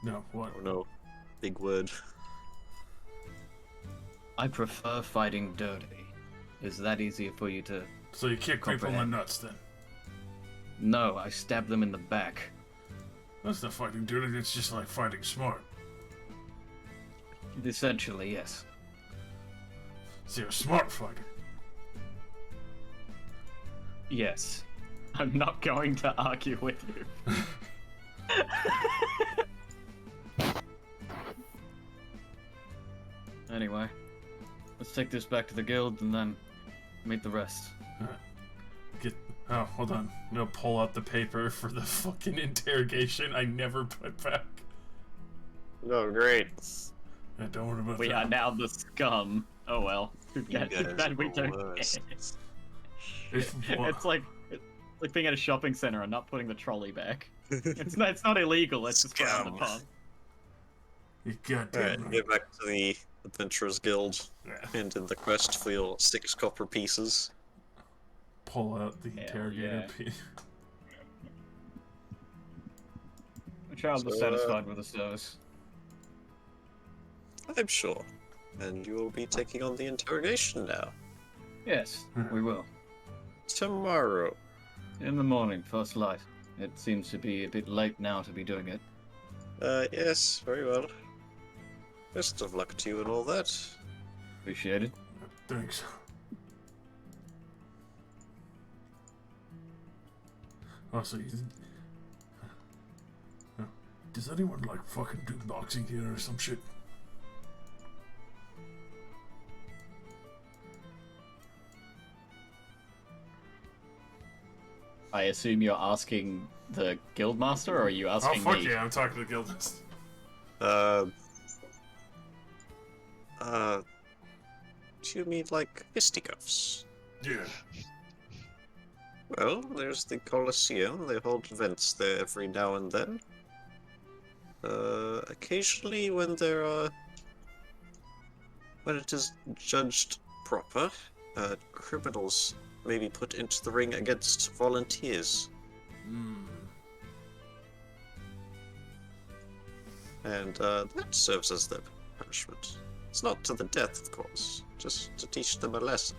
No, what? Oh no. Big word. I prefer fighting dirty. Is that easier for you to... So you kick people in the comprehend? nuts then? No, I stab them in the back. That's not fighting dirty, it's just like fighting smart. Essentially, yes. So you're a smart fighter. Yes. I'm not going to argue with you. Anyway, let's take this back to the guild and then meet the rest. Oh, hold on. I'm gonna pull out the paper for the fucking interrogation I never put back. Oh, great. Yeah, don't worry about We that. are now the scum. Oh well. Too You bad, guys too bad we are don't worse. It's like being at a shopping center and not putting the trolley back. It's not illegal, it's just frowned Scum. upon. You goddamn Alright, right. get back to the Adventurers Guild Yeah. and in the quest for your 6 copper pieces. Pull out the Hell interrogator yeah. piece. The child was So, satisfied with the service. I'm sure. And you will be taking on the interrogation now. Yes, we will. Tomorrow. In the morning, first light. It seems to be a bit late now to be doing it. Yes, very well. Best of luck to you and all that. Appreciate it. Thanks. Also, does anyone like fucking do boxing here or some shit? I assume you're asking the guildmaster, or are you Oh asking fuck me? yeah, I'm talking to the guildmaster. Do you mean like fisticuffs? Yeah. Well, there's the Colosseum. They hold events there every now and then. Occasionally when there are... when it is judged proper, criminals may be put into the ring against volunteers. And, that serves as their punishment. It's not to the death, of course, just to teach them a lesson.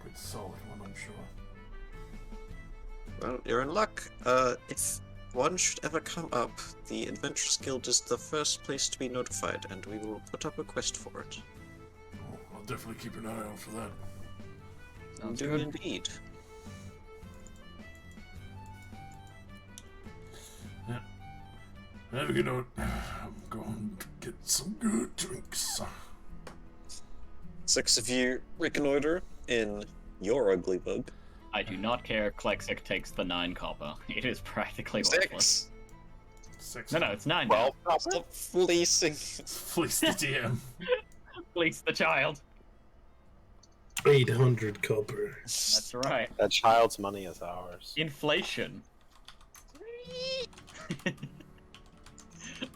Good solid one, I'm sure. Well, you're in luck. If one should ever come up, the Adventurers Guild is the first place to be notified, and we will put up a quest for it. Oh, I'll definitely keep an eye out for that. Sounds Do good. indeed. Yeah. Have a good note. I'm going to get some good drinks. 6 of you reconnoiter in your ugly bug. I do not care if Klexic takes the 9 copper. It is practically worthless. 6. No, it's 9 Well, Stop fleecing. Fleece the DM. Fleece the child. 800 copper. That's right. that child's money is ours. Inflation.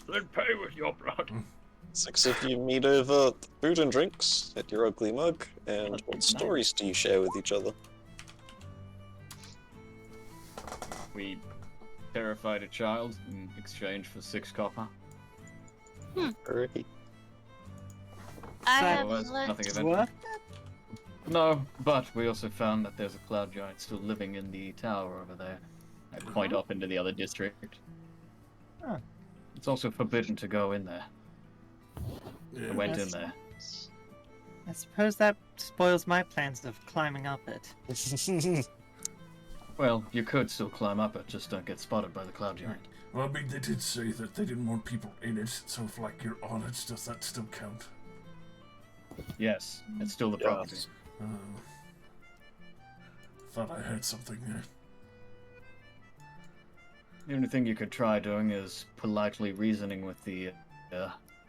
Then pay with your blood. 6 of you meet over food and drinks at your ugly mug, and That's what nice. stories do you share with each other? We terrified a child in exchange for 6 copper. Great. I So- have Otherwise, looked. nothing of What? No, but we also found that there's a cloud giant still living in the tower over there. I point off into the other district. Huh. It's also forbidden to go in there. Yeah. I went in That's- there. I suppose that spoils my plans of climbing up it. Well, you could still climb up it, just don't get spotted by the cloud giant. Well, I mean, they did say that they didn't want people in it, so if, like, you're on it, does that still count? Yes, it's still the property. Yes. Thought I heard something there. The only thing you could try doing is politely reasoning with the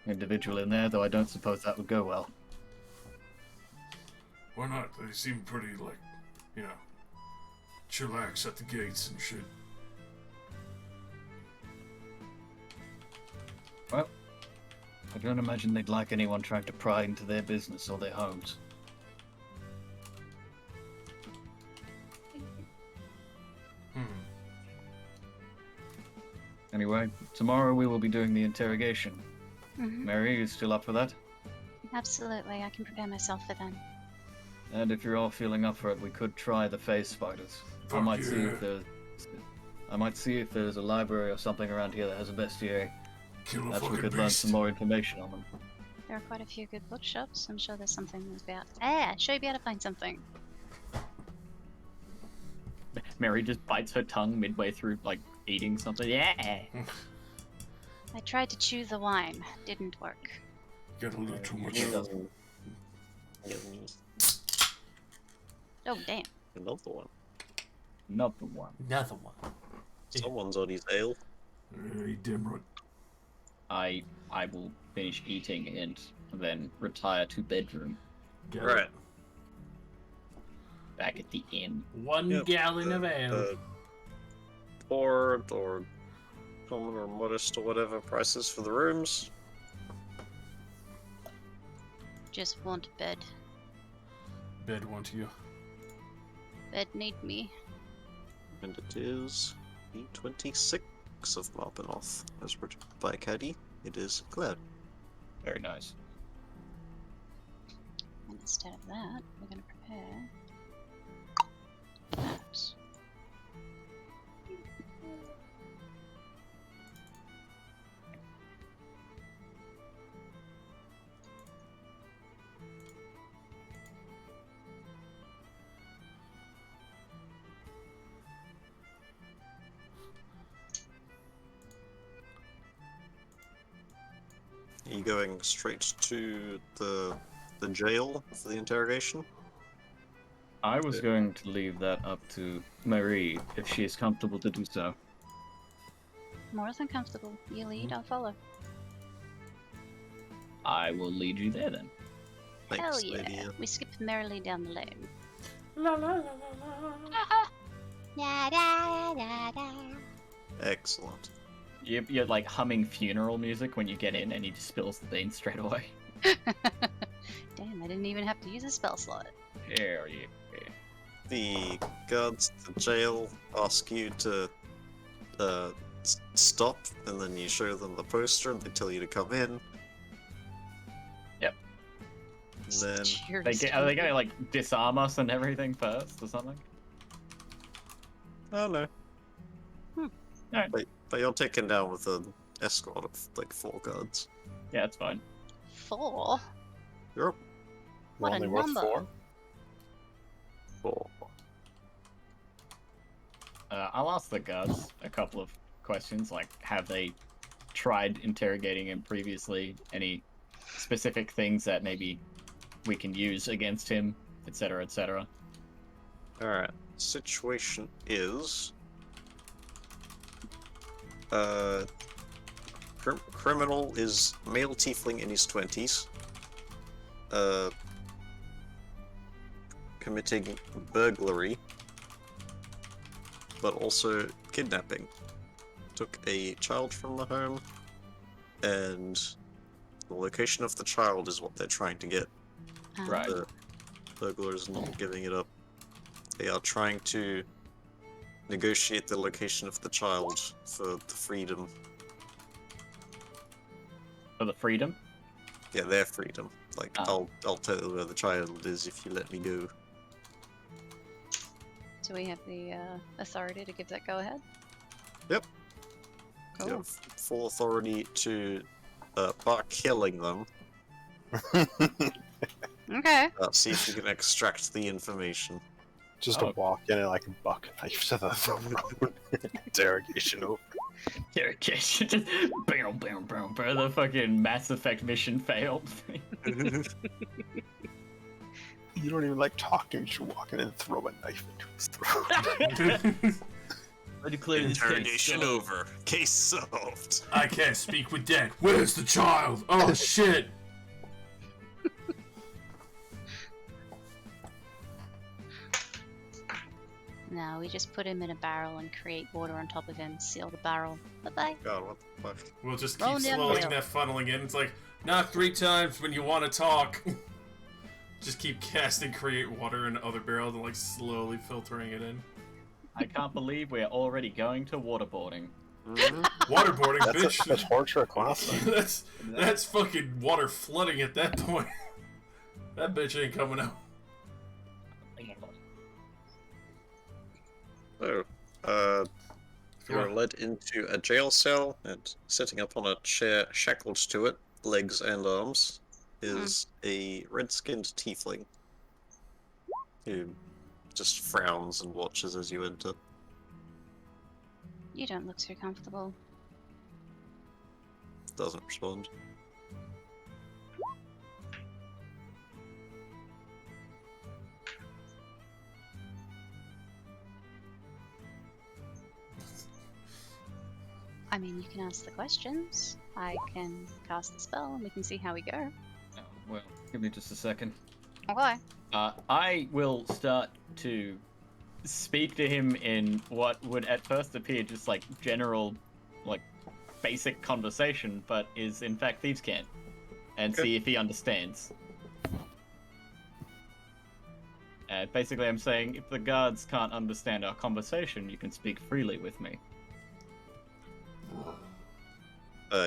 individual in there, though I don't suppose that would go well. Why not? They seem pretty, like, you know, chillax at the gates and shit. Well, I don't imagine they'd like anyone trying to pry into their business or their homes. Anyway, tomorrow we will be doing the interrogation. Mhm. Mary, you still up for that? Absolutely, I can prepare myself for then. And if you're all feeling up for it, we could try the phase spiders. I Fuck might see yeah. if there's a library or something around here that has a bestiary. Kill a Perhaps we fucking could learn beast. some more information on them. There are quite a few good bookshops. I'm sure there's something about. Sure you'll be able to find something. Mary just bites her tongue midway through, like, eating something. Yeah! I tried to chew the wine. Didn't work. Got a little too much. It doesn't. Oh, damn. Another one. Not the one. Another one. Someone's on his ale. You damn right. I will finish eating and then retire to bedroom. Got Right. it. Back at the inn. 1 Yep, gallon of ale. Or common or modest or whatever prices for the rooms. Just want bed. Bed want you. Bed need me. And it is the 26th of Marpenoth, as written by Caddy. It is Cloud. Very nice. Instead of that, we're going to prepare that. Are you going straight to the jail for the interrogation? I was going to leave that up to Marie if she is comfortable to do so. More than comfortable. You lead, I'll follow. I will lead you there then. Thanks, Hell yeah. lady. We skip merrily down the lane. La la la la la. Da, da, da, da. Excellent. You're like humming funeral music when you get in and he just spills the beans straight away. Damn, I didn't even have to use a spell slot. Hell yeah. The guards at the jail ask you to stop, and then you show them the poster, and they tell you to come in. Yep. And then Cheers. Are they gonna like disarm us and everything first or something? oh no. Alright. But you're taken down with an escort of like 4 guards. Yeah, that's fine. 4? You're What a Only worth number. 4. 4. I'll ask the guards a couple of questions, like have they tried interrogating him previously? Any specific things that maybe we can use against him, etc., etc. Alright. Situation is criminal is male tiefling in his 20s. Committing burglary, but also kidnapping. Took a child from the home, and the location of the child is what they're trying to get. Right. The burglar is not giving it up. They are trying to negotiate the location of the child for the freedom. For the freedom? Yeah, their freedom. Like, Ah. I'll tell you where the child is if you let me go. Do we have the authority to give that go ahead? Yep. Cool. You have full authority to, bar killing them, Okay. see if you can extract the information. Just Oh. to walk in and like buck knife to the throat. Interrogation over. Interrogation. Just bam, bam, bam, bam. The fucking Mass Effect mission failed. You don't even like talking, you should walk in and throw a knife into his throat. I declare this case Interrogation solved. over. Case solved. I can't speak with dead. Where's the child? Oh shit! No, we just put him in a barrel and create water on top of him, seal the barrel. Bye-bye. God, what the fuck? We'll just Roll keep down the slowing hill. that funneling in. It's like, knock 3 times when you want to talk. Just keep casting create water in other barrels and like slowly filtering it in. I can't believe we're already going to waterboarding. Waterboarding, That's bitch. a torture classic. that's fucking water flooding at that point. That bitch ain't coming out. So, you are led into a jail cell, and sitting up on a chair shackled to it, legs and arms, is a red-skinned tiefling who just frowns and watches as you enter. You don't look too comfortable. Doesn't respond. I mean, you can ask the questions. I can cast the spell and we can see how we go. Oh, well, give me just a second. Okay. I will start to speak to him in what would at first appear just like general, like basic conversation, but is in fact thieves' cant, and see if he understands. Basically, I'm saying if the guards can't understand our conversation, you can speak freely with me.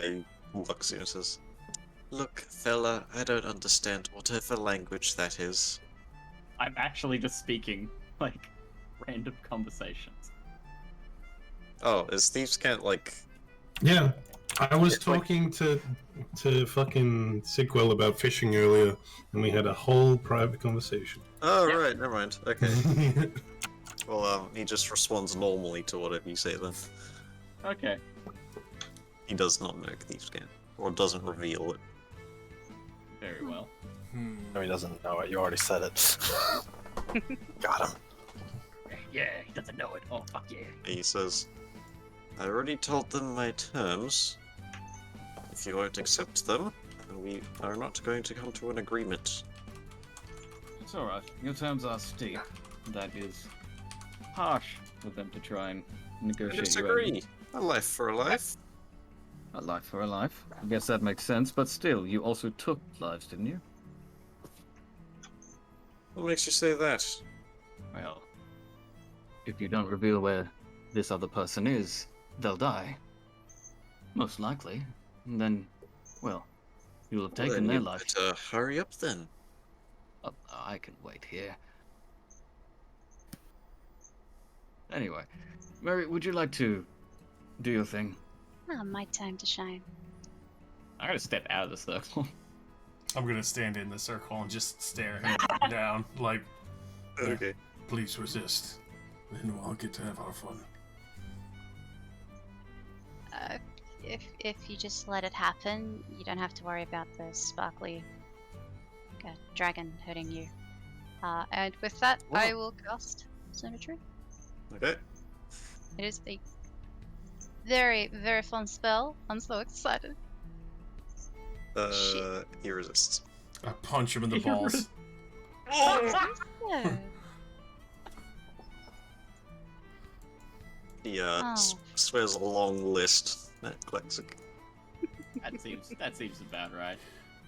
He looks at you and says, "Look, fella, I don't understand whatever language that is." I'm actually just speaking like random conversations. Oh, is Thieves' Cant like... Yeah, I was talking to fucking Sigwell about fishing earlier, and we had a whole private conversation. Oh, right, never mind. Okay. Well, he just responds normally to whatever you say then. Okay. He does not know Thieves' Cant, or doesn't reveal it. Very well. No, he doesn't know it. You already said it. Got him. Yeah, he doesn't know it. Oh, fuck yeah. He says, "I already told them my terms. If you won't accept them, then we are not going to come to an agreement." It's alright. Your terms are steep. That is harsh for them to try and I negotiate you disagree. A life for a life. out. A life for a life. I guess that makes sense, but still, you also took lives, didn't you? What makes you say that? Well, if you don't reveal where this other person is, they'll die. Most likely. And then, well, you'll have taken their life. Better hurry up then. I can wait here. Anyway, Mary, would you like to do your thing? Ah, my time to shine. I'm gonna step out of the circle. I'm gonna stand in the circle and just stare him down, like, Okay. please resist. Then we'll get to have our fun. If you just let it happen, you don't have to worry about the sparkly dragon hurting you. And with that, I will cast Zone of Truth. Okay. It is a very, very fun spell. I'm so excited. Shit. He resists. I punch him in the balls. Yeah. He Oh. swears a long list at Klexic. That seems about right.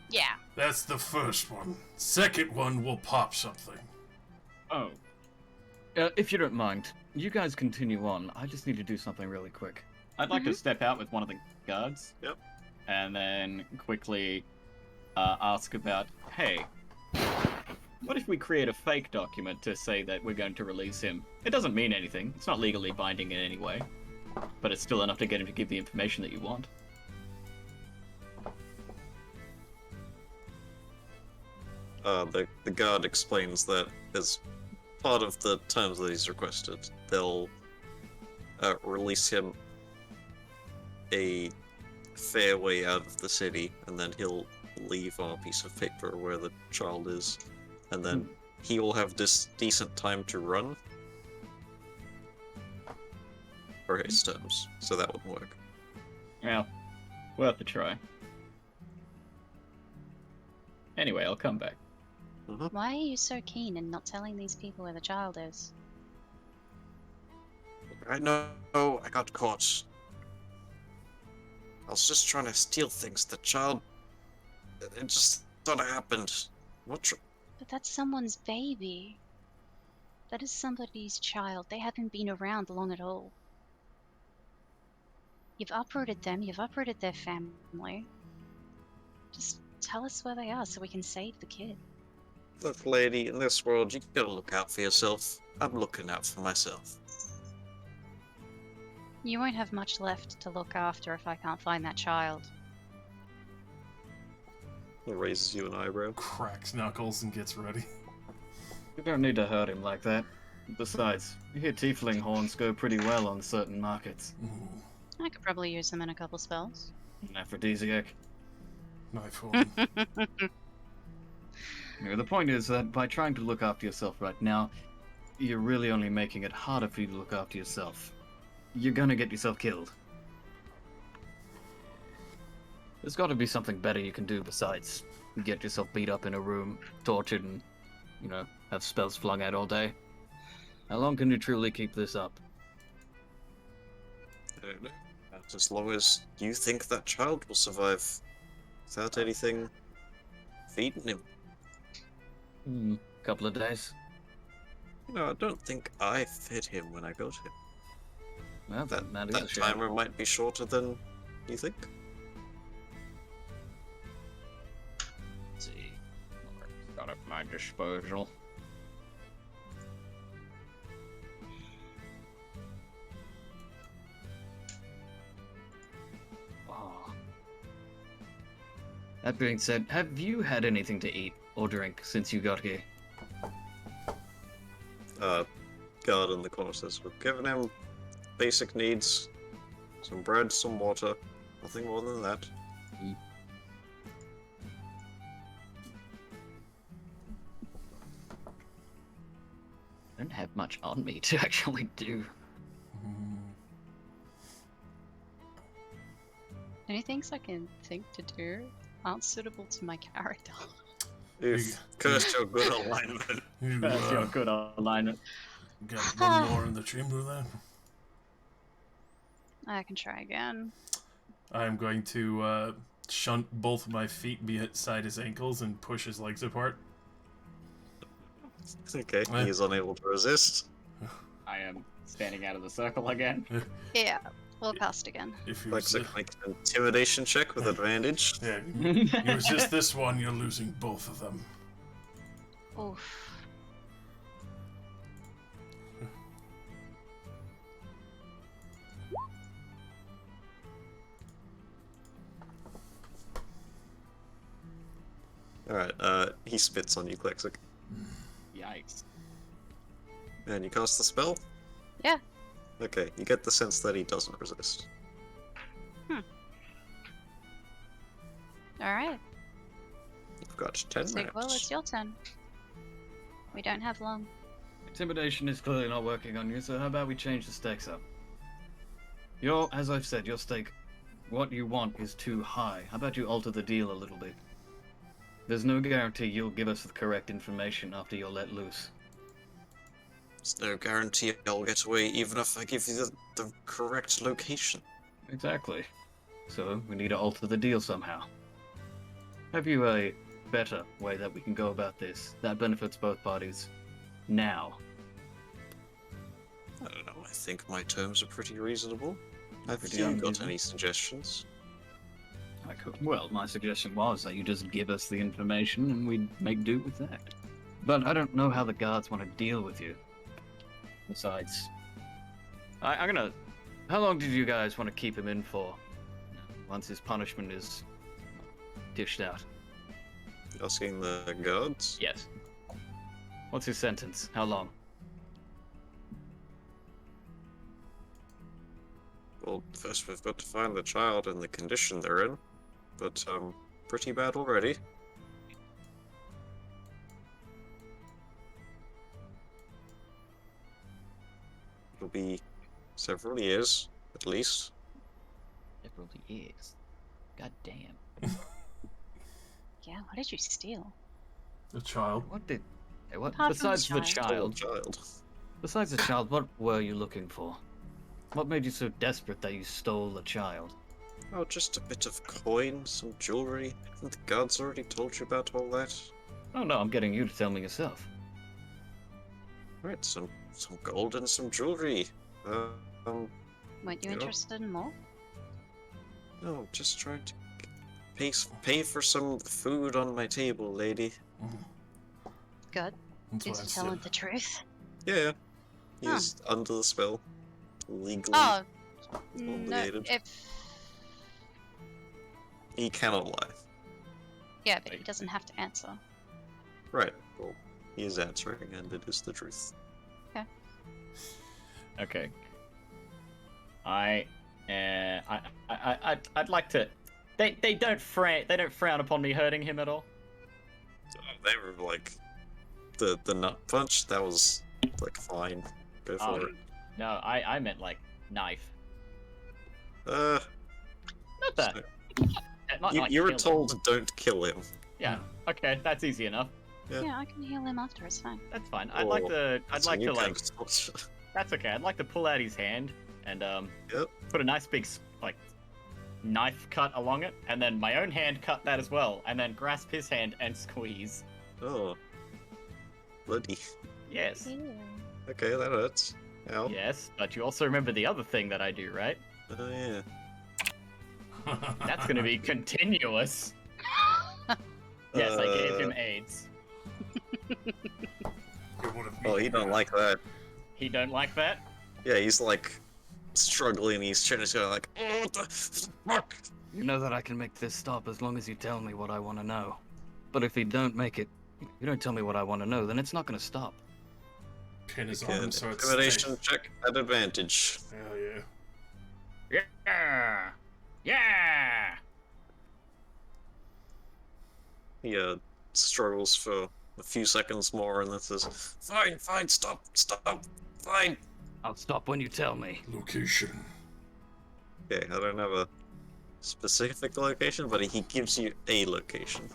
Yeah. That's the first one. Second one will pop something. Oh. If you don't mind, you guys continue on. I just need to do something really quick. I'd like to step out with one of the guards. Yep. And then quickly ask about, hey, what if we create a fake document to say that we're going to release him? It doesn't mean anything. It's not legally binding in any way. But it's still enough to get him to give the information that you want. The guard explains that as part of the terms that he's requested, they'll release him a fair way out of the city, and then he'll leave on a piece of paper where the child is, and then he will have this decent time to run for his terms, so that would work. Well, worth a try. Anyway, I'll come back. Why are you so keen in not telling these people where the child is? I know I got caught. I was just trying to steal things. The child... It just sort of happened. What? But that's someone's baby. That is somebody's child. They haven't been around long at all. You've uprooted them, you've uprooted their family. Just tell us where they are so we can save the kid. Look, lady, in this world, you gotta look out for yourself. I'm looking out for myself. You won't have much left to look after if I can't find that child. He raises you an eyebrow. Cracks knuckles and gets ready. You don't need to hurt him like that. Besides, you hear tiefling horns go pretty well on certain markets. Ooh, I could probably use them in a couple spells. An aphrodisiac. knife hold. The point is that by trying to look after yourself right now, you're really only making it harder for you to look after yourself. You're gonna get yourself killed. There's gotta be something better you can do besides get yourself beat up in a room, tortured, and, have spells flung out all day. How long can you truly keep this up? I don't know. About as long as you think that child will survive without anything feeding him. Couple of days. No, I don't think I fed him when I got him. Well, that is a That shame. timer might be shorter than you think. Let's see. Got at my disposal. Oh. That being said, have you had anything to eat or drink since you got here? Guard in the corner says, we've given him basic needs. Some bread, some water. Nothing more than that. I don't have much on me to actually do. Any things I can think to do aren't suitable to my character. You've cursed your good alignment. You That's your good alignment. got one more in the chamber then? I can try again. I'm going to shunt both my feet beside his ankles and push his legs apart. Okay, he is unable to resist. I am standing out of the circle again. Yeah, we'll cast again. If you Lexic makes an intimidation check with advantage. yeah, you resist this one, you're losing both of them. Oof. Alright, he spits on you, Lexic. Yikes. And you cast the spell? Yeah. Okay, you get the sense that he doesn't resist. Alright. You've got 10 Well, minutes. it's your turn. We don't have long. Intimidation is clearly not working on you, so how about we change the stakes up? As I've said, your stake, what you want is too high. How about you alter the deal a little bit? There's no guarantee you'll give us the correct information after you're let loose. There's no guarantee I'll get away even if I give you the correct location. Exactly. So, we need to alter the deal somehow. Have you a better way that we can go about this that benefits both parties now? I don't know, I think my terms are pretty reasonable. Have Pretty you got unreasonable. any suggestions? Well, my suggestion was that you just give us the information and we'd make do with that. But I don't know how the guards want to deal with you. Besides, I'm gonna... How long did you guys want to keep him in for? Once his punishment is dished out. Asking the guards? Yes. What's his sentence? How long? Well, first we've got to find the child and the condition they're in. But, pretty bad already. It'll be several years, at least. Several years. God damn. Yeah, what did you steal? A child. What did... What? Apart from the Besides the child. child. Besides the child, what were you looking for? What made you so desperate that you stole the child? Oh, just a bit of coin, some jewelry. Haven't the guards already told you about all that? Oh no, I'm getting you to tell me yourself. Right, some gold and some jewelry. Weren't you Yeah. interested in more? No, just trying to pay for some food on my table, lady. Good. That's Did what you I tell him said. the truth? Yeah, Huh. he's under the spell. Legally Oh, no. obligated. If He cannot lie. yeah, but he doesn't have to answer. Right, well, he is answering, and it is the truth. Okay. I'd like to. They don't frown upon me hurting him at all. They were like, the nut punch, that was, like, fine. Go for it. No, I meant like knife. Uh, Not that. Not you, like you were kill him. told don't kill him. Yeah. Okay, that's easy enough. Yeah. Yeah, I can heal him after. It's fine. That's fine. I'd like to. I'd That's a like new to kind like. of torture. That's okay. I'd like to pull out his hand and Yep. put a nice big like knife cut along it, and then my own hand cut that as well, and then grasp his hand and squeeze. Oh. Bloody. Yes. Okay, that hurts. Ow. Yes, but you also remember the other thing that I do, right? Oh, yeah. That's going to be continuous. Yes, I gave him AIDS. Oh, he don't like that. He don't like that? Yeah, he's like struggling. He's trying to go like, oh, what the fuck? You know that I can make this stop as long as you tell me what I want to know. But if you don't make it, you don't tell me what I want to know, then it's not going to stop. Pin his Okay, arm so it's intimidation safe. check at advantage. Hell yeah. Yeah! Yeah! He struggles for a few seconds more and then says, fine, fine, stop, fine. I'll stop when you tell me. Location. Okay, I don't have a specific location, but he gives you a location.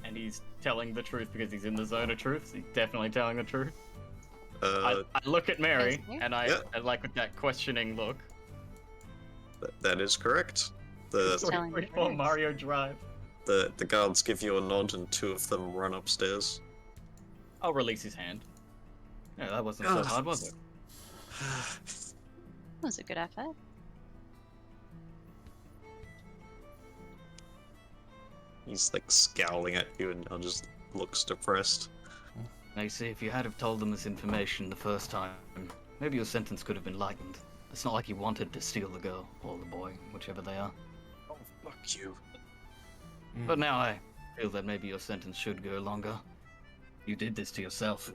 And he's telling the truth because he's in the zone of truth. He's definitely telling the truth. Uh, I look at Mary, Yes, and yeah. I like with that questioning look. that is correct. The Telling the 44 truth. Mario Drive. the guards give you a nod and two of them run upstairs. I'll release his hand. Yeah, that wasn't so hard, was it? That was a good effort. He's like scowling at you and just looks depressed. Now you see, if you had have told them this information the first time, maybe your sentence could have been lightened. It's not like you wanted to steal the girl, or the boy, whichever they are. Oh, fuck you. But now I feel that maybe your sentence should go longer. You did this to yourself.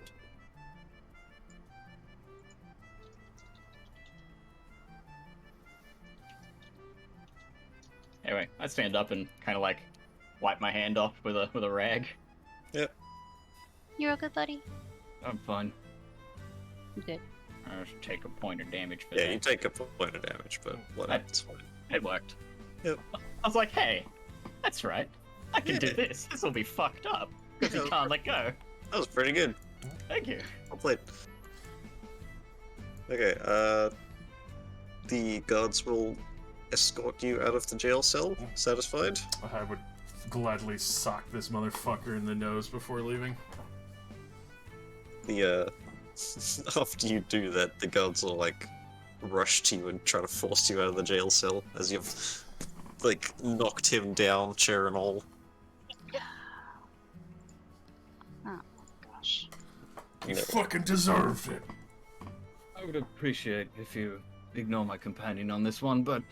Anyway, I stand up and kind of like wipe my hand off with a rag. You're a good buddy. I'm fine. Good. I should take a point of damage for Yeah, that. you take a point of damage, but whatever, it's fine. It worked. Yep. I was like, hey, that's right. I can do this. This will be fucked up. Because he can't let go. That was pretty good. Thank you. Well played. Okay, the guards will escort you out of the jail cell. Satisfied? I would gladly sock this motherfucker in the nose before leaving. The after you do that, the guards will like rush to you and try to force you out of the jail cell as you've like knocked him down, chair and all. Oh gosh. You fucking deserved it. I would appreciate if you ignore my companion on this one, but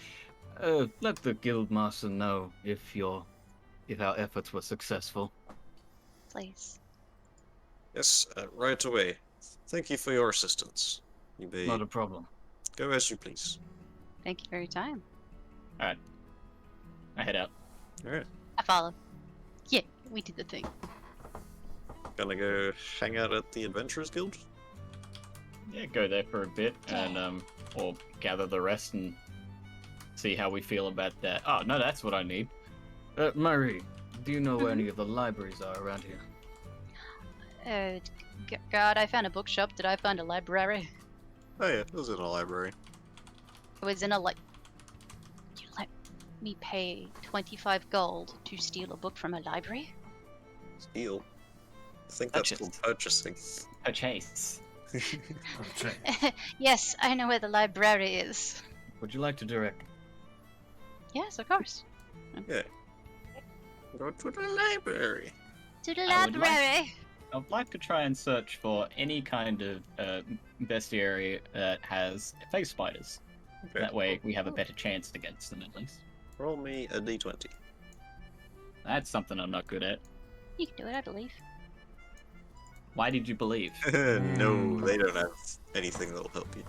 let the guildmaster know if our efforts were successful. Please. Yes, right away. Thank you for your assistance. You may Not a problem. go as you please. Thank you for your time. I head out. Alright. I follow. Yeah, we did the thing. Gonna go hang out at the Adventurers Guild? Yeah, go there for a bit and or gather the rest and see how we feel about that. Oh no, that's what I need. Murray, do you know where any of the libraries are around here? God, I found a bookshop. Did I find a library? Oh yeah, it was in a library. It was in a You let me pay 25 gold to steal a book from a library? Steal? I think that's called purchasing. A chase. Okay. Yes, I know where the library is. Would you like to direct? Yes, of course. Yeah. Go to the library. To the I would like- library. I'd like to try and search for any kind of bestiary that has face spiders. Okay. That way we have a better chance against them at least. Roll me a d20. That's something I'm not good at. You can do it, I believe. Why did you believe? No, they don't have anything that'll help you.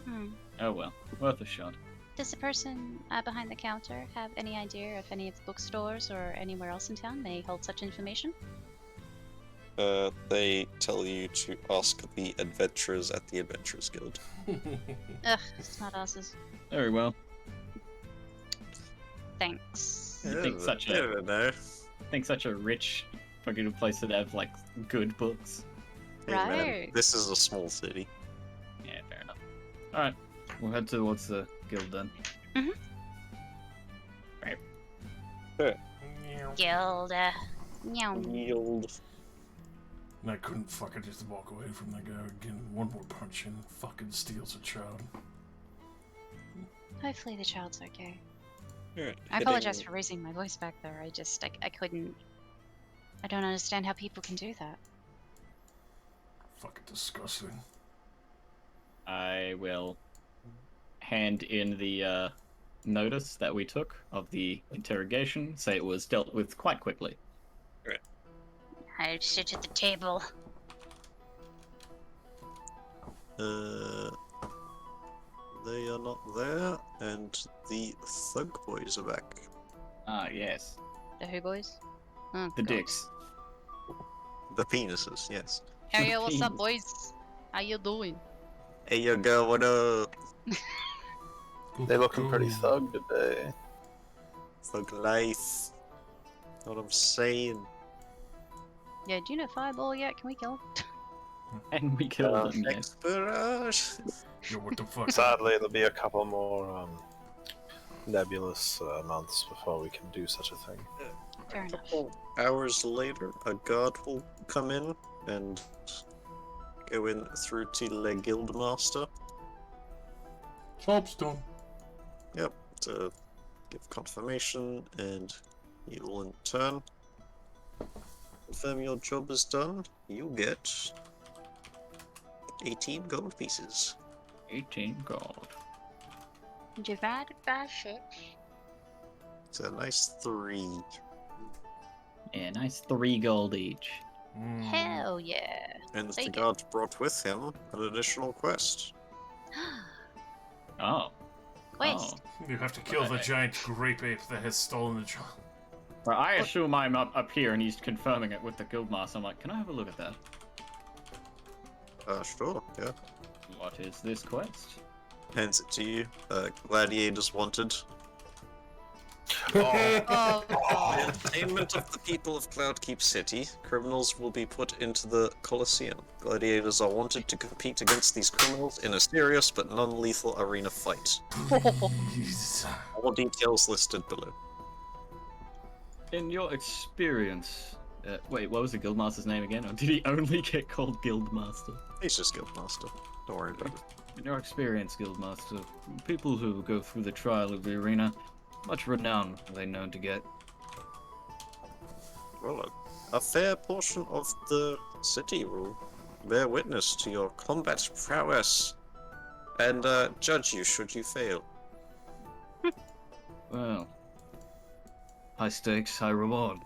Hmm. Oh well, worth a shot. Does the person behind the counter have any idea if any of the bookstores or anywhere else in town may hold such information? They tell you to ask the adventurers at the Adventurers Guild. Ugh, it's not us's. Very well. Thanks. You think such I a don't know. think such a rich fucking place would have like good books. Hey, man, Right. this is a small city. Yeah, fair enough. Alright, we'll head towards the guild then. Gilda. Meow. Yield. And I couldn't fucking just walk away from that guy again. One more punch and fucking steals a child. Hopefully the child's okay. Alright, I apologize for raising my voice back there. I couldn't. I don't understand how people can do that. Fucking disgusting. I will hand in the notice that we took of the interrogation, say it was dealt with quite quickly. I sit at the table. They are not there, and the Thug Boys are back. Ah, yes. The who boys? Oh, The God. dicks. The penises, yes. Hey, yo, what's up, boys? How you doing? Hey, yo, girl, what up? They looking pretty thug today. Thug life. Know what I'm saying? Yeah, do you know Fireball yet? Can we kill him? And we killed them, yes. Expirage. Yo, what the fuck? Sadly, there'll be a couple more nebulous months before we can do such a thing. Fair enough. Hours later, a guard will come in and go in through to the Guildmaster. Job's done. Yep, to give confirmation, and you will in turn confirm your job is done. You get 18 gold pieces. 18 gold. Divided by 6. It's a nice 3. Yeah, nice 3 gold each. Hell yeah. And the Take it. guard brought with him an additional quest. Oh. Quest. You have to kill the giant grape ape that has stolen the child. Well, I assume I'm up here and he's confirming it with the guildmaster. I'm like, can I have a look at that? Sure, yeah. What is this quest? Hands it to you. Gladiators wanted. Oh, For God. the entertainment of the people of Cloudkeep City, criminals will be put into the Colosseum. Gladiators are wanted to compete against these criminals in a serious but non-lethal arena fight. Jeez. All details listed below. In your experience, wait, what was the guildmaster's name again? Or did he only get called guildmaster? He's just Guildmaster. Don't worry about it. In your experience, guildmaster, people who go through the trial of the arena, much renown are they known to get? Well, a fair portion of the city will bear witness to your combat prowess and judge you should you fail. Well, high stakes, high reward.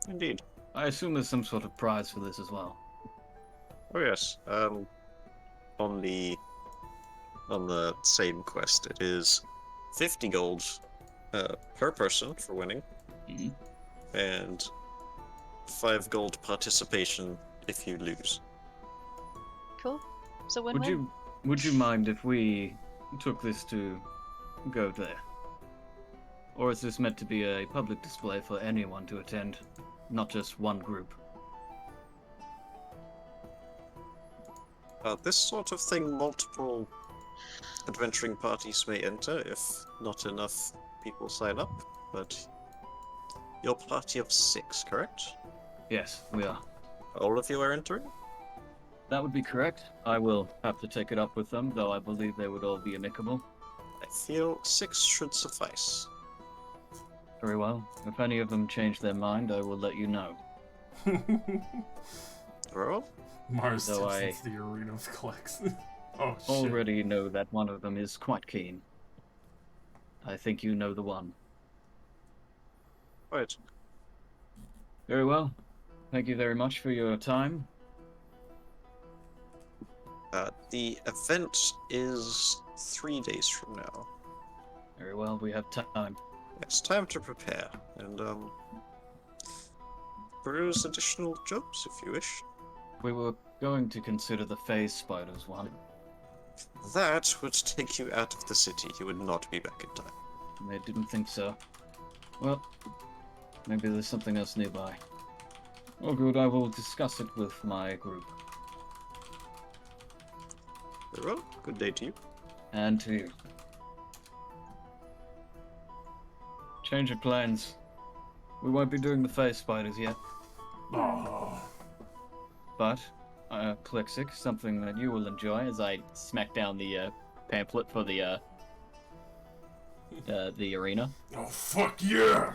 Indeed. I assume there's some sort of prize for this as well. Oh yes. On the same quest, it is 50 gold per person for winning, Mhm. and 5 gold participation if you lose. Cool. So win-win. Would you mind if we took this to go there? Or is this meant to be a public display for anyone to attend, not just one group? This sort of thing, multiple adventuring parties may enter if not enough people sign up, but your party of 6, correct? Yes, we are. All of you are entering? That would be correct. I will have to take it up with them, though I believe they would all be amicable. I feel 6 should suffice. Very well. If any of them change their mind, I will let you know. Well, Mars Though steps I- into the arena with Collex. Oh shit. Already know that one of them is quite keen. I think you know the one. right. Very well. Thank you very much for your time. The event is 3 days from now. Very well, we have time. It's time to prepare and peruse additional jobs if you wish. We were going to consider the phase spiders one. That would take you out of the city. You would not be back in time. They didn't think so. Well, maybe there's something else nearby. Oh good, I will discuss it with my group. Very well. Good day to you. And to you. Change of plans. We won't be doing the phase spiders yet. Oh. But, Plexic, something that you will enjoy as I smack down the pamphlet for the arena. Oh fuck yeah!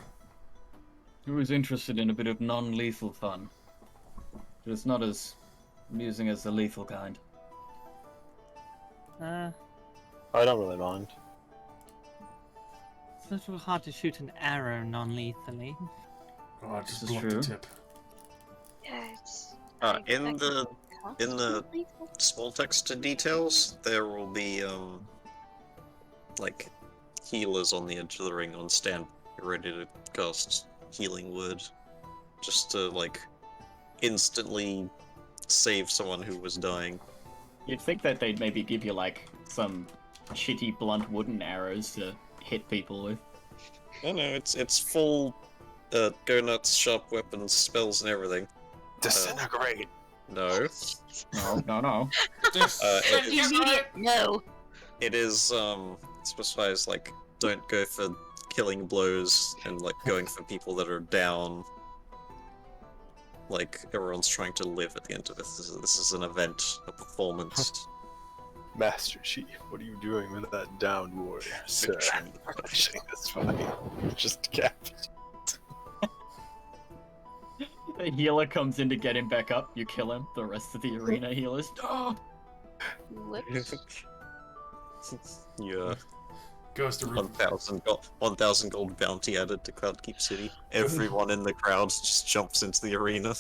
Who is interested in a bit of non-lethal fun? But it's not as amusing as the lethal kind. I don't really mind. It's a little hard to shoot an arrow non-lethally. Oh, This just is block true. the tip. Yeah, it's. In the small text details, there will be like healers on the edge of the ring on stand, ready to cast healing word, just to like instantly save someone who was dying. You'd think that they'd maybe give you like some shitty blunt wooden arrows to hit people with. No, it's full go nuts, sharp weapons, spells, and everything. Disintegrate. No, No. Immediate no. it is specifies like don't go for killing blows and like going for people that are down. Like everyone's trying to live at the end of this. This is an event, a performance. Master Chief, what are you doing with that downed warrior, sir? Finishing this fight. Just decapitate. The healer comes in to get him back up. You kill him. The rest of the arena healers. Oh! Whoops. Yeah. Goes to 1,000 gold bounty added to Cloudkeep City. Everyone in the crowd just jumps into the arena.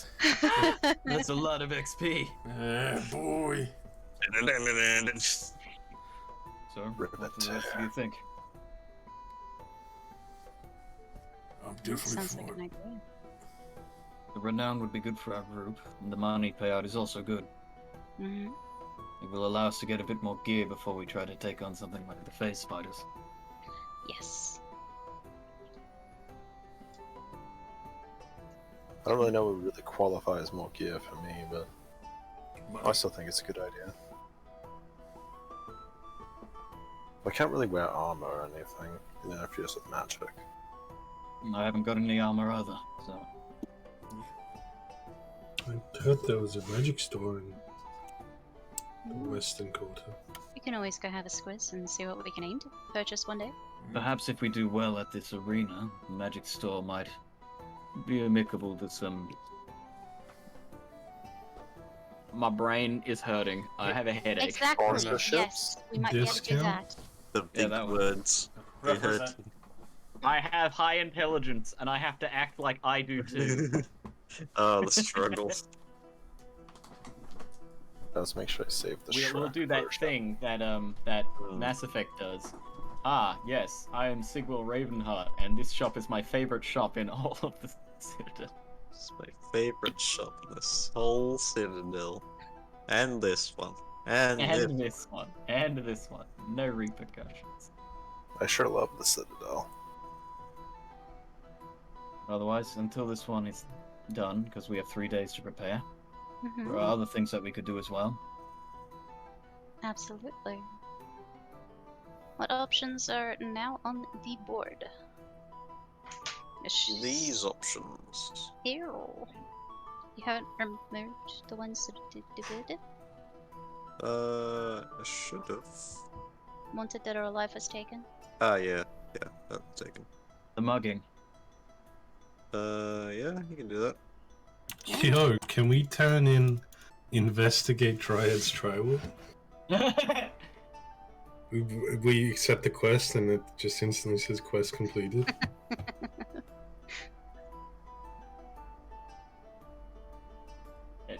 That's a lot of XP. boy. So, what do the rest of you think? I'm definitely Sounds for like it. an idea. The renown would be good for our group, and the money payout is also good. Mm-hmm. It will allow us to get a bit more gear before we try to take on something like the phase spiders. Yes. I don't really know what really qualifies more gear for me, but I still think it's a good idea. I can't really wear armor or anything, it interferes with magic. I haven't got any armor either, so... I heard there was a magic store in the Western Quarter. We can always go have a squiz and see what we can aim to purchase one day. Perhaps if we do well at this arena, the magic store might be amicable to some... My brain is hurting. I have a headache. Exactly. Sponsorships? Yes, we might be able to do Discount? that. The big that one. words. They hurt. Represent. I have high intelligence, and I have to act like I do too. Oh, the struggle. Let's make sure I save the We'll Shrek do that version. thing that that Mass Effect does. Ah, yes, I am Sigwyl Ravenheart, and this shop is my favorite shop in all of the Citadel. It's my favorite shop in this whole Citadel. And this one. And this. And this one. And this one. No repercussions. I sure love the Citadel. Otherwise, until this one is done, because we have 3 days to prepare, Mhm. there are other things that we could do as well. Absolutely. What options are now on the board? These options. Ew. You haven't removed the ones that did it? I should have. Wanted dead or alive was taken. Ah, yeah, taken. The mugging. Yeah, you can do that. Yo, can we turn in investigate Dryad's Triwood? We accept the quest and it just instantly says quest completed.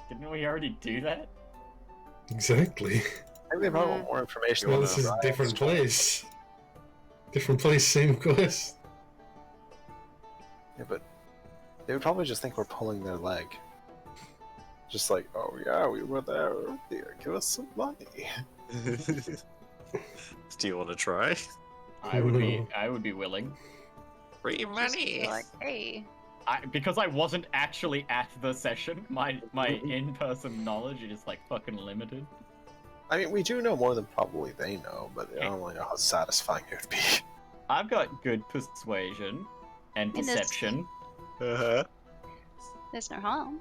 Didn't we already do that? Exactly. I think they probably want more information. Well, on this the is a Dryad's different Triwood. place. Different place, same quest. Yeah, but they would probably just think we're pulling their leg. Just like, oh yeah, we were there earlier. Give us some money. Do you want to try? I would be willing. Free Just money! be like, hey. Because I wasn't actually at the session, my in-person knowledge is like fucking limited. I mean, we do know more than probably they know, but I don't really know how satisfying it would be. I've got good persuasion and And this- perception. Uh-huh. There's no harm.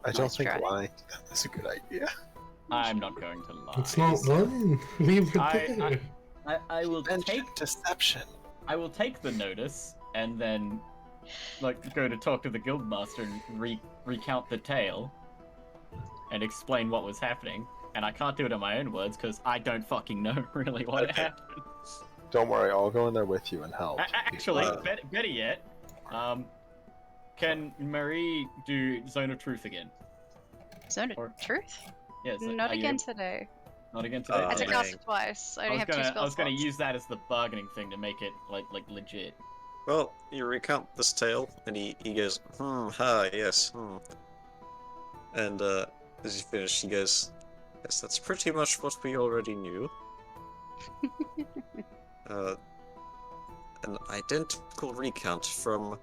I don't Nice think try. lying is a good idea. I'm not going to lie. It's not lying. We were there. I will And take deception. I will take the notice and then like go to talk to the guildmaster and recount the tale and explain what was happening. And I can't do it in my own words because I don't fucking know really what happened. Don't worry, I'll go in there with you and help. Actually, better yet, can Marie do Zone of Truth again? Zone Or- of truth? Yes. Not again today. Not again today. I had to dang. cast it twice. I only have 2 spell I was gonna slots. use that as the bargaining thing to make it like legit. Well, you recount this tale, and he goes, yes, And, as you finish, he goes, yes, that's pretty much what we already knew. An identical recount from,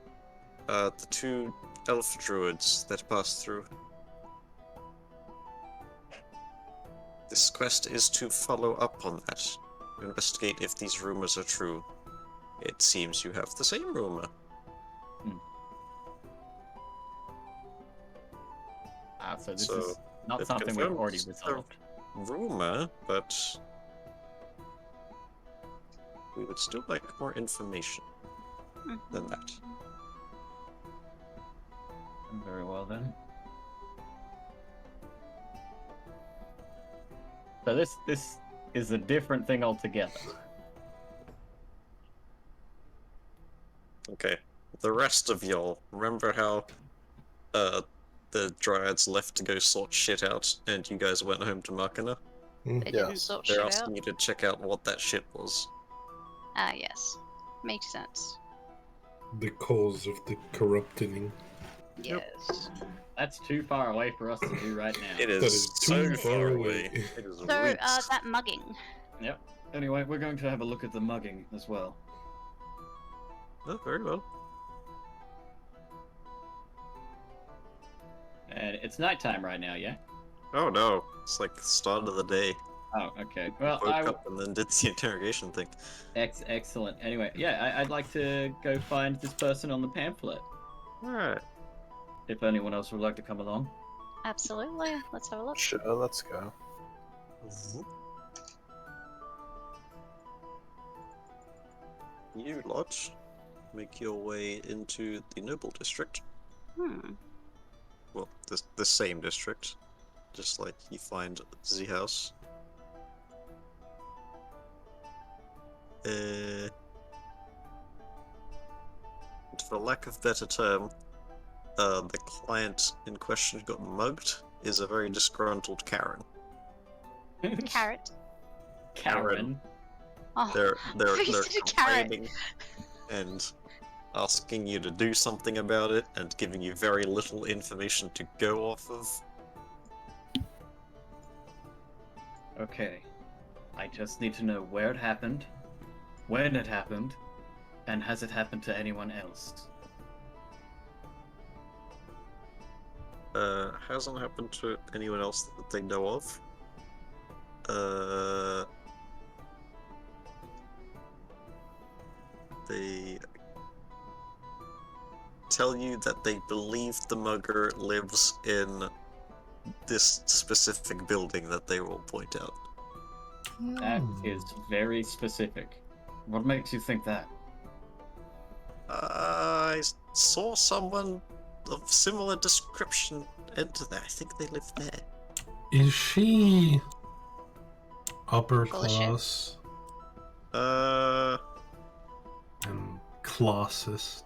the 2 elf druids that passed through. This quest is to follow up on that, to investigate if these rumors are true. It seems you have the same rumor. So this So, is not it something we've already confirms resolved. Rumor, but we would still like more information than that. Very well then. So this is a different thing altogether. Okay, the rest of y'all, remember how the Dryads left to go sort shit out, and you guys went home to Makina? They didn't Yes. sort They're shit asking out. you to check out what that shit was. Ah, yes. Makes sense. The cause of the corrupting. Yes. That's too far away for us to do right now. It That is is so too far far away. away. It is So, weeks. that mugging. Yep. Anyway, we're going to have a look at the mugging as well. Oh, very well. And it's nighttime right now, yeah? Oh no, it's like the start of the day. Oh, okay. Well, Woke up and then did the interrogation thing. excellent. Anyway, yeah, I'd like to go find this person on the pamphlet. Alright. If anyone else would like to come along. Absolutely. Let's have a look. Sure, let's go. You lot make your way into the noble district. Well, the same district. Just like you find the house. For lack of better term, the client in question who got mugged is a very disgruntled Karen. Carrot. Karen. Oh, They're you said a carrot. complaining and asking you to do something about it and giving you very little information to go off of. Okay. I just need to know where it happened, when it happened, and has it happened to anyone else? Hasn't happened to anyone else that they know of. They tell you that they believe the mugger lives in this specific building that they will point out. That is very specific. What makes you think that? I saw someone of similar description enter there. I think they live there. Is she upper Bullshit. class and classist?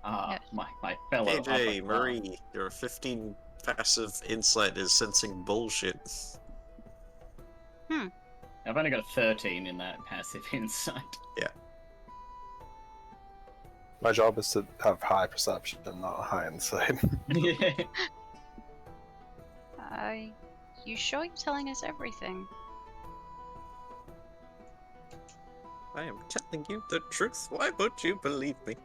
Ah, my fellow. AJ, upper Marie, your 15 passive insight is sensing bullshit. class. I've only got a 13 in that passive insight. My job is to have high perception, not high insight. Yeah. You sure you're telling us everything? I am telling you the truth. Why won't you believe me?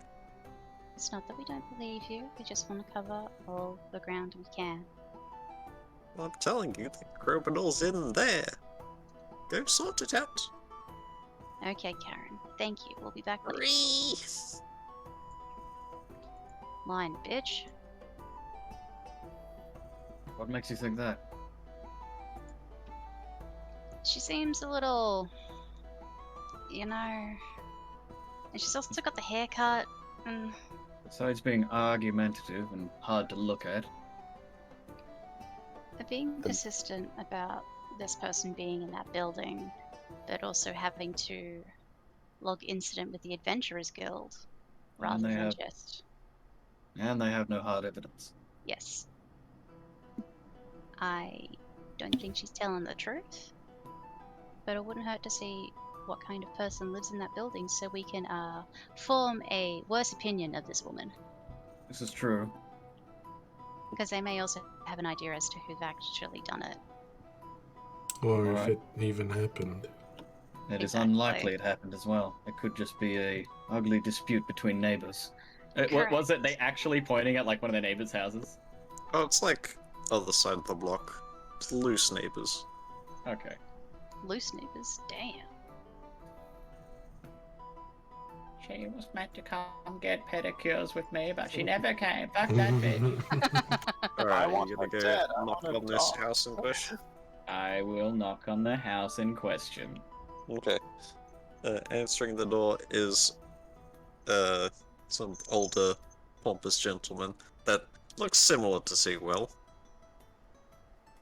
It's not that we don't believe you, we just want to cover all the ground we can. Well, I'm telling you, the criminal's in there. Go sort it out. Okay, Karen. Thank you. We'll be back later. Marie! Line, bitch. What makes you think that? She seems a little, and she's also got the haircut. And Besides being argumentative and hard to look at, being persistent about this person being in that building, but also having to log incident with the Adventurers Guild, rather they than have- just and they have no hard evidence. yes. I don't think she's telling the truth, but it wouldn't hurt to see what kind of person lives in that building so we can form a worse opinion of this woman. This is true. Because they may also have an idea as to who've actually done it. Or if Alright. it even happened. It is Exactly. unlikely it happened as well. It could just be a ugly dispute between neighbors. What was it? They actually pointing at like one of their neighbors' houses? Oh, it's like other side of the block. It's loose neighbors. Okay. Loose neighbors, damn. She was meant to come get pedicures with me, but she never came. Fuck that bitch. Alright, want you my gonna dad, go I knock want a on this dog. house in question? I will knock on the house in question. Okay. Answering the door is some older, pompous gentleman that looks similar to Seawell.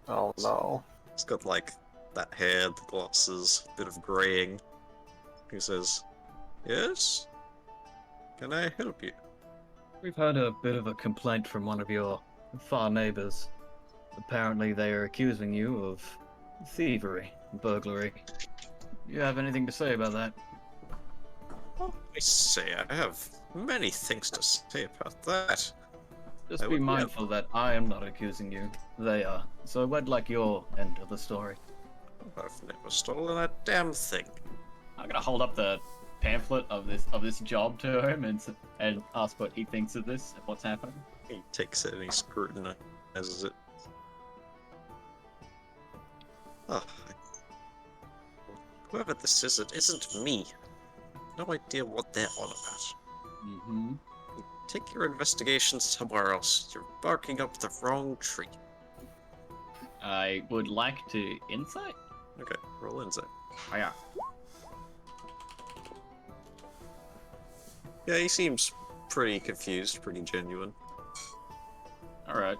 Oh no. He's got like that hair, the glasses, bit of graying. He says, "Yes? Can I help you?" We've had a bit of a complaint from one of your far neighbors. Apparently they are accusing you of thievery, burglary. Do you have anything to say about that? I say I have many things to say about that. Just I be would never- mindful that I am not accusing you. They are. So I'd like your end of the story. I've never stolen a damn thing. I'm gonna hold up the pamphlet of this job to him and ask what he thinks of this and what's happening. He takes it and he scrutinizes it. Oh, whoever this is, it isn't me. No idea what they're on about. Mm-hmm. Take your investigations somewhere else. You're barking up the wrong tree. I would like to insight. Okay, roll insight. Oh, yeah. Yeah, he seems pretty confused, pretty genuine. All right.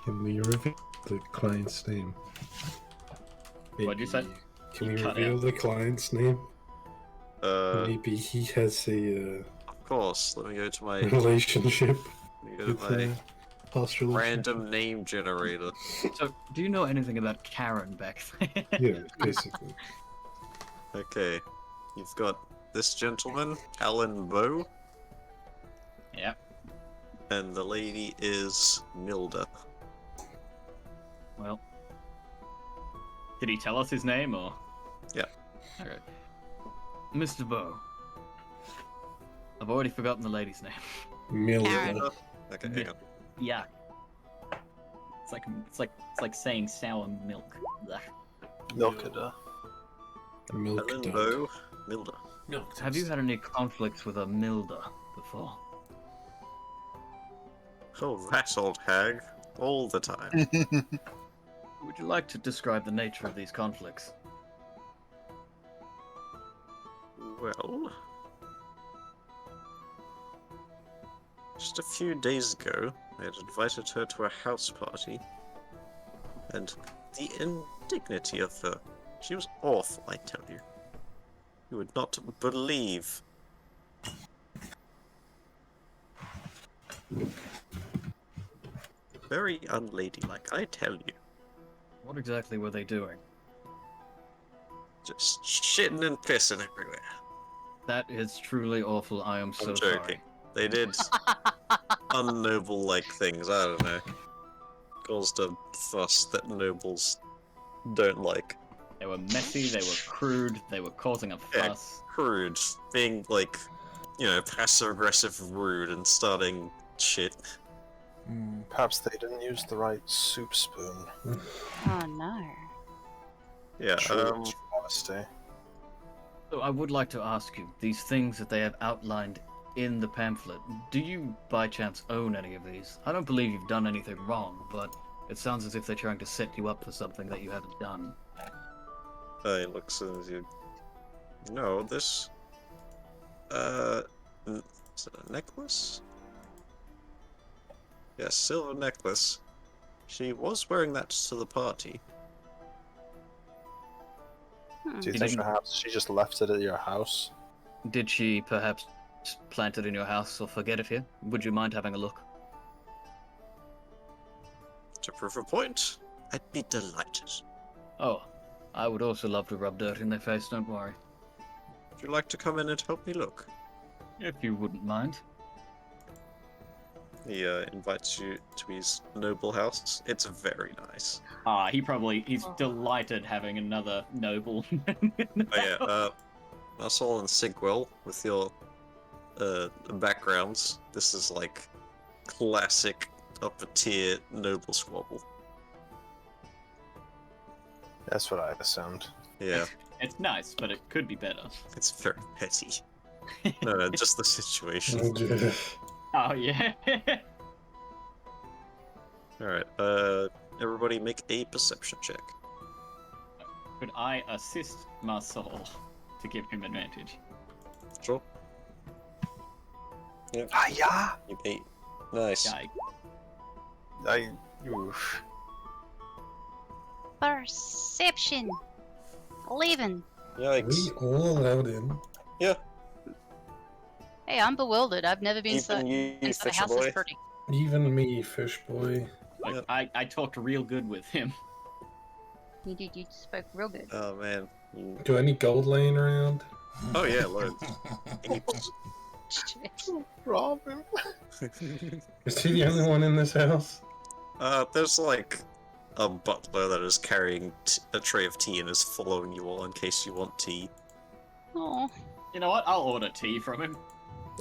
Can we reveal the client's name? What'd you say? Can You we cut reveal out. the client's name? Maybe he has a Of course. Let me go to my, relationship let me go with to my past relationship. random name generator. So, do you know anything about Karen back there? Yeah, basically. Okay, you've got this gentleman, Alan Bow, Yeah. and the lady is Milda. Well, Did he tell us his name or? Yeah. All right. Mr. Bow. I've already forgotten the lady's name. Karen. Milda. Okay, hang on. Yeah. It's like saying sour milk. Ugh. Milkada. Milk Alan dog. Bow, Milda. Milk Have you had any conflicts with a Milda before? Oh, that old hag. All the time. Would you like to describe the nature of these conflicts? Well, just a few days ago, I had invited her to a house party, and the indignity of her, she was awful, I tell you. You would not believe. Very unladylike, I tell you. What exactly were they doing? Just shitting and pissing everywhere. That is truly awful. I am so I'm joking. sorry. They did unnoble-like things, I don't know. Caused a fuss that nobles don't like. They were messy, they were crude, they were causing a Yeah, fuss. crude. Being, like, you know, passive-aggressive rude and starting shit. Perhaps they didn't use the right soup spoon. Oh no. Yeah, True honesty. So I would like to ask you, these things that they have outlined in the pamphlet, do you by chance own any of these? I don't believe you've done anything wrong, but it sounds as if they're trying to set you up for something that you haven't done. he looks at you. No, this... is it a necklace? Yes, silver necklace. She was wearing that to the party. Do you Did think you- perhaps she just left it at your house? Did she perhaps plant it in your house or forget it here? Would you mind having a look? To prove a point, I'd be delighted. Oh, I would also love to rub dirt in their face, don't worry. Would you like to come in and help me look? If you wouldn't mind. He invites you to his noble house. It's very nice. He's delighted having another noble. Oh yeah, Russell and Sigwell, with your backgrounds, this is like classic upper tier noble squabble. That's what I assumed. Yeah, It's nice, but it could be better. it's very petty. No, just the situation. Oh yeah. Alright, everybody make a perception check. Could I assist Marcel to give him advantage? Sure. Yep, Yeah. you beat. Nice. Yeah, Oof. Perception. 11. Yikes. We all allowed in. Yeah, Hey, I'm bewildered. I've never been so even you, inside a Fisher house that's boy. pretty. Even me, fish boy. like Yep. I talked real good with him. You did. You spoke real good. Oh man. You... Do any gold laying around? Oh yeah, loads. Heaps. Robin. Is he the only one in this house? There's like a butler that is carrying a tray of tea and is following you all in case you want tea. Oh. You know what? I'll order tea from him.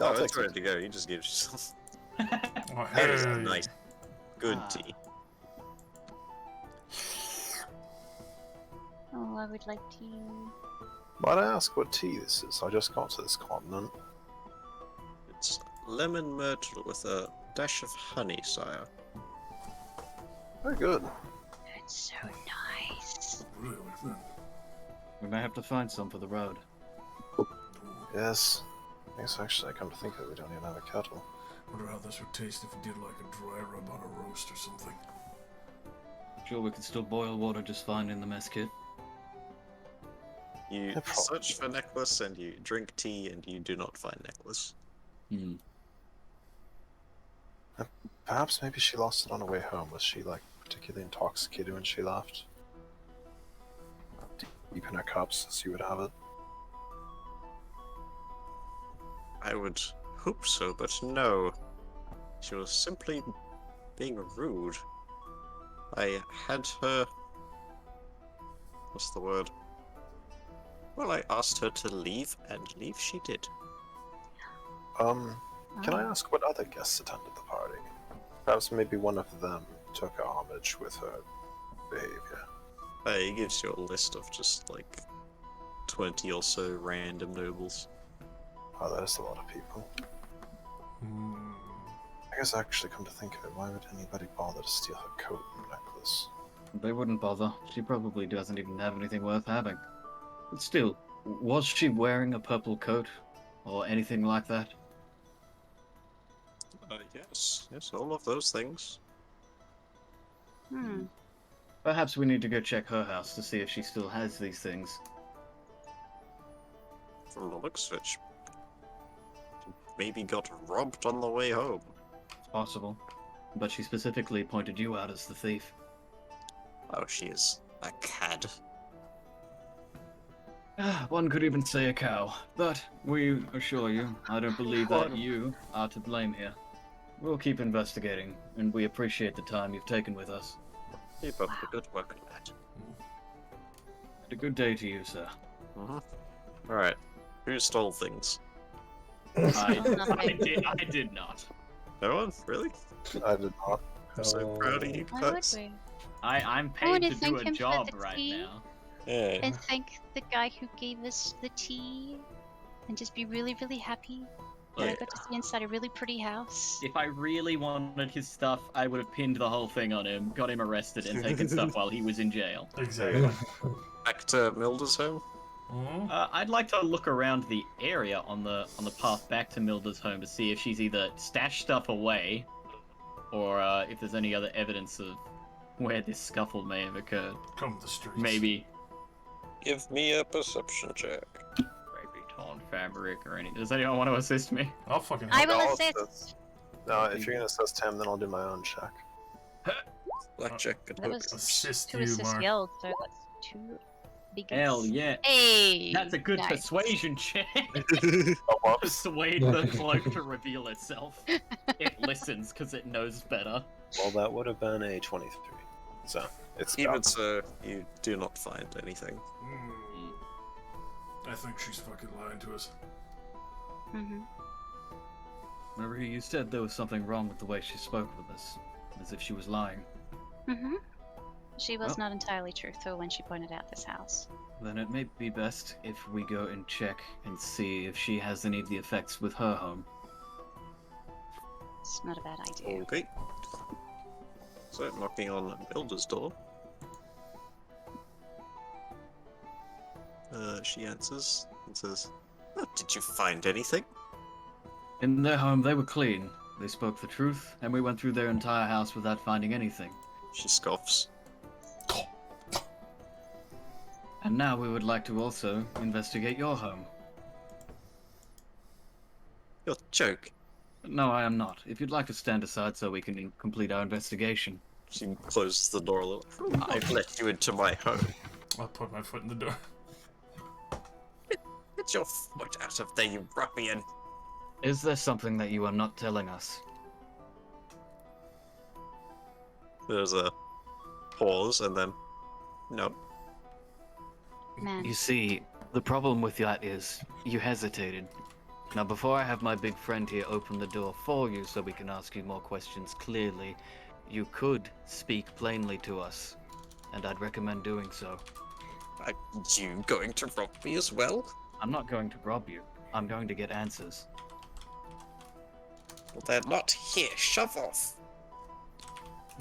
Oh, I'll take it's ready to go. You just give yourself. Oh, That is hey. nice. Good Ah. tea. Oh, I would like to. Might I ask what tea this is? I just got to this continent. It's lemon myrtle with a dash of honey, sire. Very good. That's so nice. Really like that. We may have to find some for the road. Yes. Yes, actually, come to think of it, we don't even have a kettle. Wonder how this would taste if we did like a dry rub on a roast or something. Sure, we can still boil water just fine in the mess kit. You No problem. search for necklace and you drink tea and you do not find necklace. Hmm. Perhaps maybe she lost it on her way home. Was she, like, particularly intoxicated when she left? Deep in her cups, as you would have it. I would hope so, but no. She was simply being rude. I had her... What's the word? Well, I asked her to leave, and leave she did. Can I ask what other guests attended the party? Perhaps maybe one of them took homage with her behavior. He gives you a list of just, like, 20 or so random nobles. Oh, that is a lot of people. I guess actually, come to think of it, why would anybody bother to steal her coat and necklace? They wouldn't bother. She probably doesn't even have anything worth having. But still, was she wearing a purple coat? Or anything like that? Yes. Yes, all of those things. Hmm. Perhaps we need to go check her house to see if she still has these things. From the looks of it, she maybe got robbed on the way home. It's possible. But she specifically pointed you out as the thief. Oh, she is a cad. One could even say a cow. But we assure you, I don't believe that you are to blame here. We'll keep investigating, and we appreciate the time you've taken with us. Keep up the good work, lad. And a good day to you, sir. Alright. Who stole things? I did not. No one? Really? I did not. I'm so proud of you Why would guys. we? I'm I wanna paid to do thank a him for job the right tea. now. Yeah. And thank the guy who gave us the tea. And just be really, really happy that I got to see inside a really pretty house. If I really wanted his stuff, I would have pinned the whole thing on him, got him arrested, and taken stuff while he was in jail. Exactly. Back to Milda's home? I'd like to look around the area on the path back to Milda's home to see if she's either stashed stuff away, or if there's any other evidence of where this scuffle may have occurred. Come the streets. Maybe Give me a perception check. maybe torn fabric or anything. Does anyone want to assist me? I'll fucking I help. will I'll assist. No, if you're gonna assist him, then I'll do my own check. Blackjack and That hook. was Assist two you, assist Mark. yelled, so that's two big. Hell yeah. Hey. That's a good nice. persuasion check. Oh, whoops. Persuade the cloak to reveal itself. It listens because it knows better. Well, that would have been a 23. So, it's Even got- so, you do not find anything. I think she's fucking lying to us. Mm-hmm. Remember, you said there was something wrong with the way she spoke with us, as if she was lying. Mm-hmm. She was Well- not entirely truthful when she pointed out this house. Then it may be best if we go and check and see if she has any of the effects with her home. It's not a bad idea. Okay. So, knocking on Milda's door. She answers and says, "Oh, did you find anything?" In their home, they were clean. They spoke the truth, and we went through their entire house without finding anything. She scoffs. And now we would like to also investigate your home. You're joking. No, I am not. If you'd like to stand aside so we can complete our investigation. She closes the door a little. I've let you into my home. I'll put my foot in the door. Get your foot out of there, you ruffian. Is there something that you are not telling us? There's a pause and then, no. Man. You see, the problem with that is, you hesitated. Now, before I have my big friend here open the door for you so we can ask you more questions clearly, you could speak plainly to us, and I'd recommend doing so. Are you going to rob me as well? I'm not going to rob you. I'm going to get answers. Well, they're not here. Shove off.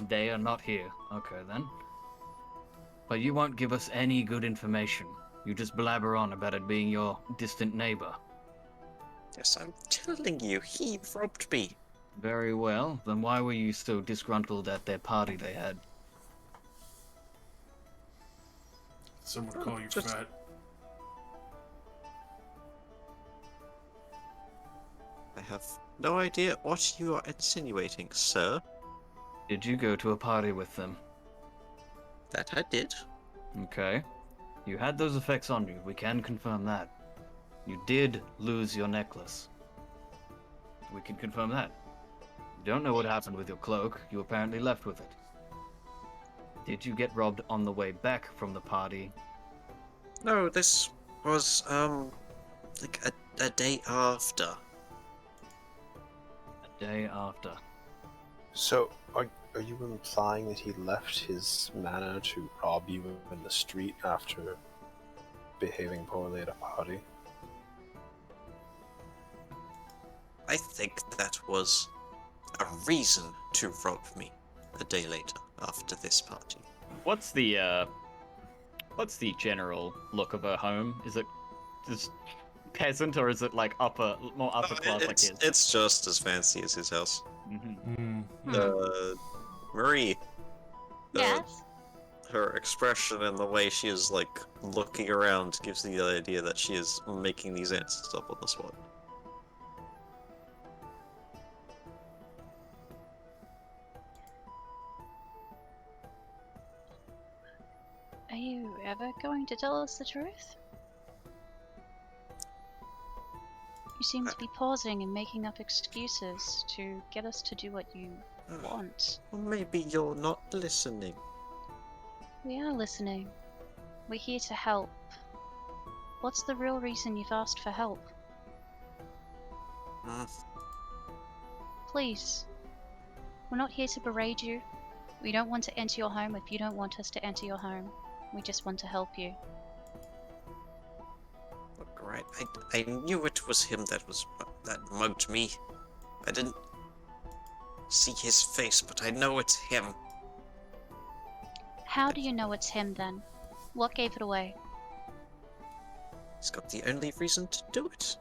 They are not here. Okay, then. But you won't give us any good information. You just blabber on about it being your distant neighbor. Yes, I'm telling you, he robbed me. Very well. Then why were you so disgruntled at their party they had? Someone call you just- fat. I have no idea what you are insinuating, sir. Did you go to a party with them? That I did. Okay. You had those effects on you. We can confirm that. You did lose your necklace. We can confirm that. You don't know what happened with your cloak. You apparently left with it. Did you get robbed on the way back from the party? No, this was, like a day after. A day after. So, are you implying that he left his manor to rob you in the street after behaving poorly at a party? I think that was a reason to rob me a day later after this party. What's the general look of her home? Is it just peasant or is it like more upper class like his? It's just as fancy as his house. Mm-hmm. Marie. Yes. Her expression and the way she is like looking around gives the idea that she is making these answers up on the spot. Are you ever going to tell us the truth? You seem to be pausing and making up excuses to get us to do what you want. Well, maybe you're not listening. We are listening. We're here to help. What's the real reason you've asked for help? Please. We're not here to berate you. We don't want to enter your home if you don't want us to enter your home. We just want to help you. Look, right, I knew it was him that mugged me. I didn't see his face, but I know it's him. How do you know it's him then? What gave it away? He's got the only reason to do it.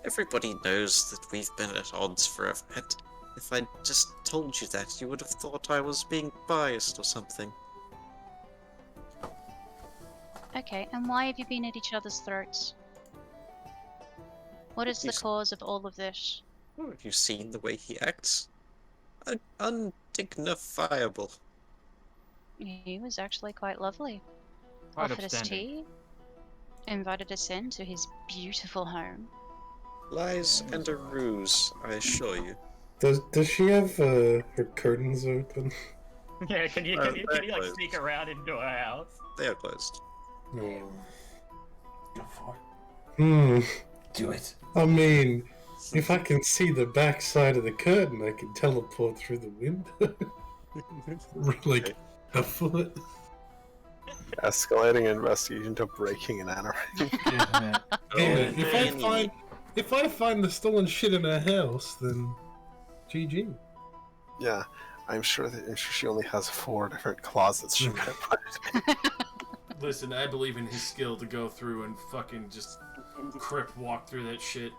Everybody knows that we've been at odds forever, and if I'd just told you that, you would have thought I was being biased or something. Okay, and why have you been at each other's throats? What is the cause of all of this? Oh, have you seen the way he acts? Undignifiable. He was actually quite lovely. Quite Offered us upstanding. tea, invited us into his beautiful home. Lies and a ruse, I assure you. Does she have her curtains open? Yeah, can you they're like closed. sneak around into her house? They are closed. No. Go for Hmm. Do it. I mean, if I can see the back side of the curtain, I can teleport through the window. Like a foot. Escalating investigation to breaking and entering. Yeah, if I find the stolen shit in her house, then GG. Yeah, I'm sure she only has 4 different closets she might put it in. Listen, I believe in his skill to go through and fucking just crip walk through that shit.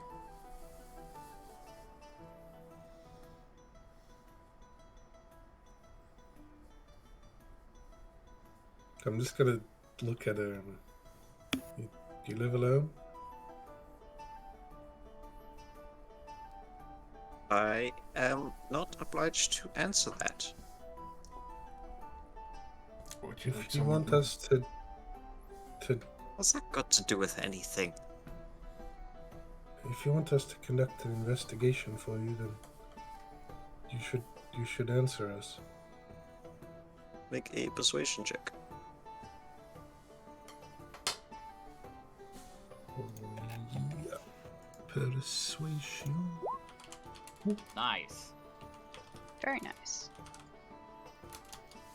I'm just gonna look at her. You live alone? I am not obliged to answer that. If you want us to What's that got to do with anything? If you want us to conduct an investigation for you, then you should answer us. Make a persuasion check. Yeah. Persuasion. Nice. Very nice.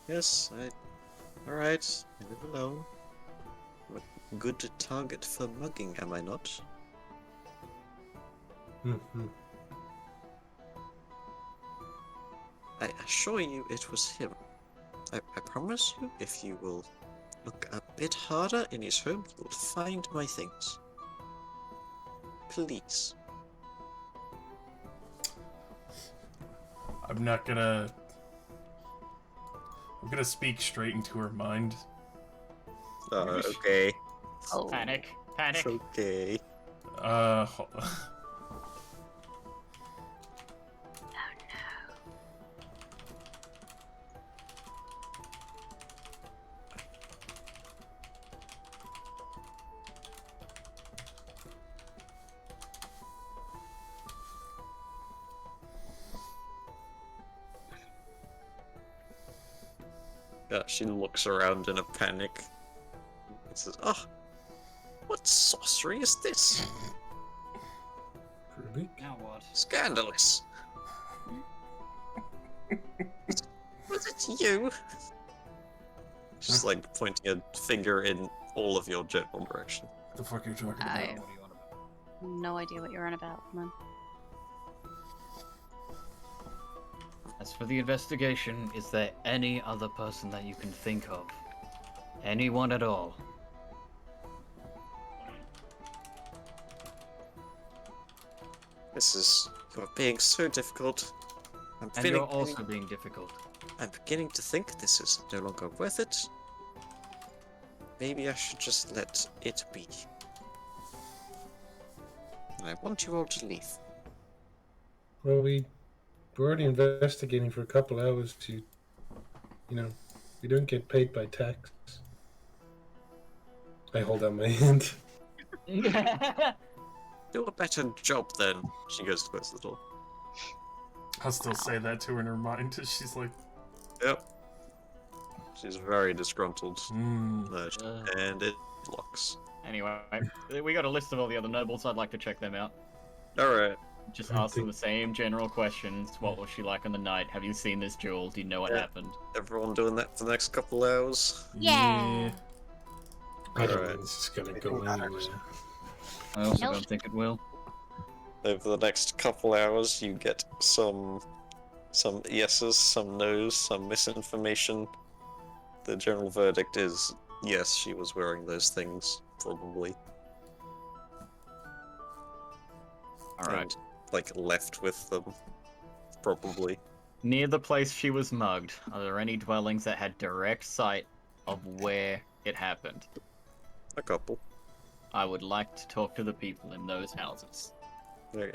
Yes, Alright, I live alone. I'm a good target for mugging, am I not? Mm-hmm. I assure you it was him. I promise you, if you will look a bit harder in his home, you will find my things. Please. I'm gonna speak straight into her mind. Okay. Oh. Panic. Okay. Hold on. She looks around in a panic. And says, "Oh, what sorcery is this? Really? Now what? Scandalous! Was it you?" She's like pointing a finger in all of your general direction. What the fuck are you talking about? I have no idea what you're on about, man. As for the investigation, is there any other person that you can think of Anyone at all. You're being so difficult. And you're also being difficult. I'm beginning to think this is no longer worth it. Maybe I should just let it be. And I want you all to leave. Well, we're already investigating for a couple hours. We don't get paid by tax. I hold out my hand. Do a better job then. She goes to close the door. I'll still say that to her in her mind. She's like, Yep. She's very disgruntled. hmm. And it locks. Anyway, we got a list of all the other nobles. I'd like to check them out. Alright. Just ask them the same general questions. What was she like on the night? Have you seen this jewel? Do you know what happened? Everyone doing that for the next couple hours? Yeah. I don't Alright. think this is gonna go anywhere. I also Nope. don't think it will. Over the next couple hours, you get some yeses, some nos, some misinformation. The general verdict is yes, she was wearing those things, probably. Alright. And, left with them, probably. Near the place she was mugged, are there any dwellings that had direct sight of where it happened? A couple. I would like to talk to the people in those houses. Okay.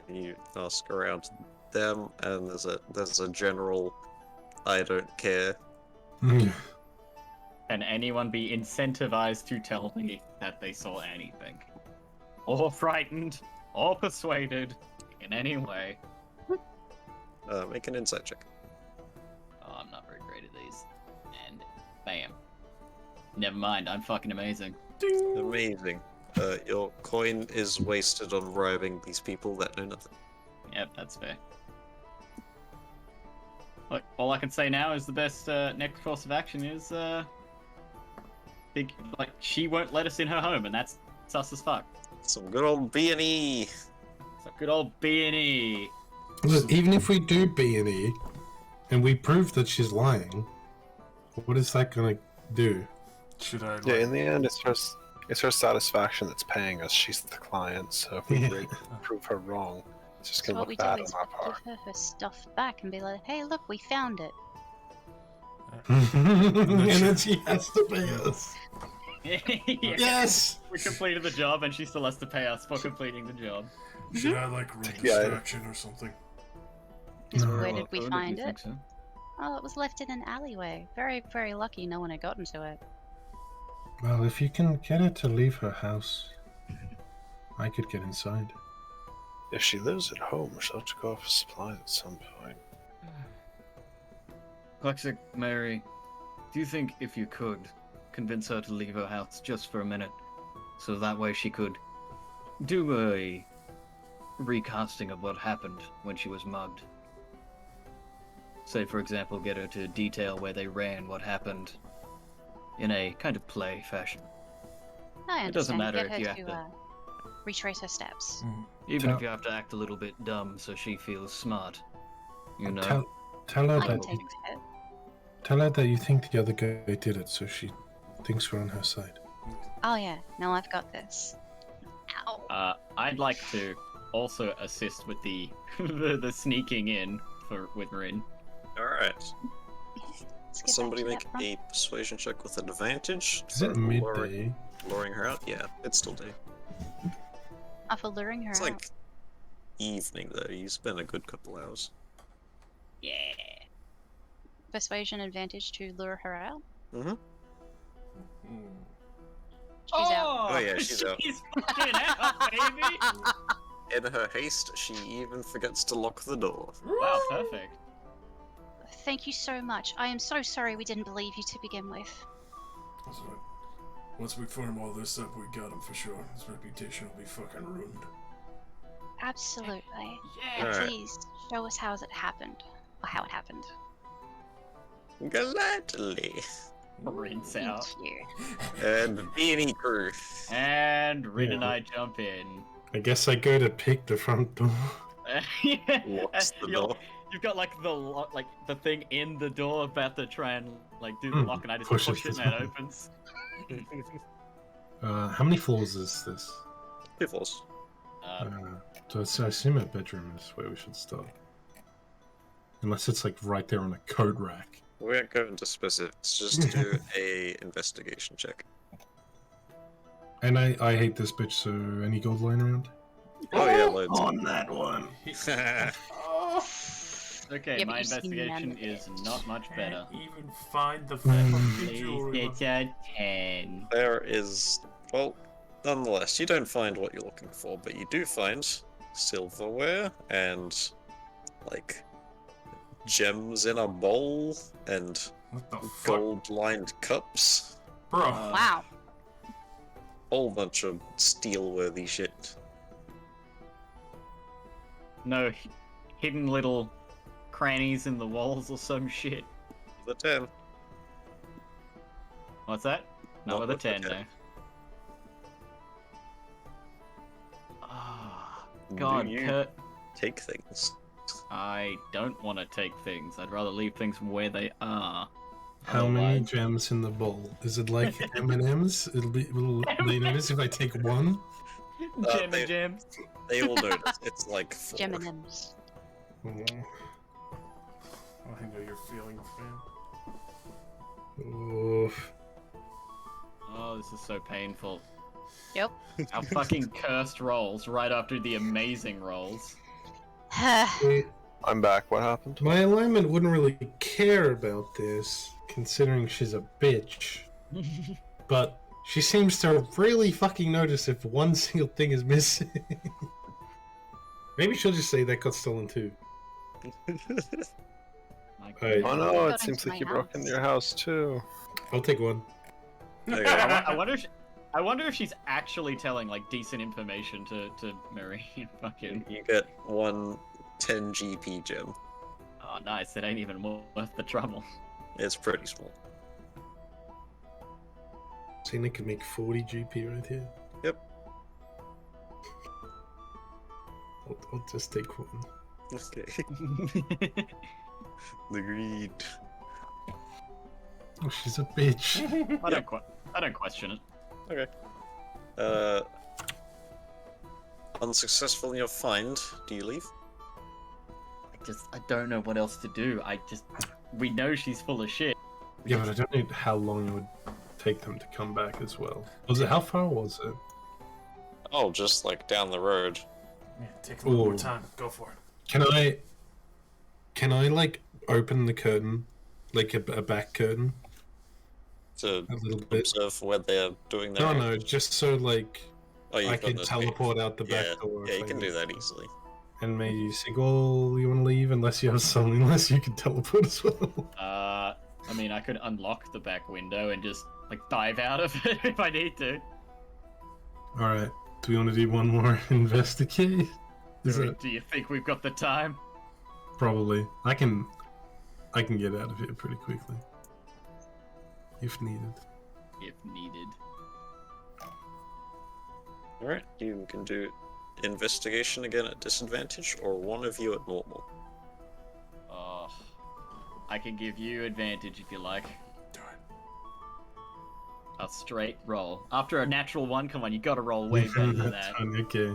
You ask around them, and there's a general I don't care. Can anyone be incentivized to tell me that they saw anything? Or frightened, or persuaded, in any way. Make an insight check. Oh, I'm not very great at these. And bam. Never mind, I'm fucking amazing. Amazing. Your coin is wasted on bribing these people that know nothing. Yep, that's fair. Look, all I can say now is the best next course of action is, she won't let us in her home, and that's sus as fuck. Some good old B&E. So good old B&E. Look, even if we do B&E, and we prove that she's lying, what is that gonna do? Should I? Yeah, in the end, it's her satisfaction that's paying us. She's the client, so if we prove her wrong, it's just So gonna what we look do bad is on our part. give her her stuff back and be like, hey, look, we found it. And then she has to pay us. Yeah. Yes! We completed the job, and she still has to pay us for completing the job. Should I roll Yeah. distraction or something? Where did we Good, if find you it? think so. Oh, it was left in an alleyway. Very, very lucky no one had gotten to it. Well, if you can get her to leave her house, I could get inside. If she lives at home, she'll have to go off for supplies at some point. Klexic, Mary, do you think if you could convince her to leave her house just for a minute, so that way she could do a recasting of what happened when she was mugged? Say, for example, get her to detail where they ran, what happened, in a kind of play fashion. I understand. It doesn't matter Get if her you to have to- retrace her steps. Even Tell- if you have to act a little bit dumb so she feels smart. You know? Tell her I can that take her. tell her that you think the other guy did it, so she thinks we're on her side. Oh yeah, no, I've got this. Ow. I'd like to also assist with the the sneaking in with Rin. Alright. Let's get Somebody back make to that a persuasion check with advantage. Is it for midday? Luring her out? Yeah, it's still day. for luring her It's out. like evening though. You spent a good couple hours. Yeah. Persuasion advantage to lure her out. Mm-hmm. She's out. Oh, yeah, she's out. She's fucking out, baby. In her haste, she even forgets to lock the door. Wow, perfect. Thank you so much. I am so sorry we didn't believe you to begin with. That's right. Once we firm all this up, we got him for sure. His reputation will be fucking ruined. Absolutely. Yeah. But Alright. please show us how it happened. Or how it happened. Gladly. Rinse Thank out. you. And B&E crew. And Rin Yeah. and I jump in. I guess I go to pick the front door. Yeah. Locks the You'll, door. You've got like the thing in the door about to try and like do the lock, and I just Push push it it and it through. opens. How many floors is this? 2 floors. So I assume a bedroom is where we should start. Unless it's like right there on a coat rack. We won't go into specifics. Just do a investigation check. And I hate this bitch, so any gold lying around? Oh yeah, loads. On that one. Okay, Yeah, but my you've seen investigation none of is not much better. Can't even find the fucking jewelry. It's a 10. There is, well, nonetheless, you don't find what you're looking for, but you do find silverware and like gems in a bowl and What the fuck, gold-lined cups. bro? Wow. Whole bunch of steel-worthy shit. No hidden little crannies in the walls or some shit. The 10. What's that? Not with a 10, no. Ah, God, Do you Kurt. take things? I don't want to take things. I'd rather leave things where they are. How many Otherwise- gems in the bowl? Is it like M&M's? Will they notice if I take one? Gem they- and gems. They will notice. It's like 4. Gem&Ms. I know your feelings, man. Oof. Oh, this is so painful. Yep. Our fucking cursed rolls right after the amazing rolls. I'm back. What happened? My alignment wouldn't really care about this, considering she's a bitch. But she seems to really fucking notice if one single thing is missing. Maybe she'll just say that got stolen too. Alright, Oh no, Got it seems into like my you broke house. into your house too. I'll take one. Okay. I wonder if she's actually telling like decent information to Marie. Fucking. You get one 10 GP gem. Oh, nice. It ain't even worth the trouble. It's pretty small. Saying I could make 40 GP right here. Yep. I'll just take one. Okay. The greed. Oh, she's a bitch. I don't question it. Okay. Unsuccessful in your find. Do you leave? I don't know what else to do. We know she's full of shit. Yeah, but I don't know how long it would take them to come back as well. How far was it? Oh, just like down the road. Yeah, take a little more Ooh. time. Go for it. Can I like open the curtain, like a back curtain, To a little bit? observe where they're doing their No, just so like Oh, you've I got can those teleport out the yeah, back door. Yeah, if you I can need do that to. easily. And maybe Sigol, you want to leave unless you have something, unless you can teleport as well. I mean, I could unlock the back window and just like dive out of it if I need to. All right. Do we want to do one more investigate? Do you think we've got the time? Probably. I can get out of here pretty quickly if needed. If needed. Alright, you can do investigation again at disadvantage, or one of you at normal. Oh, I can give you advantage if you like. Do it. A straight roll. After a natural one, come on, you gotta roll way better than that. That's fine, okay.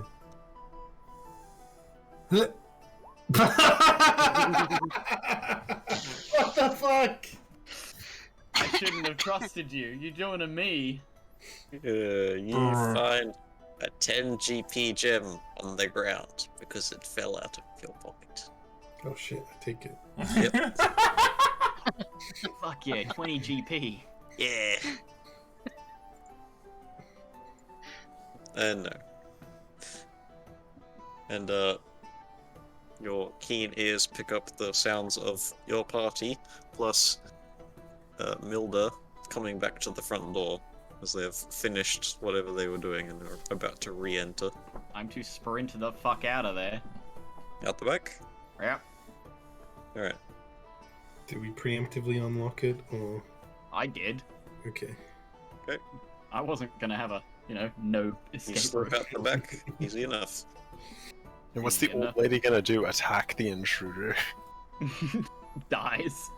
What the fuck? I shouldn't have trusted you. You're doing to me. You find a 10 GP gem on the ground because it fell out of your pocket. Oh shit, I take it. Yep. Fuck yeah, 20 GP. Yeah. No. And your keen ears pick up the sounds of your party, plus Milda coming back to the front door as they've finished whatever they were doing and are about to re-enter. Time to sprint the fuck out of there. Out the back? Yep. Alright. Do we preemptively unlock it, or...? I did. Okay. I wasn't gonna have a, no You escape slip route. out the back. Easy enough. And what's the old lady gonna do? Attack the intruder? dies.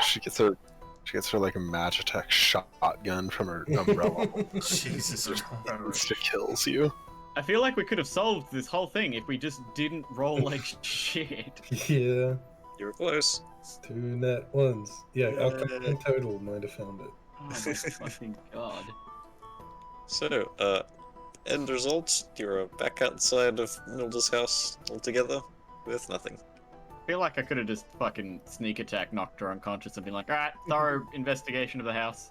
She gets her like a Magitech shotgun from her umbrella. Jesus Christ. She kills you. I feel like we could have solved this whole thing if we just didn't roll like shit. Yeah. You were close. 2 nat ones. Yeah, Yeah. Alchemy in total might have found it. Oh my fucking god. So, end result, you're back outside of Nilda's house altogether with nothing. I feel like I could have just fucking sneak attack, knocked her unconscious, and been like, alright, thorough investigation of the house.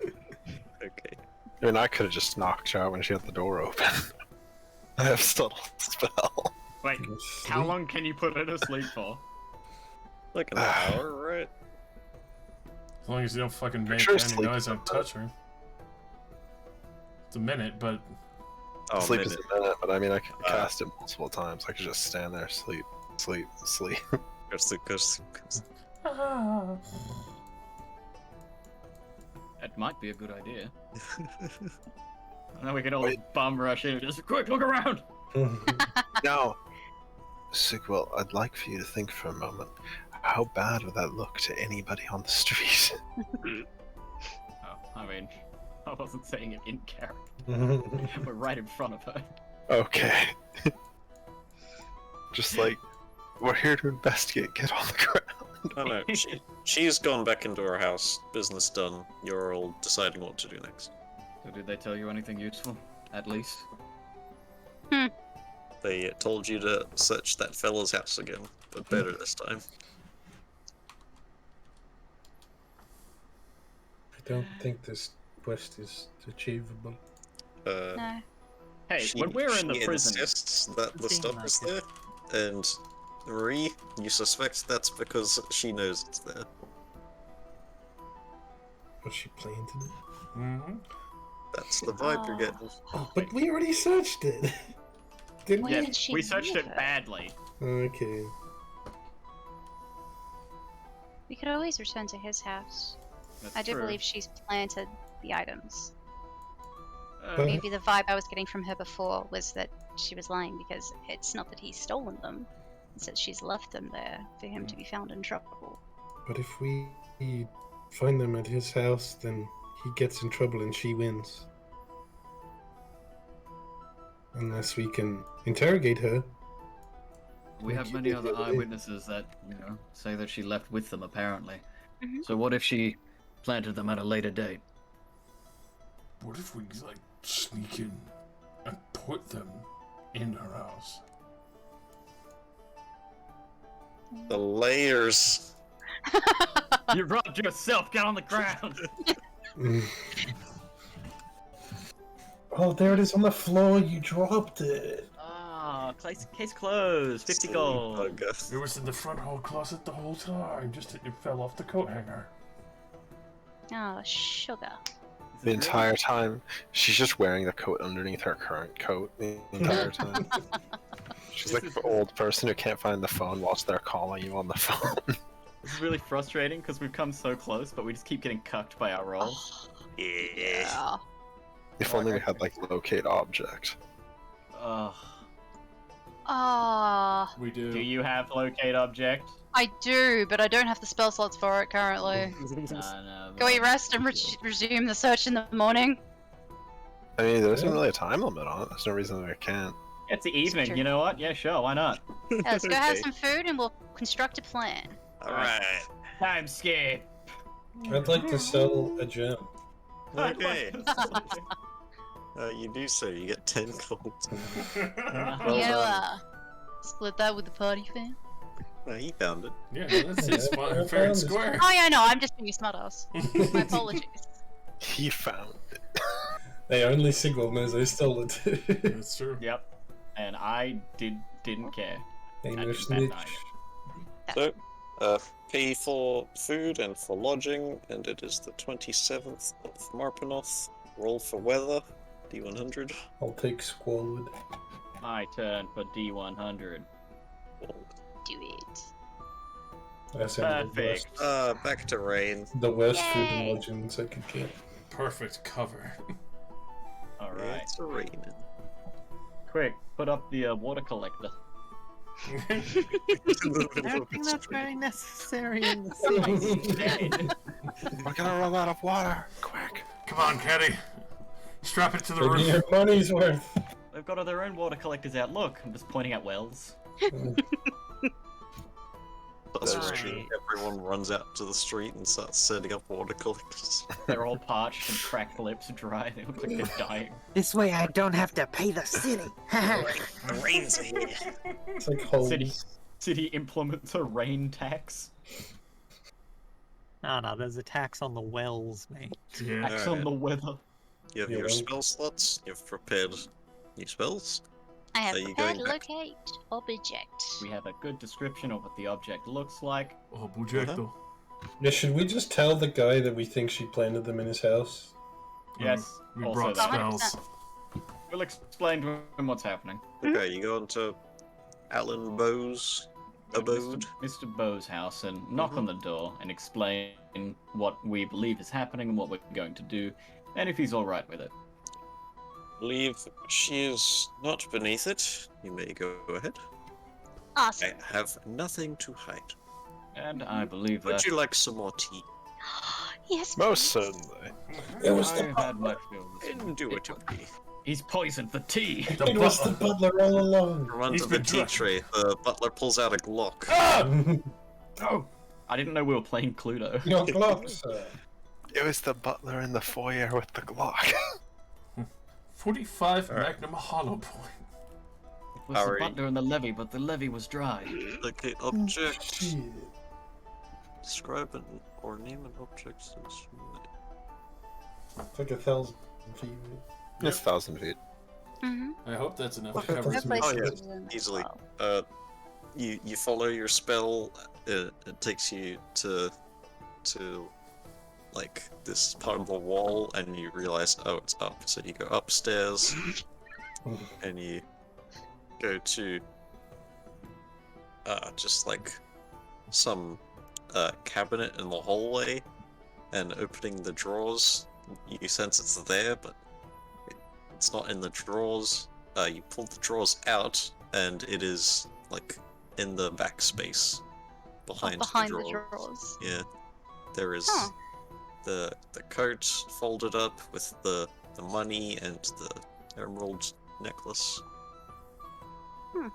Okay. I mean, I could have just knocked her out when she had the door open. I have subtle spell. Wait, how long can you put her to sleep for? Like an hour, right? As long as you don't fucking make sure any sleep noise is and touch her. It's a minute, but Oh, Sleep is minute. a minute, but I mean, I could cast it multiple times. I could just stand there, sleep. Go sleep, go sleep, go sleep. That might be a good idea. Now we can all bum rush in and just quick look around. Now, Sigwell, I'd like for you to think for a moment. How bad would that look to anybody on the street? Oh, I mean, I wasn't saying it in character. We're right in front of her. Okay. Just like, we're here to investigate. Get on the ground. Oh no, she's gone back into her house. Business done. You're all deciding what to do next. So did they tell you anything useful? At least? They told you to search that fella's house again, but better this time. I don't think this quest is achievable. No. Hey, when we're in the prison, insists that the stuff is there, and Marie, you suspect that's because she knows it's there. But she planted it. mm-hmm. That's the vibe you're getting. Oh, but we already searched it. Didn't When yeah, we? did she we searched leave it her? badly. Okay. We could always return to his house. That's I do true. believe she's planted the items. But- Maybe the vibe I was getting from her before was that she was lying because it's not that he's stolen them, it's that she's left them there for him to be found in trouble. But if we find them at his house, then he gets in trouble and she wins. Unless we can interrogate her. We have many other eyewitnesses that, say that she left with them, apparently. Mhm. So what if she planted them at a later date? What if we like sneak in and put them in her house? The layers. You robbed yourself. Get on the ground. Oh, there it is on the floor. You dropped it. Ah, case closed. 50 gold. I guess. It was in the front hall closet the whole time. Just it fell off the coat hanger. Oh, sugar. The entire time, she's just wearing the coat underneath her current coat the entire time. She's like the old person who can't find the phone whilst they're calling you on the phone. This is really frustrating because we've come so close, but we just keep getting cucked by our rolls. Yeah. If only we had like locate object. Ugh. Ah, We do. Do you have locate object? I do, but I don't have the spell slots for it currently. No. Can we rest and resume the search in the morning? I mean, there isn't really a time limit on it. There's no reason that I can't. It's the evening. true. You know what? Yeah, sure. Why not? Yeah, let's go have Okay. some food and we'll construct a plan. Alright. Time skip. I'd like to sell a gem. Okay. You do so, you get 10 gold. Split that with the party fam? He found it. Yeah, that's it. Yeah, Fair and I square. Oh yeah, no, I'm just being a smartass. My apologies. He found it. Hey, only Sigwell knows I stole it. That's true. Yep. And I didn't care. Ain't no I did snitch. that So, pay for food and for lodging, and it is the 27th of Marpenoth. Roll for weather, D100. I'll take Squalwood. My turn for D100. Do it. That sounded the worst, Perfect. Back to rain. the worst food Yay. and lodgings I could get. Perfect cover. All right. It's raining. Quick, put up the water collector. I don't think that's very necessary in the city. We're gonna run out of water. Quick. Come on, Caddy. Strap it to the Give me your roof. money's worth. They've got all their own water collectors out. Look, I'm just pointing at wells. That's That's true. right. Everyone runs out to the street and starts setting up water collectors. They're all parched and cracked lips, dry. They look like they're dying. This way I don't have to pay the city. The rains are here. It's like holes. City implements a rain tax. No, there's a tax on the wells, mate. Yeah. Tax on the weather. You have Yeah, your well- spell slots. You've prepared new spells. I have Are you prepared going back? locate object. We have a good description of what the object looks like. Oh, Bujecto. Yeah, should we just tell the guy that we think she planted them in his house? Yes. We also brought that. 100%. spells. We'll explain to him what's happening. Okay, you go into Alan Bowes' abode. Mr. Bowes' house and knock on the door and explain what we believe is happening and what we're going to do, and if he's all right with it. Believe she is not beneath it. You may go ahead. Awesome. I have nothing to hide. And I believe Would that you like some more tea? Yes. Most please. certainly. It was I the had my feelings. Indubitably. He's poisoned the tea. It was the butler all along. From under He's the been tea drunk. tray, the butler pulls out a Glock. Oh! I didn't know we were playing Cluedo. Your Glock, sir. It was the butler in the foyer with the Glock. 45 Alright. Magnum Hollow Point. It was Harry. the butler and the levy, but the levy was dry. Locate object. Shit. Describe an or name an object. It's like 1,000 feet. It's 1,000 feet. Mm-hmm. I hope that's enough to Okay, cover that's some nice. Oh, yeah. bases. Easily. You follow your spell. It takes you to like this part of the wall, and you realize, oh, it's up. So you go upstairs, and you go to just like some cabinet in the hallway, and opening the drawers, you sense it's there, but it's not in the drawers. You pull the drawers out, and it is like in the back space behind, Behind the the drawer. drawers. Yeah, there is Huh. the coat folded up with the money and the emerald necklace. Hmm.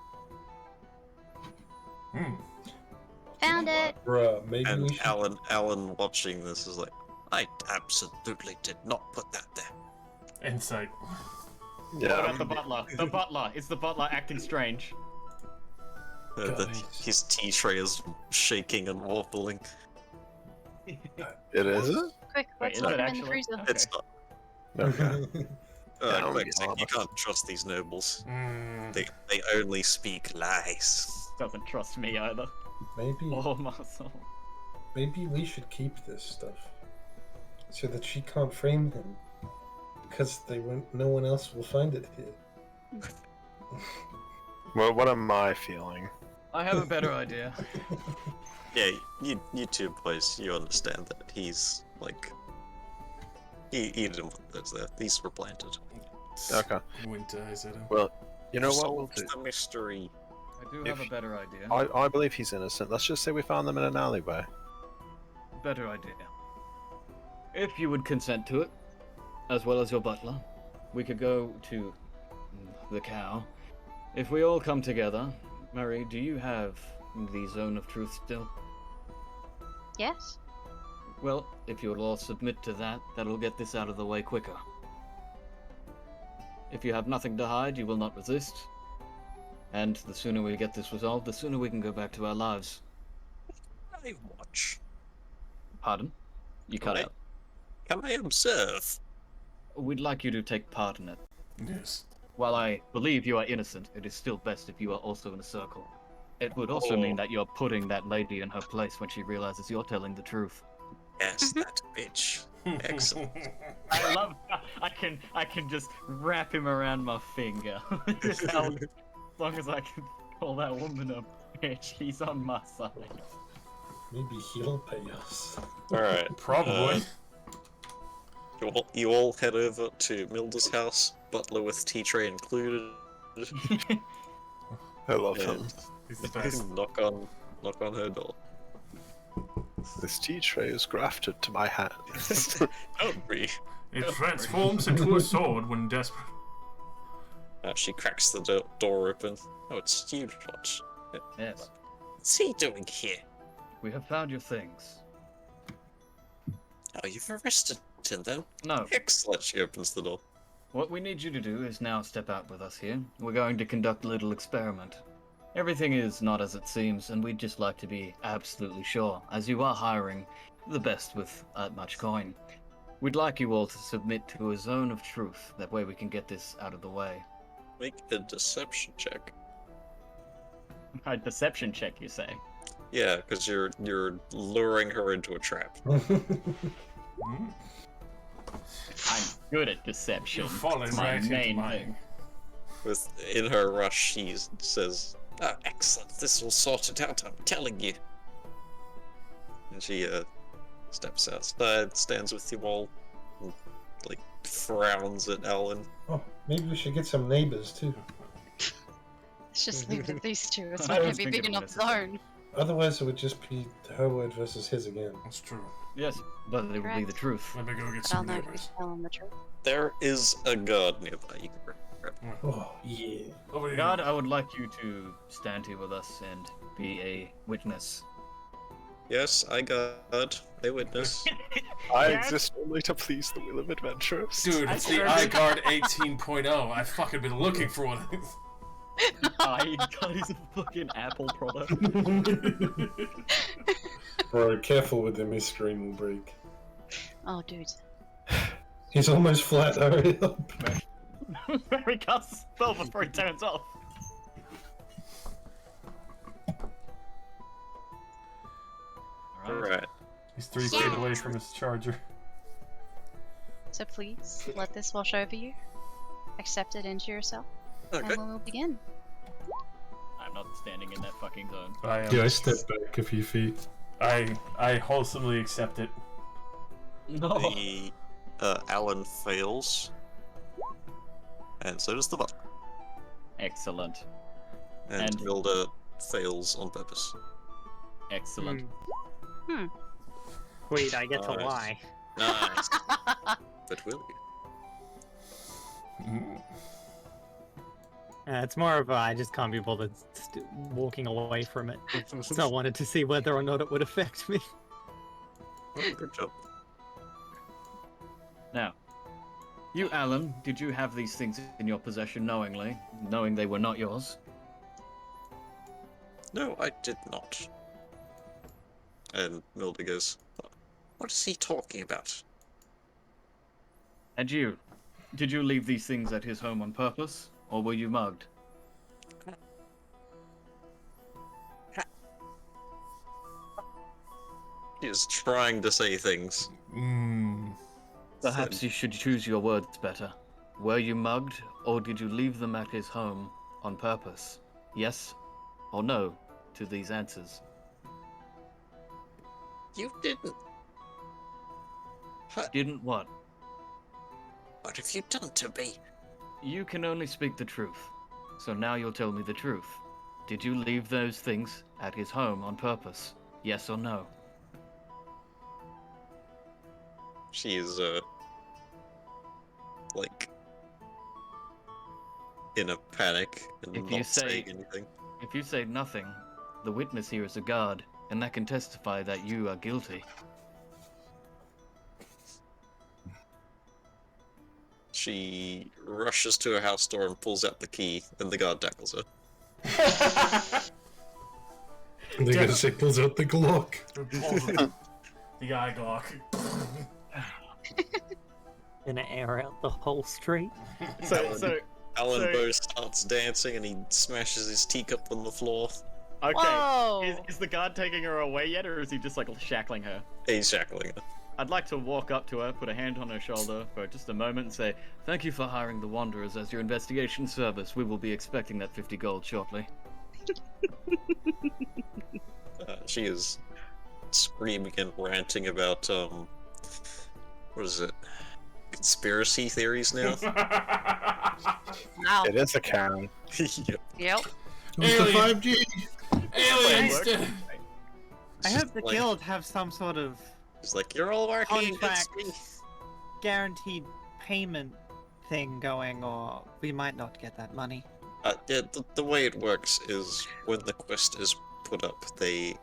Found it. Bruh, maybe And we should... Alan watching this is like, I absolutely did not put that there. Insight. What Yeah. about the butler? The butler! Is the butler acting strange? Guys. His tea tray is shaking and wobbling. It is? Quick, Wait, let's is lock it him in the actually? freezer. Okay. It's not. Okay. Yeah, Quick, yeah. you can't trust these nobles. Hmm. They only speak lies. Doesn't trust me either. maybe, Oh my soul. maybe we should keep this stuff so that she can't frame him, because no one else will find it here. Well, what am I feeling? I have a better idea. Yeah, you two boys, you understand that he's like he didn't put those there. These were planted. Okay. Wink eyes at him. Well, you know what we'll Solved do? the mystery. I do have If- a better idea. I believe he's innocent. Let's just say we found them in an alleyway. Better idea. If you would consent to it, as well as your butler, we could go to the cow. If we all come together, Murray, do you have the Zone of Truth still? Yes. Well, if you would all submit to that, that'll get this out of the way quicker. If you have nothing to hide, you will not resist. And the sooner we get this resolved, the sooner we can go back to our lives. I watch. Pardon? You cut Right. out. Can I observe? We'd like you to take part in it. Yes. While I believe you are innocent, it is still best if you are also in a circle. It would also mean that you're putting that lady in her place when she realizes you're telling the truth. Yes, that bitch. Excellent. I love. I can just wrap him around my finger. Just how, as long as I can call that woman a bitch, he's on my side. Maybe he'll pay us. Alright. Probably. You all head over to Milda's house, butler with tea tray included. I love and him. He's the best. knock on her door. This tea tray is grafted to my hands. Don't be. It transforms into a sword when desperate. She cracks the door open. Oh, it's you, Watch. Yes. What's he doing here? We have found your things. Oh, you've arrested him, then? No. Excellent. She opens the door. What we need you to do is now step out with us here. We're going to conduct a little experiment. Everything is not as it seems, and we'd just like to be absolutely sure, as you are hiring the best with much coin. We'd like you all to submit to a zone of truth. That way we can get this out of the way. Make a deception check. A deception check, you say? Yeah, because you're luring her into a trap. I'm good at deception. You're falling It's my right into main mine. thing. In her rush, she says, "Oh, excellent! This will sort it out. I'm telling you." And she steps outside, stands with you all, and, like frowns at Alan. Oh, maybe we should get some neighbors too. Let's just leave it at these two. It's I not gonna was be thinking big of enough this as well. zone. Otherwise, it would just be her word versus his again. That's true. Yes, but it would be Correct. the truth. Let me go get I'll some know if neighbors. he's telling the truth. There is a guard nearby. You can grab. Oh, yeah. Over here. God, I would like you to stand here with us and be a witness. Yes, I guard. A witness. I Yes. exist only to please the will of adventurers. Dude, it's the iGuard 18.0. I've fucking been looking for one of these. God, he's a fucking Apple product. Bro, careful with him, his screen will break. Oh, dude. He's almost flat, hurry up. He casts a spell before he turns off. Alright. He's 3 feet away from his charger. So please, let this wash over you. Accept it into yourself. Okay. And we will begin. I'm not standing in that fucking zone. I am. Yeah, I stepped back a few feet. I wholesomely accept it. No. The Alan fails. And so does the bot. Excellent. And And- Milda fails on purpose. Excellent. Wait, I get to Nice. lie. Nice. But will you? It's more of a, I just can't be bothered walking away from it. So I wanted to see whether or not it would affect me. Oh, good job. Now, you, Alan, did you have these things in your possession knowingly, knowing they were not yours? No, I did not. And Milda goes, "What is he talking about?" And you, did you leave these things at his home on purpose, or were you mugged? He is trying to say things. Perhaps you should choose your words better. Were you mugged, or did you leave them at his home on purpose? Yes or no to these answers. You didn't. Didn't what? What have you done to me? You can only speak the truth. So now you'll tell me the truth. Did you leave those things at his home on purpose? Yes or no? She is, like, in a panic and If you not say- saying anything. If you say nothing, the witness here is a guard, and that can testify that you are guilty. She rushes to her house door and pulls out the key, and the guard tackles her. And they're gonna say, pulls out the Glock. The eye Glock. Gonna air out the whole street. Alan So- Bow starts dancing and he smashes his teacup on the floor. Okay. Whoa! Is the guard taking her away yet, or is he just like shackling her? He's shackling her. I'd like to walk up to her, put a hand on her shoulder for just a moment and say, "Thank you for hiring the Wanderers as your investigation service. We will be expecting that 50 gold shortly." She is screaming and ranting about, what is it? Conspiracy theories now? Wow. It is a Karen. Yep. Yep. With the Alien. 5G. Aliens! I hope the Like- guild have some sort of It's like, you're all working against contract me. guaranteed payment thing going, or we might not get that money. Yeah, the way it works is when the quest is put up, they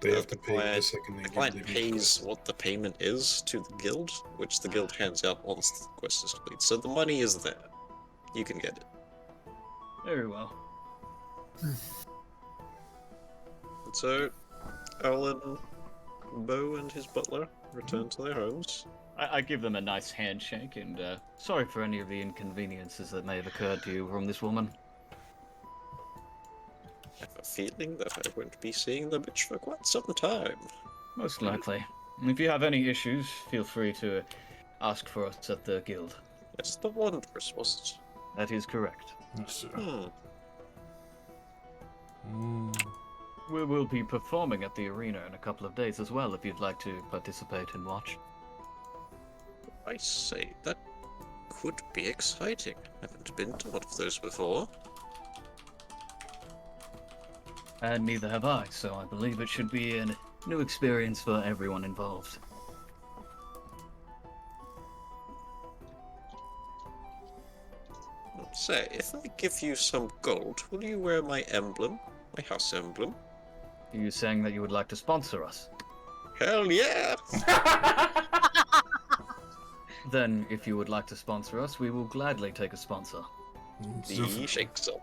Have to pay the client- second they the give client living pays what the payment is to the guild, which the guild hands out once the quest is complete. So the money is there. You can get it. Very well. And so, Alan, Bo, and his butler return to their homes. I give them a nice handshake and sorry for any of the inconveniences that may have occurred to you from this woman. I have a feeling that I won't be seeing the bitch for quite some time. Most likely. And if you have any issues, feel free to ask for us at the guild. Yes, the Wanderers, was That is correct. Yes, sir. it? We will be performing at the arena in a couple of days as well if you'd like to participate and watch. I say, that could be exciting. Haven't been to one of those before. And neither have I, so I believe it should be a new experience for everyone involved. Say, if I give you some gold, will you wear my emblem? My house emblem? Are you saying that you would like to sponsor us? Hell yeah! Then, if you would like to sponsor us, we will gladly take a sponsor. The shakes on.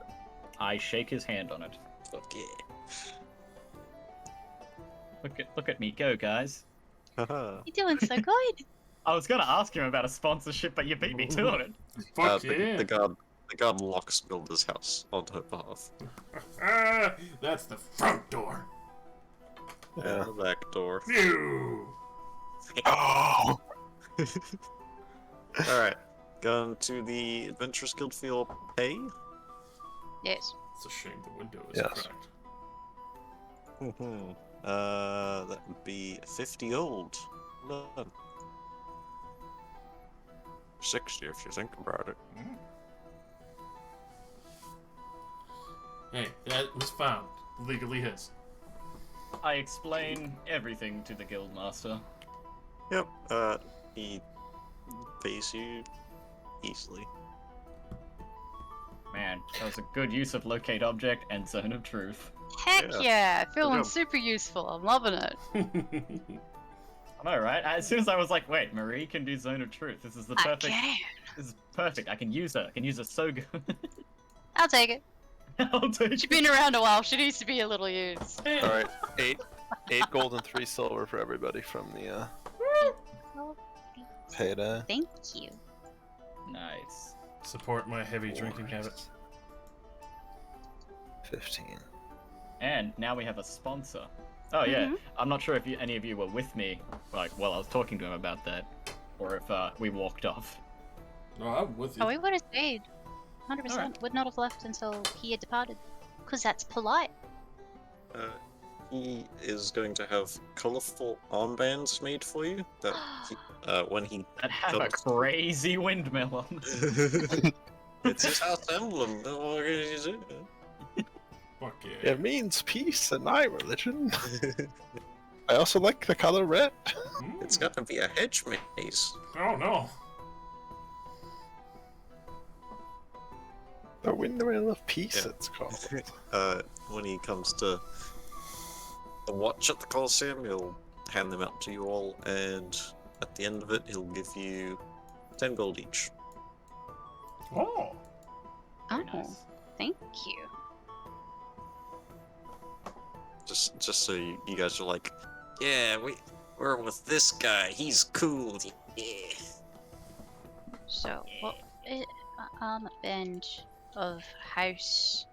I shake his hand on it. Fuck yeah. Look at me go, guys. Haha. You're doing so good. I was gonna ask him about a sponsorship, but you beat me to it. Fuck yeah. The guard locks Milda's house on her behalf. That's the front door. And the back door. Phew. Oh! Alright. Going to the Adventurers Guild for your pay. Yes. It's a shame the window is Yes. cracked. That would be 50 gold. Done. 60 if you think about it. Hey, that was found. Legally his. I explain everything to the guildmaster. Yep, he pays you easily. Man, that was a good use of locate object and zone of truth. Heck Yeah. yeah, feeling job. super useful. I'm loving it. I know, right? As soon as I was like, wait, Marie can do zone of truth. This is the I perfect. can. This is perfect. I can use her. I can use her so good. I'll take it. I'll take She's it. been around a while. She needs to be a little used. Alright, 8 gold and 3 silver for everybody from the payday. Thank you. Nice. Support my heavy drinking habits. 15. And now we have a sponsor. Oh yeah, I'm not sure if any of you were with me, like while I was talking to him about that, or if we walked off. No, I'm with you. Oh, we would have stayed. 100%. Alright. Would not have left until he had departed. Because that's polite. He is going to have colourful armbands made for you that he, when he That have a comes- crazy windmill on them. It's his house emblem. What can you do? Fuck yeah. It means peace in my religion. I also like the color red. It's got to be a hedge maze. Oh no. The windmill of peace, Yeah. it's called. When he comes to the watch at the Colosseum, he'll hand them out to you all, and at the end of it, he'll give you 10 gold each. Oh. Very Oh, nice. thank you. Just so you guys are like, yeah, we're with this guy. He's cool. Yeah. So, what is band of house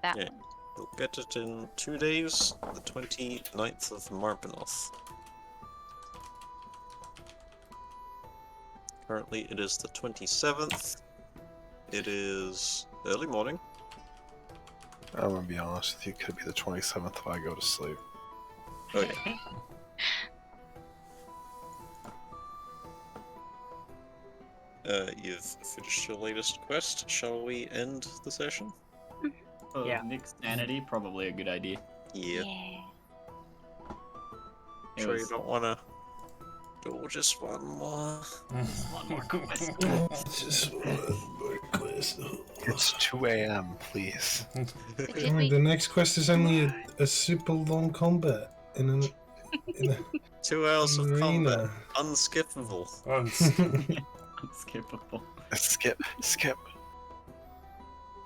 that Yeah. one? You'll get it in 2 days, the 29th of Marbinoth. Currently, it is the 27th. It is early morning. I'm gonna be honest with you, could be the 27th if I go to sleep. Okay. You've finished your latest quest. Shall we end the session? For Yeah. Nick's sanity, probably a good idea. Yeah. It Sure you was don't wanna do just one more. one more quest. Just one more quest. It's 2 a.m. Please. Did we? The next quest is only a super long combat in a 2 hours of combat. arena. Unskippable. Unskippable. Skip.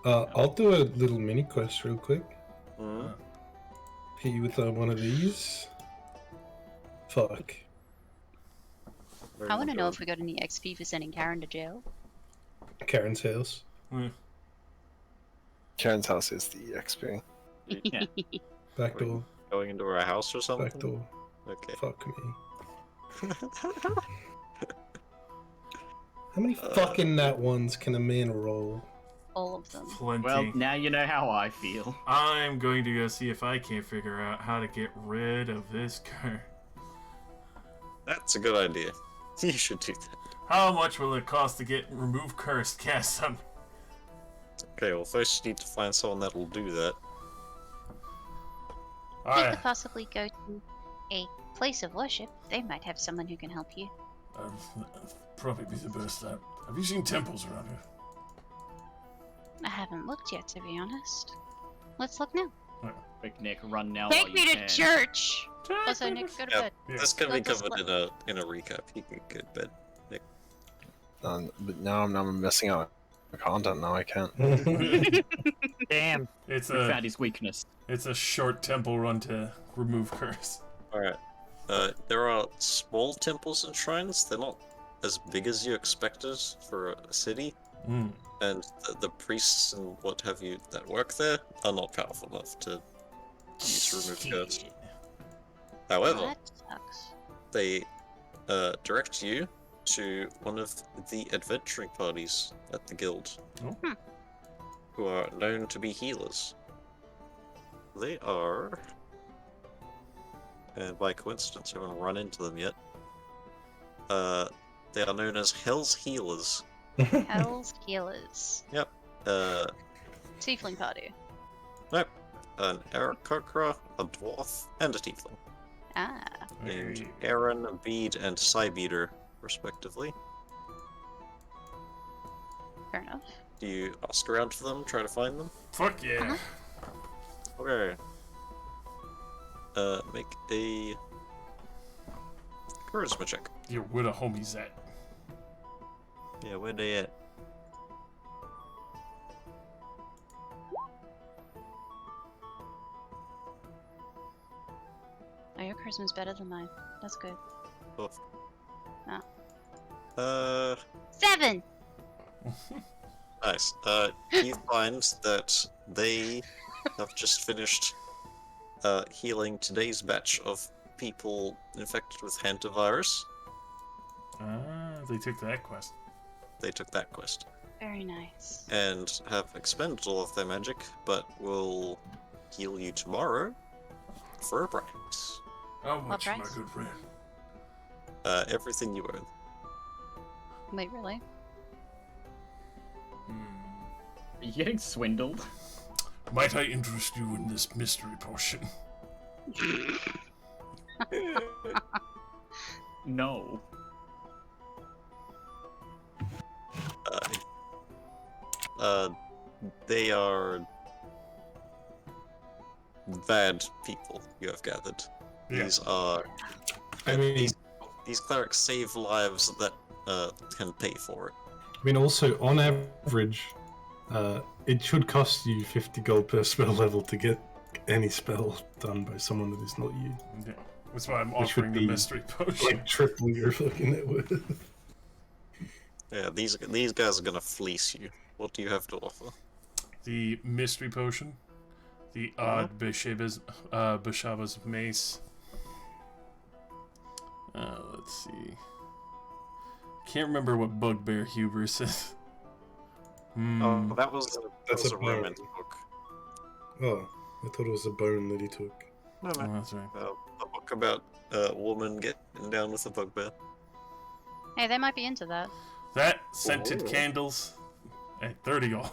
I'll do a little mini quest real quick. Mm. Hit you with one of these. Fuck. Very I want to know good. if we got any XP for sending Karen to jail. Karen's house. Karen's house is the XP. Yeah. Back door. Going into our house or something? Back door. Okay. Fuck me. How many fucking nat ones can a man roll? All of them. Plenty. Well, now you know how I feel. I'm going to go see if I can't figure out how to get rid of this car. That's a good idea. You should do that. How much will it cost to remove cursed cast on? Okay, well first you need to find someone that'll do that. You Alright. could possibly go to a place of worship. They might have someone who can help you. Probably be the best time. Have you seen temples around here? I haven't looked yet, to be honest. Let's look now. Quick, Nick, run now Take while me you to can. church! Also, Nick, go to Yeah, bed. this can be Let us covered in a recap. You can get bed. Nick. But now I'm missing out on content. Now I can't. Damn. It's We a found his weakness. it's a short temple run to remove curse. Alright. There are small temples and shrines. They're not as big as you expected for a city. Mm. And the priests and what have you that work there are not powerful enough to use remove curse. However, That sucks. they direct you to one of the adventuring parties at the guild, Oh. who are known to be healers. They are, and by coincidence, you haven't run into them yet. They are known as Hell's Healers. Hell's Healers. Tiefling party. Nope, an Aarakocra, a dwarf, and a tiefling, Ah. named Aaron, Bede, and Cybeater, respectively. Fair enough. Do you ask around for them, try to find them? Fuck yeah. Okay. Make a charisma check. Yo, where the homies at? Yeah, where they at? Oh, your charisma's better than mine. That's good. Oof. Ah. 7! Nice. You find that they have just finished healing today's batch of people infected with hantavirus. They took that quest. They took that quest Very nice. and have expended all of their magic, but will heal you tomorrow for a price. How much, my price? good friend? Everything you own. Wait, really? Are you getting swindled? Might I interest you in this mystery potion? No. They are bad people you have gathered. Yeah. These are I mean, these clerics save lives that can pay for it. I mean, also on average, it should cost you 50 gold per spell level to get any spell done by someone that is not you. Yeah. That's why I'm Which would offering the be mystery potion. Like triple your fucking net worth. Yeah, these guys are gonna fleece you. What do you have to offer? The mystery potion, the odd Bashava's mace. Let's see. Can't remember what Bugbear Hubris is. Oh, that was That's a a romance book. Oh, I thought it was a bone that he took. No, Oh, no. that's right. A book about a woman getting down with a bugbear. Hey, they might be into that. That scented Ooh. candles at 30 gold.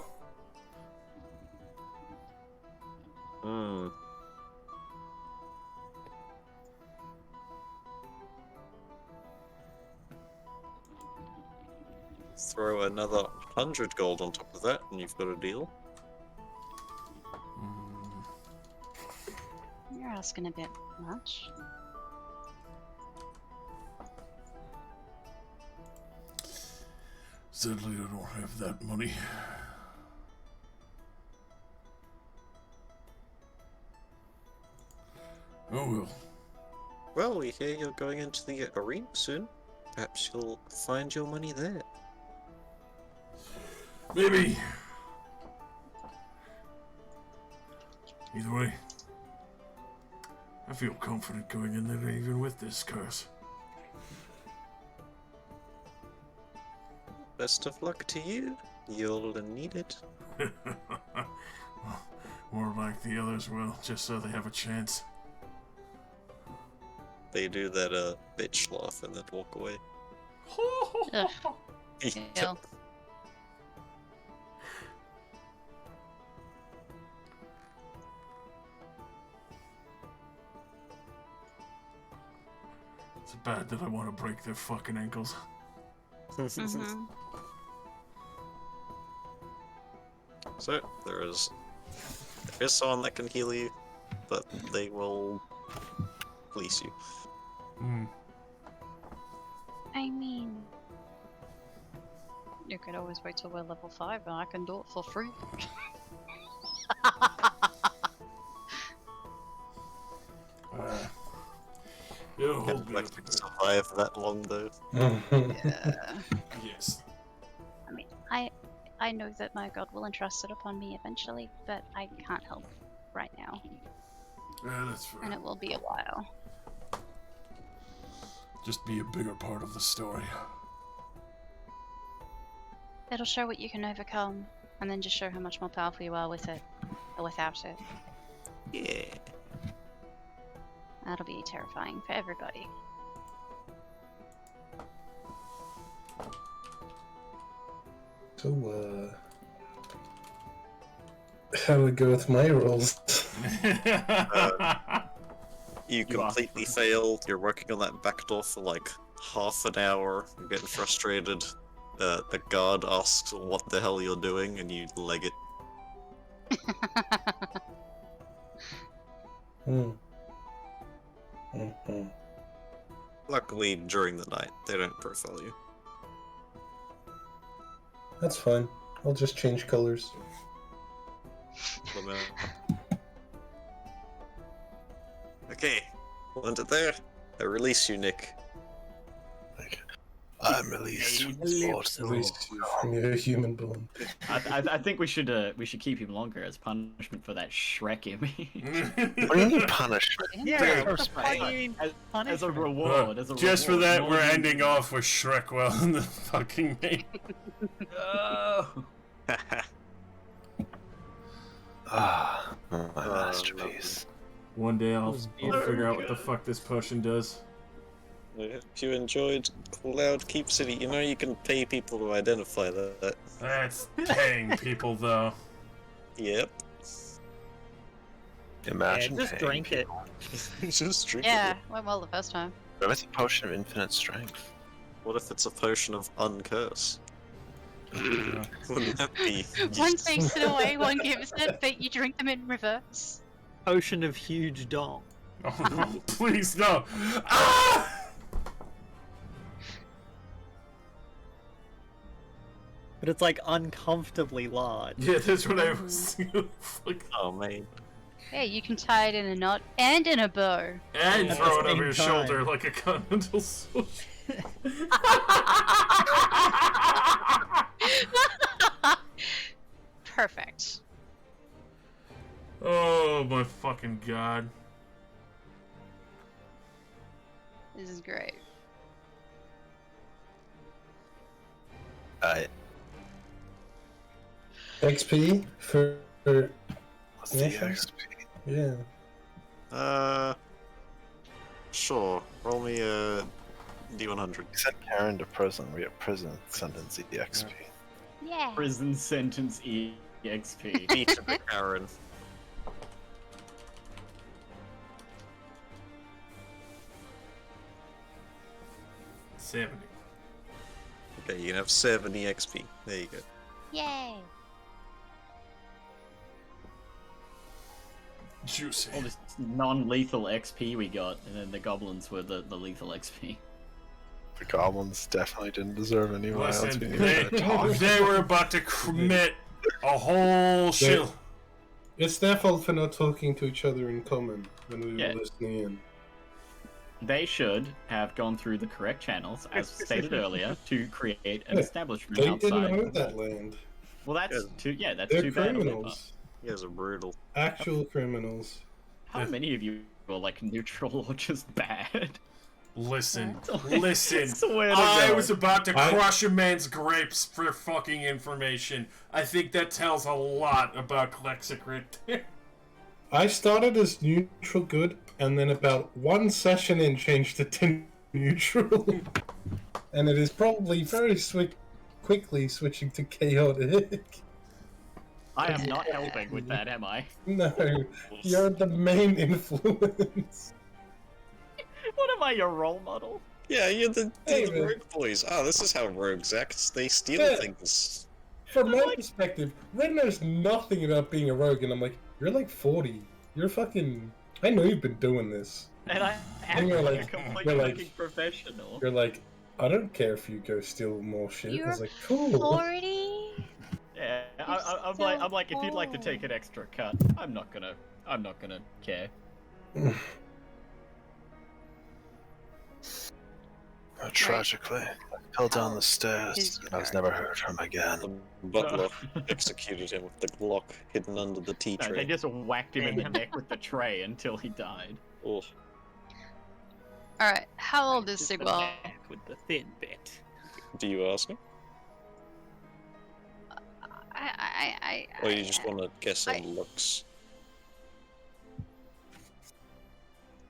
throw another 100 gold on top of that, and you've got a deal. You're asking a bit much. Sadly, I don't have that money. Oh well. Well, we hear you're going into the arena soon. Perhaps you'll find your money there. Maybe. Either way, I feel confident going in there even with this curse. Best of luck to you. You'll need it. More like the others will, just so they have a chance. They do that bitch laugh and then walk away. Ugh. Yep. Ew. It's bad that I want to break their fucking ankles. Mm-hmm. So there is someone that can heal you, but they will fleece you. I mean, you could always wait till we're level 5 and I can do it for free. It'll Can't hold me up expect a to bit. survive that long though. Yeah. Yes. I mean, I know that my god will entrust it upon me eventually, but I can't help right now, Yeah, that's fair. and it will be a while. Just be a bigger part of the story. It'll show what you can overcome, and then just show how much more powerful you are with it, or without it. Yeah. That'll be terrifying for everybody. So, how would it go with my rolls? You completely fail. You're working on that back door for like half an hour. You're getting frustrated. The guard asks what the hell you're doing, and you leg it. Luckily, during the night, they don't profile you. That's fine. I'll just change colors. Okay, land it there. I release you, Nick. I'm released. Release you from your human bone. I think we should keep him longer as punishment for that Shrek image. What do you mean punishment? Yeah, Dude, what the fuck do you mean as a punishment? reward. As a Just for reward, that, more we're than- ending off with Shrekwell in the fucking name. Oh. Ah, my masterpiece. One day I'll was figure out what the fuck this potion does. I hope you enjoyed Cloud Keep City. You know you can pay people to identify that. That's paying people, though. Yep. Imagine just paying drink it. Just drink Yeah, it. went well the first time. What if it's a potion of infinite strength? What if it's a potion of uncurse? Wouldn't that be? One takes it away, one gives it, but you drink them in reverse. Potion of huge dong. Oh no, please no! Ah! But it's like uncomfortably large. Yeah, that's what I was like. Oh man. Hey, you can tie it in a knot and in a bow. And At throw the it over your same time. shoulder like a continental soldier. Perfect. Oh my fucking god. This is great. XP for What's the Nation? XP? yeah. Sure. Roll me a D100. We sent Karen to prison. We have prison sentence EXP. Yeah. Prison sentence EXP. Beat the Karen. Okay, you can have 70 XP. There you go. Yay! Juicy. All this non-lethal XP we got, and then the goblins were the lethal XP. The goblins definitely didn't deserve any violence. Listen, We need to talk. they were about to commit a whole shit. It's their fault for not talking to each other in common when we Yeah. were listening in. They should have gone through the correct channels, as stated earlier, to create an Yeah, establishment They outside. didn't own that land. Well, that's too. Yeah, that's They're too bad. on their part. criminals. You guys are brutal. Actual criminals. How many of you are like neutral or just bad? Listen, Like, listen. swear to I God. was about to I- crush a man's grapes for fucking information. I think that tells a lot about Klexic right there. I started as neutral good, and then about one session in changed it to neutral. And it is probably very quickly switching to chaotic. I am not helping with that, am I? No, you're the main influence. What am I, your role model? Yeah, you're the Hey, man. rogue boys. Oh, this is how rogues act. They steal Yeah. things. From my perspective, Red knows nothing about being a rogue, and I'm like, you're like 40. You're fucking... I know you've been doing this. And I And am you're like, like- a complete you're like- fucking professional. You're like, I don't care if you go steal more shit. I You're was like, cool. 40? Yeah, I'm still like, if you'd like to take old. an extra cut, I'm not gonna care. Tragically, I fell down the stairs, His and I was never heard from again. The butler executed him with the Glock hidden under the tea No, they tray. just whacked him in the neck with the tray until he died. Oh, Alright, how old is Just the Sigwell? neck with the thin bit. do you ask me? Or you just want to guess on looks?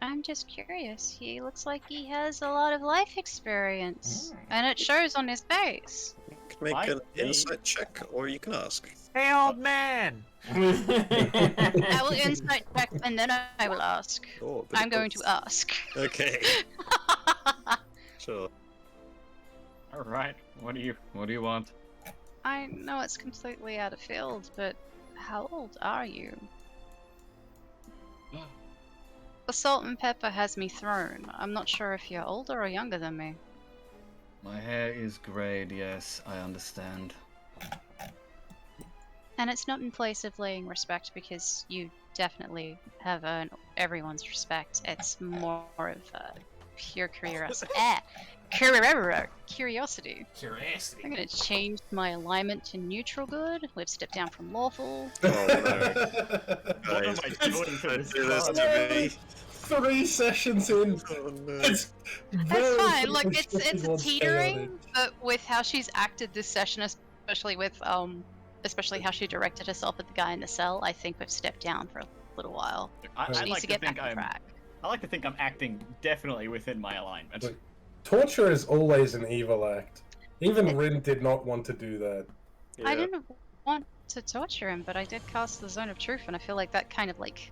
I'm just curious. He looks like he has a lot of life experience. And it shows on his face. You can make Might an be. insight check, or you can ask. Hey, old man! I will insight check and then I will ask. Oh, a bit I'm of going to both. ask. Okay, sure. All right. What do you want? I know it's completely out of field, but how old are you? The salt and pepper has me thrown. I'm not sure if you're older or younger than me. My hair is grayed. Yes, I understand. And it's not in place of laying respect because you definitely have earned everyone's respect. It's more of a pure curiosity. Curiosity. Curiosity. I'm gonna change my alignment to neutral good. We've stepped down from lawful. Oh no. What am Guys, I doing to don't this do this club? to me. 3 sessions in. Oh no. It's That's very fine. Look, quickly it's shifting towards teetering, chaotic. but with how she's acted this session, especially with especially how she directed herself at the guy in the cell, I think we've stepped down for a little while. I She needs like to to get think back on track. I like to think I'm acting definitely within my alignment. Look, torture is always an evil act. Even Rin did not want to do that. I Yeah. didn't want to torture him, but I did cast the Zone of Truth, and I feel like that kind of like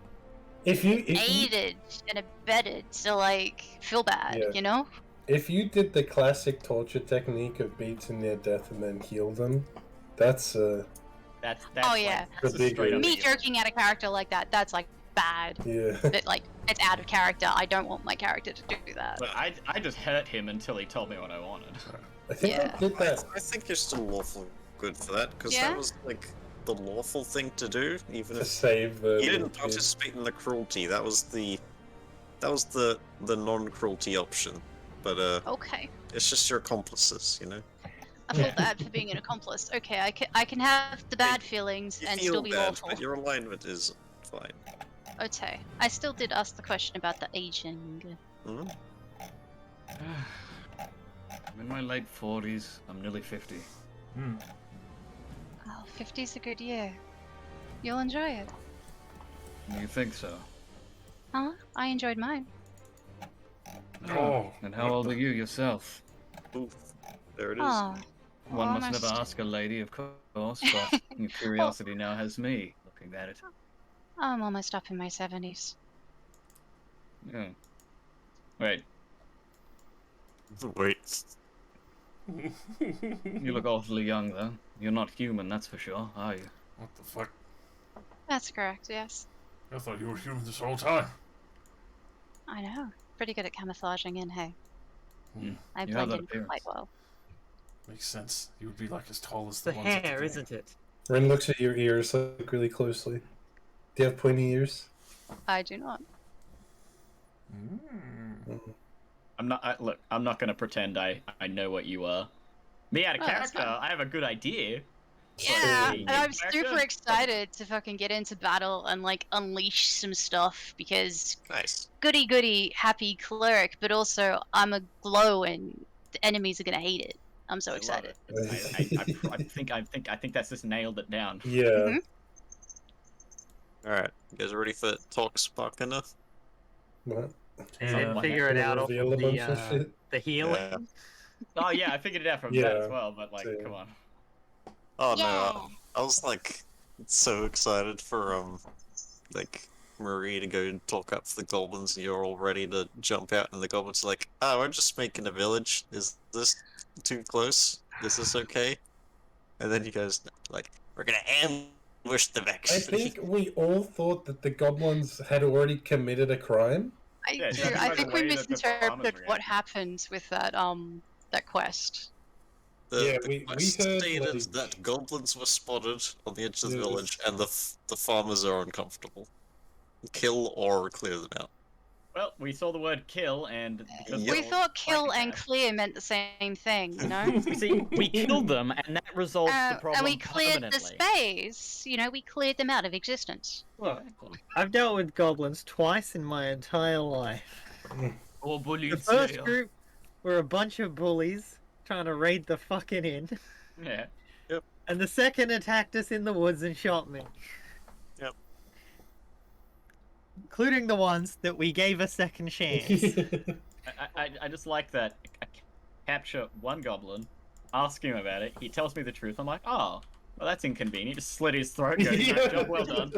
If you aided and abetted to like feel bad, Yeah. you know? if you did the classic torture technique of beat to near death and then heal them, that's That's Oh, yeah. That's The a big straight up reason. Me evil. jerking at a character like that's like bad. yeah. But like it's out of character. I don't want my character to do that. But I just hurt him until he told me what I wanted. I think Yeah. I did that. I think you're still lawful good for that, because Yeah? that was like the lawful thing to do, even To if save the. you didn't participate in the cruelty. That was the non-cruelty option. But Okay. it's just your accomplices, you know. I feel bad for being an accomplice. Okay, I can have the bad feelings You and feel still be bad, lawful. but your alignment is fine. Okay. I still did ask the question about the aging. Hmm? I'm in my late 40s. I'm nearly 50. Oh, 50's a good year. You'll enjoy it. You think so? Huh? I enjoyed mine. Oh, And how old are you yourself? Oof. There it is. Oh. One must almost- never ask a lady, of course, but your curiosity now has me looking at it. I'm almost up in my 70s. Yeah. Wait, Wait. You look awfully young, though. You're not human, that's for sure, are you? What the fuck? That's correct, yes. I thought you were human this whole time. I know. Pretty good at camouflaging in, hey. I You have blend that in appearance. quite well. Makes sense. You would be like as tall as The the ones at the hair, game. isn't it? Ren looks at your ears like really closely. Do you have pointy ears? I do not. Look, I'm not gonna pretend I know what you are. Me out of Oh, that's character, fine. I have a good idea. Yeah, Hey, and I'm character? super excited to fucking get into battle and like unleash some stuff because Nice. goody happy cleric, but also I'm a glow and the enemies are gonna hate it. I'm so I love excited. it. I think that's just nailed it down. Yeah. Mhm. Alright, you guys ready for talk spark enough? What? And Something like figure it out off Reveal a of bunch of shit. the healing. Yeah. Oh yeah, I figured it out from that as Yeah, well, but like, same. come on. Oh Yeah. no, I was like so excited for like Marie to go and talk up to the goblins, and you're all ready to jump out, and the goblins are like, "Oh, we're just making a village. Is this too close? Is this okay?" And then you guys like, "We're gonna ambush them." I Actually, think we all thought that the goblins had already committed a crime. Yeah, I do. judging I by the think we way that the farmers misinterpreted what reacted. happened with that quest. Yeah, the we quest heard, stated like- that goblins were spotted on the edge of the Yes. village, and the farmers are uncomfortable. Kill or clear them out. Well, we saw the word kill, and because Yep. We we're all thought kill and psychopaths- clear meant the same thing, you know? You see, we killed them, and that resolves the problem and we cleared the permanently. space. You know, we cleared them out of existence. Look, I've dealt with goblins twice in my entire life. Oh, bully The first group were a bunch of bullies trying to raid the fucking inn, Yeah. and the second attacked us in the woods and shot me. Yep. Including the ones that we gave a second chance. I just like that. I capture one goblin, ask him about it, he tells me the truth, I'm like, oh, well that's inconvenient, just slit his throat, go, great job, well done.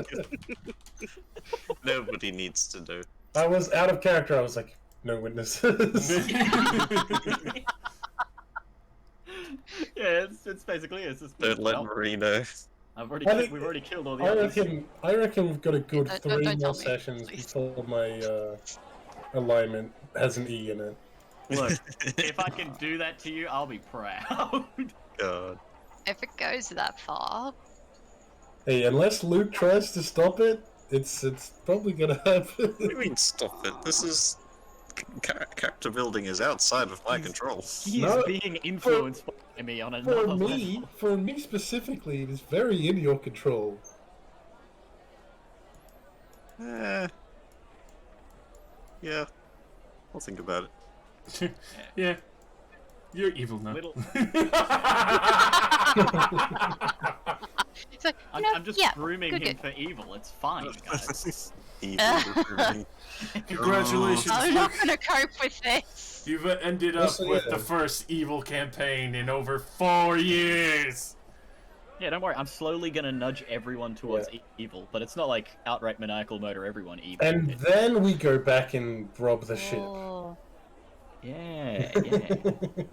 Nobody needs to know. I was out of character. I was like, no witnesses. Yeah, it's basically it's just Don't let well, Marie know. we've already killed all the I others. reckon we've got a good Don't 3 tell more me, sessions please. before my alignment has an E in it. Look, if I can do that to you, I'll be proud. God. If it goes that far. Hey, unless Luke tries to stop it, it's probably gonna happen. What do you mean stop it? This is... character building is outside of my control. He No, is being influenced by me on another For level. me specifically, it is very in your control. Yeah, I'll think about it. Yeah. You're evil now. Little- It's like, I'm just yeah, grooming good, him good. for evil. It's fine, guys. Evil recruiting. Congratulations, I'm not Luke. gonna cope with this. You've ended up Also, with yeah. the first evil campaign in over 4 years. Yeah, don't worry. I'm slowly gonna nudge everyone towards evil, but it's not like outright maniacal murder everyone evil. And then we go back and rob the ship. Oh. Yeah.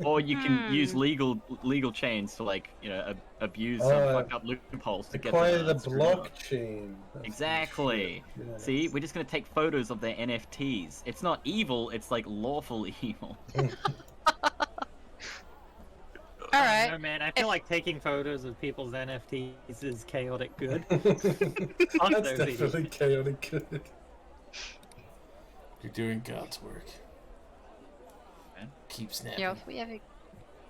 Or you can use legal chains to abuse some fucked up loopholes to get Acquire them, the screwed up. blockchain. That's Exactly. the shit. Yeah. See, we're just gonna take photos of their NFTs. It's not evil. It's like lawful evil. Alright. No, man, I feel like taking photos of people's NFTs is chaotic good. That's those definitely chaotic good. You're doing God's work. Man. Keep snapping. You know, if we ever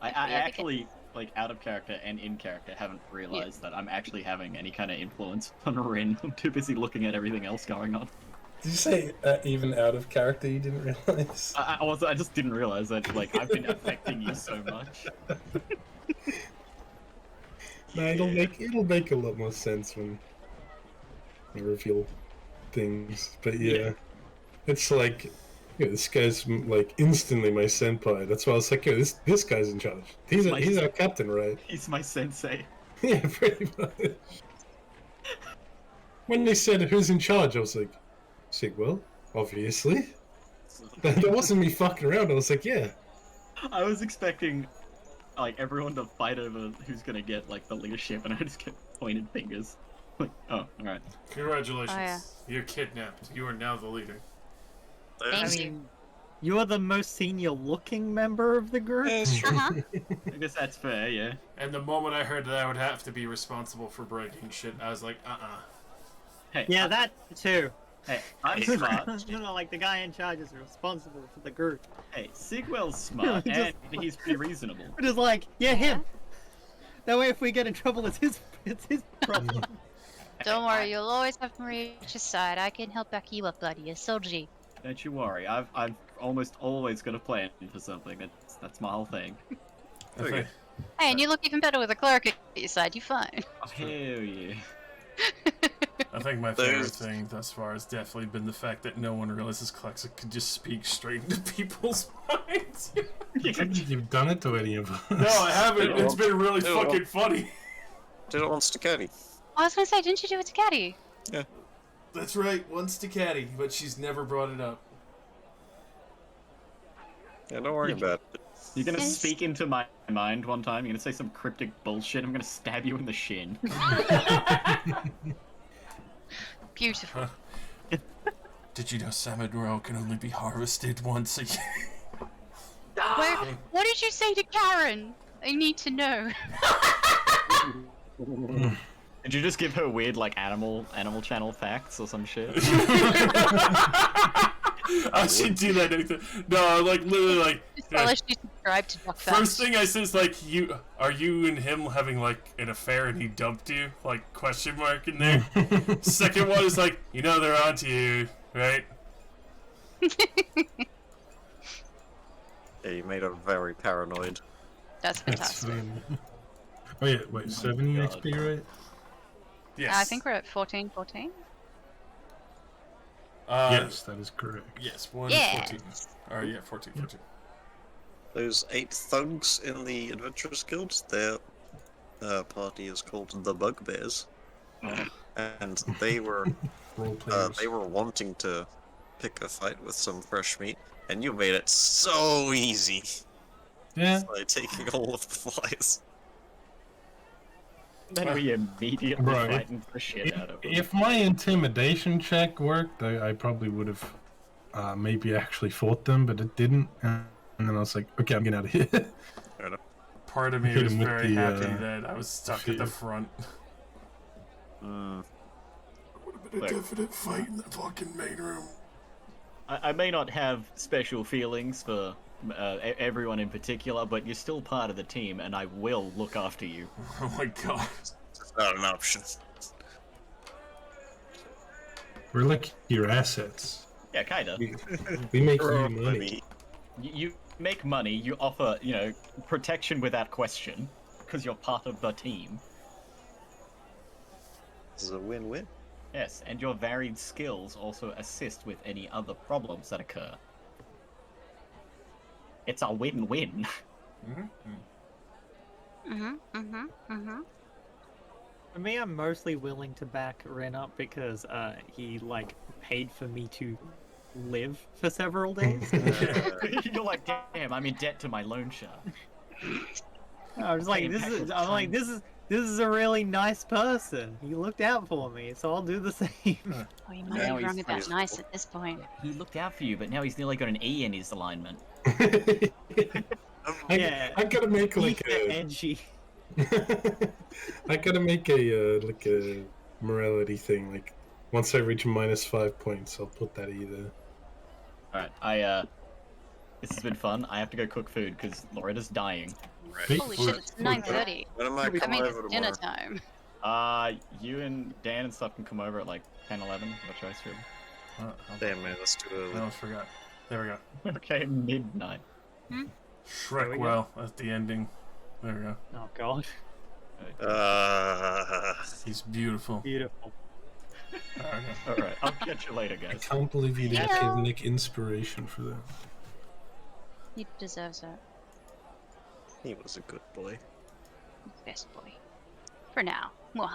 I Yeah, we actually, out of character and in character, haven't realized that I'm actually having any kind of influence on Rin. I'm too busy looking at everything else going on. Did you say even out of character you didn't realize? I just didn't realize that, I've been affecting you so much. No, it'll make a lot more sense when I reveal things. But yeah. It's like, this guy's like instantly my senpai. That's why I was like, this guy's in charge. He's our captain, right? He's my sensei. Yeah, pretty much. When they said who's in charge, I was like, well, obviously. That wasn't me fucking around. I was like, yeah. I was expecting like everyone to fight over who's gonna get like the leadership, and I just get pointed fingers. Like, oh, all right. Congratulations. Oh, yeah. You're kidnapped. You are now the leader. Thank There's- you. mean, you are the most senior-looking member of the group. It's true. Uh-huh. I guess that's fair, yeah. And the moment I heard that I would have to be responsible for breaking shit, I was like, Hey, Yeah, that too. Hey, I'm smart. Like the guy in charge is responsible for the group. Hey, Sigwell's smart, Just- and he's pretty reasonable. It is like, yeah, him. That way, if we get in trouble, it's his problem. Don't worry, you'll always have Marie at your side. I can help back you up, buddy. A soldier. Don't you worry. I've almost always got a plan for something. That's my whole thing. Okay. Hey, and you look even better with a cleric at your side. You're fine. Oh, hell yeah. I think my favorite There's- thing thus far has definitely been the fact that no one realizes Klexa could just speak straight into people's minds. You've done it to any of us. No, I haven't. It's been really No. fucking funny. Did it once to Caddy. I was gonna say, didn't you do it to Caddy? That's right, once to Caddy, but she's never brought it up. Yeah, don't worry about it. You're gonna Yes. speak into my mind one time. You're gonna say some cryptic bullshit. I'm gonna stab you in the shin. Beautiful. Did you know salmon roe can only be harvested once a year? Wait, what did you say to Karen? I need to know. Did you just give her weird like animal channel facts or some shit? I should do that next time. No, like literally, like Just tell her she subscribed to Duck first thing I said is like, are you and him having like an affair and he dumped you? Like question mark in there. Second one is like, they're onto you, right? Yeah, you made her very paranoid. That's That's fantastic. funny. Oh yeah, wait, 70 God. XP, right? Yes. I think we're at 14. Yes, that is correct. Yes, 1 Yeah. 14. Or yeah, 14. Those 8 thugs in the Adventurers Guild, their party is called the Bugbears, and they were Role players. they were wanting to pick a fight with some fresh meat, and you made it so easy Yeah. by taking all of the flies. Then we immediately Right. frightened the shit out of them. If my intimidation check worked, I probably would have maybe actually fought them, but it didn't. And then I was like, okay, I'm getting out of here. Part of me Hit was him with very the, happy that I was stuck at the fear. front. Mm. Would have been a Look. definite fight in the fucking main room. I may not have special feelings for everyone in particular, but you're still part of the team, and I will look after you. Oh my god. It's not an option. We're like your assets. Yeah, kinda. We make you Oh, money. money. You make money, you offer, protection without question, because you're part of the team. This is a win-win. Yes, and your varied skills also assist with any other problems that occur. It's a win-win. For me, I'm mostly willing to back Ren up because he paid for me to live for several days. You're like, damn, I'm in debt to my loan shark. I was like, this is a really nice person. He looked out for me, so I'll do the same. Oh, you might Now be wrong he's about reasonable. nice at this point. He looked out for you, but now he's nearly got an E in his alignment. Yeah. I gotta make He's like a. edgy. I gotta make a like a morality thing. Like once I reach -5 points, I'll put that either. Alright, this has been fun. I have to go cook food because Loretta's dying. Hey, Holy shit, it's 9:30. When am I That coming means over it's dinner tomorrow? time. You and Dan and stuff can come over at like 10, 11. What choice, really? Damn man, that's too I early. almost forgot. There we go. Okay, midnight. Shrek we go. well at the ending. There we go. Oh god, He's beautiful. beautiful. Alright, I'll catch you later, I guys. can't believe you didn't Hello. give Nick inspiration for that. He deserves that. He was a good boy. Best boy. For now. Mwah.